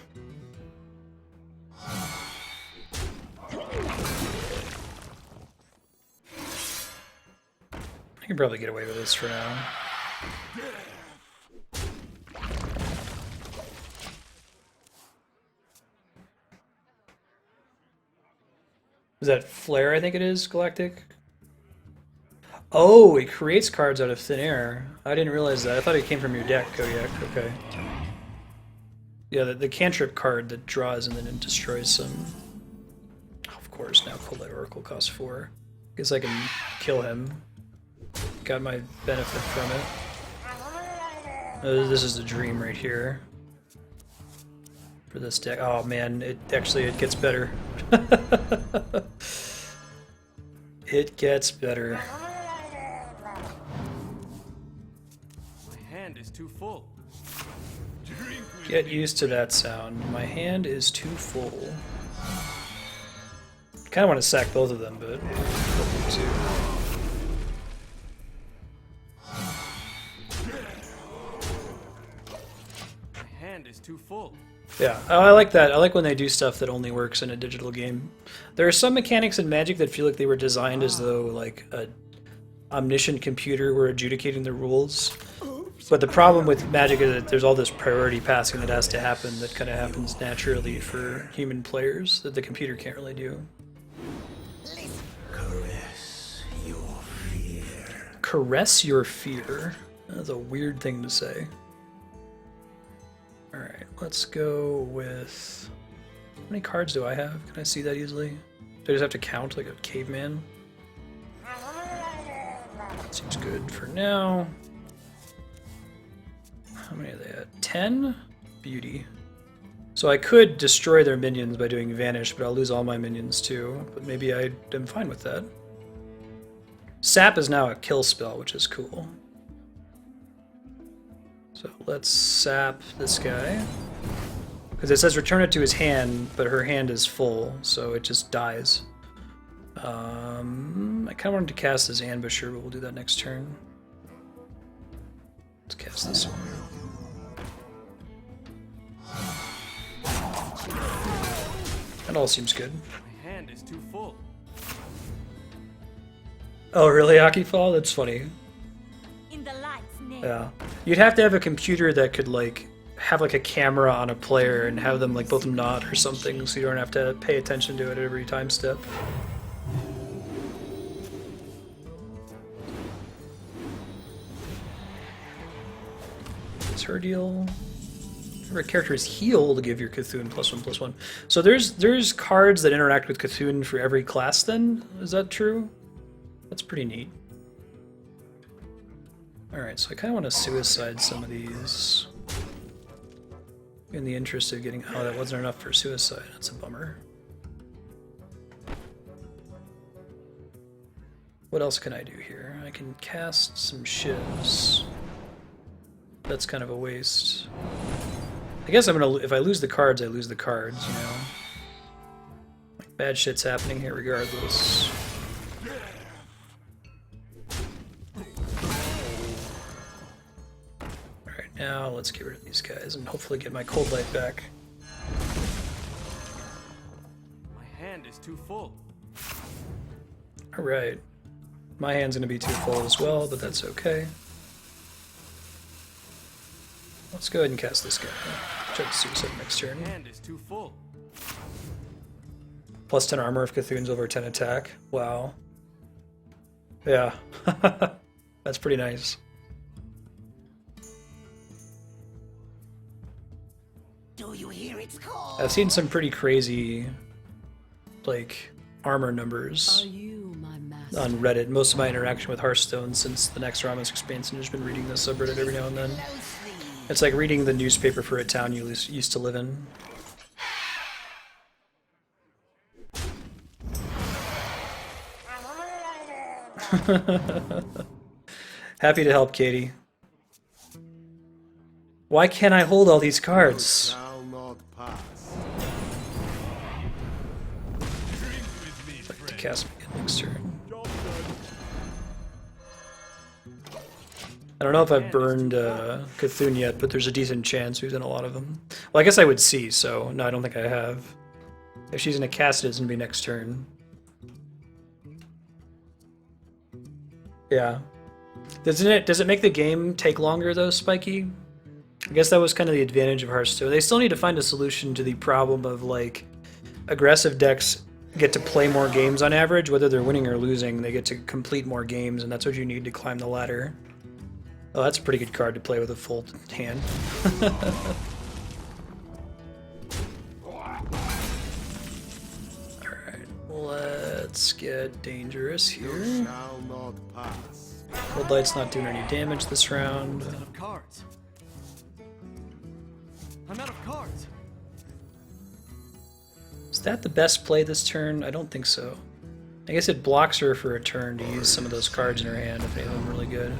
I can probably get away with this for now. Is that Flare, I think it is, Galactic? Oh, it creates cards out of thin air. I didn't realize that. I thought it came from your deck, Kodiak. Okay. Yeah, the cantrip card that draws and then it destroys some. Oh, of course, now Colette Oracle costs 4. Guess I can kill him. Got my benefit from it. This is the dream right here. For this deck. Oh man, it gets better. It gets better. My hand is too full. Get used to that sound. My hand is too full. Kind of want to sack both of them, but I'll do 2. Is too full. Yeah, I like that. I like when they do stuff that only works in a digital game. There are some mechanics in Magic that feel like they were designed as though like a omniscient computer were adjudicating the rules. But the problem with Magic is that there's all this priority passing that has to happen that kind of happens naturally for human players that the computer can't really do. Caress your fear. Caress your fear. That's a weird thing to say. Alright, let's go with... How many cards do I have? Can I see that easily? Do I just have to count like a caveman? Seems good for now. How many are they at? 10? Beauty. So I could destroy their minions by doing Vanish, but I'll lose all my minions too. But maybe I am fine with that. Sap is now a kill spell, which is cool. So let's sap this guy. Because it says return it to his hand, but her hand is full, so it just dies. I kind of wanted to cast this Ambusher, but we'll do that next turn. Let's cast this one. That all seems good. My hand is too full. Oh, really, Akifall? That's funny. In the light's name. Yeah. You'd have to have a computer that could, like, have, like, a camera on a player and have them, like, both nod or something so you don't have to pay attention to it at every time step. What's her deal? Whenever a character is healed, give your Cthulhu +1/+1. So there's cards that interact with Cthulhu for every class then? Is that true? That's pretty neat. Alright, so I kind of want to suicide some of these. In the interest of getting... Oh, that wasn't enough for suicide. That's a bummer. What else can I do here? I can cast some shivs. That's kind of a waste. I guess I'm gonna... If I lose the cards, I lose the cards, you know? Like, bad shit's happening here regardless. Alright, now let's get rid of these guys and hopefully get my Cold Light back. is too full. Alright. My hand's gonna be too full as well, but that's okay. Let's go ahead and cast this guy. Try to suicide next turn. Hand is too full. Plus 10 armor if Cthulhu's over 10 attack. Wow. Yeah. That's pretty nice. Do you hear its call? I've seen some pretty crazy, like, armor numbers on Reddit. Most of my interaction with Hearthstone since the next Ramos expansion has been reading the subreddit every now and then. It's like reading the newspaper for a town you used to live in. Happy to help, Katie. Why can't I hold all these cards? I'd like to cast me again next turn. I don't know if I've burned Cthulhu yet, but there's a decent chance we've done a lot of them. Well, I guess I would see, so no, I don't think I have. If she's gonna cast it, it's gonna be next turn. Yeah. Does it make the game take longer though, Spiky? I guess that was kind of the advantage of Hearthstone. They still need to find a solution to the problem of like aggressive decks get to play more games on average, whether they're winning or losing. They get to complete more games, and that's what you need to climb the ladder. Oh, that's a pretty good card to play with a full hand. Alright, let's get dangerous here. Cold Light's not doing any damage this round. I'm out of cards. I'm out of cards. Is that the best play this turn? I don't think so. I guess it blocks her for a turn to use some of those cards in her hand if any of them are really good.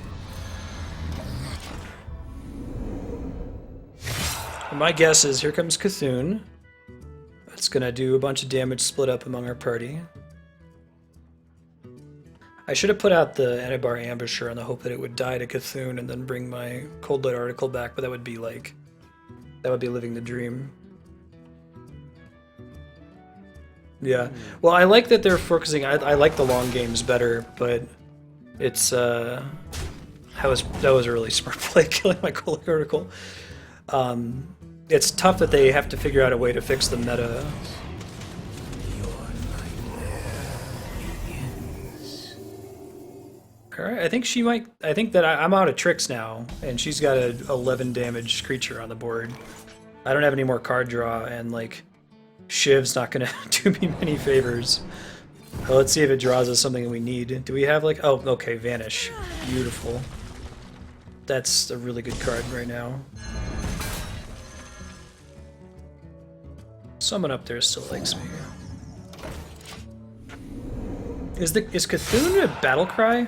And my guess is here comes Cthulhu. It's gonna do a bunch of damage split up among our party. I should have put out the Anabar Ambusher on the hope that it would die to Cthulhu and then bring my Cold Light article back, but that would be like, that would be living the dream. Yeah. Well, I like that they're focusing. I like the long games better, but it's that was a really smart play, killing my Cold Light article. It's tough that they have to figure out a way to fix the meta. Alright, I think she might. I think that I'm out of tricks now, and she's got a 11 damage creature on the board. I don't have any more card draw, and like Shiv's not gonna do me many favors. Well, let's see if it draws us something we need. Do we have like? Oh, okay, Vanish. Beautiful. That's a really good card right now. Someone up there still likes me. Is Cthulhu a battle cry?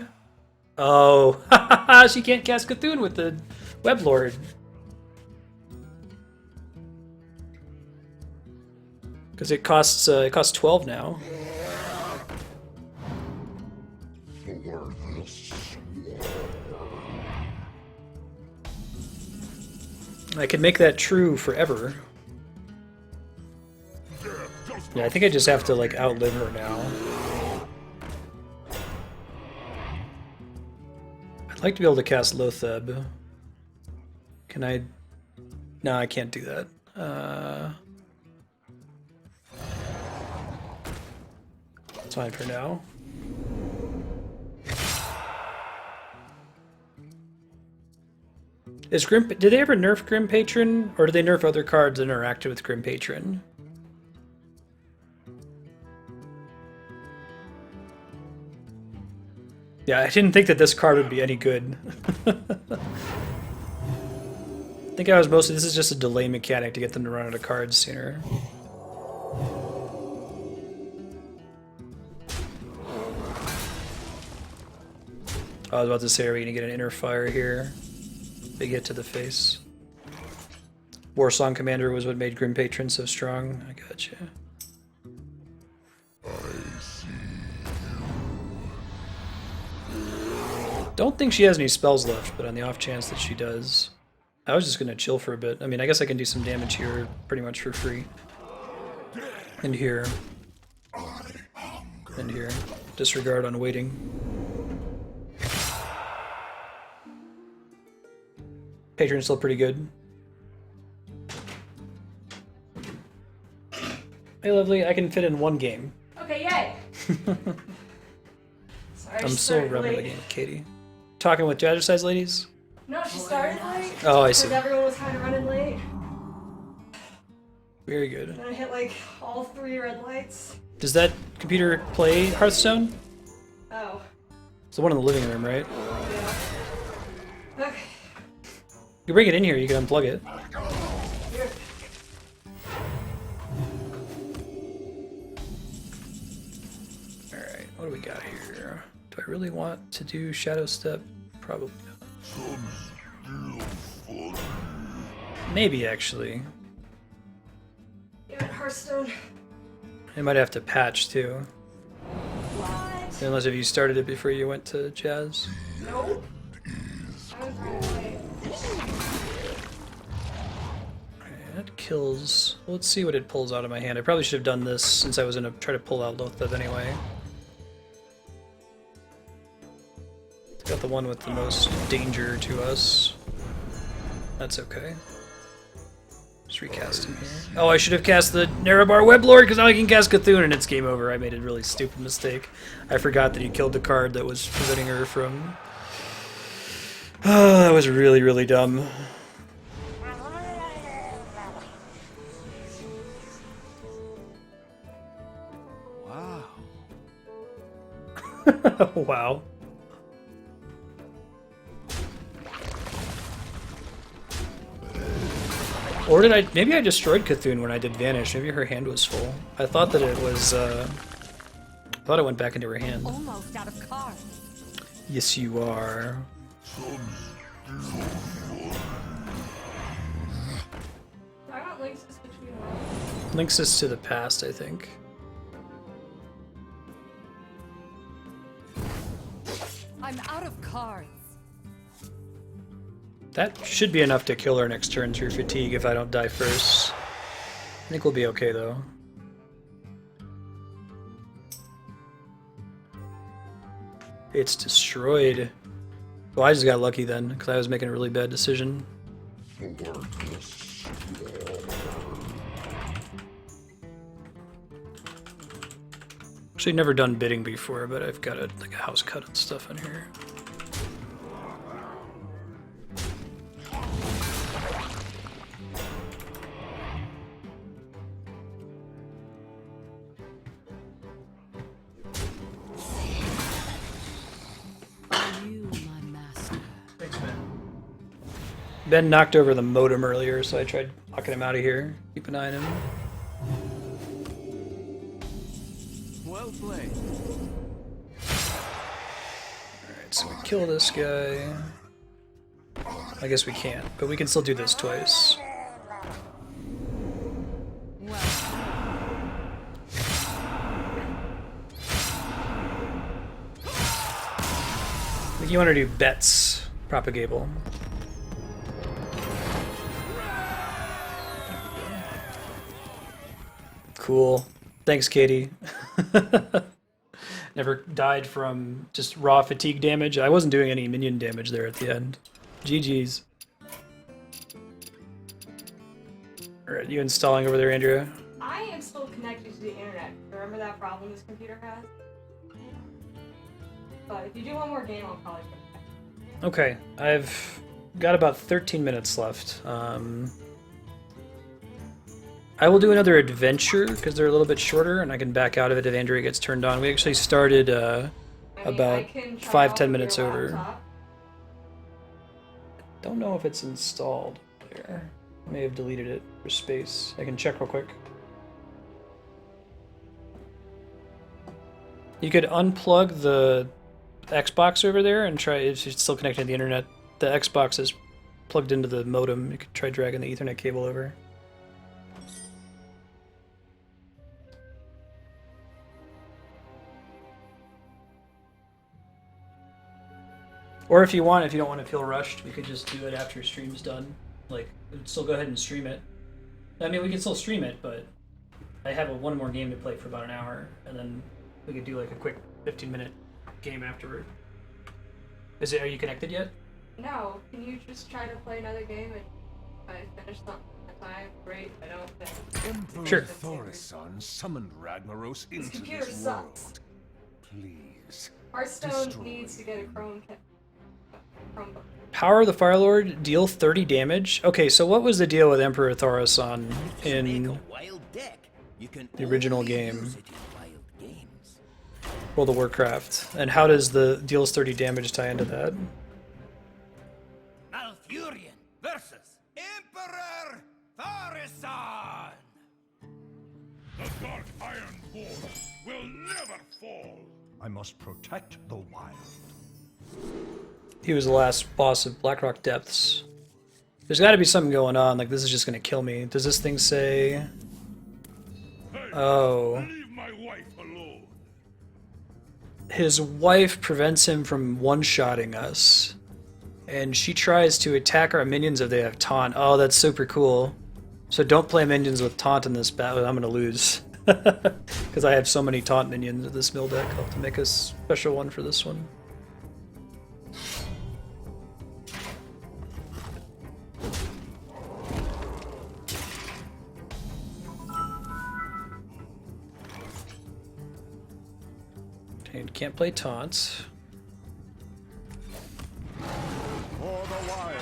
Oh, she can't cast Cthulhu with the Web Lord. Because it costs 12 now. I could make that true forever. Yeah, I think I just have to like outlive her now. I'd like to be able to cast Lotheb. Can I? No, I can't do that. It's fine for now. Is Grim? Did they ever nerf Grim Patron, or did they nerf other cards that interacted with Grim Patron? Yeah, I didn't think that this card would be any good. I think I was mostly, this is just a delay mechanic to get them to run out of cards sooner. I was about to say, are we gonna get an inner fire here? Big hit to the face. Warsong Commander was what made Grim Patron so strong. I gotcha. Don't think she has any spells left, but on the off chance that she does, I was just gonna chill for a bit. I mean, I guess I can do some damage here pretty much for free. And here. in here. Disregard on waiting. Patron's still pretty good. Hey, lovely, I can fit in one game. Okay, yay! Sorry, I'm so rubbing the game with Katie. Talking with Jazzercise ladies? No, she started late. Oh, I see. Because everyone was kind of running late. Very good. And I hit like all 3 red lights. Does that computer play Hearthstone? Oh. It's the one in the living room, right? Yeah. Okay. You bring it in here, you can unplug it. Here. Alright, what do we got here? Do I really want to do Shadow Step? Probably not. Maybe, actually. Yeah, Hearthstone. I might have to patch, too. What? Unless if you started it before you went to Jazz. Nope. I was very late. That kills... Well, let's see what it pulls out of my hand. I probably should have done this since I was going to try to pull out Lotheth anyway. Got the one with the most danger to us. That's okay. Just recast him here. Oh, I should have cast the Narrowbar Weblord because now I can cast Cthulhu and it's game over. I made a really stupid mistake. I forgot that he killed the card that was preventing her from... Oh, that was really, really dumb. Wow. Wow. Or did I... Maybe I destroyed Cthulhu when I did Vanish. Maybe her hand was full. I thought that it was... I thought it went back into her hand. Almost out of cards. Yes, you are. I got links between them. Links us to the past, I think. I'm out of cards. That should be enough to kill her next turn through fatigue if I don't die first. I think we'll be okay, though. It's destroyed. Well, I just got lucky then, because I was making a really bad decision. Actually, never done bidding before, but I've got like a house cut and stuff in here. Ben knocked over the modem earlier, so I tried knocking him out of here. Keep an eye on him. Well played. Alright, so we kill this guy. I guess we can't, but we can still do this twice. I think you want to do bets, Propagable. Cool. Thanks, Katie. Never died from just raw fatigue damage. I wasn't doing any minion damage there at the end. GG's. Alright, you installing over there, Andrea? I am still connected to the internet. Remember that problem this computer has? But if you do one more game, I'll probably get back. Okay, I've got about 13 minutes left. I will do another adventure, because they're a little bit shorter, and I can back out of it if Andrea gets turned on. We actually started about 5-10 minutes over. Don't know if it's installed there. I may have deleted it for space. I can check real quick. You could unplug the Xbox over there and try, if it's still connected to the internet. The Xbox is plugged into the modem. You could try dragging the Ethernet cable over. Or if you want, if you don't want to feel rushed, we could just do it after your stream's done. Like, still go ahead and stream it. I mean, we can still stream it, but I have one more game to play for about an hour, and then We could do like a quick 15-minute game afterward. Is it? Are you connected yet? No. Can you just try to play another game and if I finish something at a time? Great. I don't think. Emperor Sure. Thaurissan summoned Ragnaros into computer this sucks. world. Please. Hearthstone destroy needs to get a Chromebook. Power of the Firelord, deal 30 damage. Okay, so what was the deal with Emperor Thaurissan in the original game? World of Warcraft. And how does the deals 30 damage tie into that? Malfurion versus Emperor Thaurissan! The Dark Iron Border will never fall. I must protect the wild. He was the last boss of Blackrock Depths. There's got to be something going on, like this is just going to kill me. Does this thing say... Oh. Leave my wife alone. His wife prevents him from one-shotting us. And she tries to attack our minions if they have taunt. Oh, that's super cool. So don't play minions with taunt in this battle. I'm going to lose. Because I have so many taunt minions in this mill deck. I'll have to make a special one for this one. And can't play taunts. For the wild.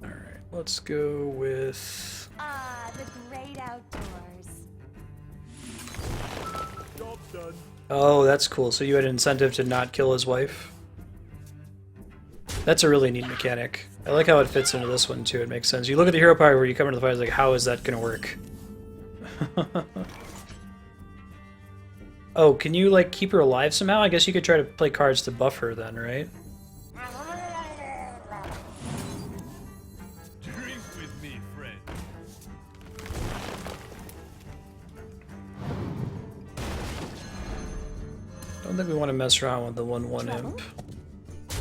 All right, let's go with... Ah, the great outdoors. Job done. Oh, that's cool. So you had an incentive to not kill his wife? That's a really neat mechanic. I like how it fits into this one too. It makes sense. You look at the hero power where you come into the fight, it's like, how is that gonna work? Oh, can you like keep her alive somehow? I guess you could try to play cards to buff her then, right? Drink with me, friend. Don't think we want to mess around with the 1/1 imp.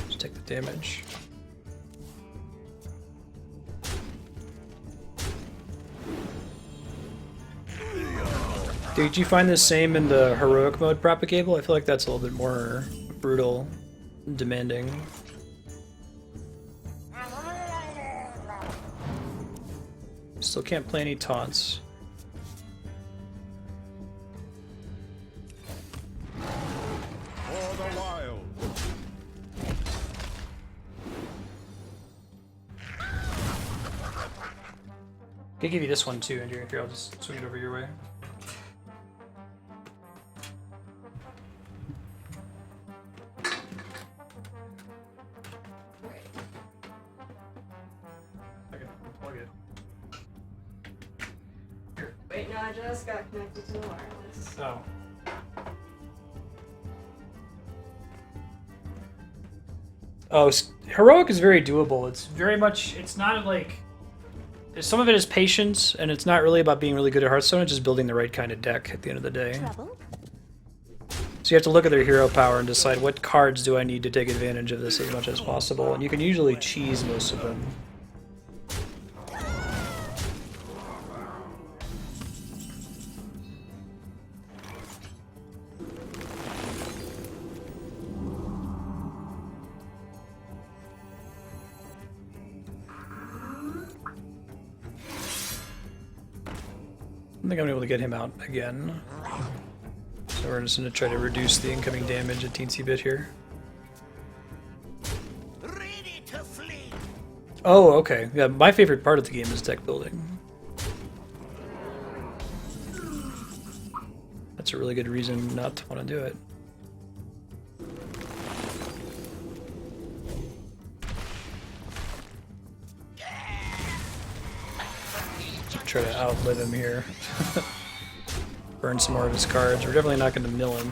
Just take the damage. Did you find the same in the heroic mode propagable? I feel like that's a little bit more brutal, demanding. Still can't play any taunts. For the wild. I could give you this one too, Andrew, if you're, I'll just swing it over your way. I can plug it. Here. Wait, no, I just got connected to the wireless. Oh. Oh, heroic is very doable. It's very much, it's not like, some of it is patience, and it's not really about being really good at Hearthstone, it's just building the right kind of deck at the end of the day. Trouble? So you have to look at their hero power and decide what cards do I need to take advantage of this as much as possible, and you can usually cheese most of them. I think I'm able to get him out again. So we're just going to try to reduce the incoming damage a teensy bit here. Ready to flee. Oh, okay. Yeah, my favorite part of the game is deck building. That's a really good reason not to want to do it. Try to outlive him here. Burn some more of his cards. We're definitely not going to mill him.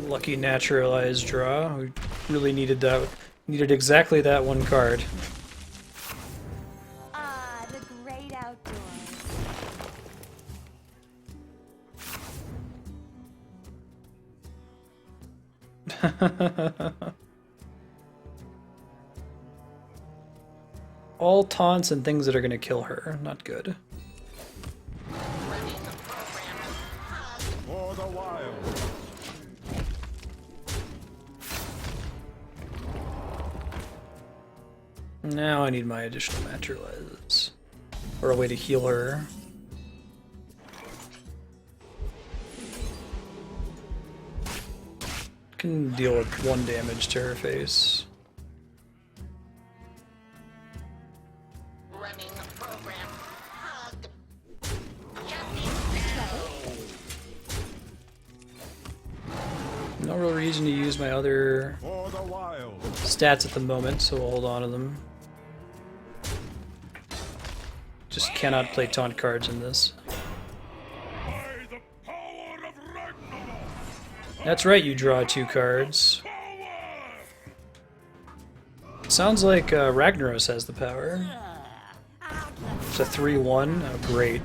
Lucky naturalized draw. We really needed that. Needed exactly that one card. Ah, the great outdoors. All taunts and things that are gonna kill her. Not good. For the wild. Now I need my additional materializes. Or a way to heal her. Can deal with 1 damage to her face. No real reason to use my other For the wild. stats at the moment, so we'll hold on to them. Just cannot play taunt cards in this. That's right, you draw 2 cards. Sounds like Ragnaros has the power. It's a 3-1. Oh, great.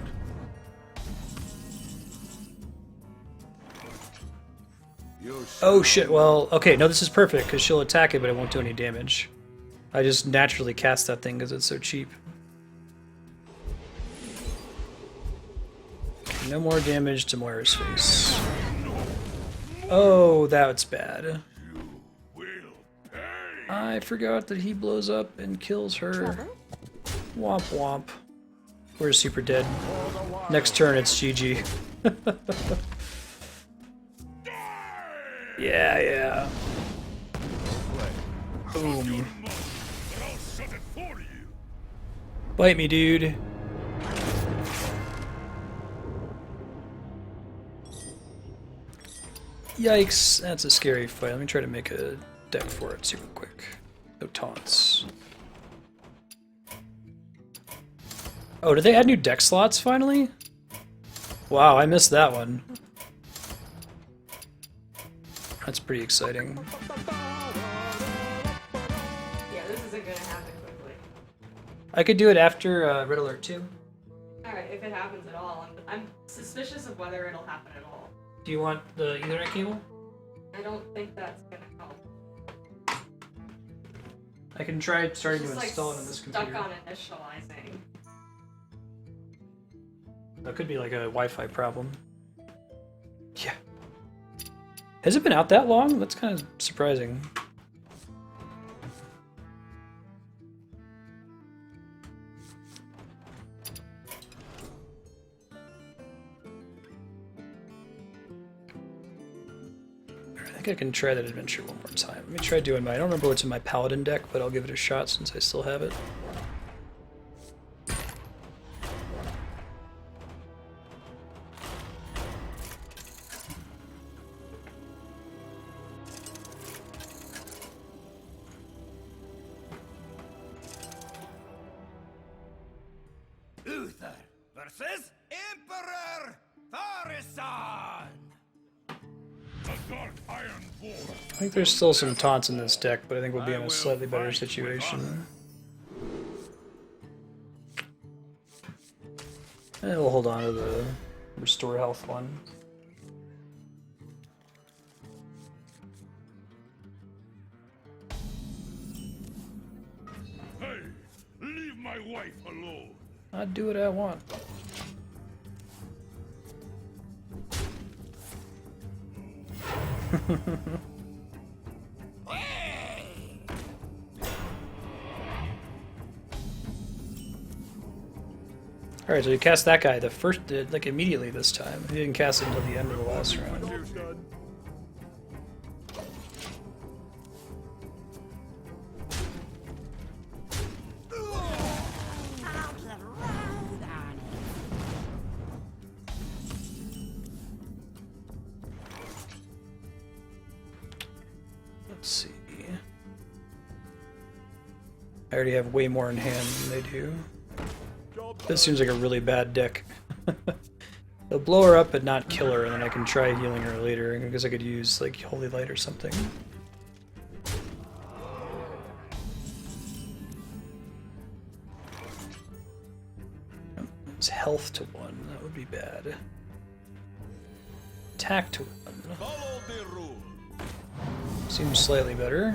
Oh shit, well, okay, no, this is perfect, because she'll attack it, but it won't do any damage. I just naturally cast that thing because it's so cheap. No more damage to Moira's face. Oh, that's bad. I forgot that he blows up and kills her. Womp womp. We're super dead. Next turn, it's GG. Yeah. Boom. Bite me, dude. Yikes, that's a scary fight. Let me try to make a deck for it super quick. No taunts. Oh, did they add new deck slots finally? Wow, I missed that one. That's pretty exciting. Yeah, this isn't gonna happen quickly. I could do it after Red Alert 2. Alright, if it happens at all. I'm suspicious of whether it'll happen at all. Do you want the Ethernet cable? I don't think that's gonna help. I can try starting It's to just, install like, it on this stuck computer. on initializing. That could be like a Wi-Fi problem. Yeah. Has it been out that long? That's kind of surprising. I think I can try that adventure one more time. Let me try doing my... I don't remember what's in my Paladin deck, but I'll give it a shot since I still have it. Uther versus Emperor Parasite. The dark iron board. I think there's still some taunts in this deck, but I think we'll be in a slightly better situation. And we'll hold on to the restore health one. Hey, leave my wife alone. I'll do what I want. Alright, so you cast that guy the first, like immediately this time. He didn't cast it until the end of the last round. Let's see. I already have way more in hand than they do. This seems like a really bad deck. They'll blow her up but not kill her, and then I can try healing her later, because I could use like Holy Light or something. His health to 1. That would be bad. Attack to 1. Follow the rule. Seems slightly better.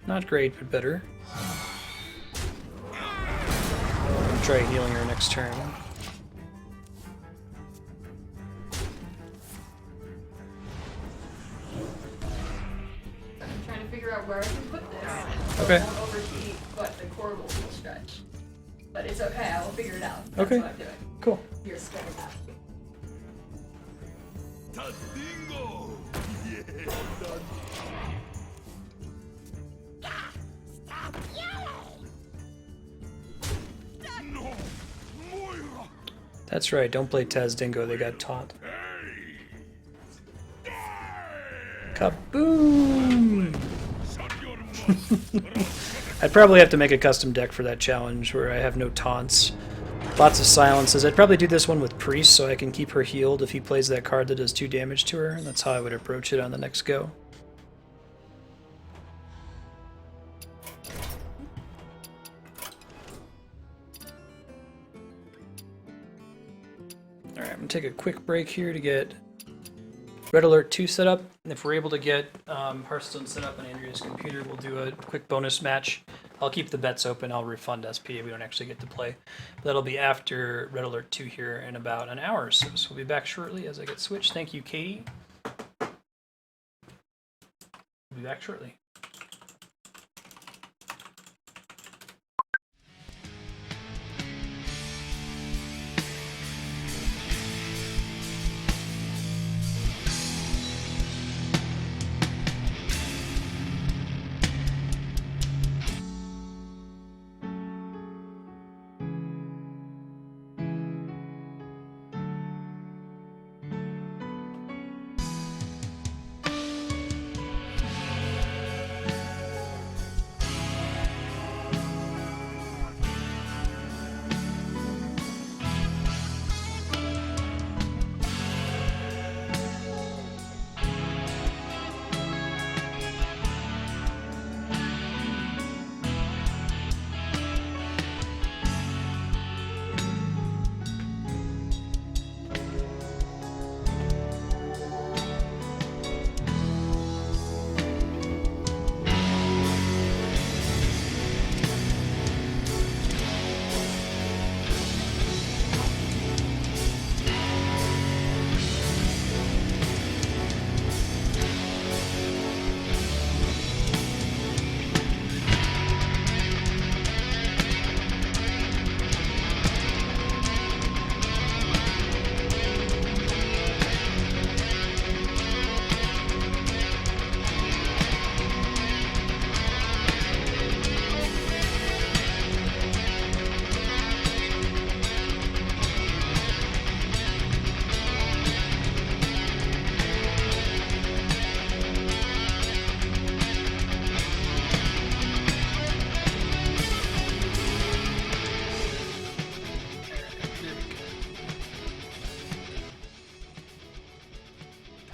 Not great, but better. I'll try healing her next turn. I'm trying to figure out where I can put this. Okay. I won't overheat, but the cord will still stretch. But it's okay, I will figure it out. That's Okay. what I'm doing. Cool. You're scared of that. Tadingo! Yeah, done. Stop yelling! No! Moira! That's right, don't play Taz Dingo, they got taunt. Kaboom! I'd probably have to make a custom deck for that challenge where I have no taunts. Lots of silences. I'd probably do this one with Priest so I can keep her healed if he plays that card that does 2 damage to her, and that's how I would approach it on the next go. Alright, I'm going to take a quick break here to get Red Alert 2 set up, and if we're able to get Hearthstone set up on Andrea's computer, we'll do a quick bonus match. I'll keep the bets open, I'll refund SP if we don't actually get to play. But that'll be after Red Alert 2 here in about an hour or so, so we'll be back shortly as I get switched. Thank you, Katie. We'll be back shortly.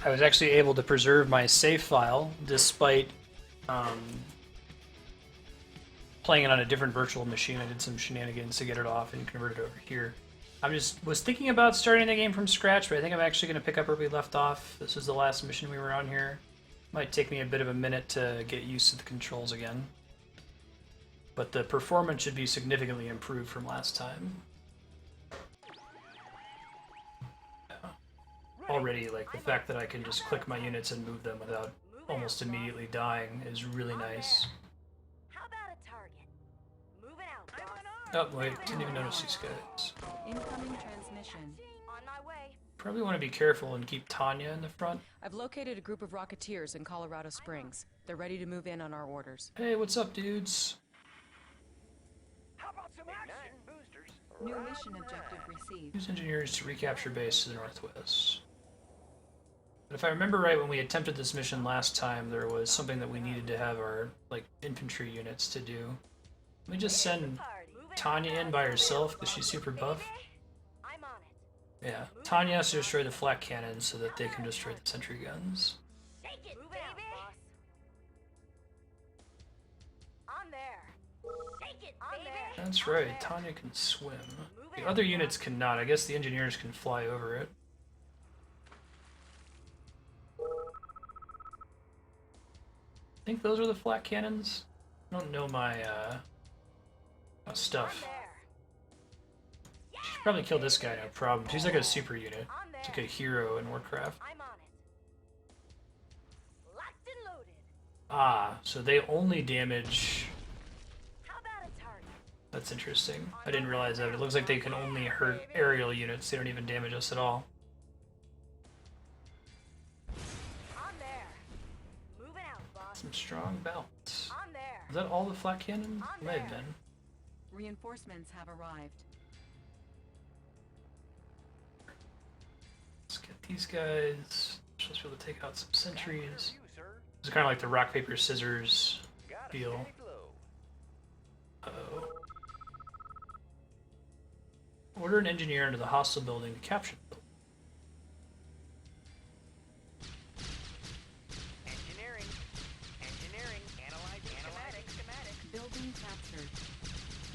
I was actually able to preserve my save file despite playing it on a different virtual machine. I did some shenanigans to get it off and convert it over here. Was thinking about starting the game from scratch, but I think I'm actually going to pick up where we left off. This is the last mission we were on here. Might take me a bit of a minute to get used to the controls again. But the performance should be significantly improved from last time. Already, like, the fact that I can just click my units and move them without almost immediately dying is really nice. How about a target? Move it out, boss. Oh, wait, didn't even notice these guys. Incoming transmission. On my way. Probably want to be careful and keep Tanya in the front. I've located a group of Rocketeers in Colorado Springs. They're ready to move in on our orders. Hey, what's up, dudes? How about some action, boosters? New mission objective received. Use engineers to recapture base to the northwest. But if I remember right, when we attempted this mission last time, there was something that we needed to have our, like, infantry units to do. Let me just send Tanya in by herself, because she's super buff. I'm on it. Yeah, Tanya has to destroy the flak cannons so that they can destroy the sentry guns. Take it, baby. Boss. On there. Take it, baby. That's right, Tanya can swim. The other units cannot. I guess the engineers can fly over it. I think those are the flak cannons. I don't know my stuff. Should probably kill this guy, no problem. He's like a super unit. He's like a hero in Warcraft. Ah, so they only damage... That's interesting. I didn't realize that. It looks like they can only hurt aerial units. They don't even damage us at all. Some strong balance. Is that all the flak cannon? May have been. Reinforcements have arrived. Let's get these guys. We're supposed to be able to take out some sentries. It's kind of like the rock, paper, scissors deal. Uh-oh. Order an engineer into the hostile building to capture the building. Engineering, analyzing schematics. Building captured.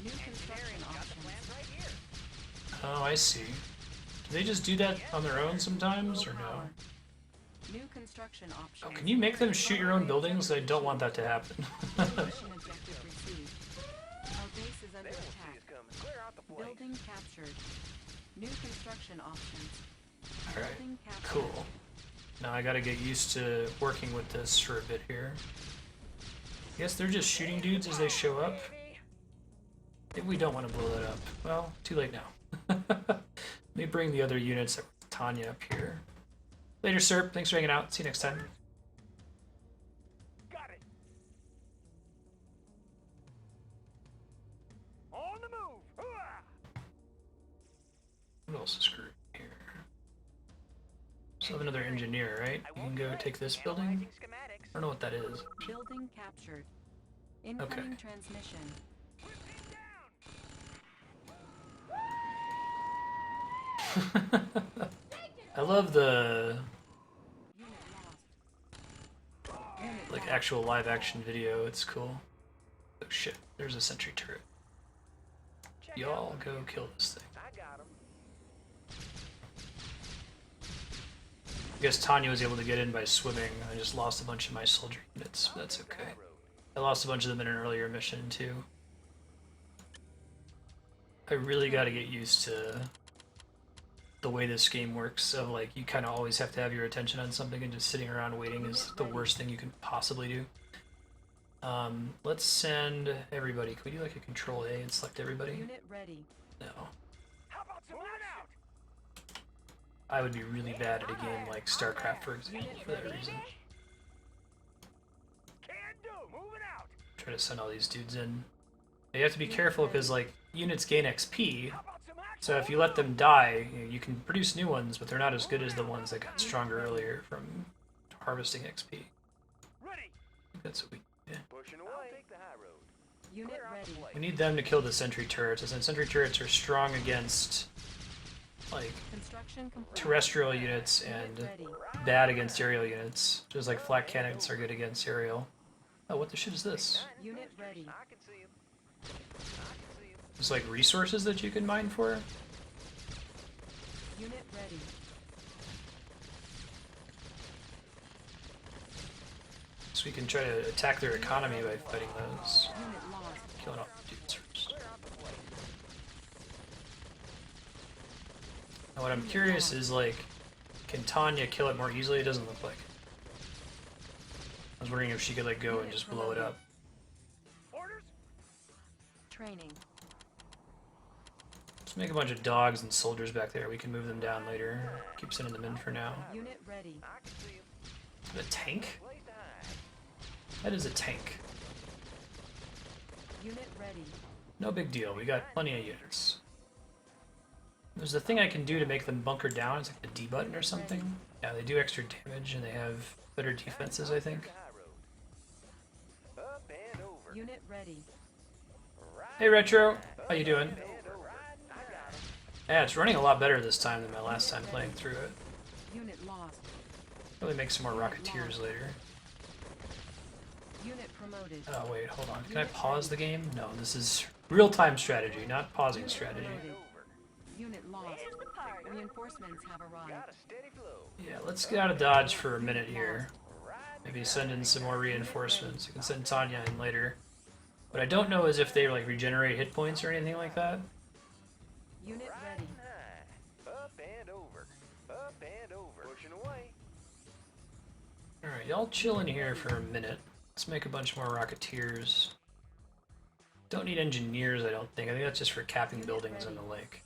New construction options. Right here. Oh, I see. Do they just do that on their own sometimes, or no? New construction options. Oh, can you make them shoot your own buildings? I don't want that to happen. Mission objective received. Our base is under attack. Building captured. New construction options. Alright, Building captured. cool. Now I gotta get used to working with this for a bit here. I guess they're just shooting dudes as they show up. Maybe we don't want to blow that up. Well, too late now. Let me bring the other units with Tanya up here. Later, sir. Thanks for hanging out. See you next time. Got it. On the move. Hooah! What else is screwed here? So have another engineer, right? You can go take this building? I don't know what that is. Building captured. Incoming transmission. I love the like actual live action video. It's cool. Oh shit, there's a sentry turret. Y'all go kill this thing. I guess Tanya was able to get in by swimming. I just lost a bunch of my soldier units, but that's okay. I lost a bunch of them in an earlier mission too. I really gotta get used to the way this game works, of like you kind of always have to have your attention on something, and just sitting around waiting is the worst thing you can possibly do. Let's send everybody. Can we do like a control A and select everybody? Unit ready. No. How about some out? I would be really bad at a game like StarCraft, for example, for that reason. Can do. Moving out. Try to send all these dudes in. You have to be careful because like units gain XP, so if you let them die, you can produce new ones, but they're not as good as the ones that got stronger earlier from harvesting XP. Ready. I think that's what we need. Pushing away. I'll take the high road. Unit ready. We need them to kill the sentry turrets, and sentry turrets are strong against like Construction complete. terrestrial units and bad against aerial units. Just like flak cannons are good against aerial. Oh, what the shit is this? Unit ready. I can see him. There's like resources that you can mine for? Unit ready. So we can try to attack their economy by fighting those. Unit lost. Killing off the dudes first. Now what I'm curious is like, can Tanya kill it more easily? It doesn't look like it. I was wondering if she could like go and just blow it up. Orders. Training. Let's make a bunch of dogs and soldiers back there. We can move them down later. Keep sending them in for now. Unit ready. I can see him. Is that a tank? Place to hide. That is a tank. Unit ready. No big deal. We got plenty of units. There's a thing I can do to make them bunker down. It's like the D button or something. Yeah, they do extra damage and they have better defenses, I think. Up and over. Unit ready. Hey Retro, how you doing? And over. I got him. Yeah, it's running a lot better this time than my last time playing through it. Unit lost. Probably make some more Rocketeers later. Unit promoted. Oh wait, hold on. Can I pause the game? No, this is real-time strategy, not pausing strategy. Unit lost. Reinforcements have arrived. Yeah, let's get out of Dodge for a minute here. Maybe send in some more reinforcements. You can send Tanya in later. What I don't know is if they like regenerate hit points or anything like that. Unit ready. Up and over. Up and over. Pushing away. Alright, y'all chill in here for a minute. Let's make a bunch more Rocketeers. Don't need engineers, I don't think. I think that's just for capping buildings in the lake.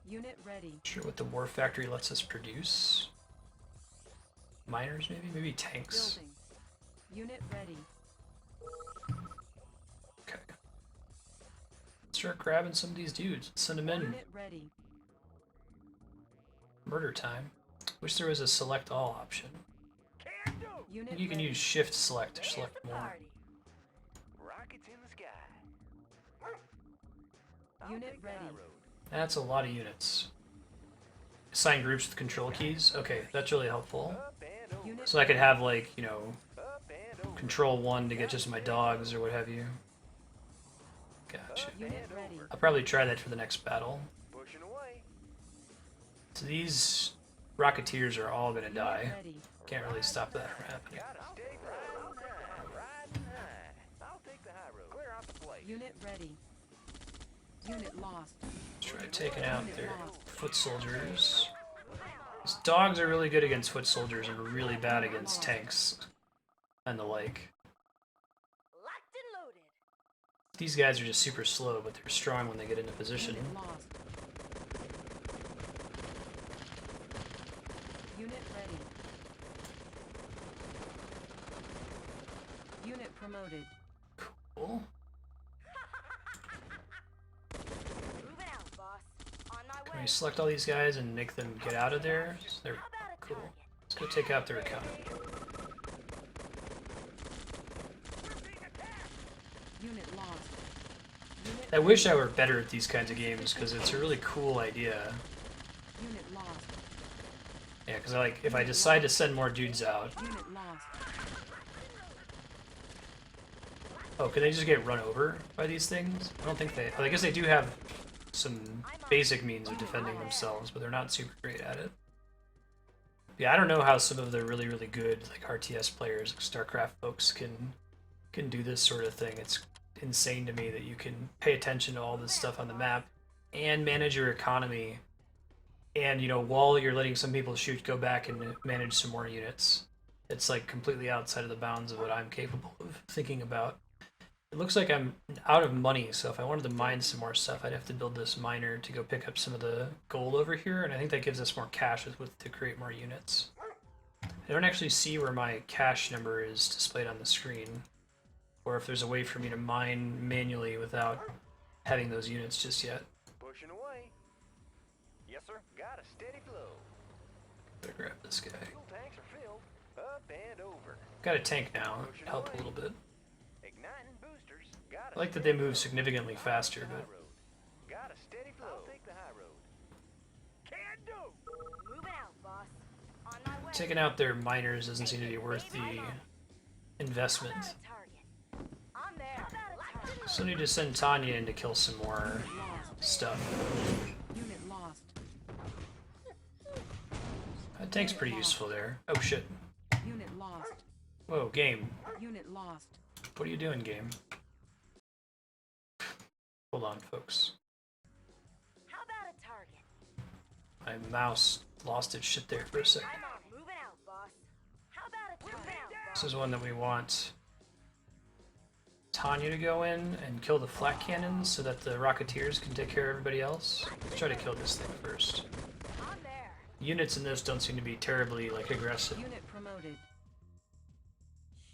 Unit ready. Not sure what the War Factory lets us produce. Miners, maybe? Maybe tanks. Building. Unit ready. Okay. Let's start grabbing some of these dudes. Let's send them in. Unit ready. Murder time. Wish there was a select all option. Unit Maybe you can ready. use shift select to select more. Rockets in the sky. Unit ready. That's a lot of units. Assign groups with control keys. Okay, that's really helpful. Unit So I could have like, you know, control 1 to get just my dogs or what have you. Gotcha. Unit ready. I'll probably try that for the next battle. Pushing away. So these Rocketeers are all gonna die. Ready. Can't really stop that from happening. I'll take the high road. Clear out the place. Unit ready. Unit lost. Try taking out their foot soldiers. These dogs are really good against foot soldiers and really bad against tanks and the like. Locked and loaded. These guys are just super slow, but they're strong when they get into position. Unit lost. Unit ready. Unit promoted. Cool. Moving out, boss. On my Can way. we select all these guys and make them get out of there? So they're cool. Let's go take out their economy. Unit lost. Unit I wish I were better at these kinds of games because it's a really cool idea. Unit lost. Yeah, because like if I decide to send more dudes out, Unit lost. oh, can they just get run over by these things? I don't think they. Well, I guess they do have some basic means of defending themselves, but they're not super great at it. Yeah, I don't know how some of the really, really good like RTS players, like StarCraft folks, can do this sort of thing. It's insane to me that you can pay attention to all this stuff on the map and manage your economy, and you know while you're letting some people shoot, go back and manage some more units. It's like completely outside of the bounds of what I'm capable of thinking about. It looks like I'm out of money, so if I wanted to mine some more stuff, I'd have to build this miner to go pick up some of the gold over here, and I think that gives us more cash to create more units. I don't actually see where my cash number is displayed on the screen, or if there's a way for me to mine manually without having those units just yet. Pushing away. Yes, sir. Got a steady flow. Better grab this guy. Fuel tanks are filled. Up and over. Got a tank now, it'd help a little bit. Igniting boosters. Got I like that they move significantly faster, but Got a steady flow. I'll take the high road. Can do. Moving out, boss. On my way. taking out their miners doesn't seem to be worth the investment. I'm there. So I need to send Tanya in to kill some more stuff. Unit lost. That tank's pretty useful there. Oh shit. Unit lost. Whoa, game. Unit lost. What are you doing, game? Hold on, folks. How about a target? My mouse lost its shit there for a second. I'm on. Moving out, boss. How about a target? This is one that we want Tanya to go in and kill the flak cannons so that the Rocketeers can take care of everybody else. Let's try to kill this thing first. I'm there. Units in this don't seem to be terribly like aggressive. Unit promoted.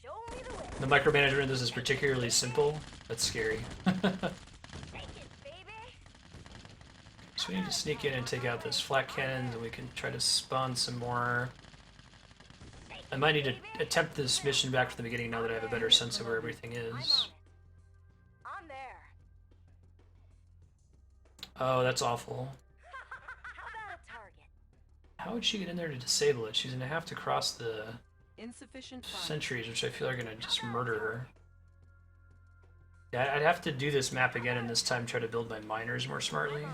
Show me the way. The micromanagement of this is particularly simple. That's scary. Take it, baby. So we need to sneak in and take out those flak cannons, and we can try to spawn some more. I might need to attempt this mission back from the beginning now that I have a better sense of where everything is. I'm there. Oh, that's awful. How about a target? How would she get in there to disable it? She's gonna have to cross the Insufficient funds. sentries, which I feel are gonna just murder her. Yeah, I'd have to do this map again, and this time try to build my miners more smartly.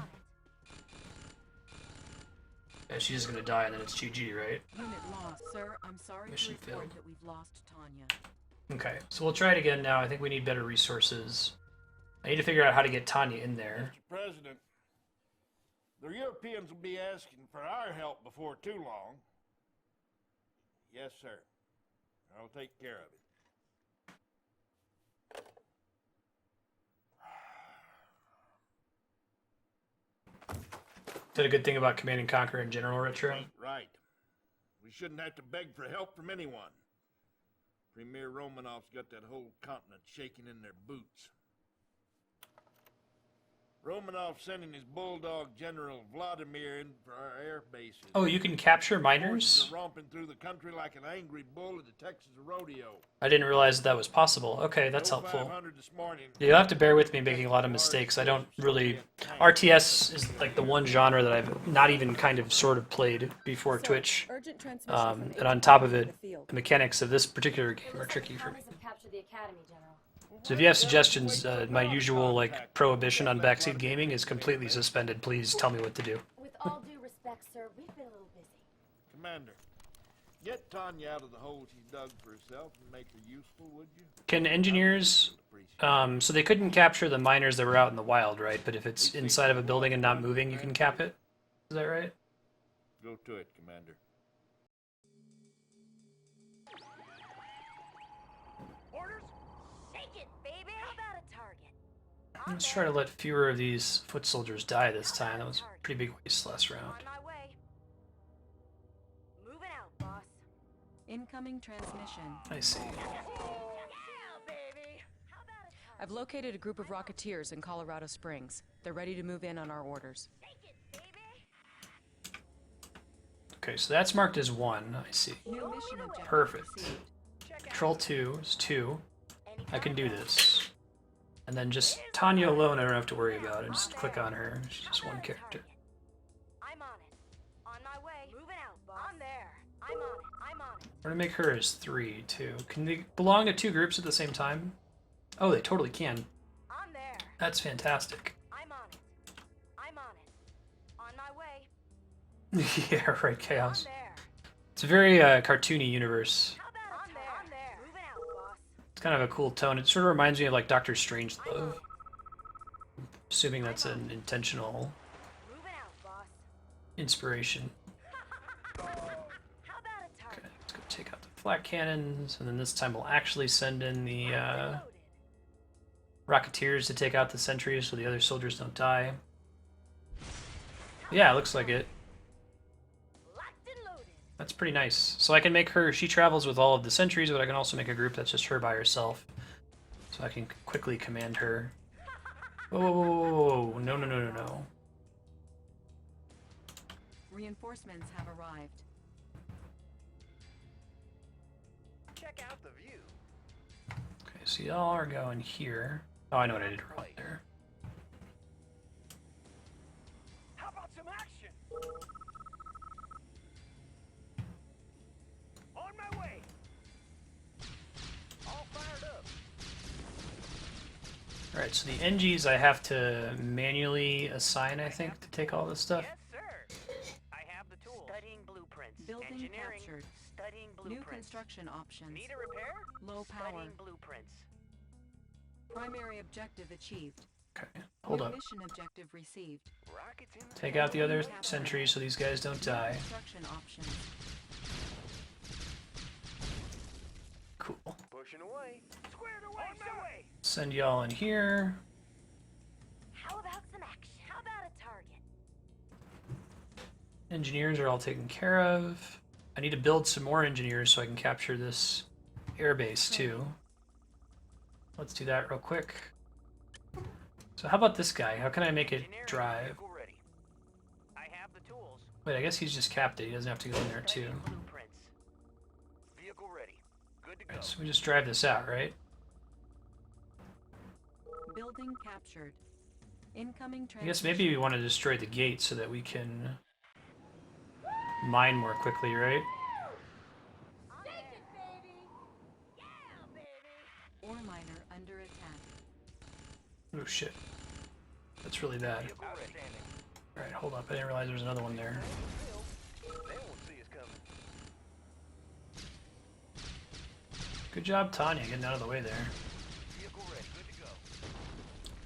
Yeah, she's just gonna die, and then it's GG, right? Unit lost, sir. I'm sorry Mission to report failed. that we've lost Tanya. Okay, so we'll try it again now. I think we need better resources. I need to figure out how to get Tanya in there. Mr. President, the Europeans will be asking for our help before too long. Yes, sir. I'll take care of it. Is that a good thing about Command and Conquer in general, Retro? Right. We shouldn't have to beg for help from anyone. Premier Romanov's got that whole continent shaking in their boots. Romanov sending his bulldog General Vladimir in for our air bases. Oh, you can capture miners? Horses are romping through the country like an angry bull at the Texas rodeo. I didn't realize that was possible. Okay, that's helpful. 500 this morning. You'll have to bear with me making a lot of mistakes. I don't really... RTS is like the one genre that I've not even kind of sort of played before Twitch. And on top of it, the mechanics of this particular game are tricky for me. So if you have suggestions, my usual like prohibition on backseat gaming is completely suspended. Please tell me what to do. With all due respect, sir, we've been a little busy. Commander, get Tanya out of the hole she's dug for herself and make her useful, would you? Can engineers... so they couldn't capture the miners that were out in the wild, right? But if it's inside of a building and not moving, you can cap it? Is that right? Go to it, Commander. Orders? Take it, baby! How about a target? Let's try to let fewer of these foot soldiers die this time. That was a pretty big waste last round. On my way. Moving out, boss. Incoming transmission. I see. I've located a group of Rocketeers in Colorado Springs. They're ready to move in on our orders. Okay, so that's marked as 1. I see. New mission objective Perfect. received. Control 2 is 2. I can do this. And then just Tanya alone I don't have to worry about. I just click on her. She's just one character. I'm on it. On my way. Moving out, boss. I'm there. I'm on it. I'm on it. We're gonna make her as 3 too. Can they belong to 2 groups at the same time? Oh, they totally can. I'm there. That's fantastic. I'm on it. I'm on it. On my way. Yeah, right, Chaos. I'm there. It's a very cartoony universe. How about I'm there. I'm there. Moving out, boss. It's kind of a cool tone. It sort of reminds me of like Doctor Strangelove. Assuming that's an intentional Moving out, boss. inspiration. How about a Okay, target? let's go take out the flak cannons, and then this time we'll actually send in the Rocketeers to take out the sentries so the other soldiers don't die. Yeah, it looks like it. Locked and loaded. That's pretty nice. So I can make her, she travels with all of the sentries, but I can also make a group that's just her by herself. So I can quickly command her. Whoa, whoa, whoa, whoa, whoa. No, no, no, no, no. Reinforcements have arrived. Check out the view. Okay, so y'all are going here. Oh, I know what I did wrong there. How about some action? On my way. All fired up. Alright, so the NGs I have to manually assign, I think, to take all this stuff. Yes, sir. I have the tools. Studying blueprints. Building Engineering. captured. Studying New blueprints. construction options. Need a repair? Low power. Studying blueprints. Primary objective achieved. Okay, hold New up. mission objective received. Rockets in the Take out the other sentries so these guys don't die. Construction options. Cool. Pushing away. Squared away. On my way. Send y'all in here. How about some action? How about a target? Engineers are all taken care of. I need to build some more engineers so I can capture this airbase too. Let's do that real quick. So how about this guy? How can I make it drive? Vehicle ready. I have the tools. Wait, I guess he's just capped it. He doesn't have to go in there too. Studying blueprints. Vehicle ready. Good to go. Alright, so we just drive this out, right? Building captured. Incoming I guess maybe we want to destroy the gate so that we can mine more quickly, right? Ore miner under attack. Oh shit. That's really bad. Alright, hold up. I didn't realize there was another one there. Good job, Tanya, getting out of the way there.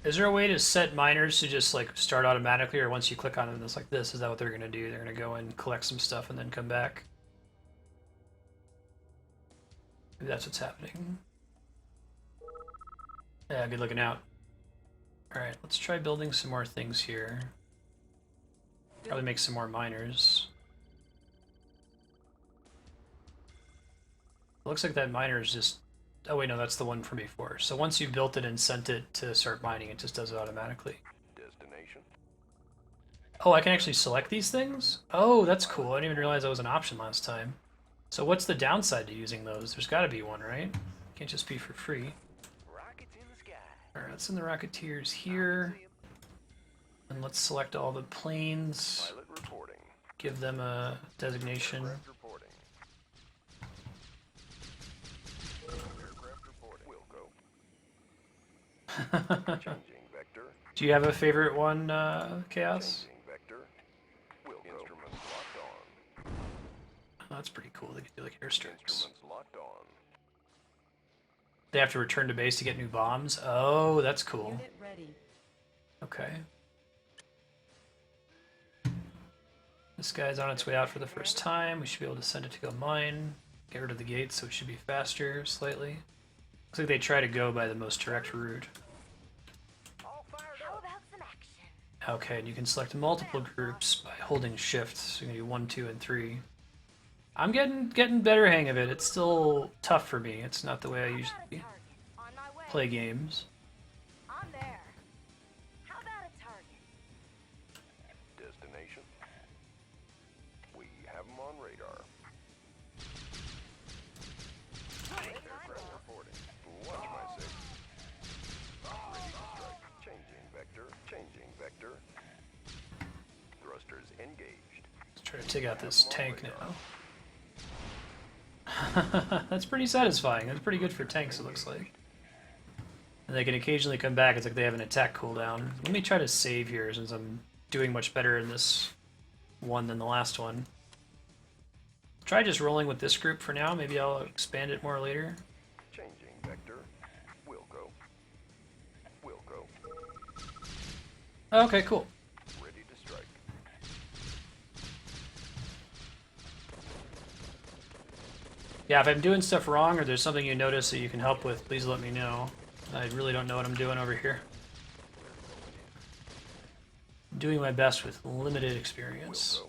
Is there a way to set miners to just like start automatically, or once you click on it, it's like this? Is that what they're gonna do? They're gonna go and collect some stuff and then come back? Maybe that's what's happening. Yeah, good looking out. Alright, let's try building some more things here. Probably make some more miners. It looks like that miner is just... Oh wait, no, that's the one from before. So once you built it and sent it to start mining, it just does it automatically. Destination. Oh, I can actually select these things? Oh, that's cool. I didn't even realize that was an option last time. So what's the downside to using those? There's got to be one, right? Can't just be for free. Alright, let's send the Rocketeers here. And let's select all the planes. Give them a designation. Do you have a favorite one, Chaos? Oh, that's pretty cool. They can do like airstrikes. They have to return to base to get new bombs. Oh, that's cool. Okay. This guy's on its way out for the first time. We should be able to send it to go mine. Get rid of the gates, so it should be faster slightly. Looks like they try to go by the most direct route. Okay, and you can select multiple groups by holding shift. So you can do 1, 2, and 3. I'm getting better hang of it. It's still tough for me. It's not the way I usually play games. Destination. We have them on radar. Aircraft reporting. Watch my six. Ready to strike. Changing vector. Changing vector. Thrusters engaged. Let's try to take out this tank now. That's pretty satisfying. That's pretty good for tanks, it looks like. And they can occasionally come back. It's like they have an attack cooldown. Let me try to save here, since I'm doing much better in this one than the last one. Try just rolling with this group for now. Maybe I'll expand it more later. Changing vector. Will go. Will go. Okay, cool. Ready to strike. Yeah, if I'm doing stuff wrong or there's something you notice that you can help with, please let me know. I really don't know what I'm doing over here. I'm doing my best with limited experience.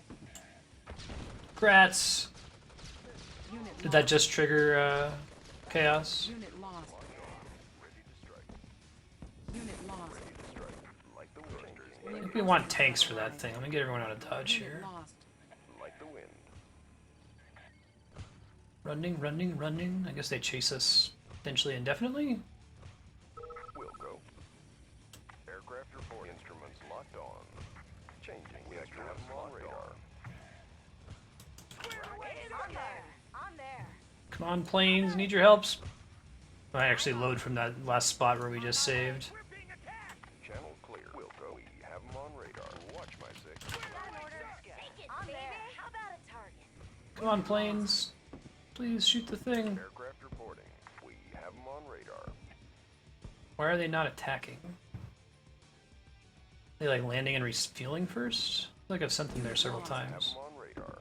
Grats! Did that just trigger chaos? Unit lost. Unit lost. I think we want tanks for that thing. Let me get everyone out of dodge here. Like the wind. Running, running, running. I guess they chase us potentially indefinitely? Will go. Aircraft report. Instruments locked on. Changing. We have them on radar. Come on, planes, need your helps. I actually load from that last spot where we just saved. Channel clear. Will go. We have them on radar. Watch my six. Come on, planes. Please shoot the thing. Aircraft reporting. We have them on radar. Why are they not attacking? They like landing and refueling first? I feel like I've sent them there several times. On radar.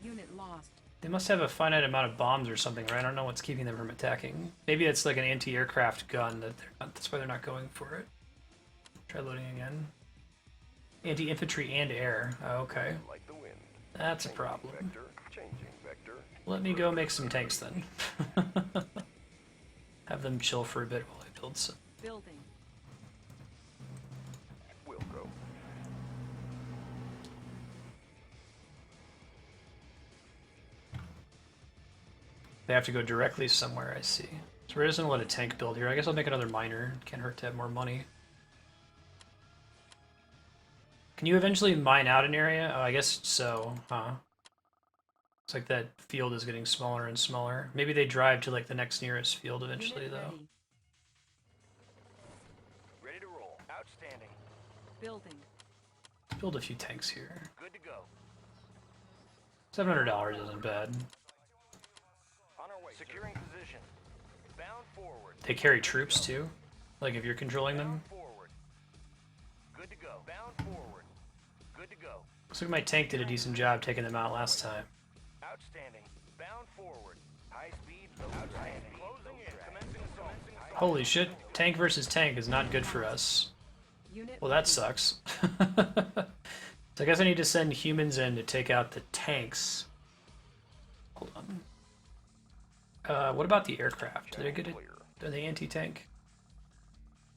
Unit lost. They must have a finite amount of bombs or something, right? I don't know what's keeping them from attacking. Maybe it's like an anti-aircraft gun that they're not, that's why they're not going for it. Try loading again. Anti-infantry and air. Oh, okay. Like the wind. That's a problem. Vector. Changing vector. Let me go make some tanks then. Have them chill for a bit while I build some. Building. Will go. They have to go directly somewhere, I see. So we're just gonna let a tank build here. I guess I'll make another miner. Can't hurt to have more money. Can you eventually mine out an area? Oh, I guess so, huh? It's like that field is getting smaller and smaller. Maybe they drive to like the next nearest field eventually, though. Ready to roll. Outstanding. Building. Let's build a few tanks here. Good to go. $700 isn't bad. On our way. Securing position. Bound forward. They carry troops too, like if you're controlling them. Forward. Good to go. Bound forward. Good to go. Looks like my tank did a decent job taking them out last time. Outstanding. Bound forward. High speed. Outstanding. Closing in. Commencing assault. Holy shit, tank versus tank is not good for us. Well, that sucks. So I guess I need to send humans in to take out the tanks. Hold on. What about the aircraft? Did I get it? Are they anti-tank?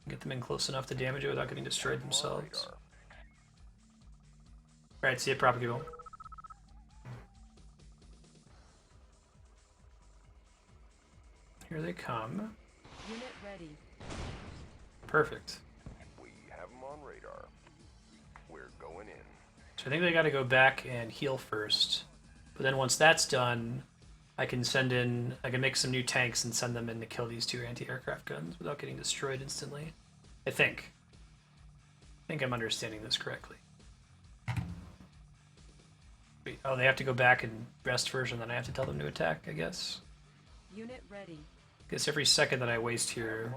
Get them in close enough to damage it without getting destroyed themselves. Alright, see it, propagable. Here they come. Unit ready. Perfect. We have them on radar. We're going in. So I think they got to go back and heal first. But then once that's done, I can make some new tanks and send them in to kill these two anti-aircraft guns without getting destroyed instantly. I think I'm understanding this correctly. Wait, oh, they have to go back and rest first, and then I have to tell them to attack, I guess. Unit ready. I guess every second that I waste here,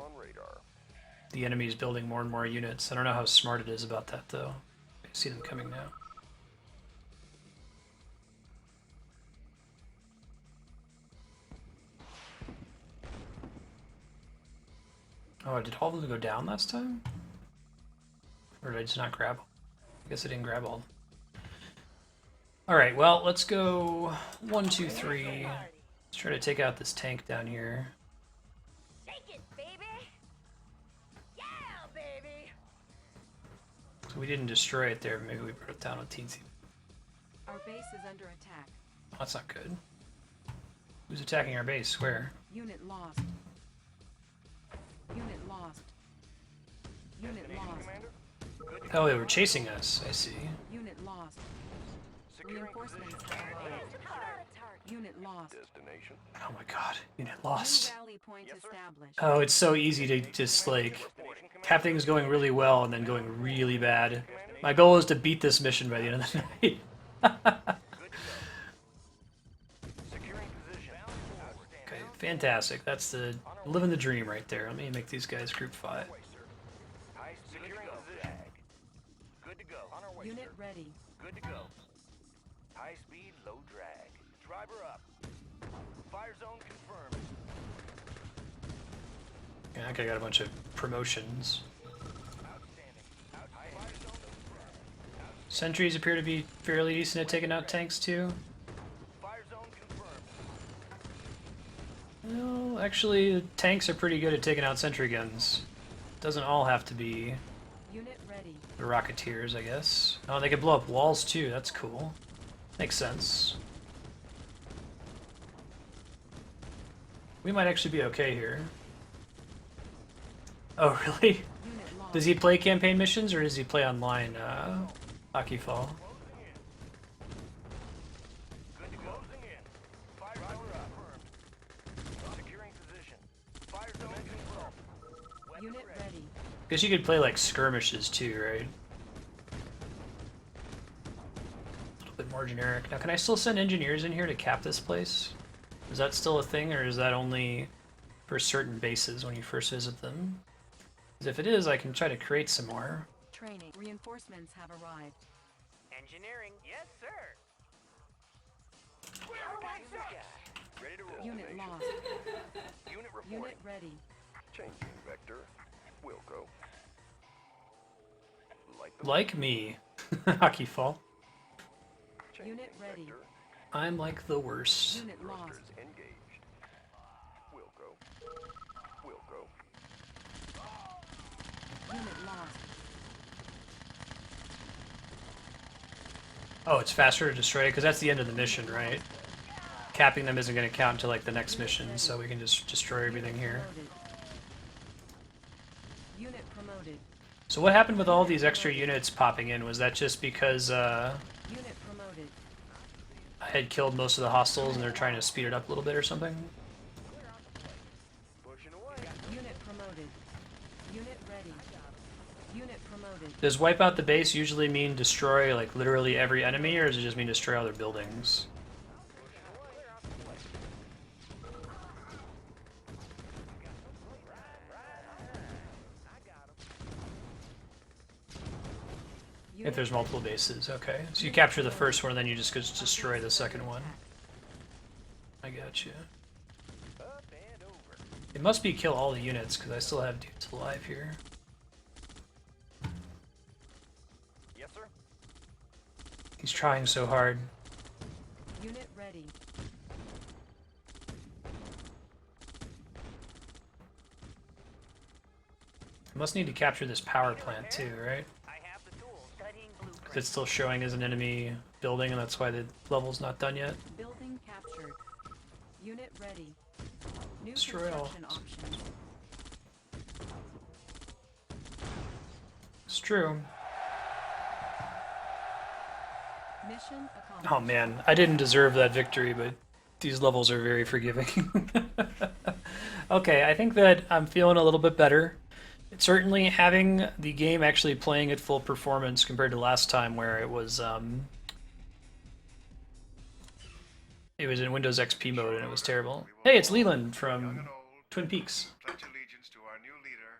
the enemy is building more and more units. I don't know how smart it is about that, though. I see them coming now. Oh, did all of them go down last time? Or did I just not grab them? I guess I didn't grab all. Alright, well, let's go 1, 2, 3. Let's try to take out this tank down here. Take it, baby! Yeah, baby! So we didn't destroy it there, maybe we brought it down a teensy. Our base is under attack. Oh, that's not good. Who's attacking our base? Where? Unit lost. Unit lost. Unit lost. Oh, they were chasing us. I see. Unit lost. Reinforcements have arrived. Unit lost. Destination. Oh my god, unit lost. New rally point established. Oh, it's so easy to just like have things going really well and then going really bad. My goal is to beat this mission by the end of the night. Okay, fantastic. That's the living the dream right there. Let me make these guys group 5. Good to go. On our way. Unit ready. Good to go. High speed, low drag. Driver up. Fire zone confirmed. Yeah, okay, I got a bunch of promotions. Sentries appear to be fairly decent at taking out tanks too. Fire zone confirmed. Well, actually, the tanks are pretty good at taking out sentry guns. Doesn't all have to be Unit ready. the Rocketeers, I guess. Oh, they can blow up walls too. That's cool. Makes sense. We might actually be okay here. Oh, really? Does he play campaign missions or does he play online, Hockey Fall? Good to go. Closing in. Fire zone confirmed. Securing position. Fire zone confirmed. Unit ready. Guess you could play like skirmishes too, right? A little bit more generic. Now, can I still send engineers in here to cap this place? Is that still a thing, or is that only for certain bases when you first visit them? Because if it is, I can try to create some more. Training. Reinforcements have arrived. Engineering. Yes, sir. Ready to roll. Unit lost. Unit reporting. Unit ready. Changing vector. Wilco. Like me. Hockey Fall. Unit ready. I'm like the worst. Unit lost. Engaged. Wilco. Wilco. Unit lost. Oh, it's faster to destroy it because that's the end of the mission, right? Capping them isn't going to count until like the next mission, so we can just destroy everything here. Unit promoted. So what happened with all these extra units popping in? Was that just because Unit promoted. I had killed most of the hostiles and they're trying to speed it up a little bit or something? Unit promoted. Unit ready. Unit promoted. Does wipe out the base usually mean destroy like literally every enemy, or does it just mean destroy all their buildings? If there's multiple bases, okay. So you capture the first one, and then you just go destroy the second one. I got you. It must be kill all the units, because I still have dudes alive here. Yes, sir. He's trying so hard. Unit ready. I must need to capture this power plant too, right? It's still showing as an enemy building, and that's why the level's not done yet. Building captured. Unit ready. New Destroy all. construction options. It's true. Mission accomplished. Oh man, I didn't deserve that victory, but these levels are very forgiving. Okay, I think that I'm feeling a little bit better. Certainly having the game actually playing at full performance compared to last time where it was in Windows XP mode and it was terrible. Hey, it's Leland from Twin Peaks. Pledge allegiance to our new leader,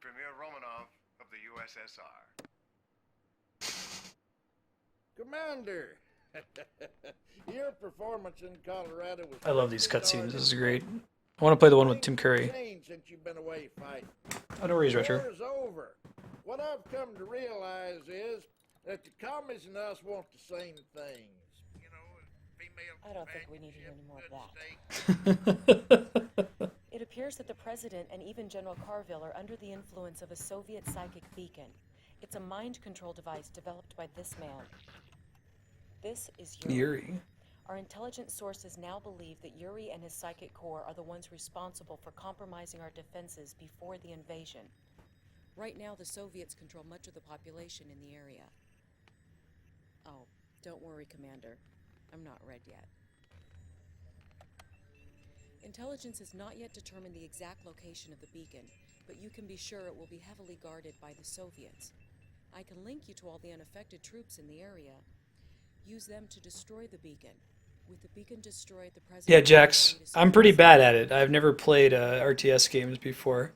Premier Romanov of the USSR. Commander, your performance in Colorado was I love these cutscenes. This is great. I want to play the one with Tim Curry. changed since you've been away fighting. Oh, no worries, Retro. War's over. What I've come to realize is that the commies and us want the same things. You know, female I don't think we need to hear any more of that. It appears that the President and even General Carville are under the influence of a Soviet psychic beacon. It's a mind control device developed by this man. This is Yuri. Our intelligence sources now believe that Yuri and his psychic core are the ones responsible for compromising our defenses before the invasion. Right now, the Soviets control much of the population in the area. Oh, don't worry, Commander. I'm not red yet. Intelligence has not yet determined the exact location of the beacon, but you can be sure it will be heavily guarded by the Soviets. I can link you to all the unaffected troops in the area. Use them to destroy the beacon. With the beacon destroyed, the President... Yeah, Jax, I'm pretty bad at it. I've never played RTS games before.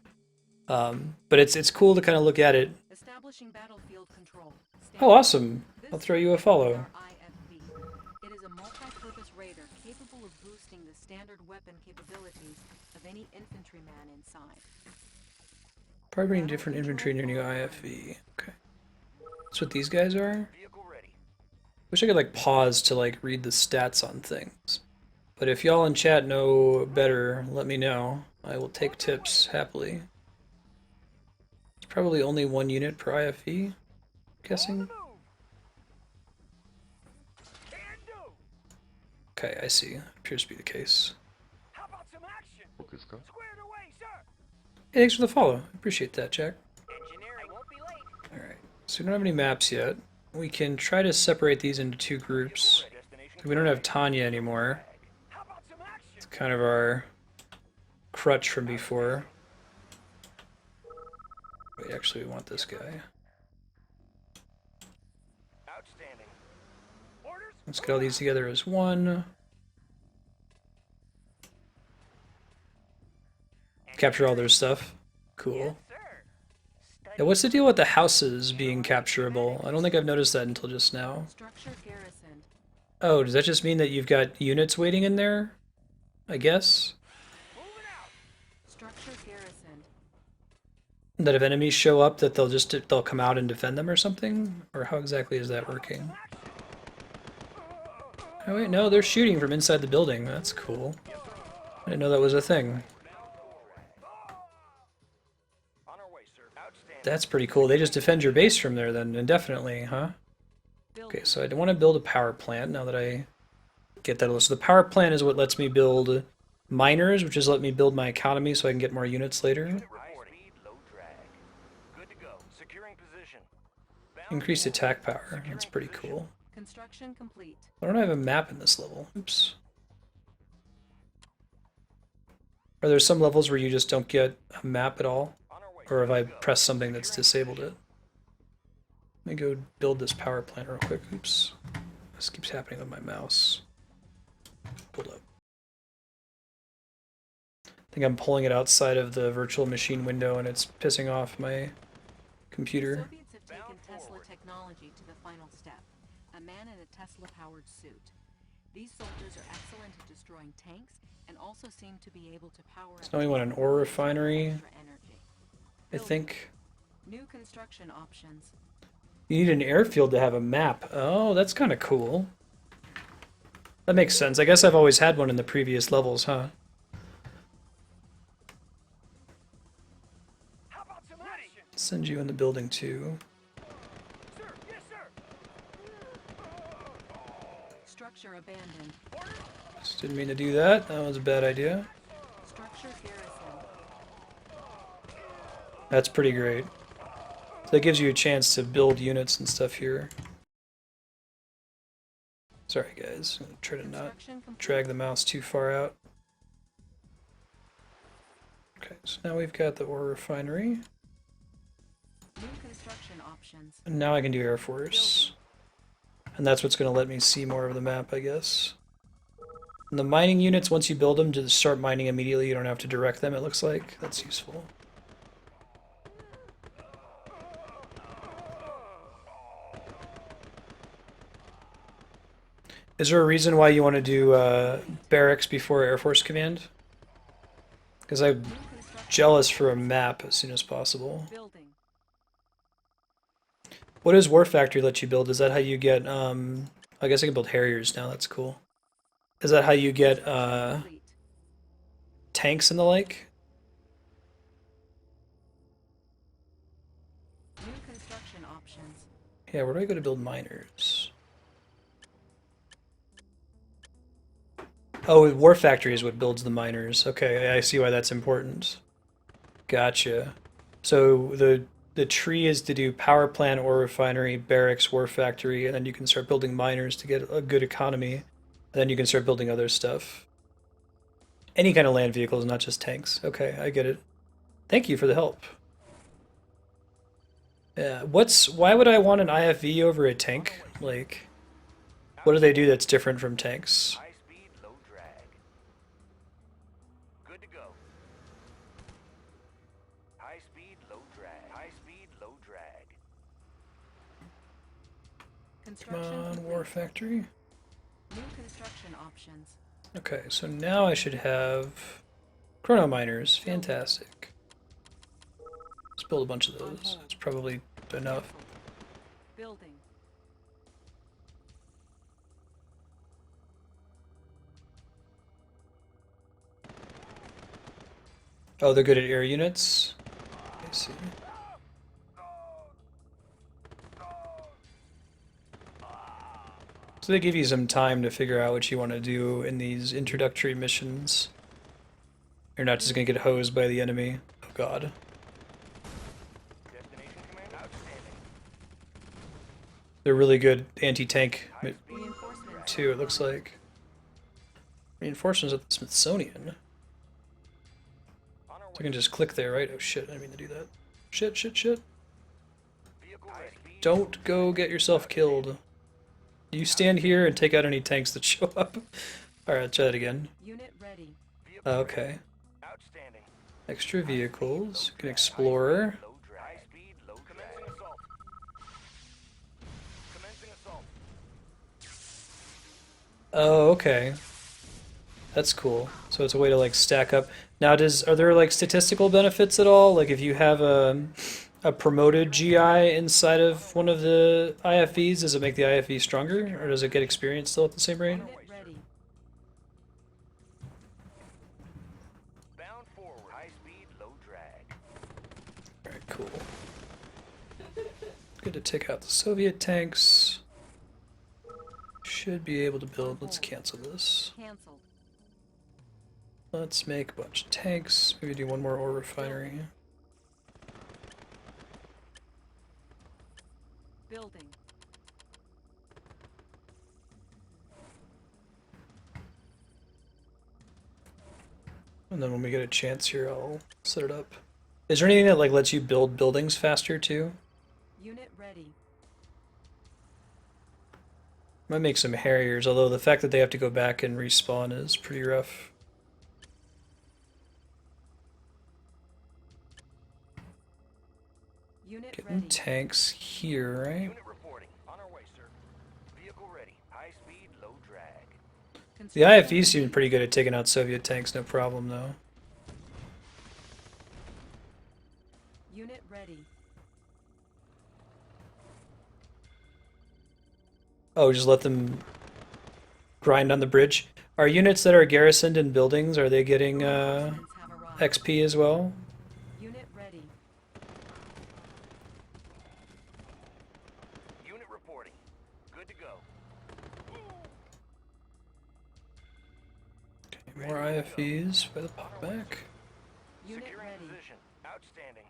But it's cool to kind of look at it. Establishing battlefield control. Oh, awesome. I'll throw you a follow. IFV. It is a multi-purpose raider capable of boosting the standard weapon capabilities of any infantryman inside. Probably bring different infantry in your new IFV. Okay. That's what these guys are? Wish I could like pause to like read the stats on things. But if y'all in chat know better, let me know. I will take tips happily. It's probably only 1 unit per IFV, I'm guessing. Okay, I see. Appears to be the case. Hey, thanks for the follow. Appreciate that, Jack. Alright, so we don't have any maps yet. We can try to separate these into 2 groups. We don't have Tanya anymore. It's kind of our crutch from before. Wait, actually we want this guy. Let's get all these together as one. Capture all their stuff. Cool. Yeah, what's the deal with the houses being capturable? I don't think I've noticed that until just now. Oh, does that just mean that you've got units waiting in there? I guess? That if enemies show up that they'll come out and defend them or something? Or how exactly is that working? Oh wait, no, they're shooting from inside the building. That's cool. I didn't know that was a thing. That's pretty cool. They just defend your base from there then, indefinitely, huh? Okay, so I want to build a power plant now that I get that. So the power plant is what lets me build miners, which is let me build my economy so I can get more units later. Increased attack power. That's pretty cool. Construction complete. Why don't I have a map in this level? Oops. Are there some levels where you just don't get a map at all? Or if I press something that's disabled it? Let me go build this power plant real quick. Oops. This keeps happening with my mouse. Hold up. I think I'm pulling it outside of the virtual machine window and it's pissing off my computer. Soviets have taken Tesla technology to the final step. A man in a Tesla-powered suit. These soldiers are excellent at destroying tanks and also seem to be able to power up. So now we want an ore refinery. I think. New construction options. You need an airfield to have a map. Oh, that's kind of cool. That makes sense. I guess I've always had one in the previous levels, huh? Send you in the building too. Structure abandoned. Just didn't mean to do that. That was a bad idea. Structure garrison. That's pretty great. So that gives you a chance to build units and stuff here. Sorry guys, I'm gonna try to not drag the mouse too far out. Okay, so now we've got the ore refinery. New construction options. And now I can do Air Force. And that's what's going to let me see more of the map, I guess. And the mining units, once you build them, just start mining immediately. You don't have to direct them, it looks like. That's useful. Is there a reason why you want to do barracks before Air Force Command? Because I'm jealous for a map as soon as possible. Building. What does War Factory let you build? Is that how you get, I guess I can build Harriers now, that's cool. Is that how you get, tanks and the like? New construction options. Yeah, where do I go to build miners? Oh, War Factory is what builds the miners. Okay, I see why that's important. Gotcha. So the tree is to do power plant, ore refinery, barracks, war factory, and then you can start building miners to get a good economy. And then you can start building other stuff. Any kind of land vehicles, not just tanks. Okay, I get it. Thank you for the help. Yeah, why would I want an IFV over a tank? Like, what do they do that's different from tanks? Come on, War Factory. New construction options. Okay, so now I should have chrono miners. Fantastic. Let's build a bunch of those. It's probably enough. Building. Oh, they're good at air units? I see. So they give you some time to figure out what you want to do in these introductory missions. You're not just going to get hosed by the enemy. Oh god. They're really good anti-tank too, it looks like. Reinforcements at the Smithsonian. So I can just click there, right? Oh shit, I didn't mean to do that. Shit, shit, shit. Don't go get yourself killed. You stand here and take out any tanks that show up. Alright, try that again. Unit ready. Okay. Extra vehicles. You can explore. Oh, okay. That's cool. So it's a way to like stack up. Now, are there like statistical benefits at all? Like if you have a promoted GI inside of one of the IFVs, does it make the IFV stronger, or does it get experience still at the same rate? Alright, cool. Good to take out the Soviet tanks. Should be able to build. Let's cancel this. Canceled. Let's make a bunch of tanks. Maybe do one more ore refinery. Building. And then when we get a chance here, I'll set it up. Is there anything that like lets you build buildings faster too? Unit ready. Might make some Harriers, although the fact that they have to go back and respawn is pretty rough. Unit Getting ready. tanks here, right? Unit reporting. On our way, sir. Vehicle ready. High speed, low drag. The IFE seemed pretty good at taking out Soviet tanks, no problem though. Unit ready. Oh, just let them grind on the bridge. Are units that are garrisoned in buildings, are they getting XP as well? Unit ready. Unit reporting. Good to go. Okay, more IFEs by the pop back. Unit Securing ready. position. Outstanding.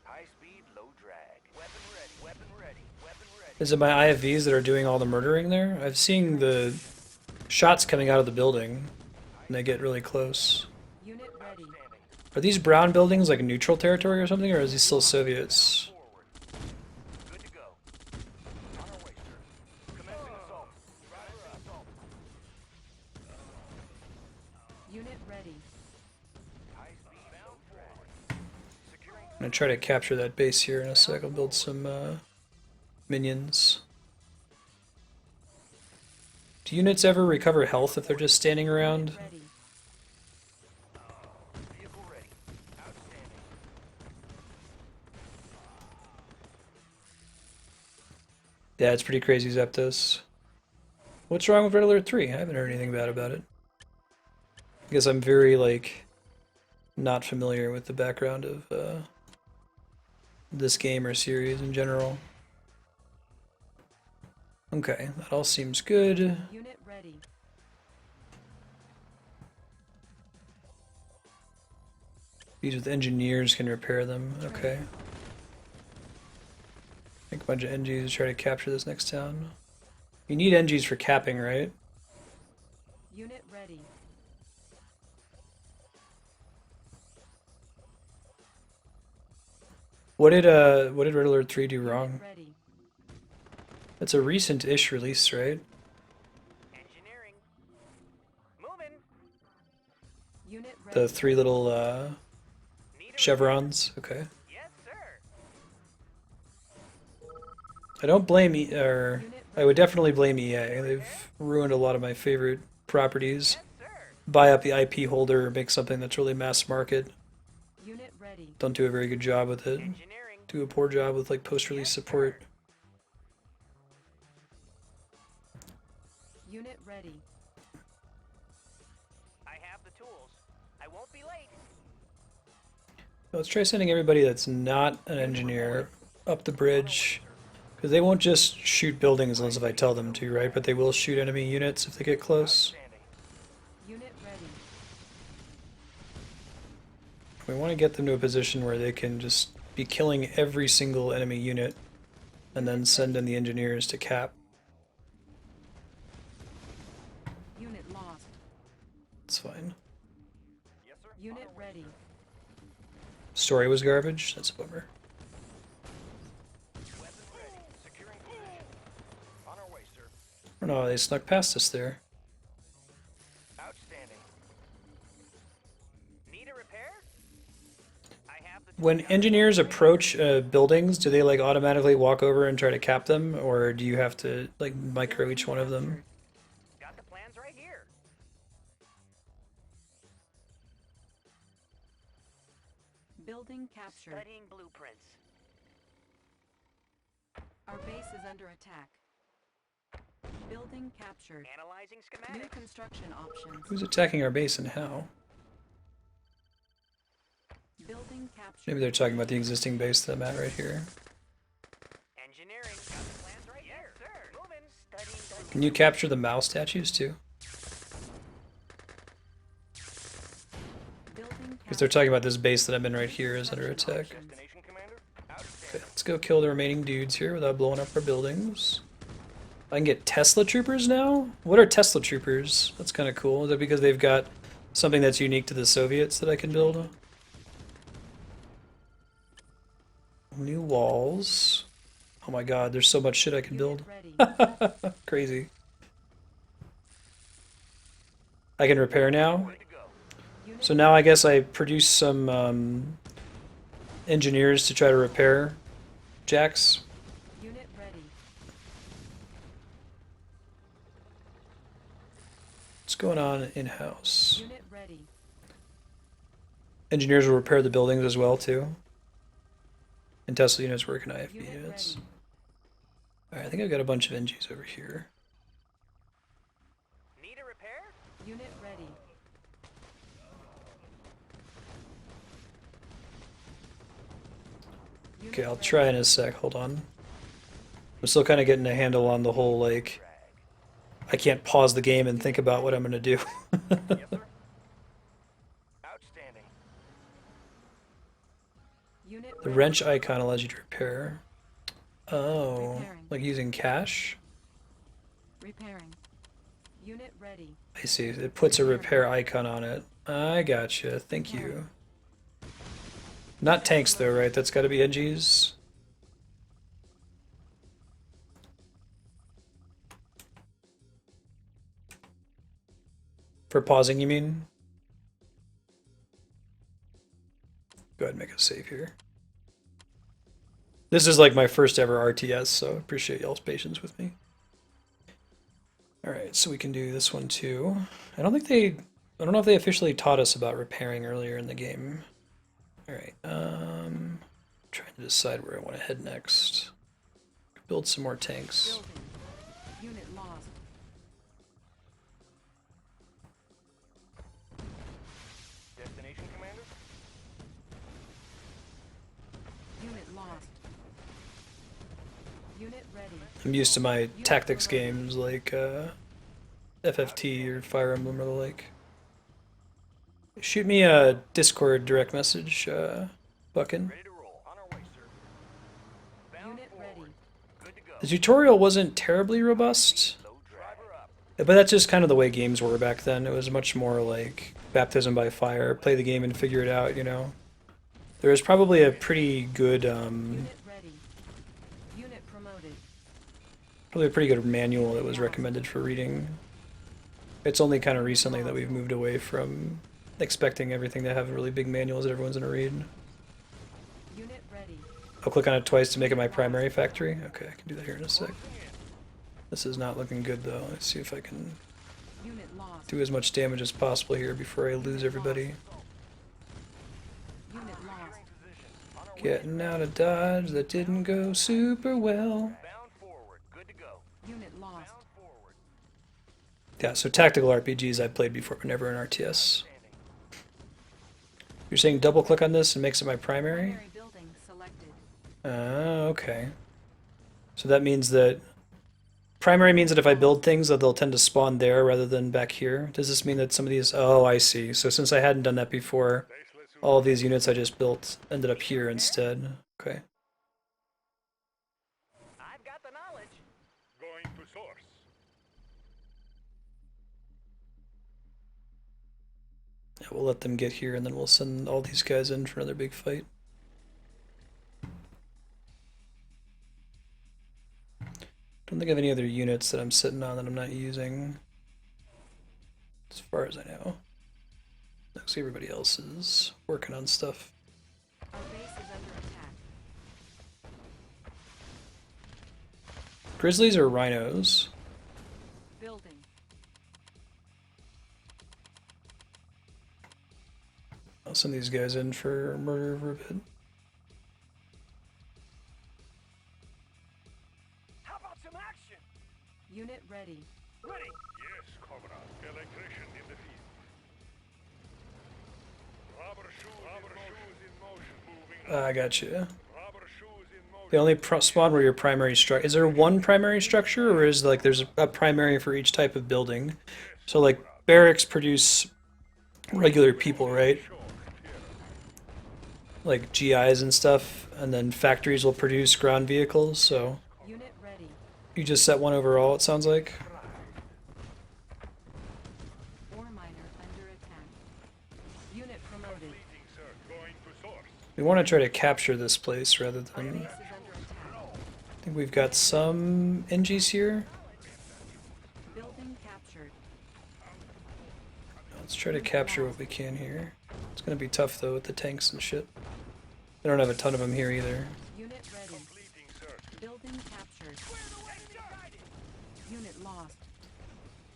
High speed, low drag. Weapon ready. Weapon ready. Weapon ready. Is it my IFVs that are doing all the murdering there? I've seen the shots coming out of the building, and they get really close. Unit ready. Are these brown buildings like a neutral territory or something, or is these still Soviets? Good to go. On our way, sir. Commencing assault. Commencing assault. Unit ready. High speed, low drag. Securing. I'm gonna try to capture that base here in a sec. I'll build some minions. Do units ever recover health if they're just standing around? Ready. Vehicle ready. Outstanding. Yeah, it's pretty crazy, Zeptos. What's wrong with Red Alert 3? I haven't heard anything bad about it. I guess I'm very, like, not familiar with the background of this game or series in general. Okay, that all seems good. Unit ready. These with engineers can repair them. Okay. Make a bunch of NGs to try to capture this next town. You need NGs for capping, right? Unit ready. What did Red Alert 3 do wrong? Ready. It's a recent-ish release, right? Engineering. Moving. Unit ready. The three little chevrons. Okay. Yes, sir. I don't blame or I would definitely blame EA. They've ruined a lot of my favorite properties. Buy up the IP holder, make something that's really mass market. Unit ready. Don't do a very good job with it. Engineering. Do a poor job with like post-release support. Unit ready. I have the tools. I won't be late. Let's try sending everybody that's not an engineer up the bridge. Because they won't just shoot buildings unless if I tell them to, right? But they will shoot enemy units if they get close. Unit ready. We want to get them to a position where they can just be killing every single enemy unit and then send in the engineers to cap. Unit lost. It's fine. Yes, sir. Unit ready. Story was garbage? That's a bummer. Weapon ready. Securing position. On our way, sir. Oh no, they snuck past us there. Outstanding. Need a repair? I have the When engineers approach buildings, do they like automatically walk over and try to cap them? Or do you have to like micro each one of them? got the plans right here. Building captured. Studying blueprints. Our base is under attack. Building captured. Analyzing New schematics. construction options. Who's attacking our base and how? Building captured. Maybe they're talking about the existing base that I'm at right here. Engineering. Got the plans right here. Sir. Moving. Studying. Can you capture the Mao statues too? Building Because they're talking about this base that I'm in right here is under attack. Destination, Commander. Okay, Outstanding. Let's go kill the remaining dudes here without blowing up our buildings. I can get Tesla troopers now? What are Tesla troopers? That's kind of cool. Is that because they've got something that's unique to the Soviets that I can build? New walls. Oh my god, there's so much shit I can build. Crazy. I can repair now. So now I guess I produce some engineers to try to repair jacks. Unit ready. What's going on in-house? Unit ready. Engineers will repair the buildings as well too. And Tesla units work in IFB units. Alright, I think I've got a bunch of NGs over here. Need a repair? Unit ready. Okay, I'll try in a sec, hold on. I'm still kind of getting a handle on the whole, like, I can't pause the game and think about what I'm going to do. The wrench icon allows you to repair. Oh, like using cash? Repairing. Unit ready. I see, it puts a repair icon on it. I gotcha, thank you. Not tanks though, right? That's gotta be NGs. For pausing, you mean? Go ahead and make a save here. This is like my first ever RTS, so appreciate y'all's patience with me. Alright, so we can do this one too. I don't know if they officially taught us about repairing earlier in the game. Alright, trying to decide where I want to head next. Build some more tanks. Unit lost. Destination, Commander? Unit lost. Unit ready. I'm used to my tactics games like FFT or Fire Emblem or the like. Shoot me a Discord direct message, Buckin. Unit ready. The tutorial wasn't terribly robust, but that's just kind of the way games were back then. It was much more like baptism by fire, play the game and figure it out, you know. There was probably a pretty good, Unit ready. Unit promoted. probably a pretty good manual that was recommended for reading. It's only kind of recently that we've moved away from expecting everything to have really big manuals that everyone's gonna read. Unit ready. I'll click on it twice to make it my primary factory. Okay, I can do that here in a sec. This is not looking good though. Let's see if I can Unit lost. do as much damage as possible here before I lose everybody. Unit lost. Getting out of dodge, that didn't go super well. Unit lost. Yeah, so tactical RPGs I've played before, but never in RTS. You're saying double click on this and makes it my primary? Primary building selected. Okay. So that means that primary means that if I build things that they'll tend to spawn there rather than back here. Does this mean that some of these, oh I see. So since I hadn't done that before, all of these units I just built ended up here instead. Okay. I've got the knowledge. Going to source. Yeah, we'll let them get here and then we'll send all these guys in for another big fight. Don't think I have any other units that I'm sitting on that I'm not using. As far as I know. Looks like everybody else is working on stuff. Our base is under attack. Grizzlies or rhinos? Building. I'll send these guys in for murder for a bit. How about some action? Unit ready. Ready. Yes, comrade. Electrician in the field. Rubber shoes in motion. Moving. I got you. Rubber shoes in motion. They only spawn where your primary structure. Is there one primary structure, or is like there's a primary for each type of building? So like barracks produce regular people, right? like GIs and stuff, and then factories will produce ground vehicles, so Unit ready. you just set one overall, it sounds like. Ore miner under attack. Unit promoted. We want to try to capture this place rather than... I think we've got some NGs here. Building captured. Let's try to capture what we can here. It's going to be tough though with the tanks and shit. I don't have a ton of them here either. Unit ready. Building captured. Unit lost.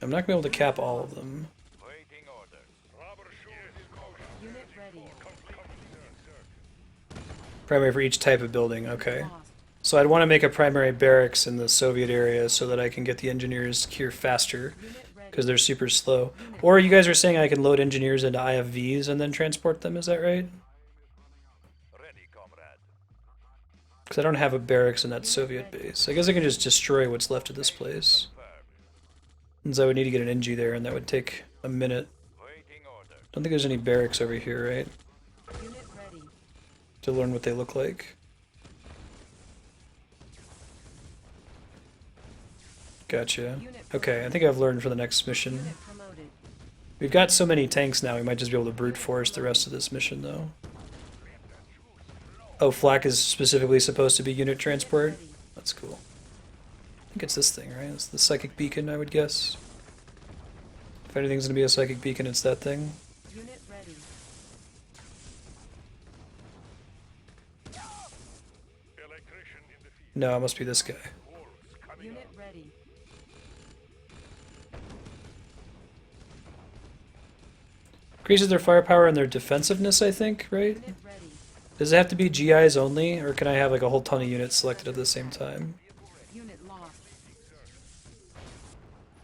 I'm not going to be able to cap all of them. Unit ready. Primary for each type of building, okay. So I'd want to make a primary barracks in the Soviet area so that I can get the engineers here faster, because they're super slow. Or you guys are saying I can load engineers into IFVs and then transport them, is that right? Because I don't have a barracks in that Soviet base. I guess I can just destroy what's left of this place. Since I would need to get an NG there, and that would take a minute. Don't think there's any barracks over here, right? To learn what they look like. Gotcha. Okay, I think I've learned for the next mission. We've got so many tanks now, we might just be able to brute force the rest of this mission, though. Oh, flak is specifically supposed to be unit transport? That's cool. I think it's this thing, right? It's the psychic beacon, I would guess. If anything's gonna be a psychic beacon, it's that thing. Unit ready. No, it must be this guy. Unit ready. Increases their firepower and their defensiveness, I think, right? Does it have to be GIs only, or can I have like a whole ton of units selected at the same time? Unit lost.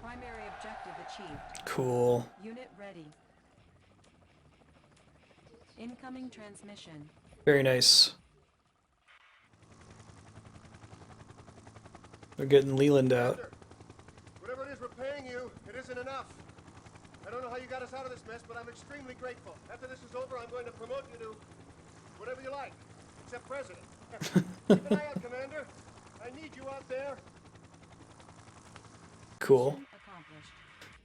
Primary objective achieved. Cool. Unit ready. Incoming transmission. Very nice. We're getting Leland out. Whatever it is we're paying you, it isn't enough. I don't know how you got us out of this mess, but I'm extremely grateful. After this is over, I'm going to promote you to whatever you like, except president. Keep an eye out, Commander. I need you out there. Cool.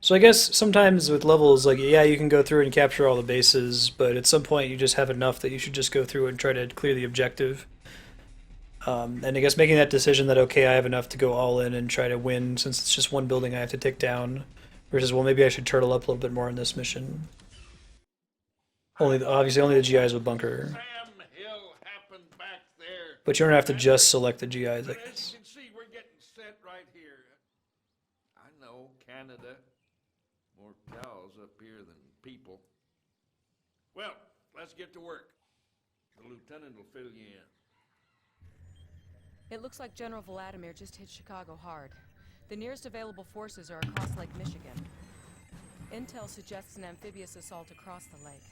So I guess sometimes with levels, like, yeah, you can go through and capture all the bases, but at some point you just have enough that you should just go through and try to clear the objective. And I guess making that decision that, okay, I have enough to go all in and try to win, since it's just one building I have to take down, versus, well, maybe I should turtle up a little bit more in this mission. Obviously only the GIs with bunker. But you don't have to just select the GIs, I guess. As you can see, we're getting set right here. I know, Canada. More cows up here than people. Well, let's get to work. The lieutenant will fill you in. It looks like General Vladimir just hit Chicago hard. The nearest available forces are across Lake Michigan. Intel suggests an amphibious assault across the lake.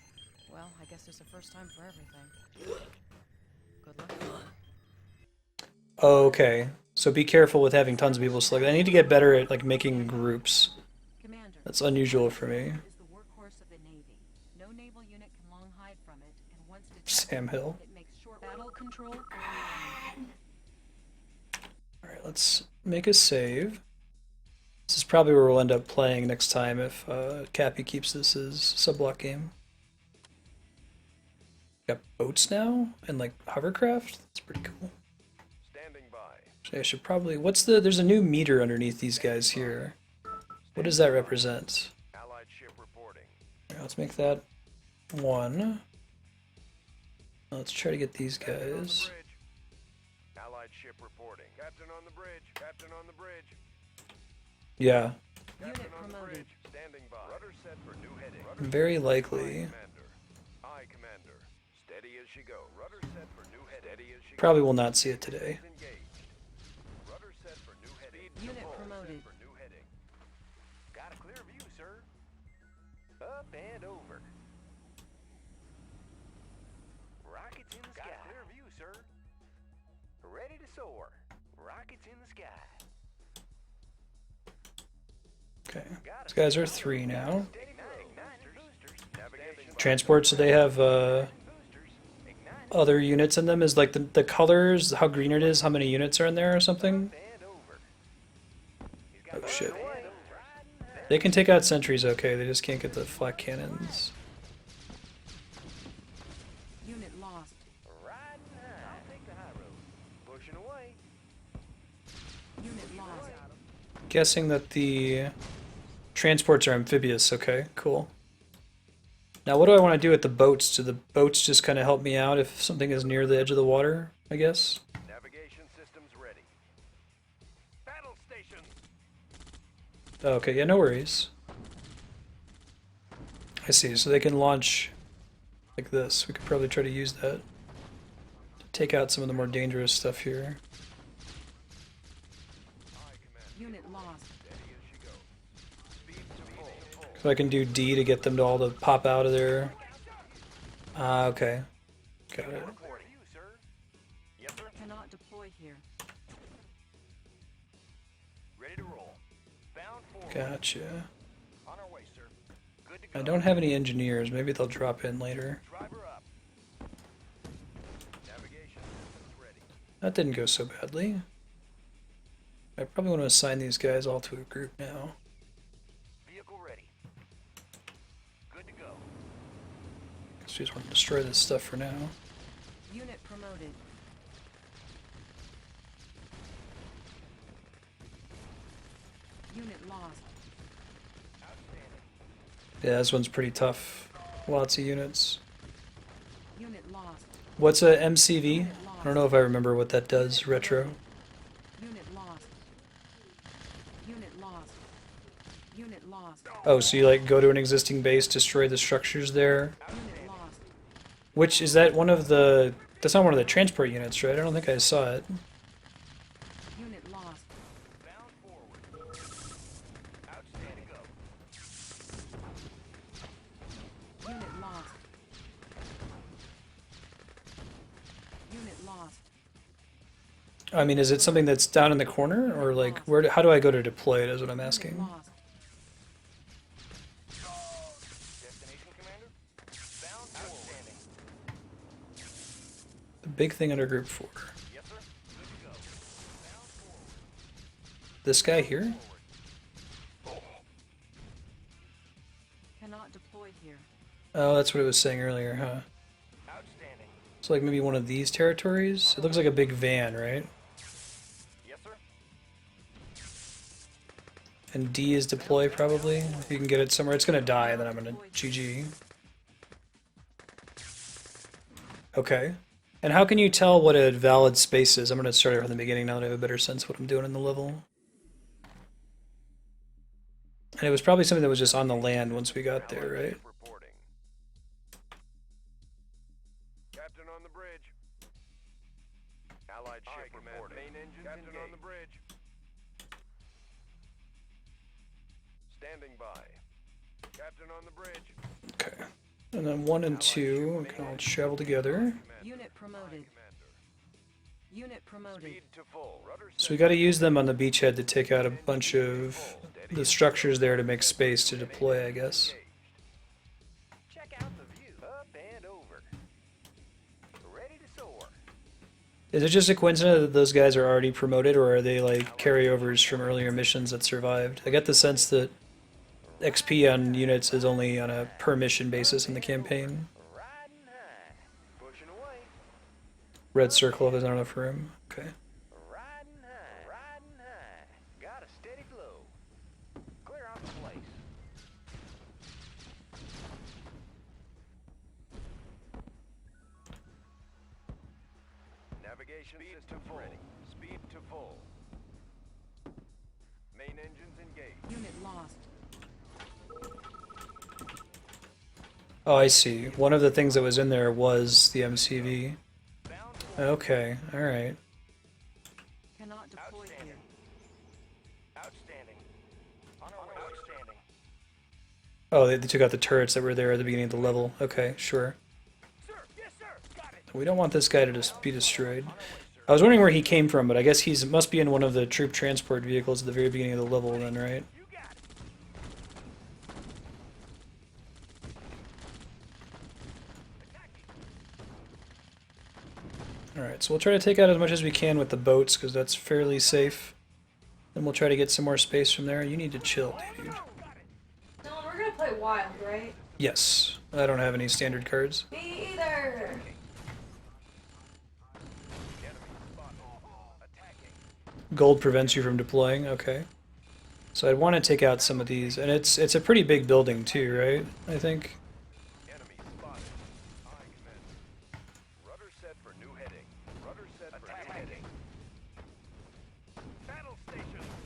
Well, I guess there's a first time for everything. Good luck. Okay, so be careful with having tons of people select. I need to get better at like making groups. That's unusual for me. Sam Hill. Alright, let's make a save. This is probably where we'll end up playing next time if Cappy keeps this as subblock game. Got boats now and like hovercraft. That's pretty cool. So I should probably. There's a new meter underneath these guys here. What does that represent? Alright, let's make that 1. Let's try to get these guys. Allied ship reporting. Captain on the bridge. Captain on the bridge. Yeah. Captain on the bridge. Standing by. Rudder set for new heading. Very likely. Aye, Commander. Steady as she go. Rudder set for new heading. Steady as she Probably will not see it today. Rudder set for new heading. Unit promoted. For new heading. Got a clear view, sir. Up and over. Rockets in the sky. Got a clear view, sir. Ready to soar. Rockets in the sky. Okay. These guys are 3 now. Transport, so they have other units in them? Is like the colors, how green it is, how many units are in there or something? Oh shit. They can take out sentries okay, they just can't get the flak cannons. Unit lost. Unit lost. Guessing that the transports are amphibious, okay, cool. Now what do I want to do with the boats? Do the boats just kind of help me out if something is near the edge of the water, I guess? Navigation systems ready. Battle station. Okay, yeah, no worries. I see, so they can launch like this. We could probably try to use that to take out some of the more dangerous stuff here. Unit lost. So I can do D to get them to all to pop out of there. Ah, okay. Got it. Cannot deploy here. Ready to roll. Bound forward. Gotcha. On our way, sir. Good to go. I don't have any engineers. Maybe they'll drop in later. Driver up. Navigation systems ready. That didn't go so badly. I probably want to assign these guys all to a group now. Vehicle ready. Good to go. Because we just want to destroy this stuff for now. Unit promoted. Unit lost. Yeah, this one's pretty tough. Lots of units. Unit lost. What's a MCV? I don't know if I remember what that does, retro. Unit lost. Unit lost. Unit lost. Oh, so you like go to an existing base, destroy the structures there? Unit lost. Which, is that one of the... That's not one of the transport units, right? I don't think I saw it. Unit lost. Bound forward. Outstanding. Go. Unit lost. Unit lost. I mean, is it something that's down in the corner? Or like, where? How do I go to deploy it is what I'm asking. Lost. Destination, Commander. Bound outstanding. The big thing under group 4. Yes, sir. Good to go. Bound forward. This guy here? Cannot deploy here. Oh, that's what it was saying earlier, huh? Outstanding. So like maybe one of these territories? It looks like a big van, right? Yes, sir. And D is deploy probably. If you can get it somewhere. It's gonna die, then I'm gonna GG. Okay. And how can you tell what a valid space is? I'm gonna start it from the beginning now that I have a better sense of what I'm doing in the level. And it was probably something that was just on the land once we got there, right? Reporting. Captain on the bridge. Allied ship reporting. Main engines Captain on the bridge. Standing by. Captain on the bridge. Okay. And then 1 and 2 can all travel together. Unit promoted. Unit promoted. Speed to full. Rudder So we gotta use them on the beachhead to take out a bunch of the structures there to make space to deploy, I guess. check out the view. Up and over. Ready to soar. Is it just a coincidence that those guys are already promoted, or are they like carryovers from earlier missions that survived? I get the sense that XP on units is only on a per mission basis in the campaign. Riding high. Pushing away. Red circle if there's not enough room. Okay. Riding high. Riding high. Got a steady flow. Clear out the place. Navigation system ready. Speed to full. Main engines engaged. Unit lost. Oh, I see. One of the things that was in there was the MCV. Okay, alright. Cannot deploy here. Outstanding. On our way. Outstanding. Oh, they took out the turrets that were there at the beginning of the level. Okay, sure. Sir, yes, sir. Got it. We don't want this guy to just be destroyed. I was wondering where he came from, but I guess he's must be in one of the troop transport vehicles at the very beginning of the level then, right? You got it. Alright, so we'll try to take out as much as we can with the boats, because that's fairly safe. Then we'll try to get some more space from there. You need to chill, dude. Dylan, we're gonna play wild, right? Yes. I don't have any standard cards. Me either. Gold prevents you from deploying, okay. So I'd want to take out some of these, and it's a pretty big building too, right? I think.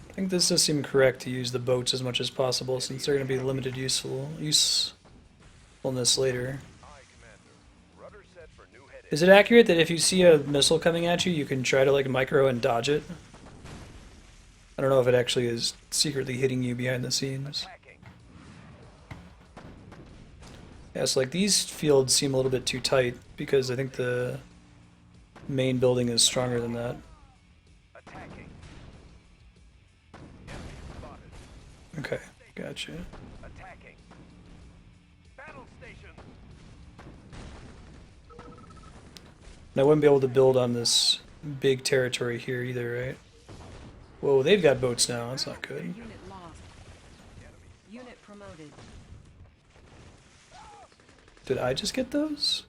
I think this does seem correct to use the boats as much as possible, since they're going to be limited usefulness later. Is it accurate that if you see a missile coming at you, you can try to like micro and dodge it? I don't know if it actually is secretly hitting you behind the scenes. Yeah, so like these fields seem a little bit too tight because I think the main building is stronger than that. Okay, gotcha. And I wouldn't be able to build on this big territory here either, right? Whoa, they've got boats now. That's not good. Unit lost. Unit promoted. Did I just get those?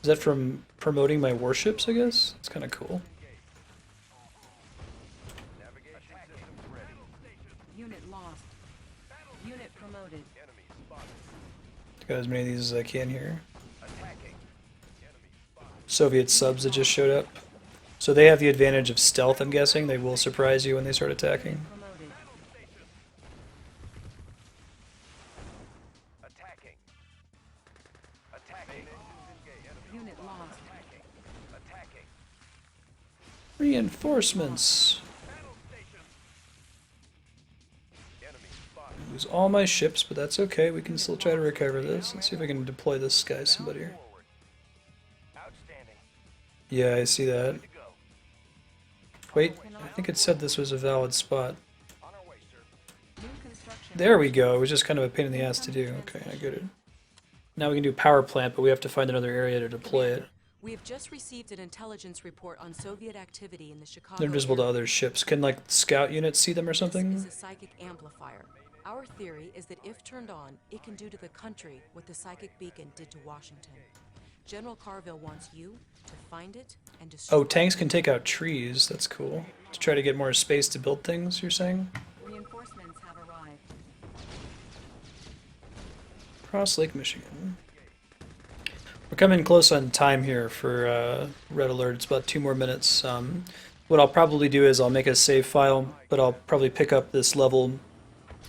Is that from promoting my warships, I guess? It's kind of cool. Unit lost. Unit promoted. Got as many of these as I can here. Soviet subs that just showed up. So they have the advantage of stealth, I'm guessing. They will surprise you when they start attacking. Unit lost. Reinforcements. Lose all my ships, but that's okay. We can still try to recover this. Let's see if I can deploy this guy somebody here. Yeah, I see that. Wait, I think it said this was a valid spot. There we go. It was just kind of a pain in the ass to do. Okay, I get it. Now we can do power plant, but we have to find another area to deploy it. We have just received an intelligence report on Soviet activity in the Chicago They're invisible to area. other ships. Can, like, scout units see them or something? This is a psychic amplifier. Our theory is that if turned on, it can do to the country what the psychic beacon did to Washington. General Carville wants you to find it and destroy Oh, tanks can take out trees. That's cool. To try to get more space to build things, you're saying? Reinforcements have arrived. Cross Lake, Michigan. We're coming close on time here for Red Alert. It's about 2 more minutes. What I'll probably do is I'll make a save file, but I'll probably pick up this level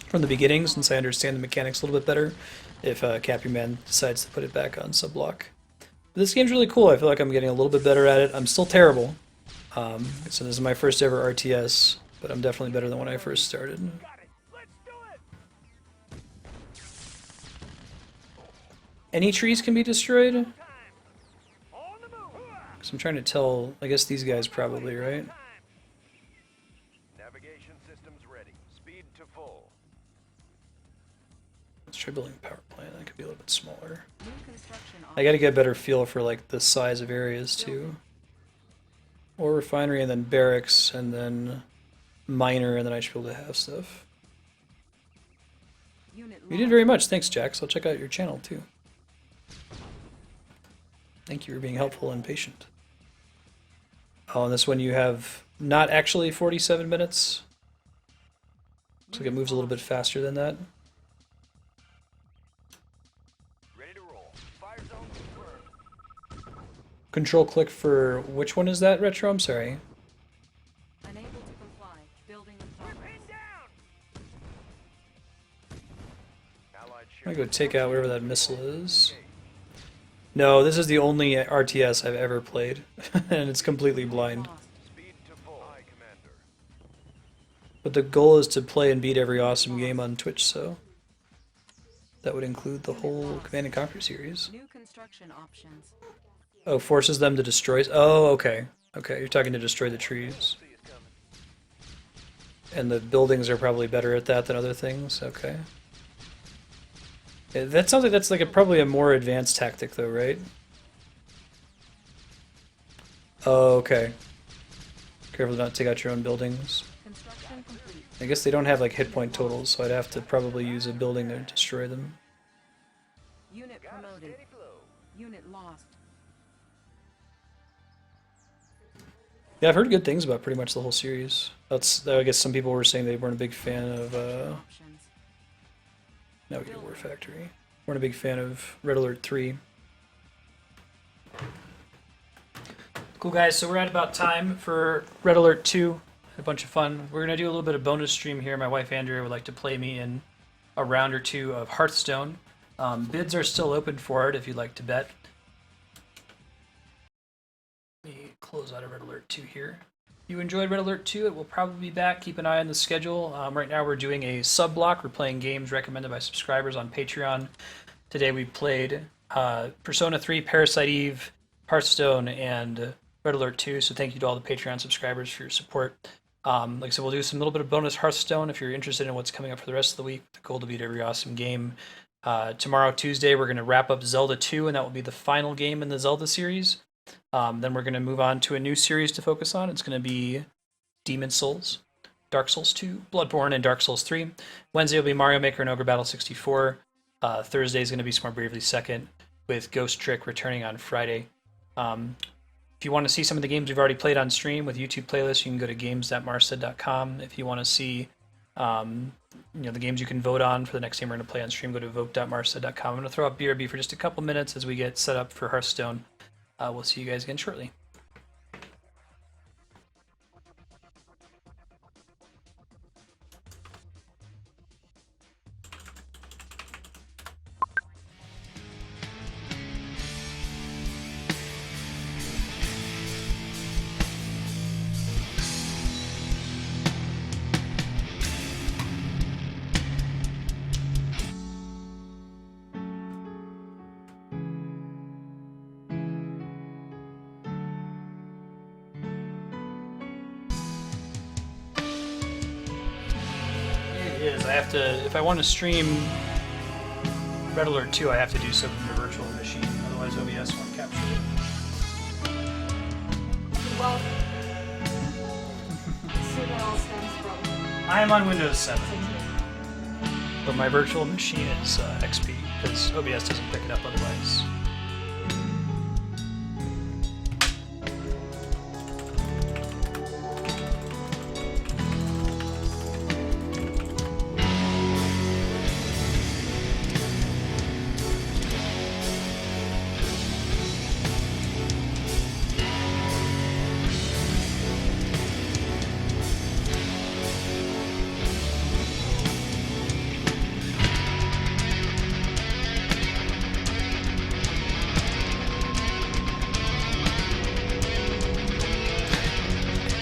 from the beginning since I understand the mechanics a little bit better if Cappy Man decides to put it back on subblock. But this game's really cool. I feel like I'm getting a little bit better at it. I'm still terrible. So this is my first ever RTS, but I'm definitely better than when I first started. Any trees can be destroyed? Because I'm trying to tell, I guess these guys probably, right? Navigation systems ready. Speed to full. Let's try building a power plant. That could be a little bit smaller. New construction I gotta get a better feel for like the size of areas too. Or refinery and then barracks and then miner and then I should be able to have stuff. You did very much. Thanks, Jax. I'll check out your channel too. Thank you for being helpful and patient. Oh, and this one you have not actually 47 minutes. Looks like it moves a little bit faster than that. Ready to roll. Fire zone confirmed. Control click for which one is that, Retro? I'm sorry. Unable to comply. Building in progress. I'm gonna go take out whatever that missile is. No, this is the only RTS I've ever played, and it's completely blind. But the goal is to play and beat every awesome game on Twitch, so that would include the whole Command & Conquer series. New construction options. Oh, forces them to destroy... Oh, okay. Okay, you're talking to destroy the trees. And the buildings are probably better at that than other things? Okay. Yeah, that sounds like that's like probably a more advanced tactic though, right? Oh, okay. Careful not to take out your own buildings. Construction complete. I guess they don't have like hit point totals, so I'd have to probably use a building to destroy them. Unit promoted. Unit lost. Yeah, I've heard good things about pretty much the whole series. I guess some people were saying they weren't a big fan of. Now we get a War Factory. Weren't a big fan of Red Alert 3. Cool guys, so we're at about time for Red Alert 2. A bunch of fun. We're gonna do a little bit of bonus stream here. My wife Andrea would like to play me in a round or two of Hearthstone. Bids are still open for it if you'd like to bet. Let me close out of Red Alert 2 here. If you enjoyed Red Alert 2, it will probably be back. Keep an eye on the schedule. Right now we're doing a sub block. We're playing games recommended by subscribers on Patreon. Today we played Persona 3, Parasite Eve, Hearthstone, and Red Alert 2. So thank you to all the Patreon subscribers for your support. Like I said, we'll do some little bit of bonus Hearthstone if you're interested in what's coming up for the rest of the week. The goal to beat every awesome game. Tomorrow, Tuesday, we're going to wrap up Zelda 2, and that will be the final game in the Zelda series. Then we're going to move on to a new series to focus on. It's going to be Demon Souls, Dark Souls 2, Bloodborne, and Dark Souls 3. Wednesday will be Mario Maker and Ogre Battle 64. Thursday is going to be Smart Bravely 2nd, with Ghost Trick returning on Friday. If you want to see some of the games we've already played on stream with YouTube playlists, you can go to games.marsaid.com. If you want to see the games you can vote on for the next game we're going to play on stream, go to vote.marsaid.com. I'm going to throw up BRB for just a couple minutes as we get set up for Hearthstone. We'll see you guys again shortly. If I want to stream Red Alert 2, I have to do so from the virtual machine. Otherwise, OBS won't capture it. Well, so that all stems from. I am on Windows 7, but my virtual machine is XP because OBS doesn't pick it up otherwise.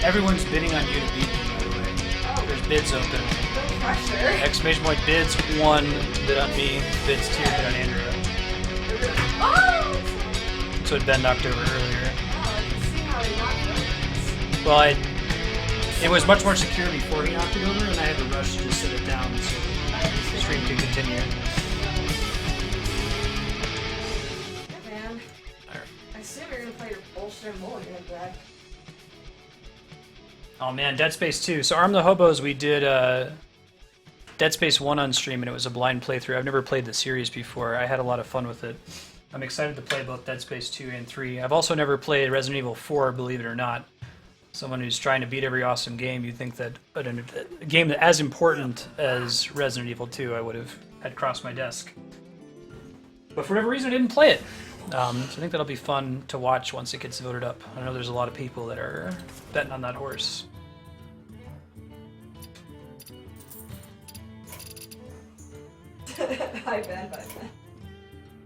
Everyone's bidding on you to beat me, by the way. Oh. There's bids open. No pressure. Exclamation point bids 1, bid on me, bids 2, bid on Andrea. Oh! That's what Ben knocked over earlier. Oh, I can see how he knocked it. Well, it was much more secure before he knocked it over, and I had to rush to just sit it down so the stream could continue. Hey, man. I assume you're gonna play your bullshit mulligan deck. Oh man, Dead Space 2. So Arm the Hobos, we did Dead Space 1 on stream, and it was a blind playthrough. I've never played the series before. I had a lot of fun with it. I'm excited to play both Dead Space 2 and 3. I've also never played Resident Evil 4, believe it or not. Someone who's trying to beat every awesome game, you'd think that a game as important as Resident Evil 2 I would have had crossed my desk. But for whatever reason, I didn't play it. So I think that'll be fun to watch once it gets voted up. I know there's a lot of people that are betting on that horse. Hi, Ben. Bye, Ben.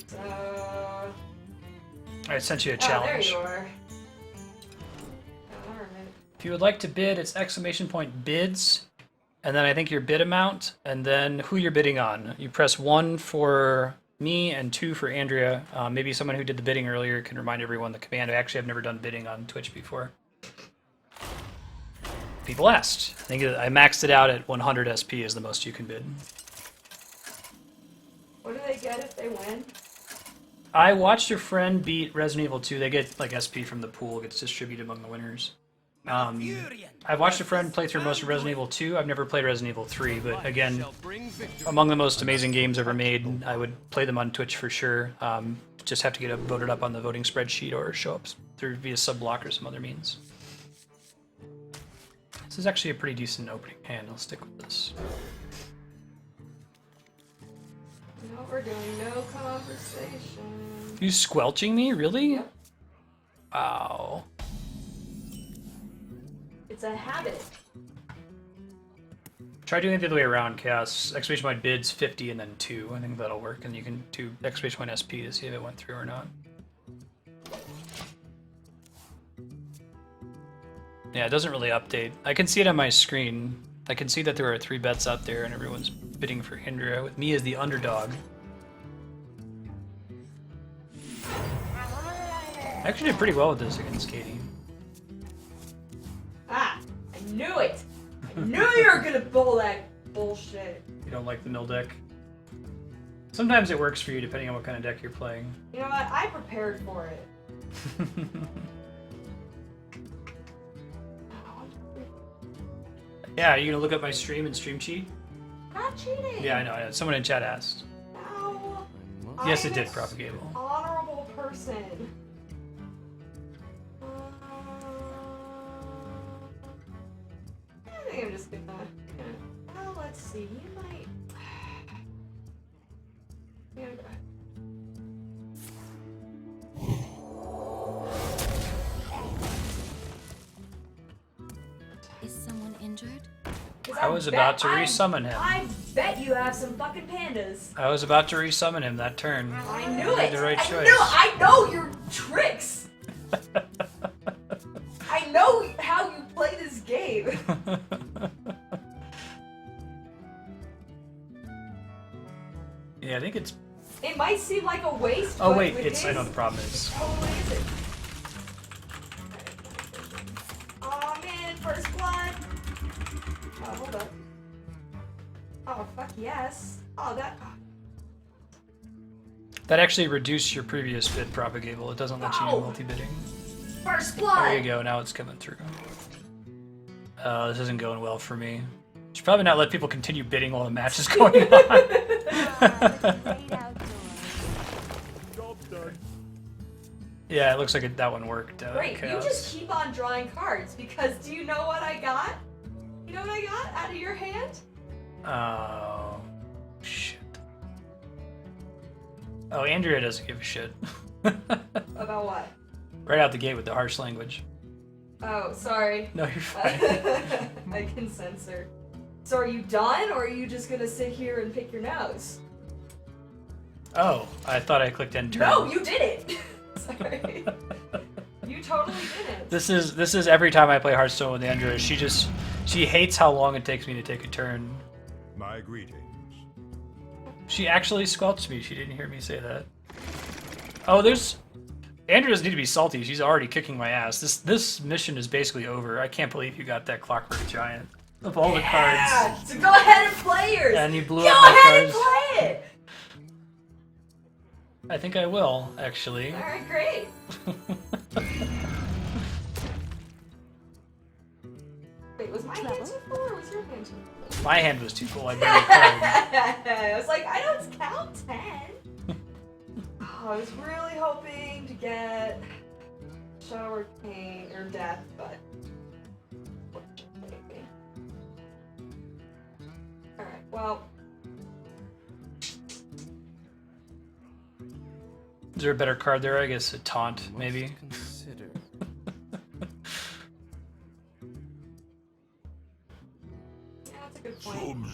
So... I sent you a challenge. Oh, there you are. If you would like to bid, it's exclamation point bids, and then I think your bid amount, and then who you're bidding on. You press 1 for me and 2 for Andrea. Maybe someone who did the bidding earlier can remind everyone the command. Actually, I've never done bidding on Twitch before. People asked. I think I maxed it out at 100 SP is the most you can bid. What do they get if they win? I watched a friend beat Resident Evil 2. They get like SP from the pool, gets distributed among the winners. I've watched a friend play through most of Resident Evil 2. I've never played Resident Evil 3, but again, among the most amazing games ever made. I would play them on Twitch for sure. Just have to get voted up on the voting spreadsheet or show up through via sub-block or some other means. This is actually a pretty decent opening hand. I'll stick with this. No, we're doing no conversation. You squelching me? Really? Yep. Wow. It's a habit. Try doing it the other way around, Chaos. Exclamation point bids 50 and then 2. I think that'll work. And you can do exclamation point SP to see if it went through or not. Yeah, it doesn't really update. I can see it on my screen. I can see that there are 3 bets out there and everyone's bidding for Indra, with me as the underdog. I actually did pretty well with this against Katie. Ah, I knew it! I knew you were gonna pull that bullshit. You don't like the mill deck? Sometimes it works for you depending on what kind of deck you're playing. You know what? I prepared for it. Yeah, are you gonna look up my stream and stream cheat? Not cheating. Yeah, I know. Someone in chat asked. No. Yes, it I'm did, an Propagable. honorable person. I think I'm just gonna. Well, let's see. You might. Yeah, go ahead. Is someone injured? I was about to resummon him. I bet you have some fucking pandas. I was about to resummon him that turn. I You knew made it. the right choice. I know your tricks. I know how you play this game. Yeah, I think it's. It might seem like a waste. Oh but wait, it it's. I is. know the problem is. Totally is it. Oh man, first blood. Oh, hold up. Oh fuck yes. Oh that. That actually reduced your previous bid, Propagable. It doesn't let you do multi-bidding. First blood. There you go. Now it's coming through. This isn't going well for me. Should probably not let people continue bidding while the match is going on. Yeah, it looks like that one worked. Great, Chaos. you just keep on drawing cards because do you know what I got? You know what I got out of your hand? Oh, shit. Oh, Andrea doesn't give a shit. About what? Right out the gate with the harsh language. Oh, sorry. No, you're fine. I can censor. So are you done, or are you just gonna sit here and pick your nose? Oh, I thought I clicked end turn. No, you did it! Sorry. You totally didn't. This is every time I play Hearthstone with Andrea. She hates how long it takes me to take a turn. My greetings. She actually squelched me. She didn't hear me say that. Oh, Andrea doesn't need to be salty. She's already kicking my ass. This mission is basically over. I can't believe you got that Clockwork Giant of all the cards. So go ahead and play yours. And you blew go up my ahead and cards. play it. I think I will, actually. All right, great. Wait, was my hand too full or was your hand too full? My hand was too full. I barely played. I was like, I don't count 10. Oh, I was really hoping to get Shower Pain or Death, but maybe. Alright, well. Is there a better card there? I guess a taunt, maybe. Consider. Yeah, that's a good point.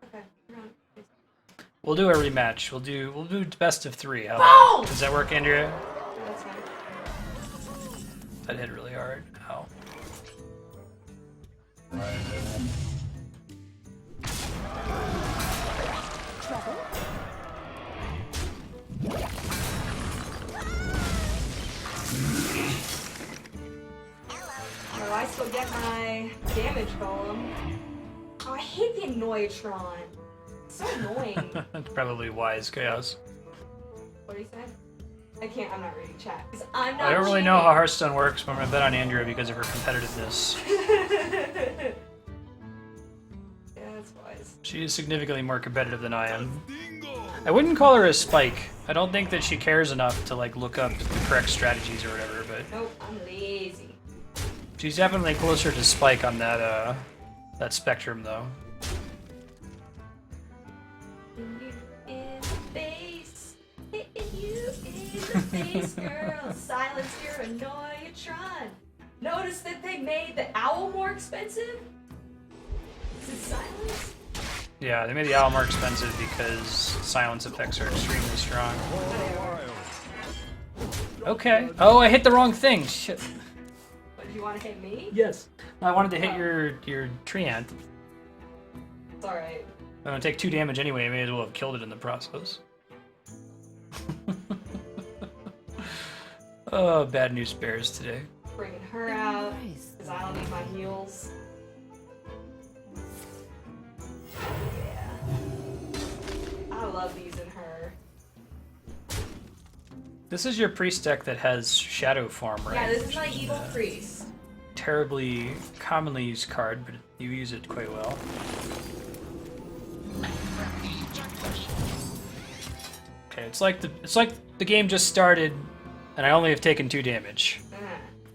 Okay. We'll do a rematch. We'll do best of 3. How Boom! about, does that work, Andrea? That's fine. That hit really hard. Ow. let's go get my damage golem. Oh, I hate the Annoytron. It's so annoying. That's probably wise, Chaos. What do you say? I'm not reading chat. 'Cause I'm not I don't really cheating. know how Hearthstone works, but I'm gonna bet on Andrea because of her competitiveness. Yeah, that's wise. She is significantly more competitive than I am. I wouldn't call her a Spike. I don't think that she cares enough to like look up the correct strategies or whatever, but Nope, I'm lazy. she's definitely closer to Spike on that that spectrum though. In the face, hitting you in the face, girl. Silence your Annoytron. Notice that they made the owl more expensive? Is it silence? Yeah, they made the owl more expensive because silence effects are extremely strong. Okay. Oh, I hit the wrong thing. Shit. What, did you want to hit me? Yes. I wanted to hit your treant. It's alright. I'm gonna take 2 damage anyway. I may as well have killed it in the process. Oh, bad news bears today. Bringing her out, because I don't need my heals. Yeah. I love these in her. This is your priest deck that has shadow form, right? Yeah, this is my evil priest. Terribly commonly used card, but you use it quite well. Okay, it's like the game just started, and I only have taken 2 damage,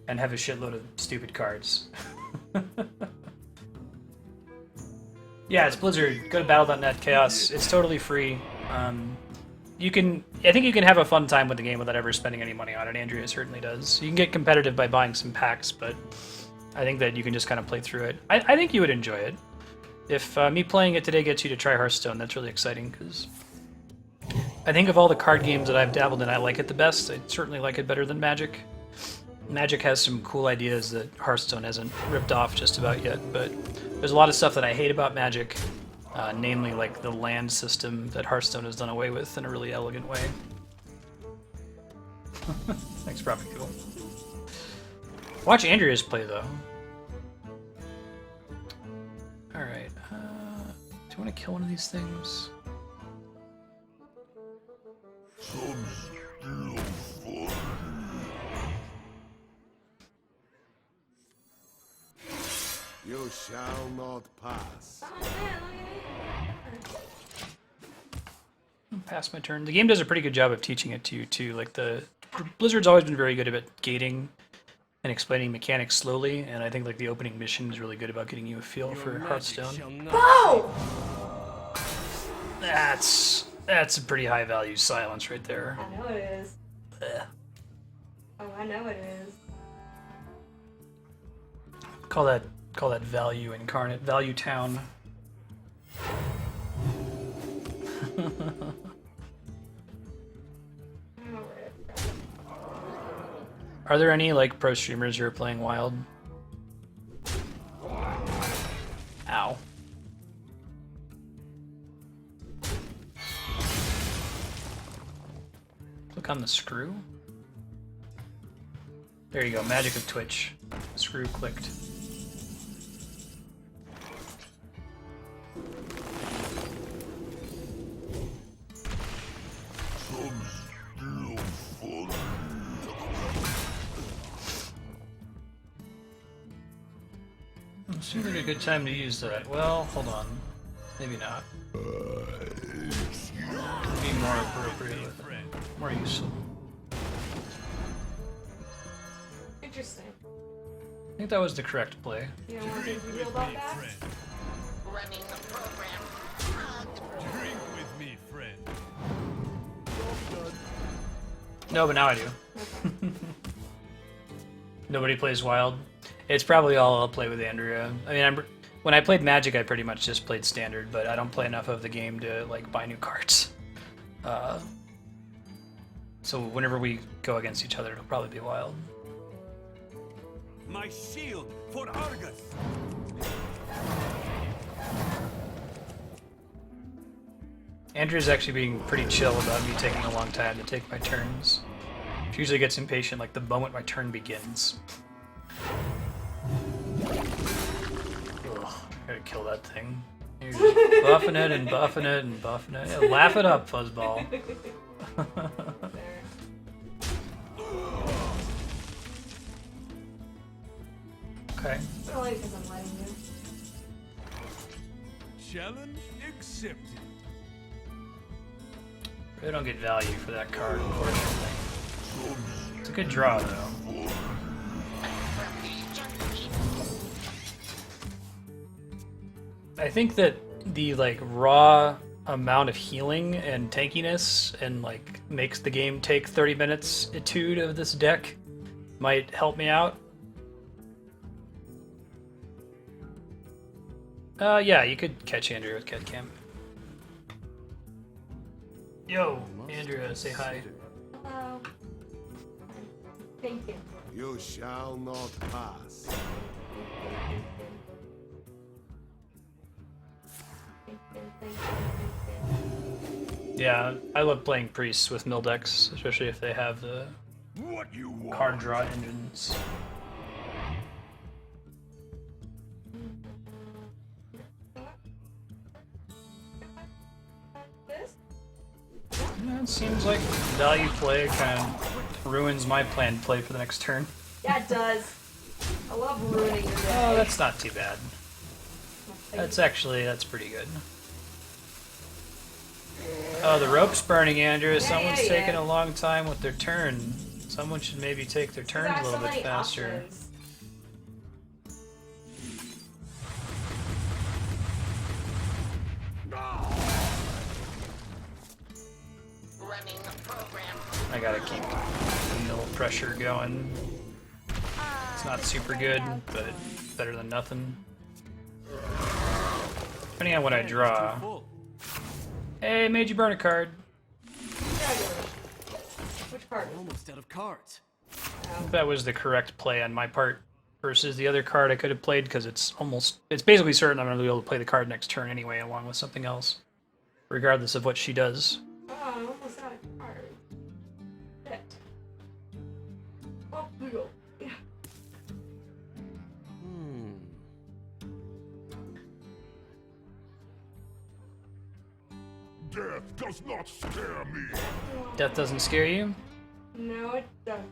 and have a shitload of stupid cards. Yeah, it's Blizzard. Go to battle.net Chaos. It's totally free. I think you can have a fun time with the game without ever spending any money on it. Andrea certainly does. You can get competitive by buying some packs, but I think that you can just kind of play through it. I think you would enjoy it. If me playing it today gets you to try Hearthstone, that's really exciting, because I think of all the card games that I've dabbled in, I like it the best. I certainly like it better than Magic. Magic has some cool ideas that Hearthstone hasn't ripped off just about yet, but there's a lot of stuff that I hate about Magic, namely like the land system that Hearthstone has done away with in a really elegant way. Thanks, Prophet Cool. Watch Andrea's play though. Alright, do you want to kill one of these things? You shall not pass. Pass my turn. The game does a pretty good job of teaching it to you too. Like Blizzard's always been very good about gating and explaining mechanics slowly, and I think like the opening mission is really good about getting you a feel for Hearthstone. Oh! That's a pretty high value silence right there. I know it is. Ugh. Oh, I know it is. Call that value incarnate, value town. Are there any like pro streamers who are playing Wild? Ow. Click on the screw. There you go, magic of Twitch. Screw clicked. Seems like a good time to use that. Well, hold on. Maybe not. Be more appropriate with it. More useful. Interesting. I think that was the correct play. You don't want to reveal about that? Running the program. Drink with me, friend. No, but now I do. Nobody plays Wild. It's probably all I'll play with Andrea. I mean, when I played Magic, I pretty much just played Standard, but I don't play enough of the game to like buy new cards. So whenever we go against each other, it'll probably be Wild. My shield for Argus. Andrea's actually being pretty chill about me taking a long time to take my turns. She usually gets impatient like the moment my turn begins. gonna kill that thing. You're just buffing it and buffing it and buffing it. Yeah, laugh it up, Fuzzball. Okay. Only because I'm letting you. Challenge accepted. Really don't get value for that card, unfortunately. It's a good draw, though. I think that the like raw amount of healing and tankiness and like makes the game take 30 minutes etude of this deck might help me out. Yeah, you could catch Andrea with Catcam. Yo, Andrea, say hi. Hello. Thank you. You shall not pass. Yeah, I love playing priests with mill decks, especially if they have the card draw engines. Yeah, it seems like value play kind of ruins my planned play for the next turn. Yeah, it does. I love ruining your day. Oh, that's not too bad. That's pretty good. Oh, the rope's burning, Andrew. Someone's taking a long time with their turn. Someone should maybe take their turns a little bit faster. I gotta keep the mill pressure going. It's not super good, but better than nothing. Depending on what I draw. Hey, made you burn a card. Which card? Almost out of cards. That was the correct play on my part versus the other card I could have played because it's basically certain I'm going to be able to play the card next turn anyway along with something else, regardless of what she does. Oh, I'm almost out of cards. Shit. Oh, we go. Yeah. Death does not scare me. Death doesn't scare you? No, it doesn't.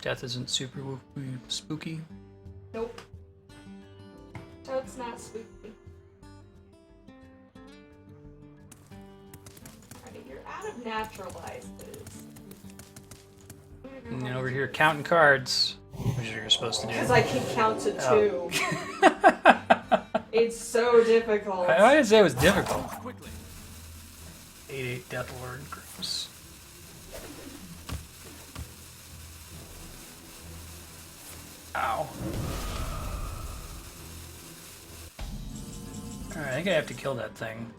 Death isn't super spooky? Nope. So it's not spooky. Alright, you're out of naturalizes. And over here counting cards, which you're supposed to do. Because I can count to 2. It's so difficult. I didn't say it was difficult. 8/8 Death Lord, gross. Ow. Alright, I think I have to kill that thing.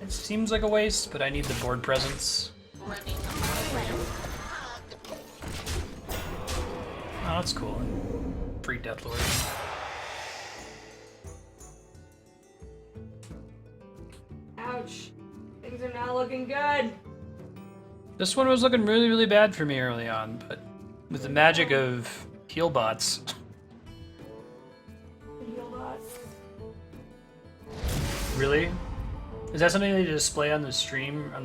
It seems like a waste, but I need the board presence. Oh, that's cool. Free Death Lord. Ouch. Things are not looking good. This one was looking really, really bad for me early on, but with the magic of heal bots. Heal bots. Really? Is that something they display on the stream, on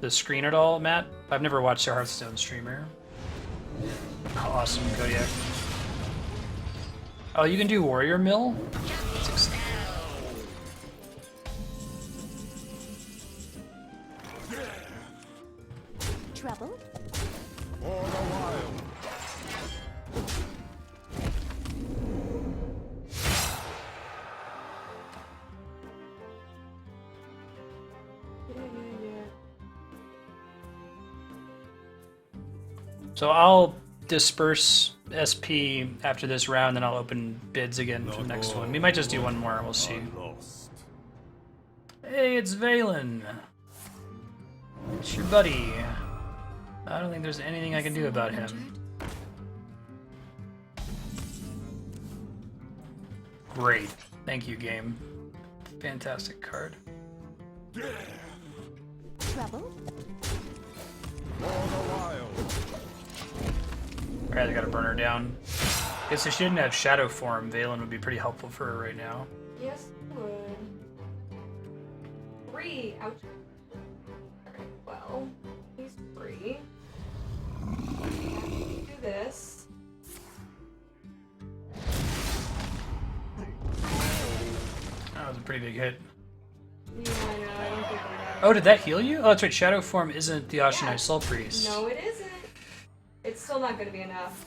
the screen at all, Matt? I've never watched a Hearthstone streamer. Awesome, Kodiak. Oh, you can do Warrior Mill? That's exciting. Trouble? For the wild. So I'll disperse SP after this round, then I'll open bids again for the next one. We might just do one more, we'll see. Hey, it's Valen. It's your buddy. I don't think there's anything I can do about him. Great. Thank you, game. Fantastic card. Trouble? Arcadia's got to burn her down. Guess if she didn't have shadow form, Valen would be pretty helpful for her right now. Yes, it would. 3. Ouch. Alright, well, he's free. Do this. That was a pretty big hit. Yeah, I know. I don't think Oh, did that heal you? Oh, that's right. Shadow form isn't the Ashenite Soul Priest. No, it isn't. It's still not going to be enough.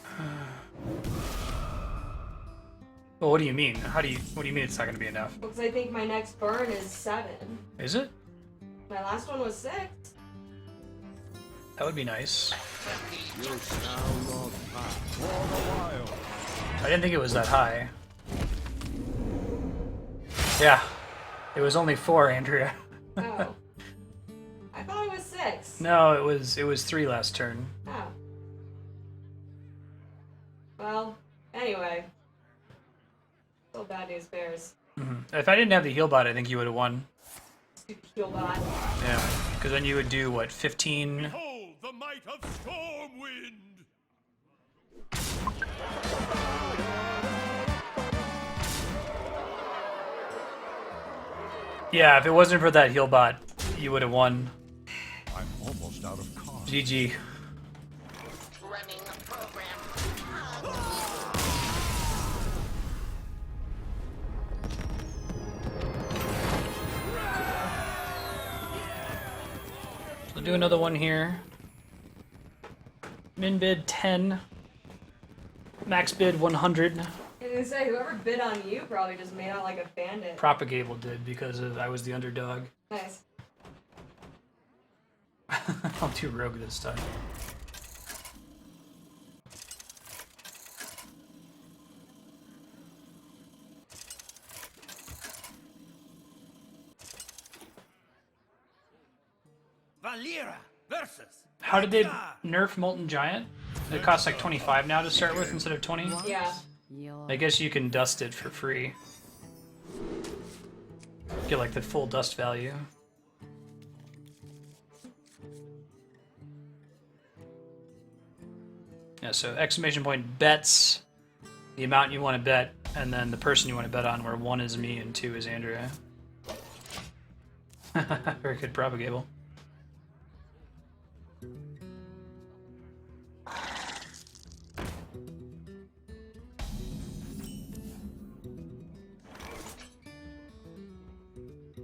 Well, what do you mean? What do you mean it's not going to be enough? Because I think my next burn is 7. Is it? My last one was 6. That would be nice. You shall not pass. For the wild. I didn't think it was that high. Yeah. It was only 4, Andrea. Oh. I thought it was 6. No, it was 3 last turn. Oh. Well, anyway. Still bad news bears. If I didn't have the heal bot, I think you would have won. Stupid heal bot. Yeah. Because then you would do, what, 15? Behold the might of Stormwind! Yeah, if it wasn't for that heal bot, you would have won. I'm almost out of cards. GG. I'll do another one here. Min bid 10. Max bid 100. I was gonna say, whoever bid on you probably just made out like a bandit. Propagable did because I was the underdog. Nice. I'll do rogue this time. Valera versus. How did they nerf Molten Giant? It costs like 25 now to start with instead of 20? Yeah. I guess you can dust it for free. Get like the full dust value. Yeah, so exclamation point bets, the amount you want to bet, and then the person you want to bet on, where 1 is me and 2 is Andrea. Very good propagable.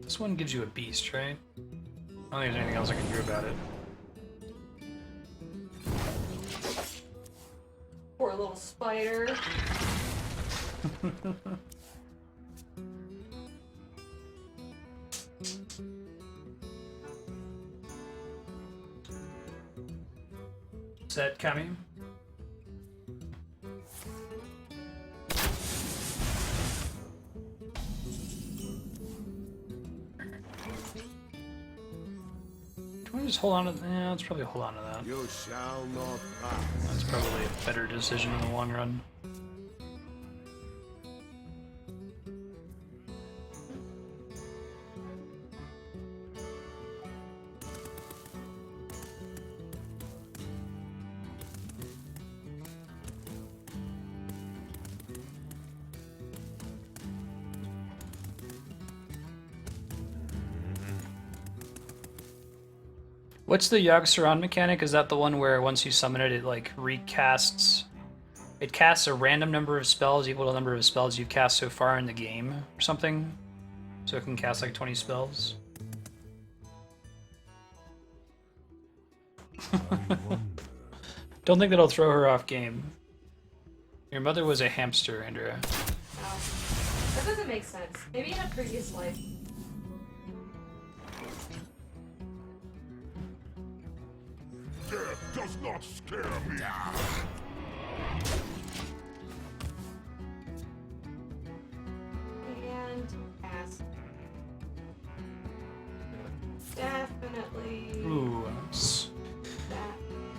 This one gives you a beast, right? I don't think there's anything else I can do about it. Poor little spider. Is that coming? Can we just hold on to that? Yeah, let's probably hold on to that. You shall not pass. That's probably a better decision in the long run. What's the Yogg-Saron mechanic? Is that the one where once you summon it, it like recasts? It casts a random number of spells equal to the number of spells you've cast so far in the game, or something? So it can cast like 20 spells? Don't think that'll throw her off game. Your mother was a hamster, Andrea. Oh. That doesn't make sense. Maybe in a previous life. Death does not scare me. And ass. Definitely. Ooh,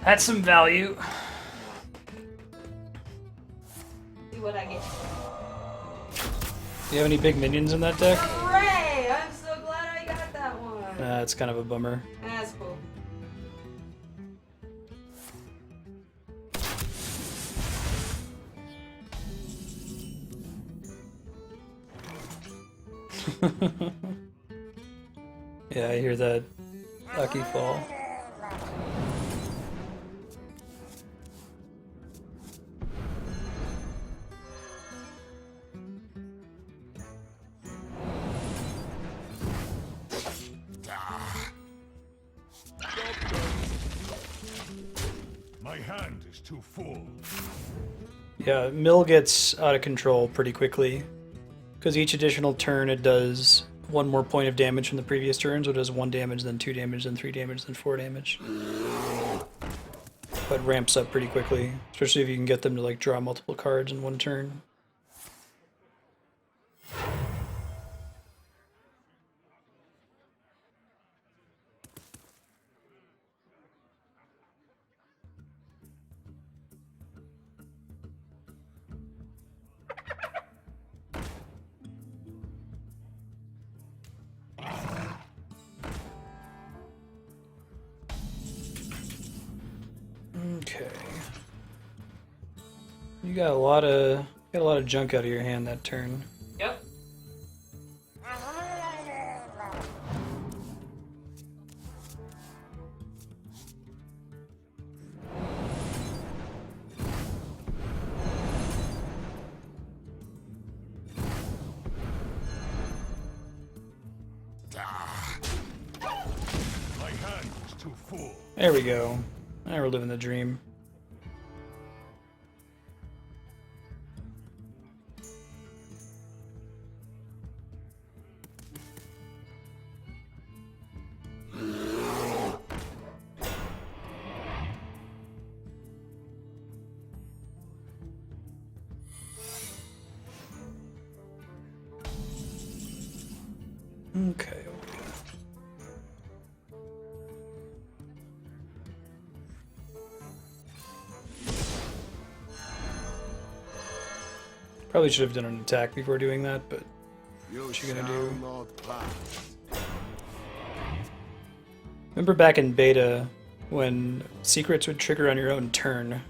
that's some value. See what I get. Do you have any big minions in that deck? Hooray! I'm so glad I got that one. It's kind of a bummer. That's cool. Yeah, I hear that lucky fall. My hand is too full. Yeah, Mill gets out of control pretty quickly. Because each additional turn it does one more point of damage from the previous turn, so it does 1 damage, then 2 damage, then 3 damage, then 4 damage. But ramps up pretty quickly, especially if you can get them to like draw multiple cards in one turn. Okay. You got a lot of junk out of your hand that turn. Yep. My hand is too full. There we go. Now we're living the dream. Okay. Probably should have done an attack before doing that, but what you gonna do? Remember back in beta when secrets would trigger on your own turn?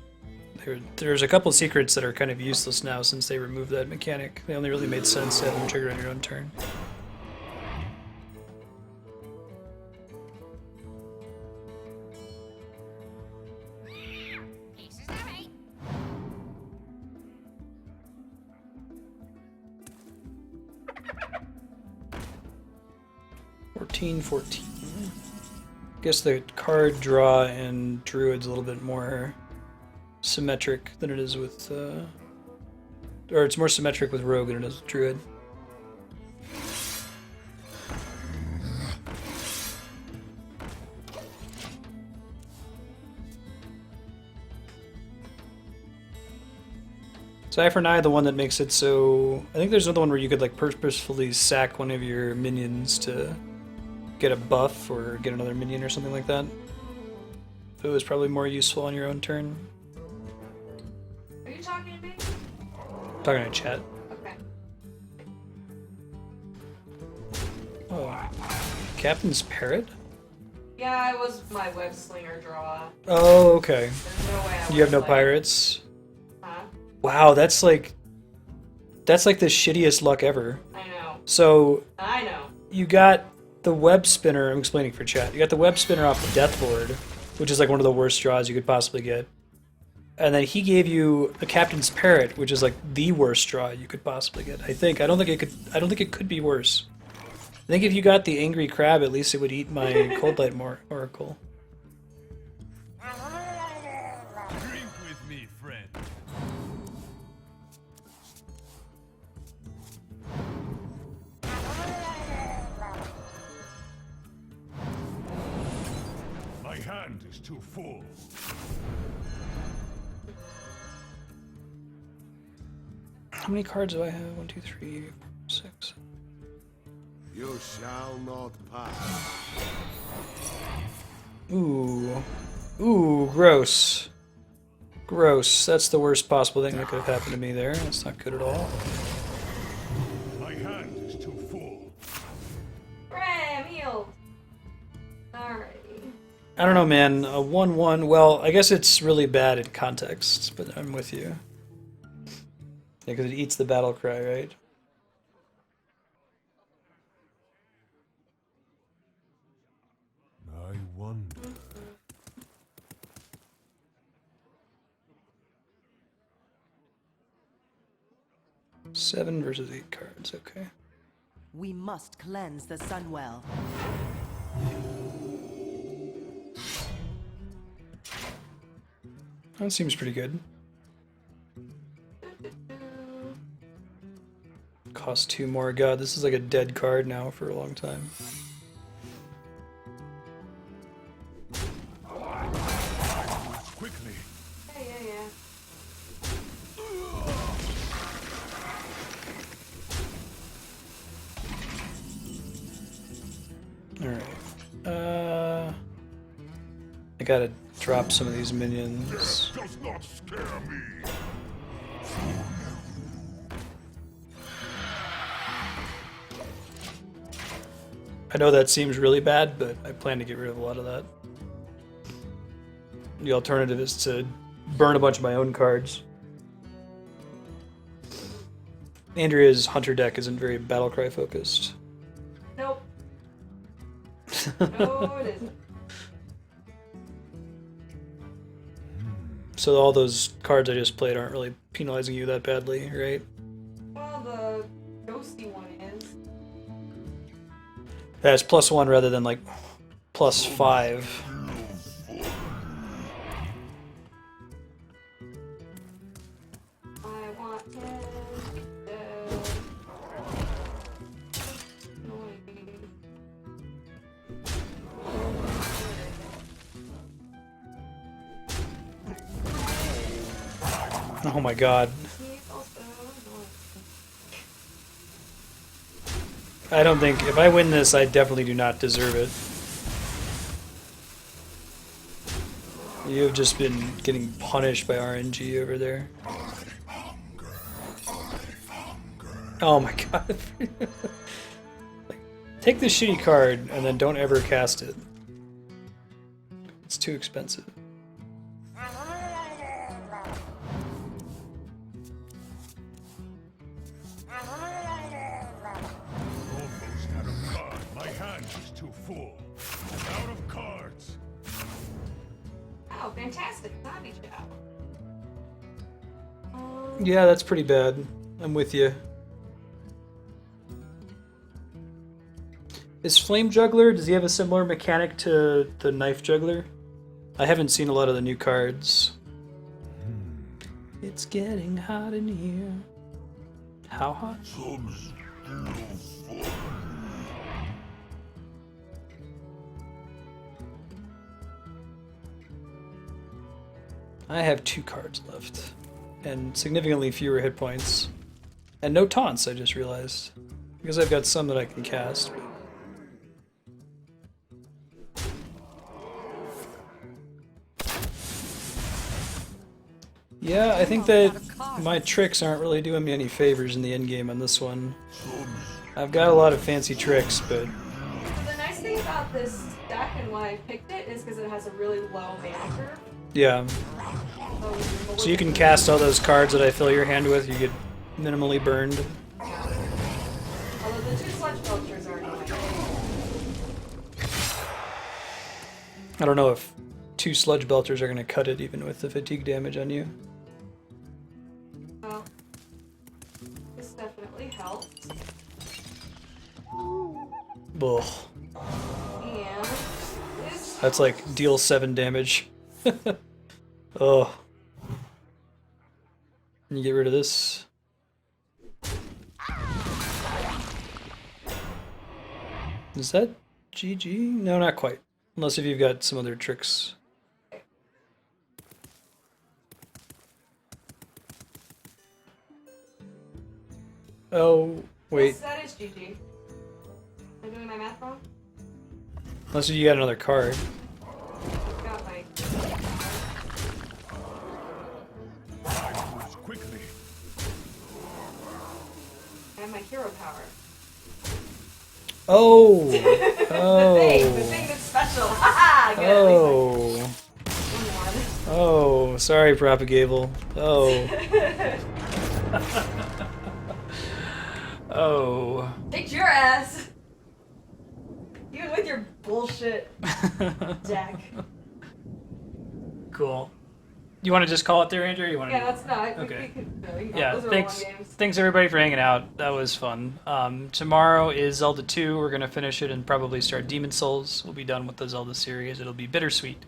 There's a couple secrets that are kind of useless now since they removed that mechanic. They only really made sense to have them trigger on your own turn. $14. Guess the card draw in Druid's a little bit more symmetric than it is with, or it's more symmetric with Rogue than it is with Druid. So Eye for an Eye, the one that makes it so... I think there's another one where you could like purposefully sack one of your minions to get a buff or get another minion or something like that. It was probably more useful on your own turn. Are you talking to me? I'm talking to chat. Okay. Oh. Captain's Parrot? Yeah, it was my web slinger draw. Oh, okay. There's no way I You have no would, pirates? Huh? Wow, that's like the shittiest luck ever. I know. So I know. you got the web spinner. I'm explaining for chat. You got the web spinner off the Death Lord, which is like one of the worst draws you could possibly get. And then he gave you a Captain's Parrot, which is like the worst draw you could possibly get. I think. I don't think it could be worse. I think if you got the Angry Crab, at least it would eat my Cold Light Oracle. Drink with me, friend. My hand is too full. How many cards do I have? 1, 2, 3, 4, 6. You shall not pass. Ooh. Ooh, gross. Gross. That's the worst possible thing that could have happened to me there. That's not good at all. My hand is too full. Hooray, I'm healed. Alrighty. I don't know, man. A 1/1. Well, I guess it's really bad in context, but I'm with you. Yeah, because it eats the battle cry, right? wonder. 7 versus 8 cards, okay. We must cleanse the Sunwell. That seems pretty good. Costs 2 more. God, this is like a dead card now for a long time. Quickly. Yeah. Alright. I gotta drop some of these minions. Does not scare me. I know that seems really bad, but I plan to get rid of a lot of that. The alternative is to burn a bunch of my own cards. Andrea's Hunter deck isn't very Battlecry focused. Nope. No, it isn't. So all those cards I just played aren't really penalizing you that badly, right? Well, the ghosty one is. Yeah, it's +1 rather than like +5. I want him dead. Oh my god. I don't think, if I win this, I definitely do not deserve it. You have just been getting punished by RNG over there. Oh my god. Take this shitty card and then don't ever cast it. It's too expensive. My hand is too full. I'm out of cards. Oh, fantastic. Zombie Chow. Yeah, that's pretty bad. I'm with you. Is Flame Juggler, does he have a similar mechanic to the Knife Juggler? I haven't seen a lot of the new cards. It's getting hot in here. How hot? I have 2 cards left, and significantly fewer hit points. And no taunts, I just realized. Because I've got some that I can cast. Yeah, I think that my tricks aren't really doing me any favors in the endgame on this one. I've got a lot of fancy tricks, but... So the nice thing about this deck and why I picked it is because it has a really low mana curve. Yeah. So you can cast all those cards that I fill your hand with, you get minimally burned. Although the 2 sludge vultures are annoying. I don't know if 2 sludge belters are going to cut it even with the fatigue damage on you. Well, this definitely helps. Ugh. And this... That's like deal 7 damage. Oh. Can you get rid of this? Is that GG? No, not quite. Unless if you've got some other tricks. Oh, wait. Yes, that is GG. Am I doing my math wrong? Unless you got another card. I've got my... Quickly. I have my hero power. Oh! The thing that's special. Haha! Good. Oh. Oh, sorry, Propagable. Oh. Oh. Kicked your ass! Even with your bullshit deck. Cool. You want to just call it there, Andrew? Or you want to? Yeah, that's not. Okay. We Yeah, those are thanks. long games. Thanks everybody for hanging out. That was fun. Tomorrow is Zelda 2. We're gonna finish it and probably start Demon Souls. We'll be done with the Zelda series. It'll be bittersweet.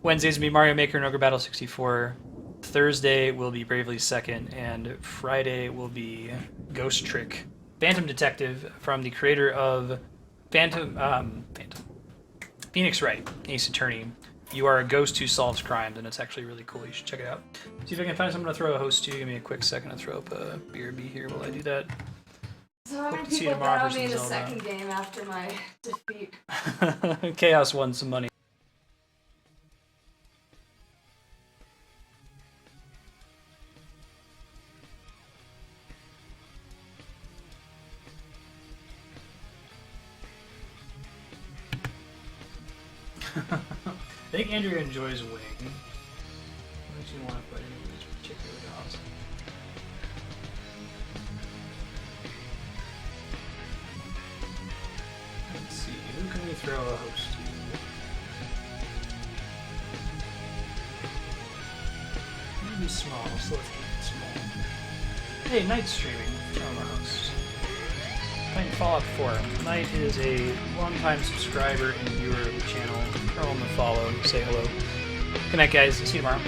Wednesdays will be Mario Maker and Ogre Battle 64. Thursday will be Bravely Second, and Friday will be Ghost Trick, Phantom Detective from the creator of Phoenix Wright, Ace Attorney. You are a ghost who solves crimes, and it's actually really cool. You should check it out. See if I can find someone to throw a host to. Give me a quick second to throw up a BRB here while I do that. So how many Hope to see you people tomorrow got for me in some the Zelda. second game after my defeat? Chaos won some money. I think Andrea enjoys Wing. What did you want to put in these particular dogs? Let's see, who can we throw a host to? Maybe small, so let's keep it small. Hey, Knight's streaming. Throw him a host. Playing Fallout 4. Knight is a longtime subscriber and viewer of the channel. Throw him a follow, say hello. Good night, guys. See you tomorrow.